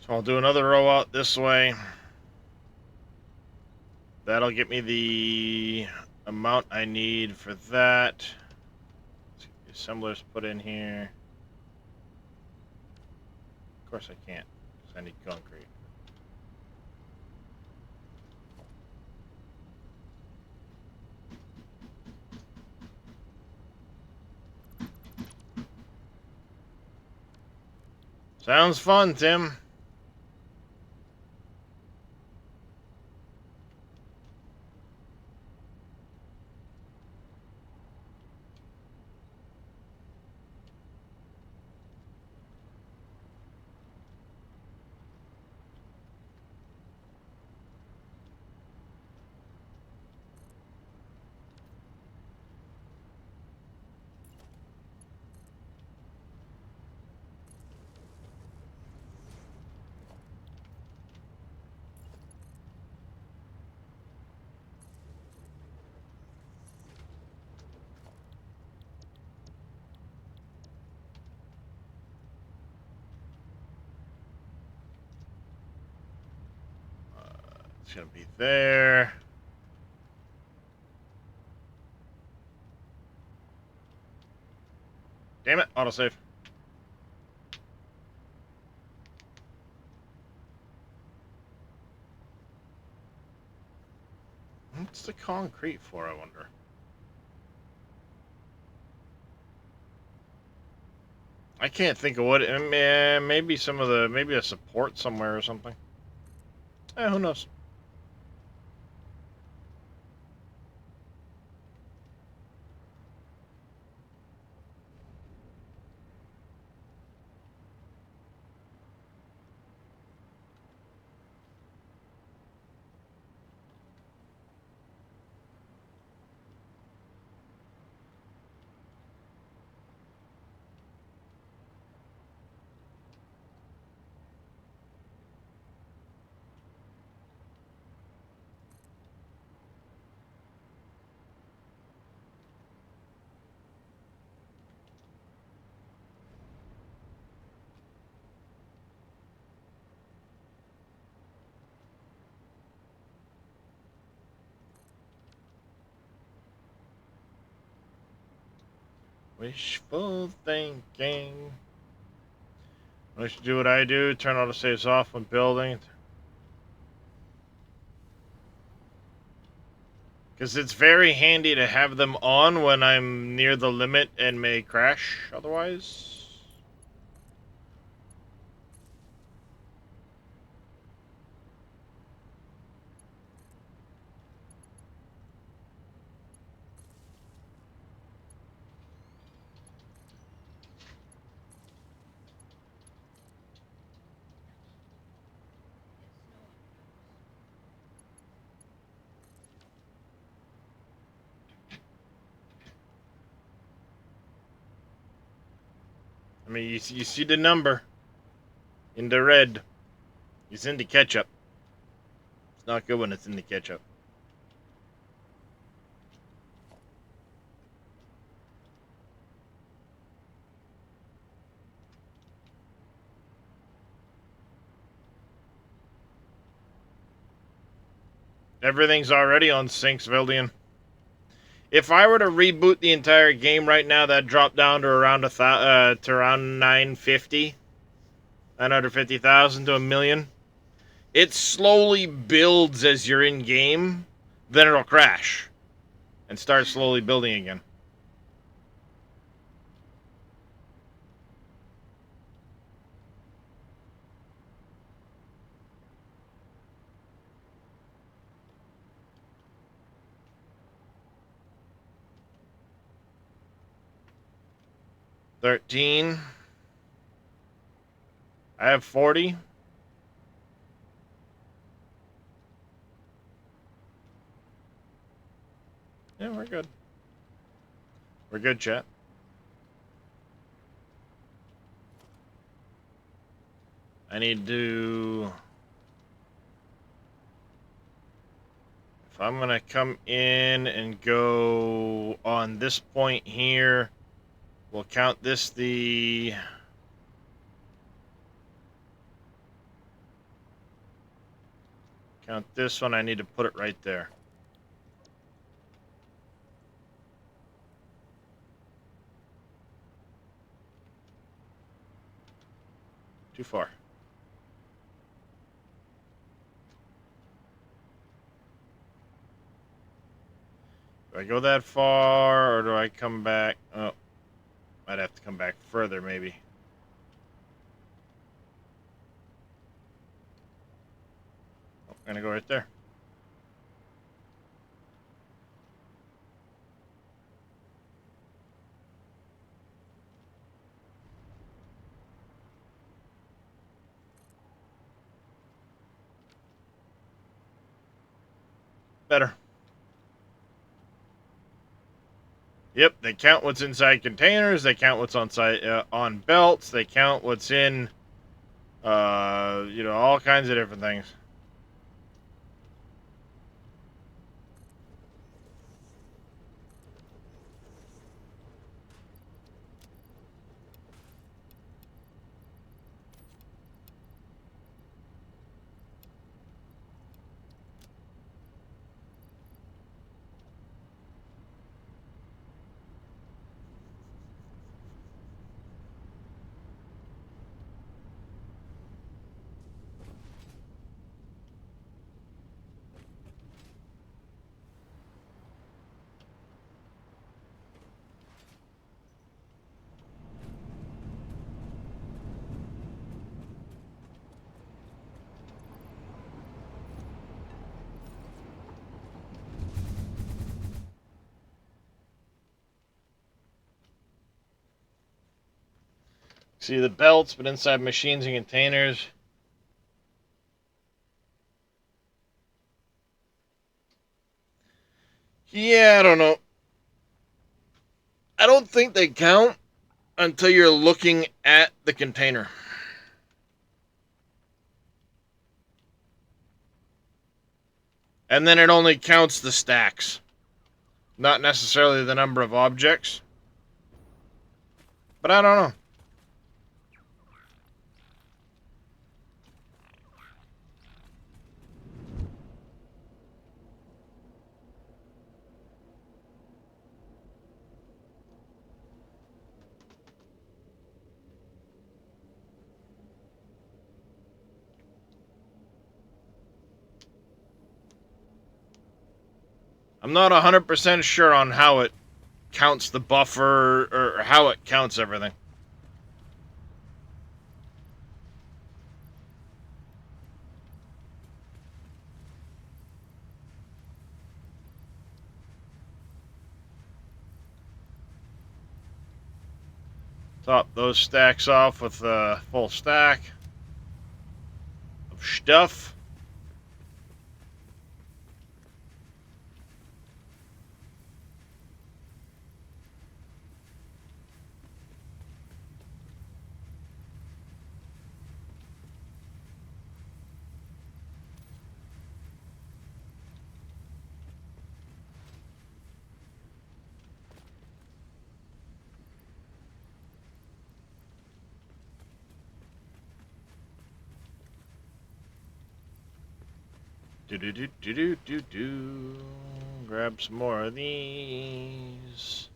So I'll do another row out this way. That'll get me the amount I need for that. Let's get the assemblers put in here. Of course I can't, because I need concrete. Sounds fun, Tim. It's gonna be there. Damn it, autosave. What's the concrete for, I wonder? I can't think of what. Maybe some of the. Maybe a support somewhere or something. Who knows? Wishful thinking. I should do what I do. Turn autosaves off when building. Because it's very handy to have them on when I'm near the limit and may crash otherwise. I mean, you see the number in the red. It's in the ketchup. It's not good when it's in the ketchup. Everything's already on syncs, Vildian. If I were to reboot the entire game right now, that'd drop down to around around 950,000 to a million. It slowly builds as you're in game, then it'll crash and start slowly building again. $13. I have 40. Yeah, we're good. We're good, chat. I need to... If I'm going to come in and go on this point here, we'll count this the... Count this one, I need to put it right there. Too far. Do I go that far, or do I come back? Oh, I'd have to come back further, maybe. Oh, I'm gonna go right there. Better. Yep, they count what's inside containers. They count what's on belts. They count what's in, all kinds of different things. See the belts, but inside machines and containers. Yeah, I don't know. I don't think they count until you're looking at the container. And then it only counts the stacks, not necessarily the number of objects. But I don't know. I'm not 100% sure on how it counts the buffer or how it counts everything. Top those stacks off with a full stack of stuff. Do. Grab some more of these.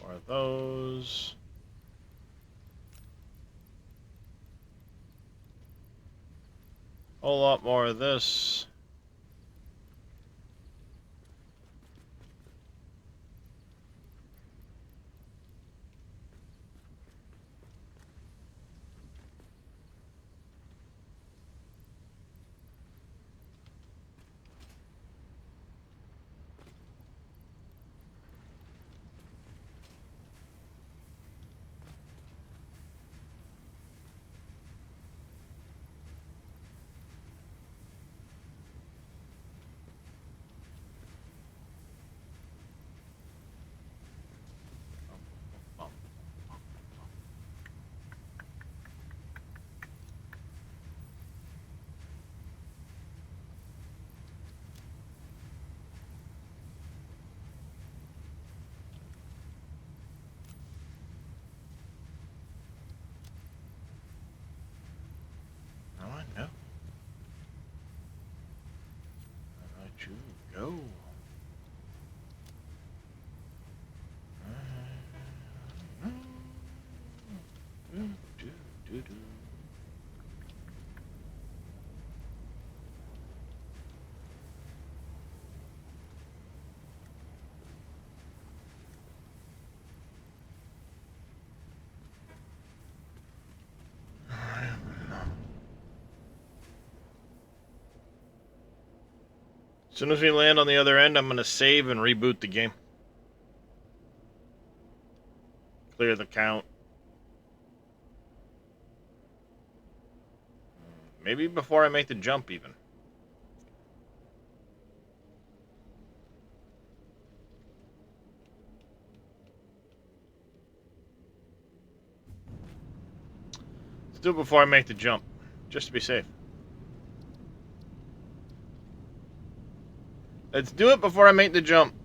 More of those. Whole lot more of this. go. As soon as we land on the other end, I'm going to save and reboot the game. Clear the count. Maybe before I make the jump, even. Let's do it before I make the jump, just to be safe. Let's do it before I make the jump.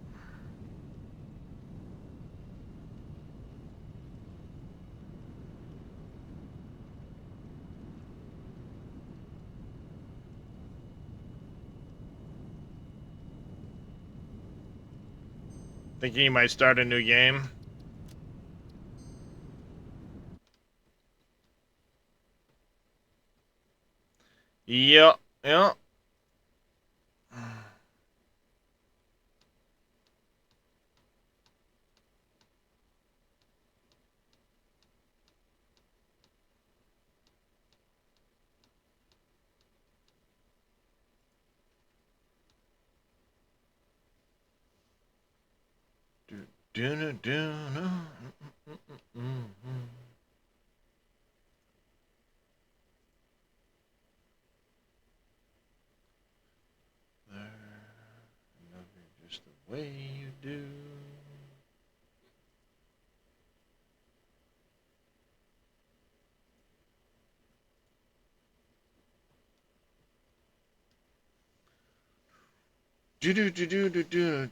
Thinking you might start a new game. Yeah, yeah. Just the way you do.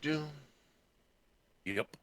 Do. Yep.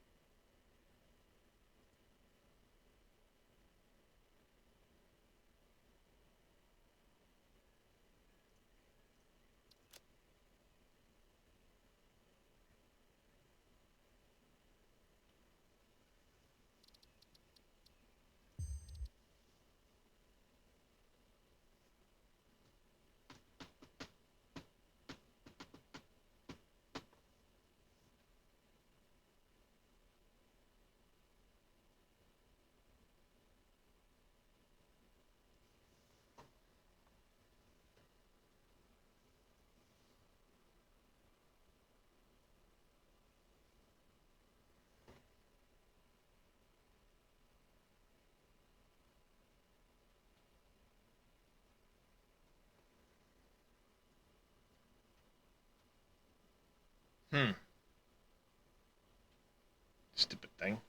Stupid thing.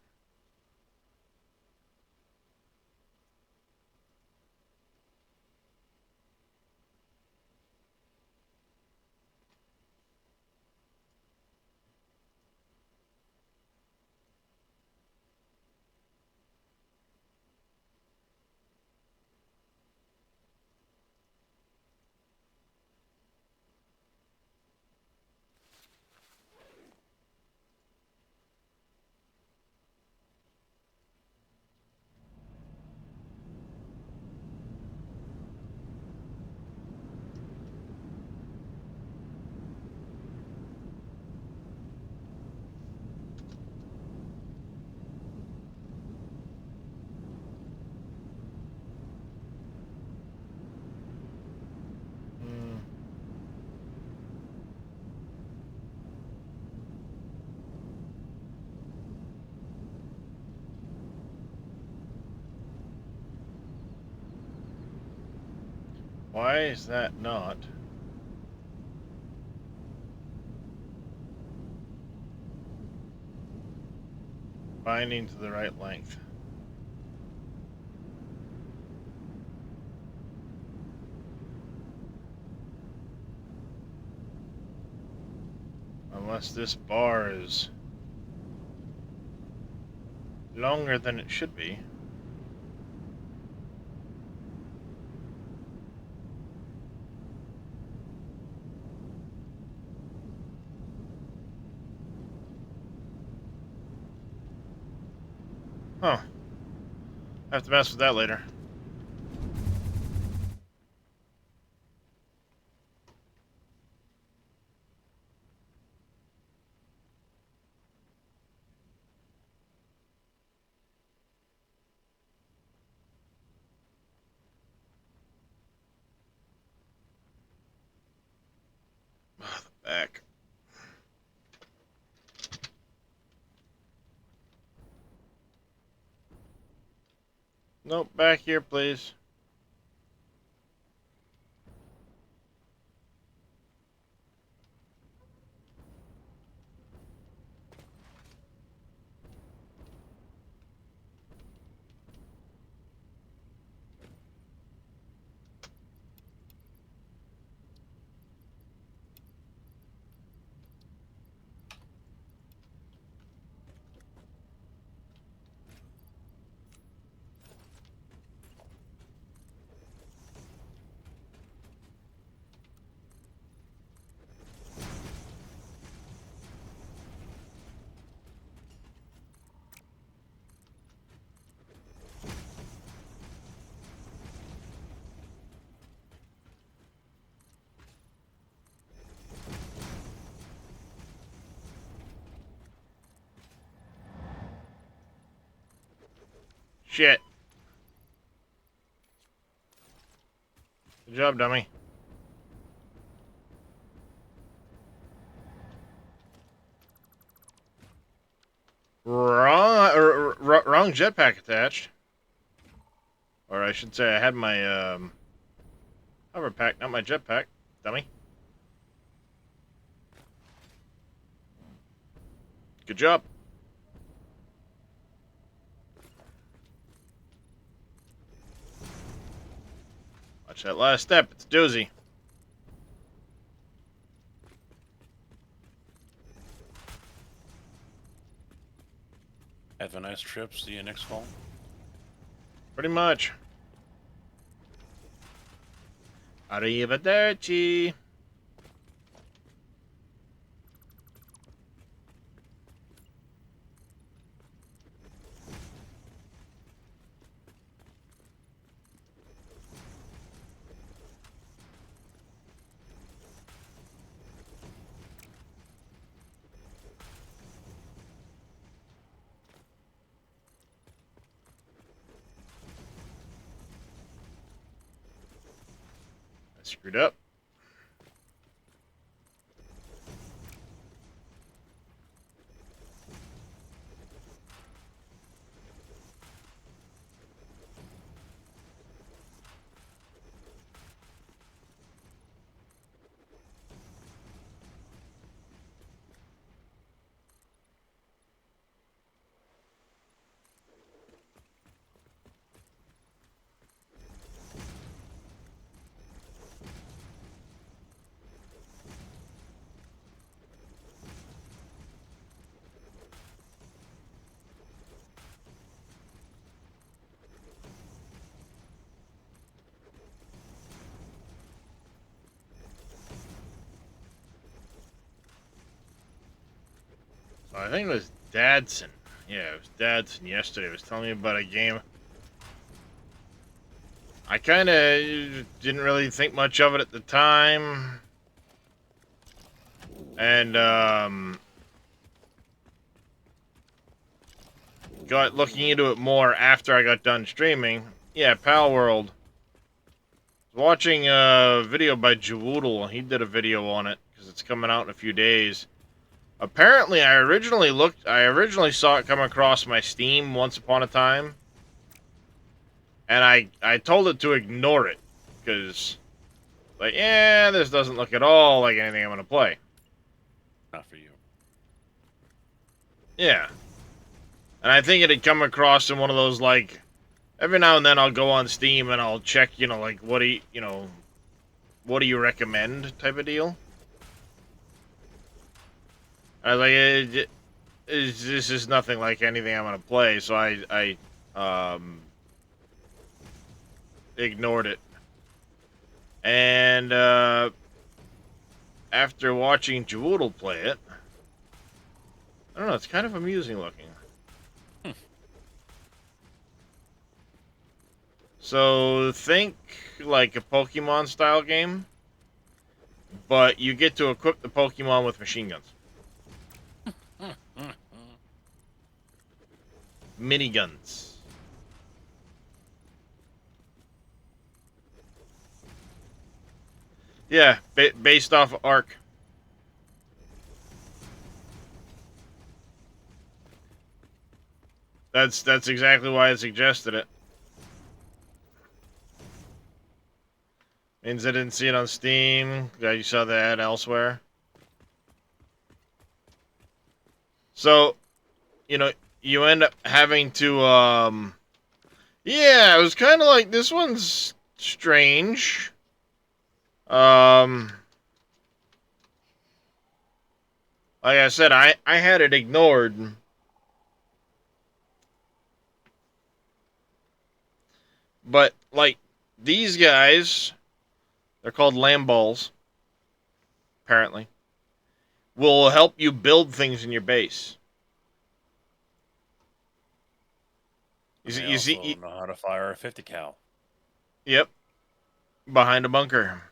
Why is that not binding to the right length? Unless this bar is longer than it should be. Huh. I have to mess with that later. Oh, the back. Nope, back here, please. Shit. Good job, dummy. Wrong jetpack attached. Or I should say I had my, hover pack, not my jetpack, dummy. Good job. Watch that last step, it's a doozy. Have a nice trip. See you next fall. Pretty much. Arrivederci. I screwed up. I think it was Dadson. Yeah, it was Dadson yesterday. He was telling me about a game. I kind of didn't really think much of it at the time. And, got looking into it more after I got done streaming. Yeah, Pal World. Watching a video by Jawoodle. He did a video on it because it's coming out in a few days. Apparently, I originally saw it come across my Steam once upon a time. And I told it to ignore it. Because, like, yeah, this doesn't look at all like anything I'm going to play. Not for you. Yeah. And I think it had come across in one of those, like, every now and then I'll go on Steam and I'll check, like, what do you recommend type of deal. I was like, this is nothing like anything I'm going to play, so I ignored it. And, after watching Jawoodle play it, I don't know, it's kind of amusing looking. So think like a Pokemon style game, but you get to equip the Pokemon with machine guns. Miniguns. Yeah, based off of Arc. That's exactly why I suggested it. Means I didn't see it on Steam. Glad you saw that elsewhere. So, you know, you end up having to, yeah, it was kind of like, this one's strange. Like I said, I had it ignored. But, like, these guys, they're called Lamballs, apparently, will help you build things in your base. They also know how to fire a 50 cal. Yep. Behind a bunker.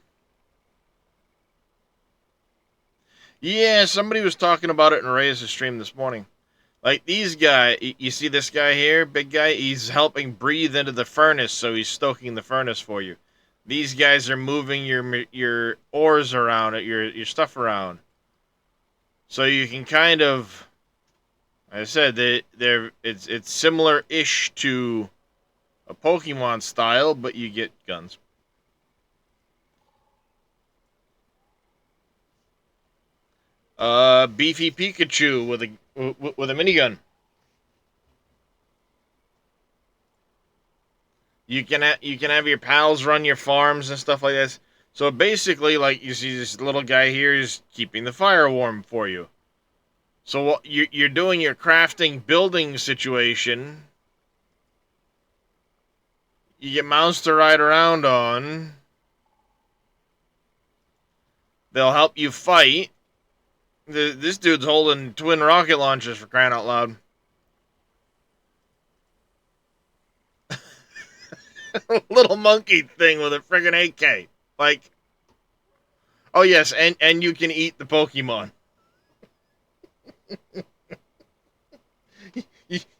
Yeah, somebody was talking about it in Reyes' stream this morning. Like, these guys, you see this guy here, big guy? He's helping breathe into the furnace, so he's stoking the furnace for you. These guys are moving your ores around, your stuff around. So you can kind of, like I said, it's similar-ish to a Pokemon style, but you get guns. Beefy Pikachu with a minigun. You can have your pals run your farms and stuff like this. So basically, like, you see this little guy here is keeping the fire warm for you. So what you're doing your crafting building situation. You get mounts to ride around on. They'll help you fight. This dude's holding twin rocket launchers, for crying out loud. Little monkey thing with a friggin' AK. Like, oh yes, and you can eat the Pokemon.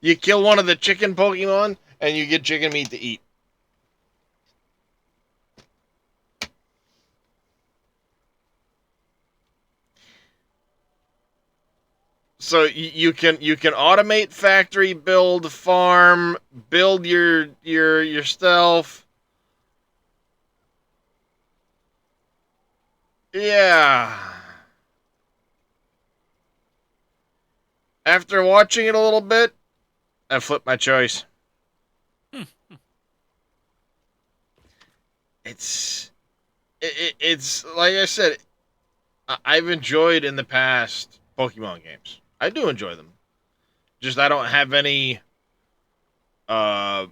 you kill one of the chicken Pokemon, and you get chicken meat to eat. So you can automate factory, build farm, build your stealth. Yeah. After watching it a little bit, I flipped my choice. It's like I said, I've enjoyed in the past Pokemon games. I do enjoy them. Just I don't have any. I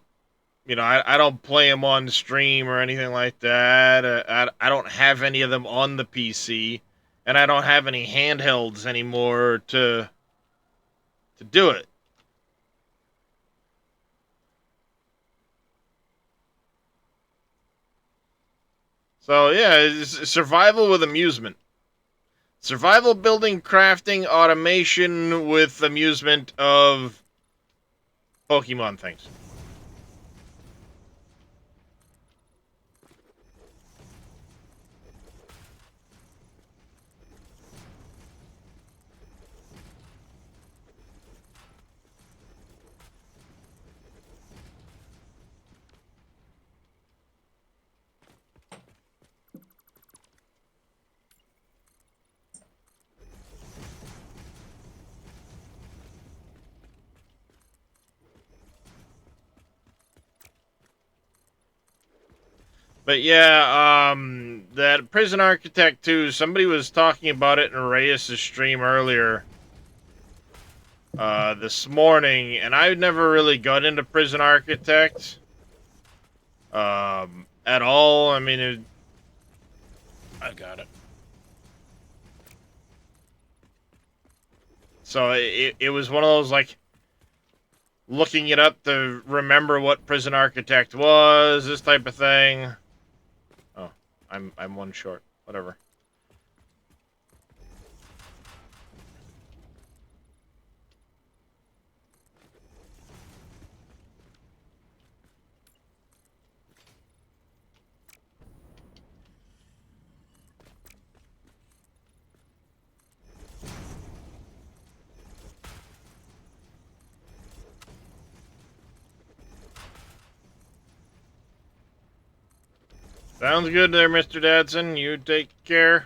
don't play them on stream or anything like that. I don't have any of them on the PC, and I don't have any handhelds anymore to do it. So yeah, it's survival with amusement. Survival, building, crafting, automation with amusement of Pokemon things. But yeah, that Prison Architect 2, somebody was talking about it in Reyes' stream earlier this morning, and I never really got into Prison Architect at all. I mean, I got it. So it was one of those, like, looking it up to remember what Prison Architect was, this type of thing. Oh, I'm one short. Whatever. Sounds good there, Mr. Dadson. You take care.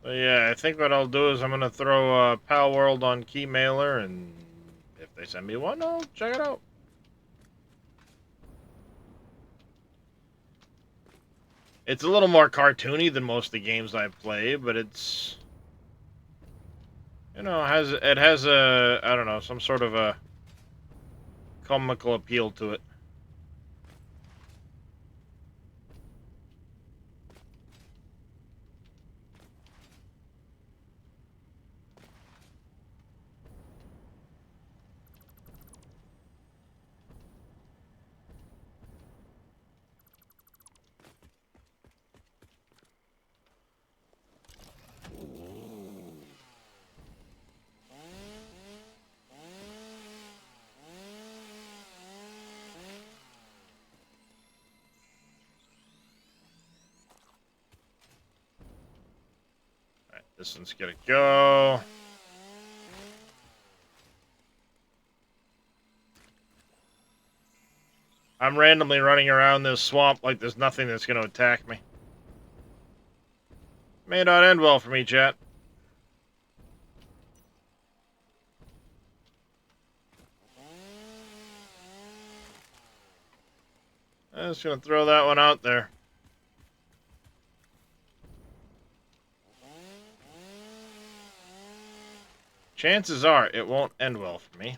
So yeah, I think what I'll do is I'm gonna throw Pal World on Key Mailer, and if they send me one, I'll check it out. It's a little more cartoony than most of the games I play, but it's, you know, it has a, I don't know, some sort of a comical appeal to it. Alright, this one's gotta go. I'm randomly running around this swamp like there's nothing that's gonna attack me. May not end well for me, chat. I'm just gonna throw that one out there. Chances are it won't end well for me.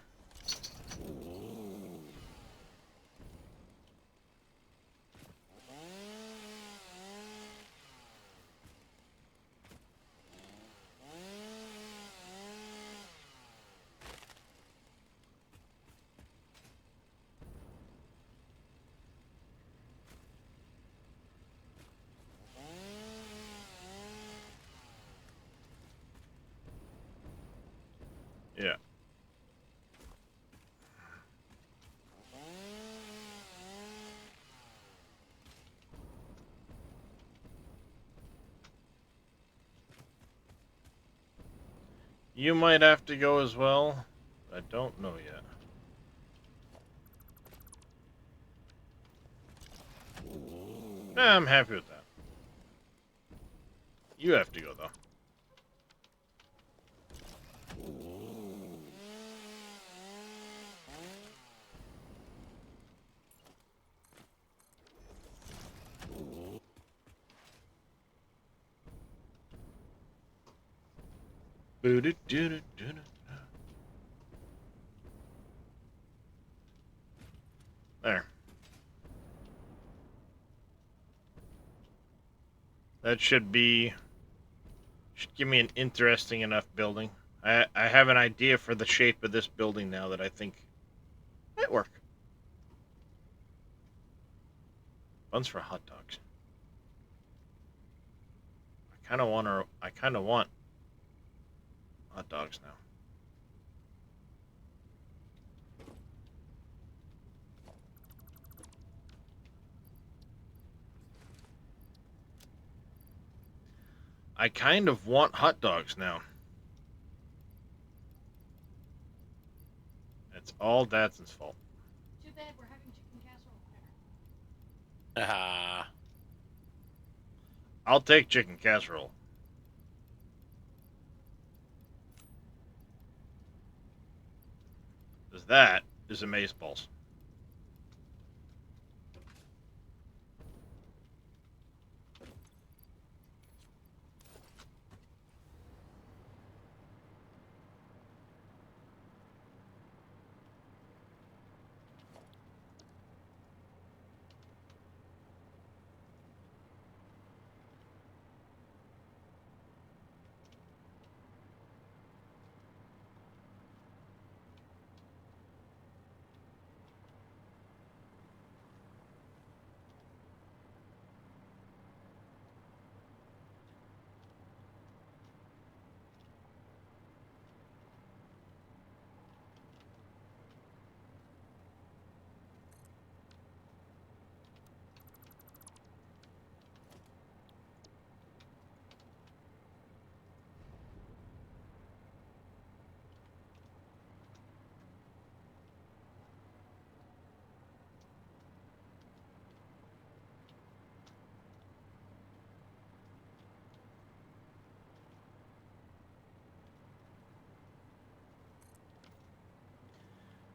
Yeah. You might have to go as well. I don't know yet. Nah, I'm happy with that. You have to go, though. There. That should give me an interesting enough building. I have an idea for the shape of this building now that I think might work. Buns for hot dogs. I kind of want hot dogs now. I kind of want hot dogs now. It's all Dadson's fault. Too bad we're having chicken casserole for dinner. Ah. I'll take chicken casserole. Because that is amazeballs.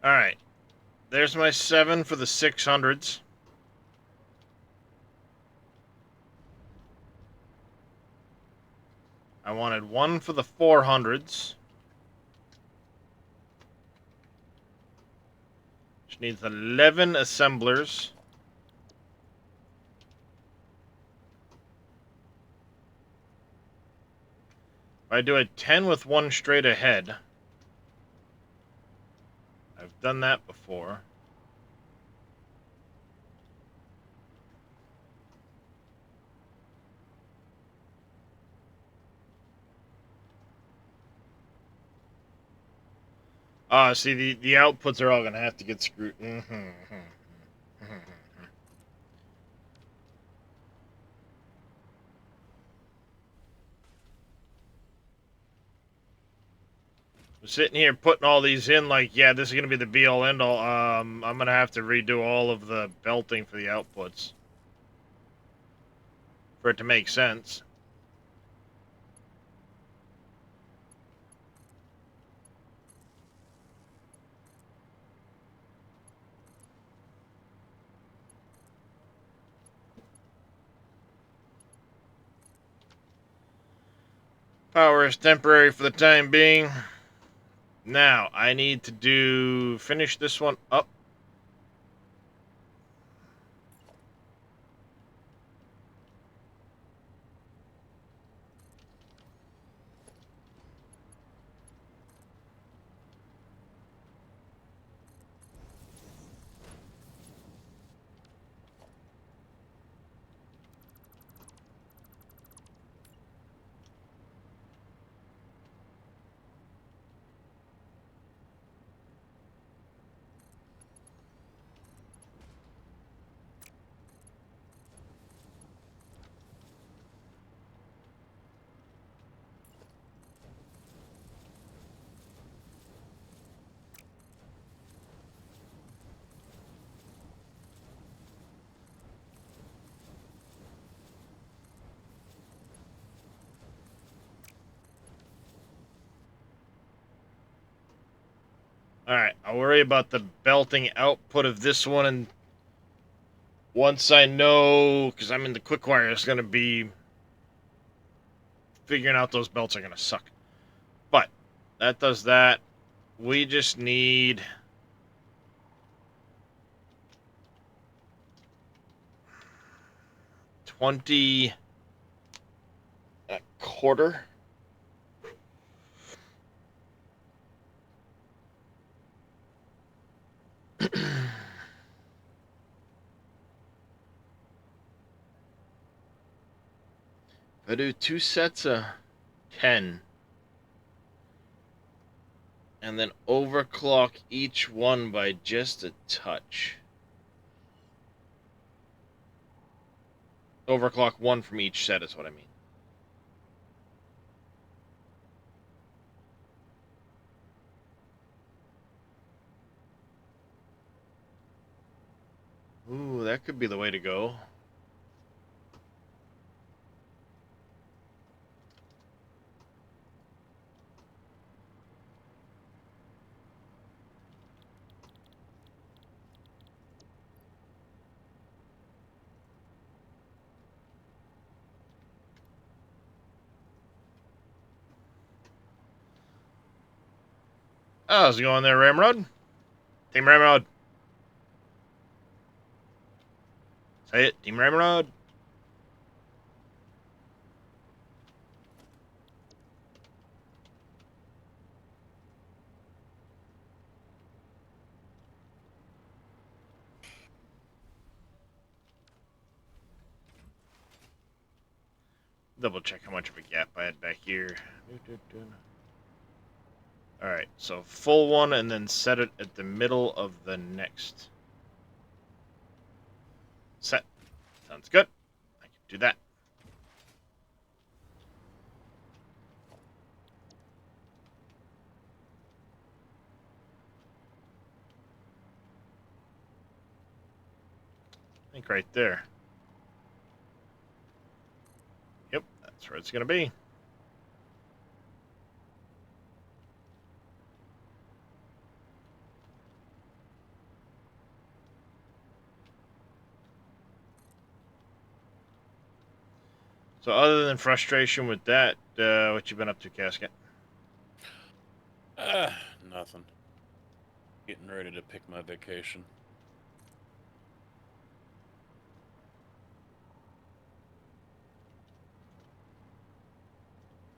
Alright. There's my 7 for the 600s. I wanted 1 for the 400s. Which needs 11 assemblers. If I do a 10 with 1 straight ahead, I've done that before. See, the outputs are all going to have to get screwed. I'm sitting here putting all these in like, yeah, this is going to be the be-all, end-all. I'm going to have to redo all of the belting for the outputs for it to make sense. Power is temporary for the time being. Now, I need to finish this one up. Alright, I'll worry about the belting output of this one, and once I know, because I'm in the quickwire, it's going to be figuring out those belts are going to suck. But that does that. We just need 20 and a quarter. If I do 2 sets of 10 and then overclock each one by just a touch. Overclock 1 from each set is what I mean. Ooh, that could be the way to go. Oh, how's it going there, Ramrod? Team Ramrod. Say it, Team Ramrod. Double check how much of a gap I had back here. Alright, so full one and then set it at the middle of the next set. Sounds good. I can do that. I think right there. Yep, that's where it's going to be. So other than frustration with that, what you been up to, Casket? Nothing. Getting ready to pick my vacation.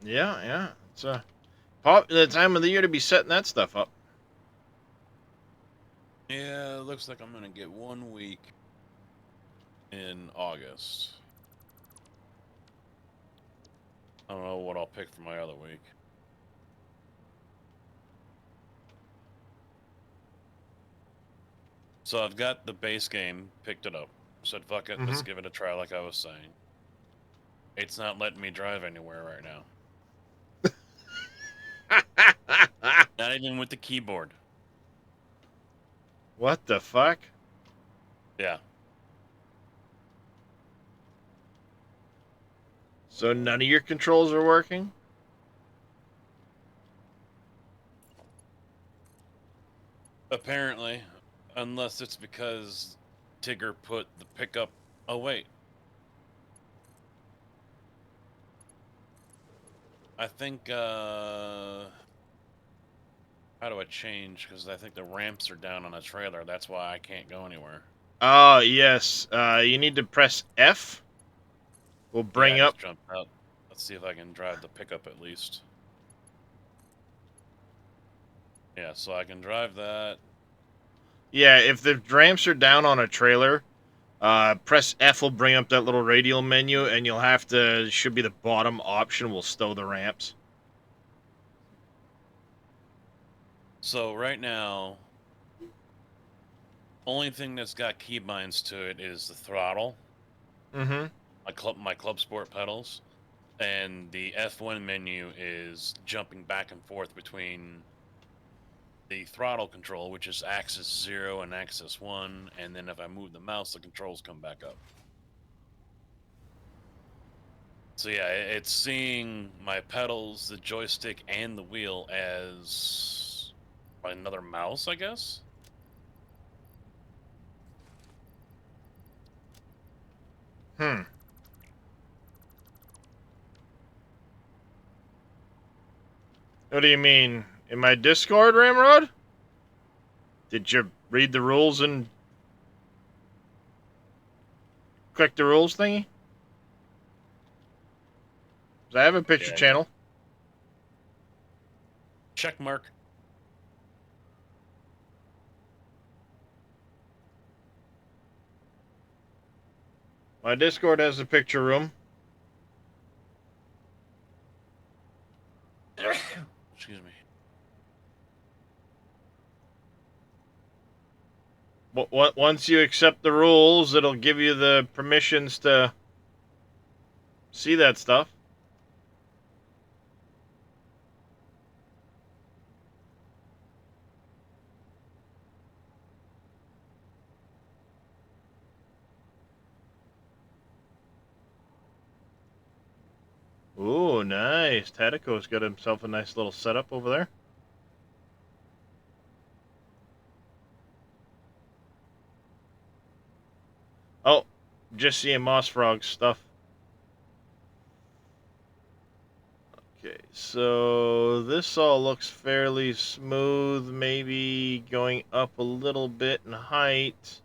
Yeah. It's the time of the year to be setting that stuff up. Yeah, it looks like I'm gonna get 1 week in August. I don't know what I'll pick for my other week. So I've got the base game, picked it up. Said, fuck it, let's give it a try like I was saying. It's not letting me drive anywhere right now. Not even with the keyboard. What the fuck? Yeah. So none of your controls are working? Apparently. Unless it's because Tigger put the pickup... Oh, wait. I think, how do I change? Because I think the ramps are down on a trailer. That's why I can't go anywhere. Oh, yes. You need to press F. We'll bring Yeah, I up... just jumped out. Let's see if I can drive the pickup at least. Yeah, so I can drive that. Yeah, if the ramps are down on a trailer, press F will bring up that little radial menu, and you'll have to... Should be the bottom option will stow the ramps. So right now, only thing that's got keybinds to it is the throttle. Mm-hmm. My club sport pedals, and the F1 menu is jumping back and forth between the throttle control, which is axis 0 and axis 1, and then if I move the mouse, the controls come back up. So yeah, it's seeing my pedals, the joystick, and the wheel as another mouse, I guess? Hmm. What do you mean? In my Discord, Ramrod? Did you read the rules and click the rules thingy? 'Cause I have a picture Yeah. channel. Check mark. My Discord has a picture room. Excuse me. Once you accept the rules, it'll give you the permissions to see that stuff. Ooh, nice. Tadico's got himself a nice little setup over there. Oh, just seeing Moss Frog's stuff. Okay, so this all looks fairly smooth, maybe going up a little bit in height.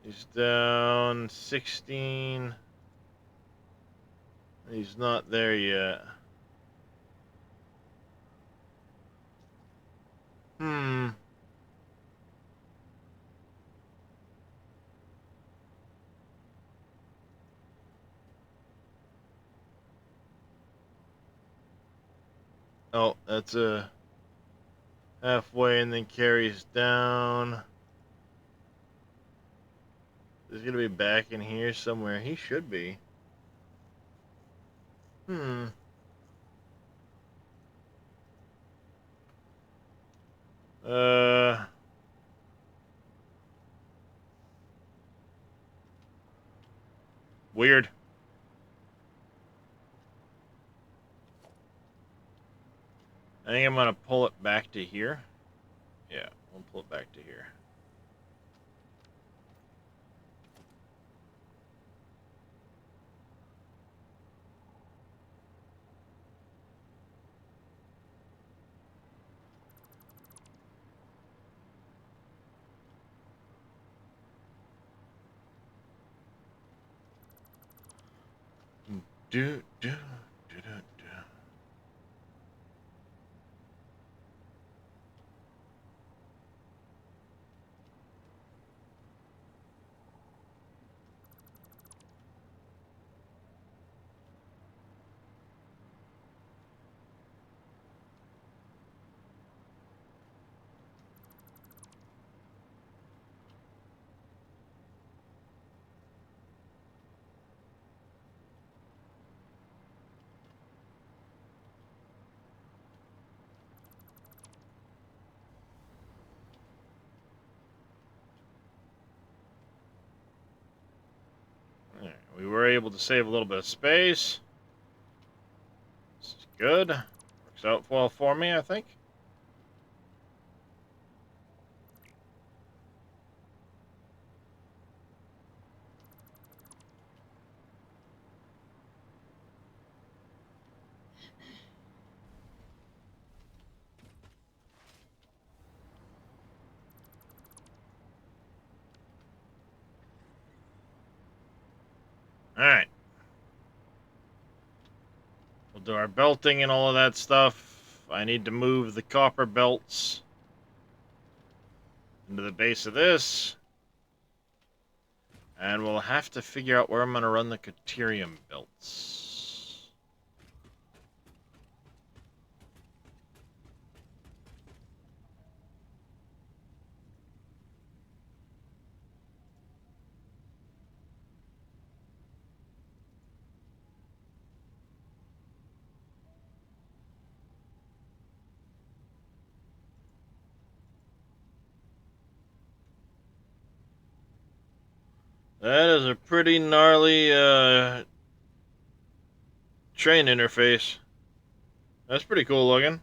He's down 16. He's not there yet. Hmm. Oh, that's a halfway and then carries down. He's gonna be back in here somewhere. He should be. Hmm. Weird. I think I'm gonna pull it back to here. Yeah, we'll pull it back to here. do, do, do, do, do. Alright, we were able to save a little bit of space. This is good. Works out well for me, I think. Alright. We'll do our belting and all of that stuff. I need to move the copper belts into the base of this. And we'll have to figure out where I'm going to run the deuterium belts. That is a pretty gnarly train interface. That's pretty cool looking.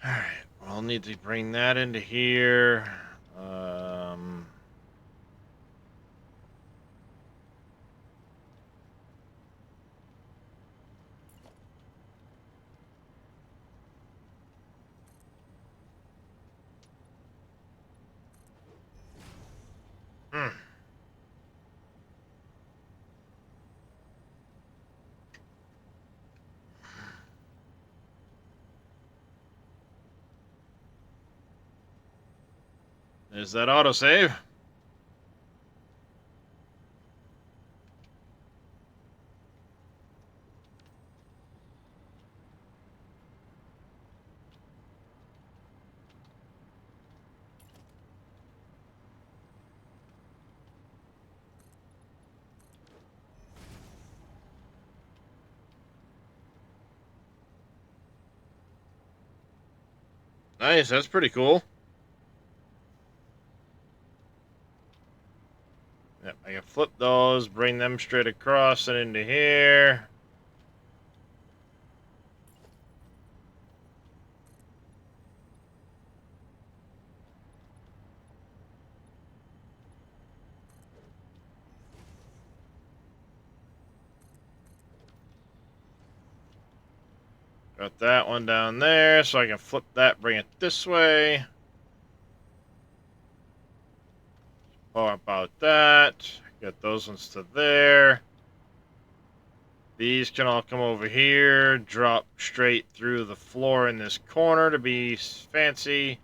Alright, we'll need to bring that into here. Hmm. Is that autosave? Nice, that's pretty cool. Yep, I can flip those, bring them straight across and into here. Got that one down there, so I can flip that, bring it this way. How about that? Get those ones to there. These can all come over here, drop straight through the floor in this corner to be fancy.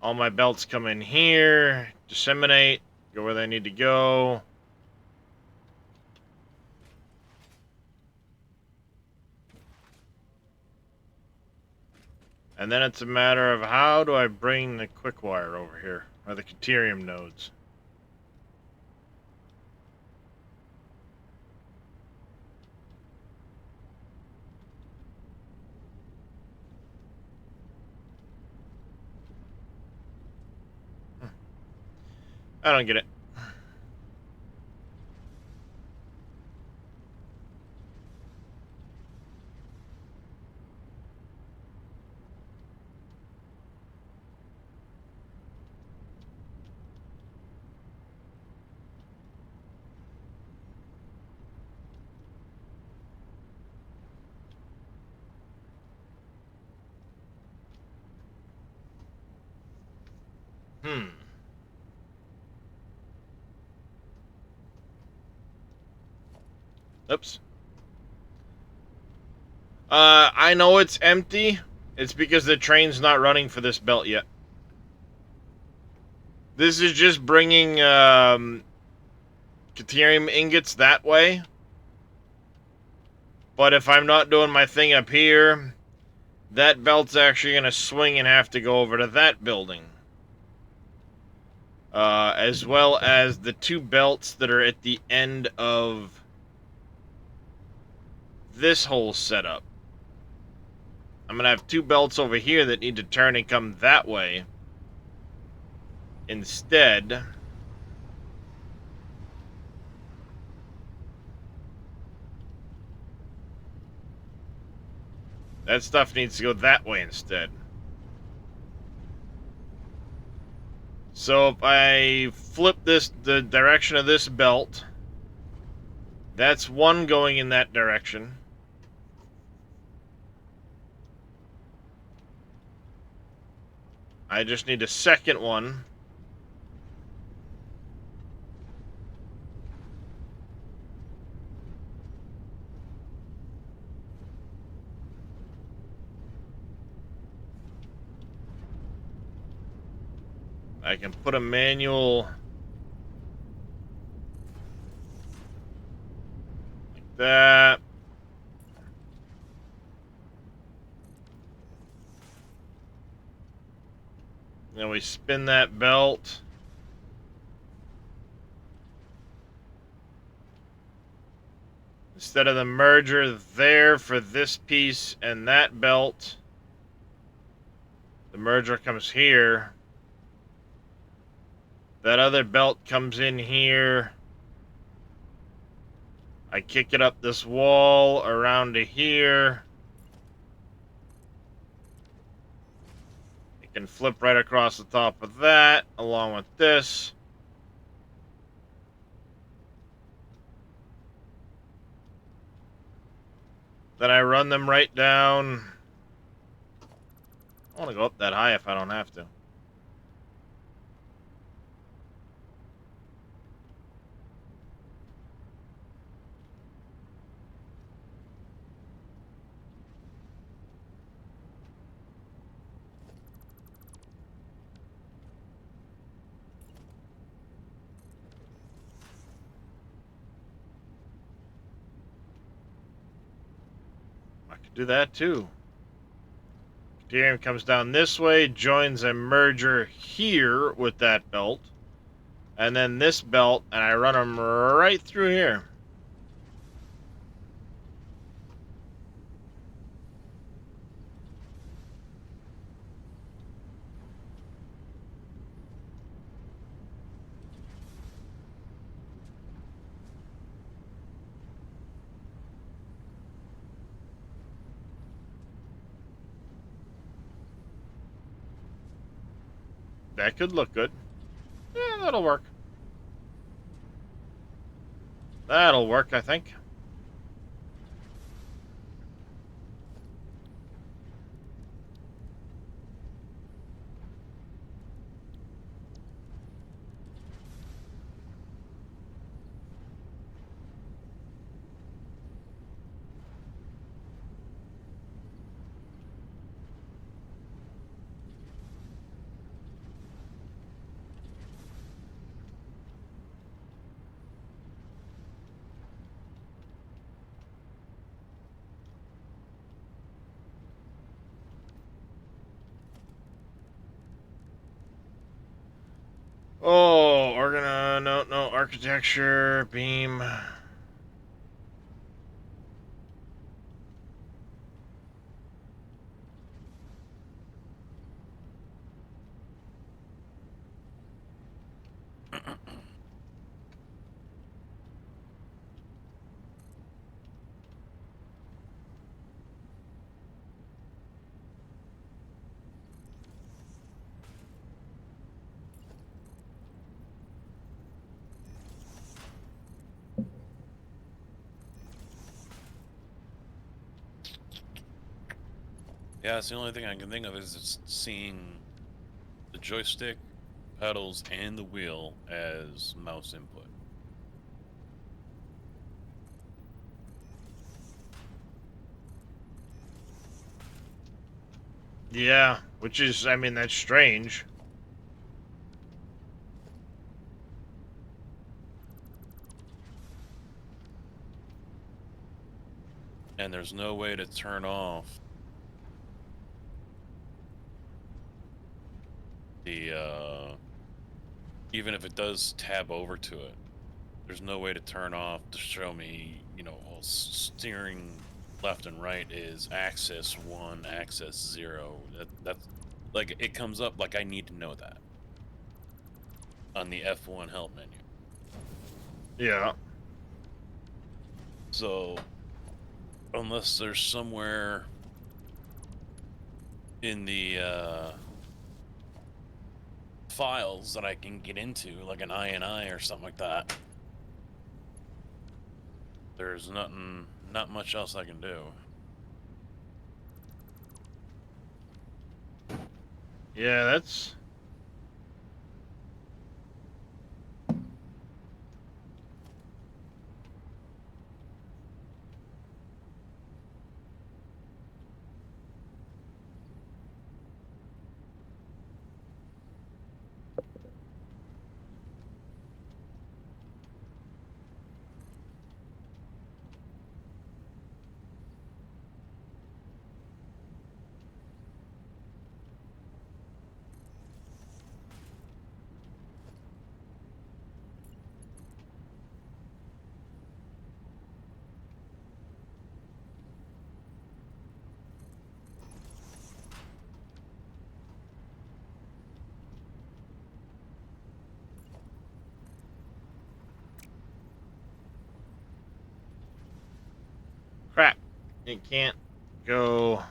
All my belts come in here, disseminate, go where they need to go. And then it's a matter of how do I bring the quickwire over here, or the deuterium nodes. I don't get it. Oops. I know it's empty. It's because the train's not running for this belt yet. This is just bringing Caterium ingots that way. But if I'm not doing my thing up here, that belt's actually going to swing and have to go over to that building. As well as the 2 belts that are at the end of this whole setup. I'm going to have 2 belts over here that need to turn and come that way. Instead, that stuff needs to go that way instead. So if I flip this, the direction of this belt, that's 1 going in that direction. I just need a second one. I can put a manual like that. Then we spin that belt. Instead of the merger there for this piece and that belt, the merger comes here. That other belt comes in here. I kick it up this wall around to here. It can flip right across the top of that, along with this. Then I run them right down. I want to go up that high if I don't have to. Do that too. Caterium comes down this way, joins a merger here with that belt, and then this belt, and I run them right through here. That could look good. Yeah, that'll work. That'll work, I think. Oh, no, architecture, beam. Yeah, it's the only thing I can think of is just seeing the joystick pedals and the wheel as mouse input. Yeah, which is, I mean, that's strange. And there's no way to turn off the, even if it does tab over to it, there's no way to turn off to show me, steering left and right is axis 1, axis 0. That's like, it comes up like I need to know that on the F1 help menu. Yeah. So, unless there's somewhere in the files that I can get into, like an INI or something like that, there's not much else I can do. Yeah, that's... crap. It can't go...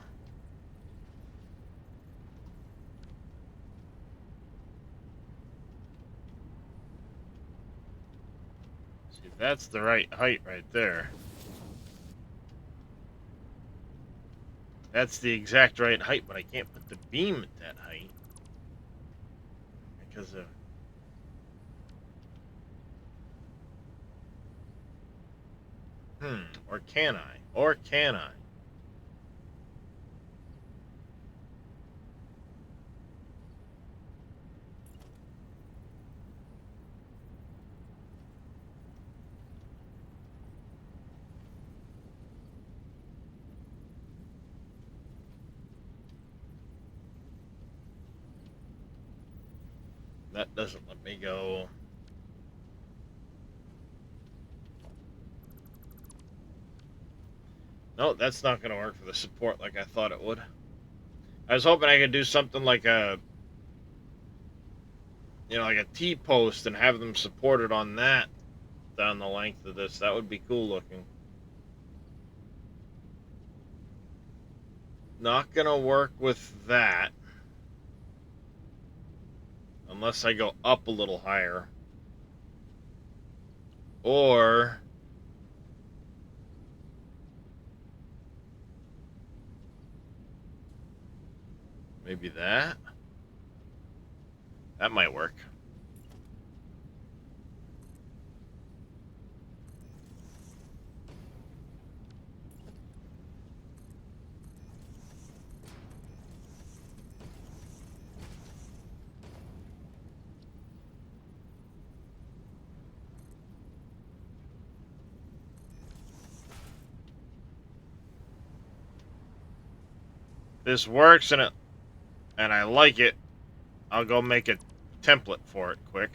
See, that's the right height right there. That's the exact right height, but I can't put the beam at that height. Because of... Or can I? Or can I? That doesn't let me go. No, that's not going to work for the support like I thought it would. I was hoping I could do something like a, like a T-post and have them supported on that down the length of this. That would be cool looking. Not going to work with that. Unless I go up a little higher. Or... maybe that? That might work. This works and I like it. I'll go make a template for it quick.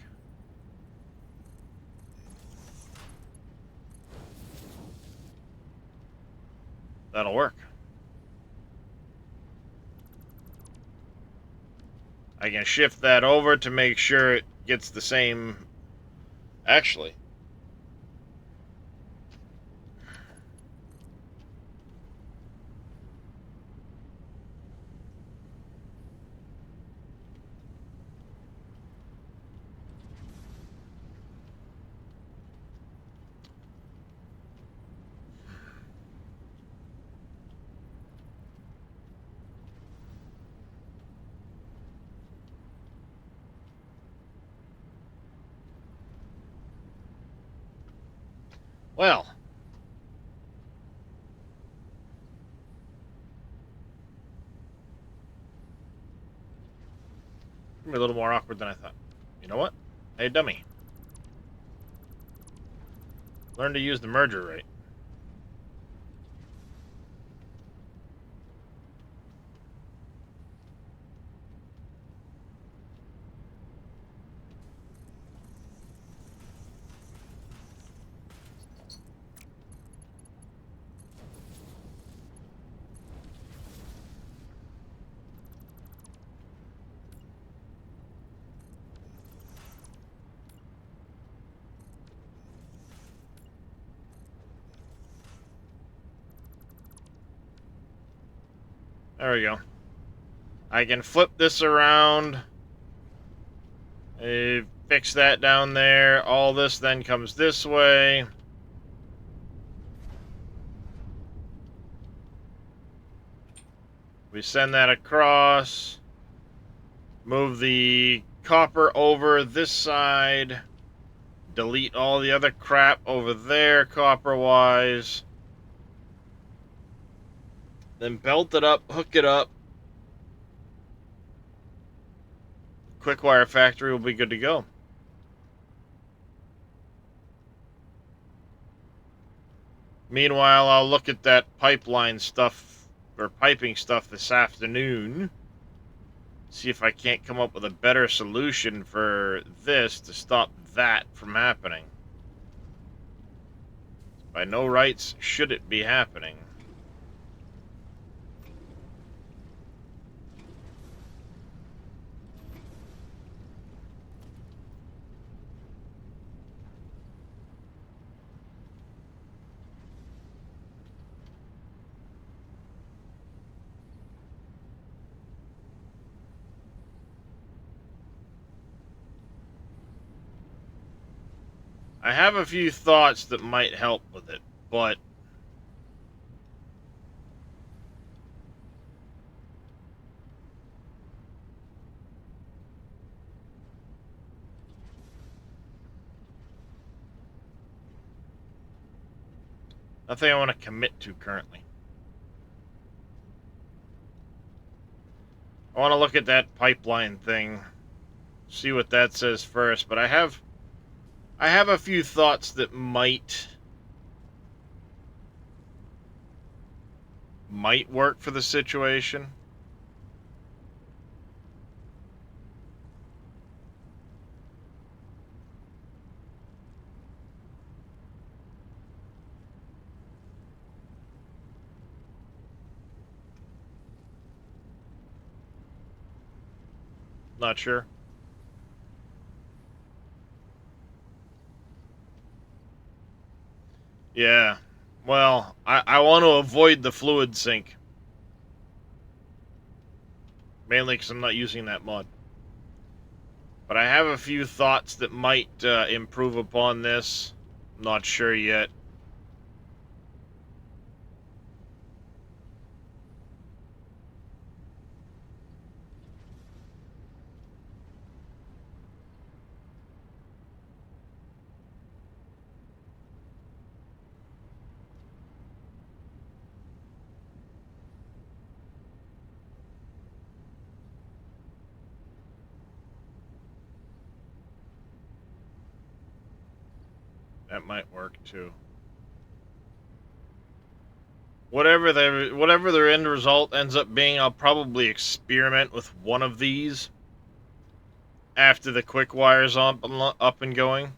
That'll work. I can shift that over to make sure it gets the same... Actually, Well. A little more awkward than I thought. You know what? Hey, dummy. Learn to use the merger right. There we go. I can flip this around. Fix that down there. All this then comes this way. We send that across. Move the copper over this side. Delete all the other crap over there, copper-wise. Then belt it up, hook it up. Quickwire factory will be good to go. Meanwhile, I'll look at that pipeline stuff, or piping stuff this afternoon. See if I can't come up with a better solution for this to stop that from happening. By no rights should it be happening. I have a few thoughts that might help with it, but nothing I want to commit to currently. I want to look at that pipeline thing, see what that says first, but I have a few thoughts that might work for the situation. Not sure. Yeah. Well, I want to avoid the fluid sink. Mainly because I'm not using that mod. But I have a few thoughts that might improve upon this. I'm not sure yet. That might work too. Whatever their end result ends up being, I'll probably experiment with one of these after the quick wire's up and going.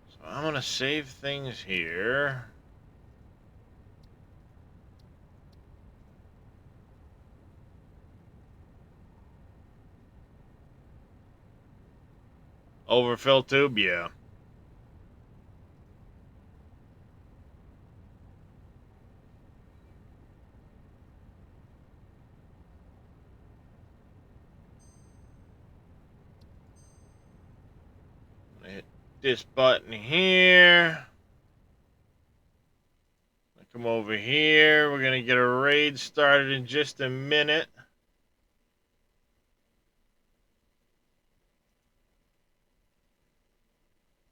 So I'm gonna save things here. Overfill tube, yeah. Hit this button here. Come over here. We're gonna get a raid started in just a minute.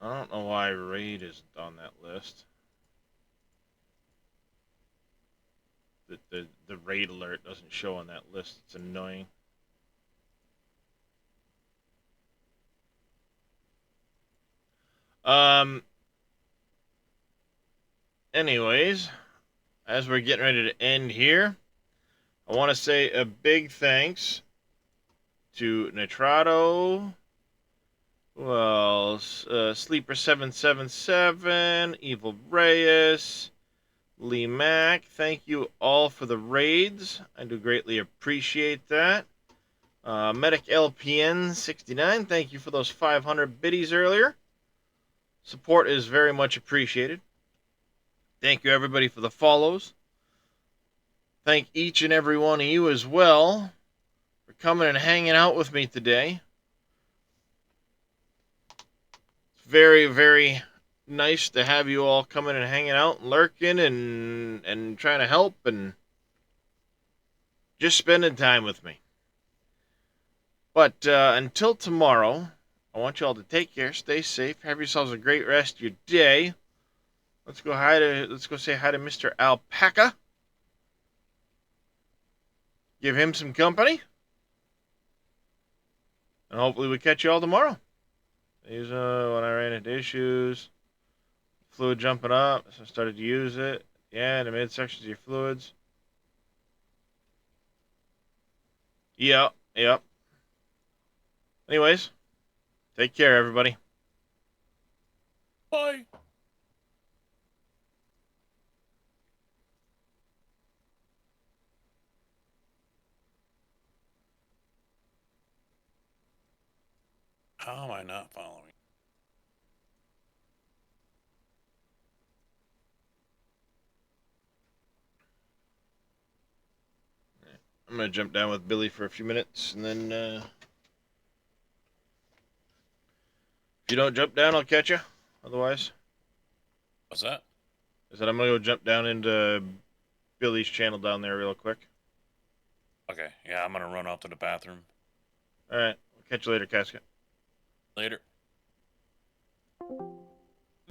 I don't know why raid isn't on that list. The raid alert doesn't show on that list. It's annoying. Anyways, as we're getting ready to end here, I want to say a big thanks to Nitrado, well, Sleeper777, Evil Reyes, Lee Mack. Thank you all for the raids. I do greatly appreciate that. Medic LPN69, thank you for those 500 biddies earlier. Support is very much appreciated. Thank you, everybody, for the follows. Thank each and every one of you as well for coming and hanging out with me today. It's very, very nice to have you all coming and hanging out and lurking and trying to help and just spending time with me. But until tomorrow, I want you all to take care, stay safe, have yourselves a great rest of your day. Let's go say hi to Mr. Alpaca. Give him some company. And hopefully we catch you all tomorrow. These when I ran into issues. Fluid jumping up, so I started to use it. Yeah, in the midsections of your fluids. Yep. Anyways, take care, everybody. Bye. How am I not following? I'm gonna jump down with Billy for a few minutes, and then if you don't jump down, I'll catch you. Otherwise, What's that? I said I'm gonna go jump down into Billy's channel down there real quick. Okay, yeah, I'm gonna run off to the bathroom. All right, we'll catch you later, Casket. Later.